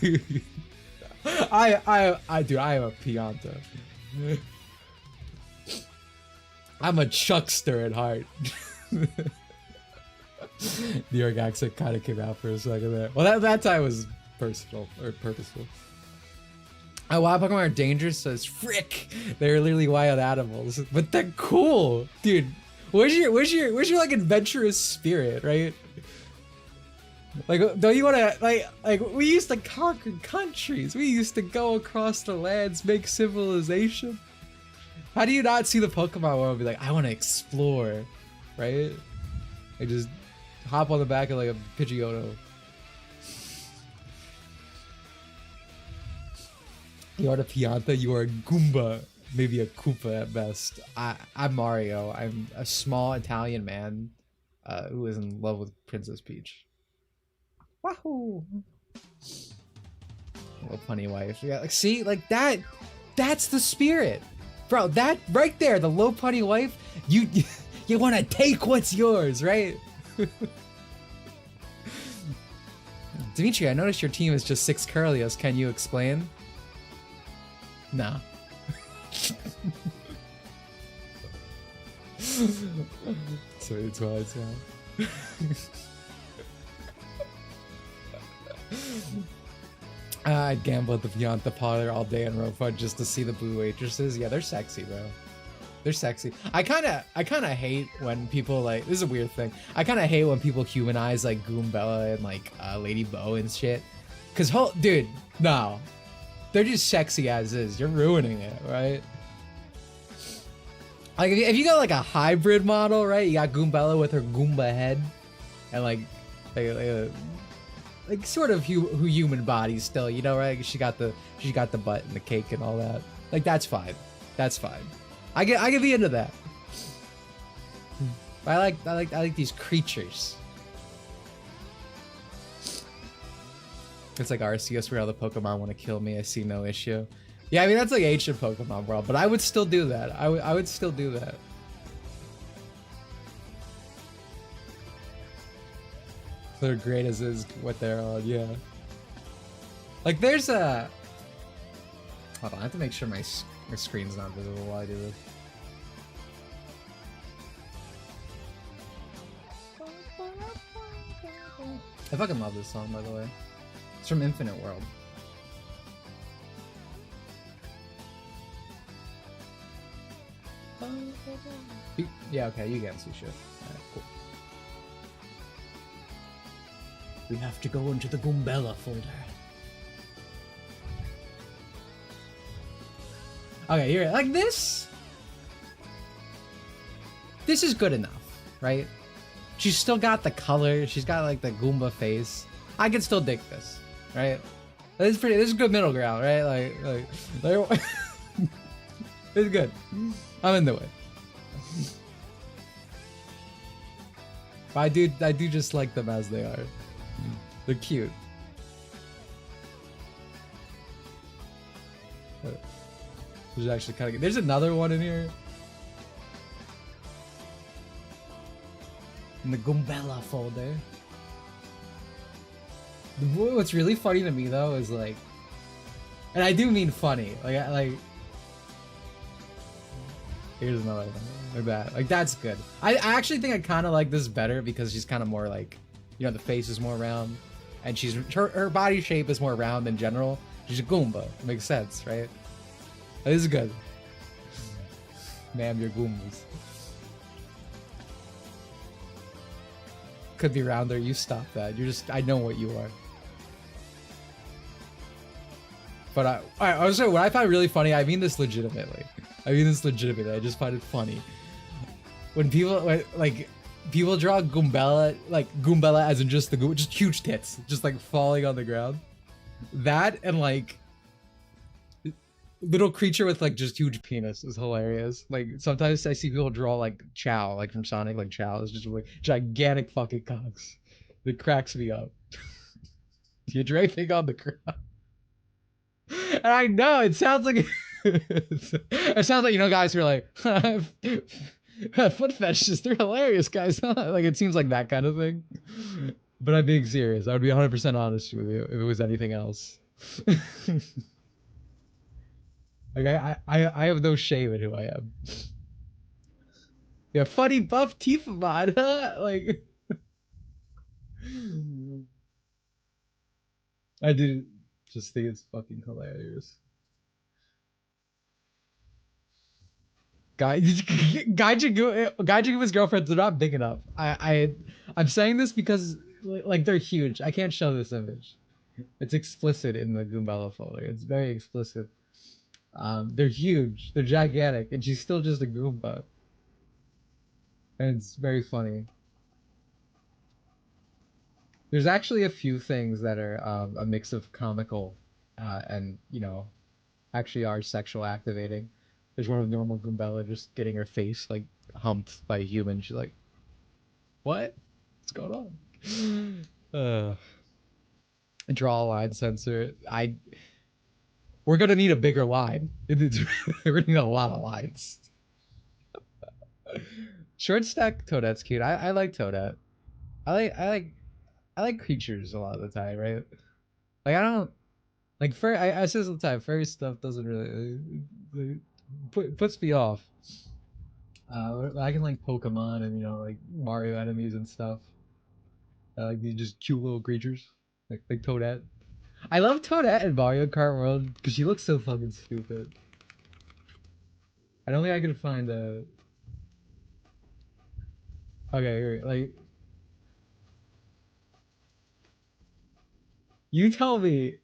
dude, I am a Pianta. I'm a chuckster at heart. New York accent kind of came out for a second there. Well, that time was personal or purposeful. Oh, wild Pokemon are dangerous, says frick. They're literally wild animals, but they're cool, dude. Where's your like adventurous spirit, right? Like, don't you want to like we used to conquer countries. We used to go across the lands, make civilization. How do you not see the Pokemon world and be like, I want to explore, right? Like, just hop on the back of like a Pidgeotto. You are a Pianta, you are a Goomba, maybe a Koopa at best. I'm Mario. I'm a small Italian man who is in love with Princess Peach. Wahoo! Little punny wife. Yeah, like, see, like that's the spirit. Bro, that right there, the low punny wife, you want to take what's yours, right? Dimitri, I noticed your team is just 6 Curlios. Can you explain? Nah. Sorry, it's why it's I'd gamble at the Pianta parlor all day in Rogueport just to see the blue waitresses. Yeah, they're sexy, bro. They're sexy. I kind of hate when people like, this is a weird thing. I kind of hate when people humanize like Goombella and like Lady Bo and shit. Cause dude, no. They're just sexy as is. You're ruining it, right? Like if you got like a hybrid model, right? You got Goombella with her Goomba head and like sort of human body still, you know, right? She got the butt and the cake and all that. Like that's fine. That's fine. I can be into that. I like these creatures. It's like Arceus where all the Pokemon want to kill me. I see no issue. Yeah, I mean that's like ancient Pokemon world, but I would still do that. I would still do that. They're great as is what they're on, yeah. Like there's a... Hold on, I have to make sure my screen's not visible while I do this. I fucking love this song, by the way. It's from Infinite World. Yeah, okay, you can't see shit. Alright, cool. We have to go into the Goombella folder. Okay, here, like this. This is good enough, right? She's still got the color. She's got like the Goomba face. I can still dig this, right? This is good middle ground, right? Like it's good. I'm into it. But I do just like them as they are. They're cute. There's actually kind of. There's another one in here. In the Goombella folder. What's really funny to me though is like, and I do mean funny. Like here's another one. Like that. Like that's good. I actually think I kind of like this better because she's kind of more like, you know, the face is more round, and her body shape is more round in general. She's a Goomba. It makes sense, right? This is good. Ma'am, you're Goombas. Could be rounder. You stop that. You're just. I know what you are. But I was saying what I find really funny. I mean this legitimately. I just find it funny. when people draw Goombella, like Goombella as in just just huge tits, just like falling on the ground. That and like little creature with like just huge penis is hilarious. Like sometimes I see people draw like Chow, like from Sonic, like Chow is just like gigantic fucking cocks. It cracks me up. You draw anything on the ground. And I know it sounds like it sounds like, you know, guys who are like foot fetishes, they're hilarious, guys. Like it seems like that kind of thing. But I'm being serious. I would be 100% honest with you if it was anything else. Like I have no shame in who I am. Yeah, funny buff Tifa mod, huh? Like I do just think it's fucking hilarious. Gaijinguma's girlfriends are not big enough. I'm saying this because like they're huge. I can't show this image. It's explicit in the Goombella folder. It's very explicit. They're huge. They're gigantic, and she's still just a Goomba. And it's very funny. There's actually a few things that are a mix of comical and, you know, actually are sexual activating. There's one of normal Goombella just getting her face like humped by a human. She's like, "What? What's going on?" Draw a line sensor. We're gonna need a bigger line. We're gonna need a lot of lines. Short stack Toadette's cute. I like Toadette. I like creatures a lot of the time, right? Like I don't like I say this all the time. Furry stuff doesn't really puts me off. I can like Pokemon and, you know, like Mario enemies and stuff. Like these just cute little creatures, like Toadette. I love Toadette in Mario Kart World because she looks so fucking stupid. I don't think I can find a. Okay, here, like you tell me.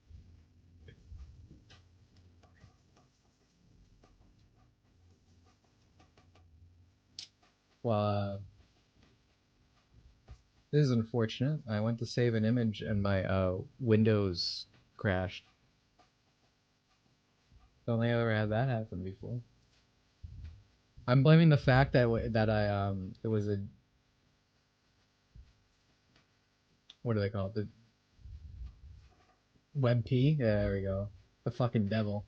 Well, this is unfortunate. I went to save an image and my Windows crashed. Don't think I've ever had that happen before. I'm blaming the fact that I it was a, what do they call it? The WebP? Yeah, there we go. The fucking devil.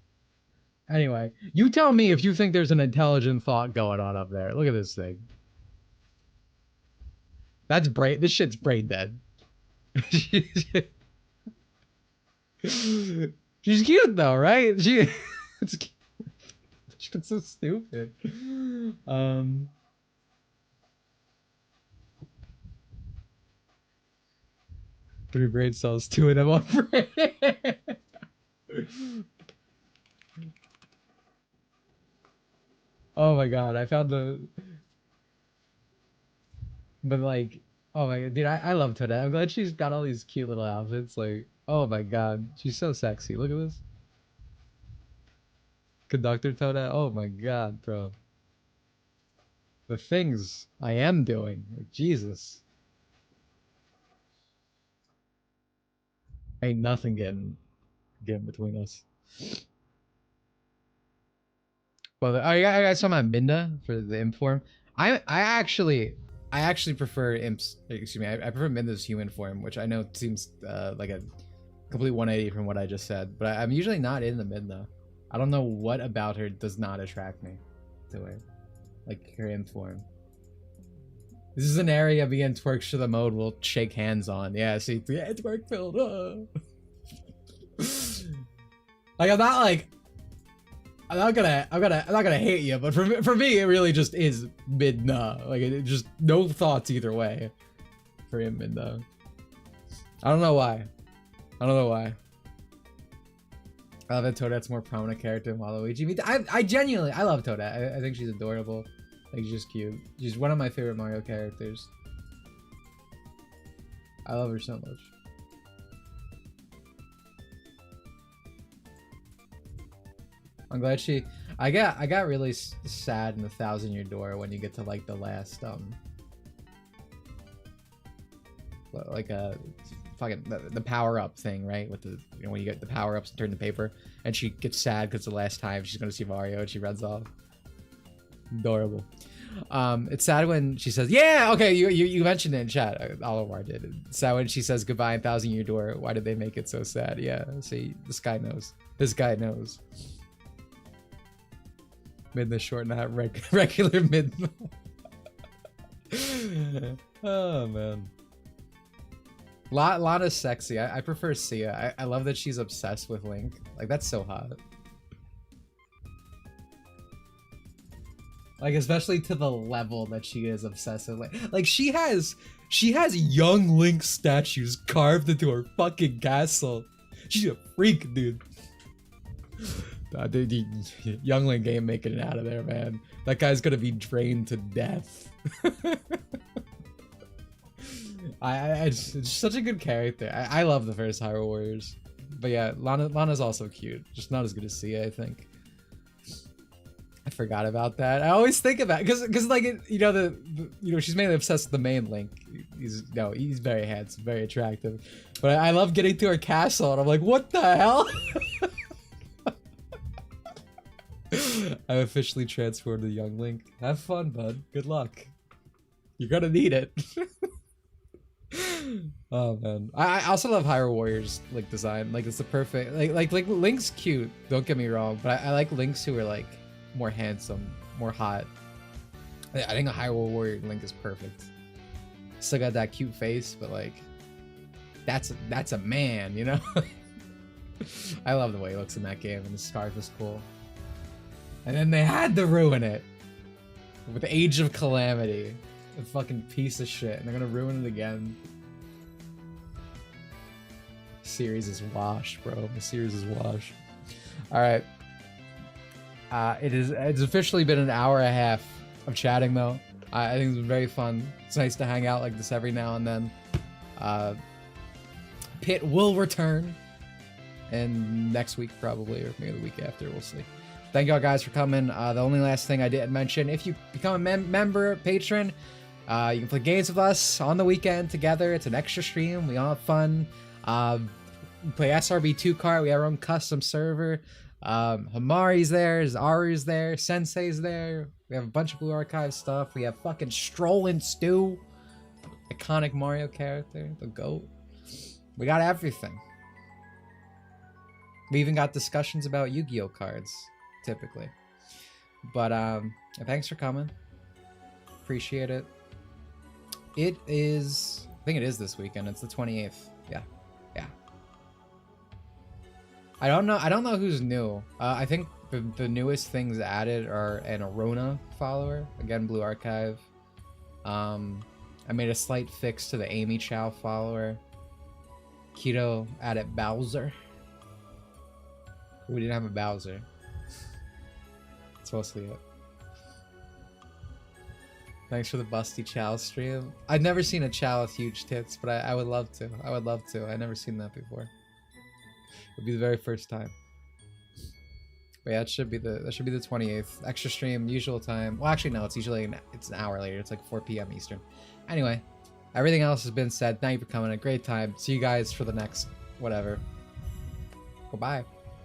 Anyway, you tell me if you think there's an intelligent thought going on up there. Look at this thing. That's brain. This shit's brain dead. She's cute though, right? It's cute. She's so stupid. Three brain cells, two of them on brain. Oh my god, I found the. But like, oh my god, dude, I love Toadette. I'm glad she's got all these cute little outfits. Like, oh my god, she's so sexy. Look at this. Conductor Toadette. Oh my god, bro. The things I am doing. Like, Jesus. Ain't nothing getting between us. Well, I got some on Minda for the imp form. I actually prefer imps. Excuse me. I prefer Minda's human form, which I know seems like a complete 180 from what I just said. But I'm usually not in the Minda. I don't know what about her does not attract me to her, like her imp form. This is an area begin twerk to the mode we'll shake hands on. Yeah, see, yeah, twerk filled. Like I'm not gonna hate you, but for me it really just is mid nah. Like it just no thoughts either way for him mid nah. I don't know why. I love that Toadette's more prominent character than Waluigi. I genuinely love Toadette. I think she's adorable. Like she's just cute. She's one of my favorite Mario characters. I love her so much. I'm glad she. I got really sad in the 1,000-Year Door when you get to like the last like a fucking the power up thing, right? With the when you get the power ups and turn the paper, and she gets sad because the last time she's gonna see Mario and she runs off. Adorable. It's sad when she says, "Yeah, okay, you mentioned it in chat." Oliver did. It's sad when she says goodbye in 1,000-Year Door. Why did they make it so sad? Yeah, see, this guy knows. This guy knows. Mid the short, not regular mid. Oh man. Lana's sexy. I prefer Sia. I love that she's obsessed with Link. Like, that's so hot. Like, especially to the level that she is obsessed with Link. Like, she has young Link statues carved into her fucking castle. She's a freak, dude. Dude, young Link ain't making it out of there, man. That guy's gonna be drained to death. It's such a good character. I love the first Hyrule Warriors, but yeah, Lana's also cute. Just not as good as Sia, I think. I forgot about that. I always think about because like you know she's mainly obsessed with the main Link. He's very handsome, very attractive, but I love getting to her castle and I'm like, what the hell? I've officially transformed to young Link. Have fun, bud. Good luck. You're gonna need it. Oh man, I also love Hyrule Warriors like design. Like it's the perfect like Link's cute. Don't get me wrong, but I like Links who are like more handsome, more hot. I think a Hyrule Warrior Link is perfect. Still got that cute face, but like that's a man, you know. I love the way he looks in that game, and the scarf is cool. And then they had to ruin it with Age of Calamity. A fucking piece of shit, and they're gonna ruin it again. Series is washed, bro. The series is washed. All right. It's officially been an hour and a half of chatting though. I think it's been very fun. It's nice to hang out like this every now and then. Pit will return, and next week probably, or maybe the week after, we'll see. Thank y'all guys for coming. The only last thing I didn't mention, if you become a member, patron, you can play games with us on the weekend together. It's an extra stream. We all have fun. We play SRB2 cart. We have our own custom server. Hamari's there. Aru's there. Sensei's there. We have a bunch of Blue Archive stuff. We have fucking Strollin' Stew. Iconic Mario character. The GOAT. We got everything. We even got discussions about Yu-Gi-Oh cards, typically. But thanks for coming. Appreciate it. It is, I think it is this weekend. It's the 28th. Yeah. I don't know who's new. I think the newest things added are an Arona follower. Again, Blue Archive. I made a slight fix to the Amy Chow follower. Keto added Bowser. We didn't have a Bowser. That's mostly it. Thanks for the Busty Chow stream. I've never seen a Chow with huge tits, but I would love to. I would love to. I've never seen that before. It would be the very first time. But yeah, that should be the 28th. Extra stream, usual time. Well, actually no, it's usually it's an hour later. It's like 4 p.m. Eastern. Anyway, everything else has been said. Thank you for coming. A great time. See you guys for the next whatever. Goodbye.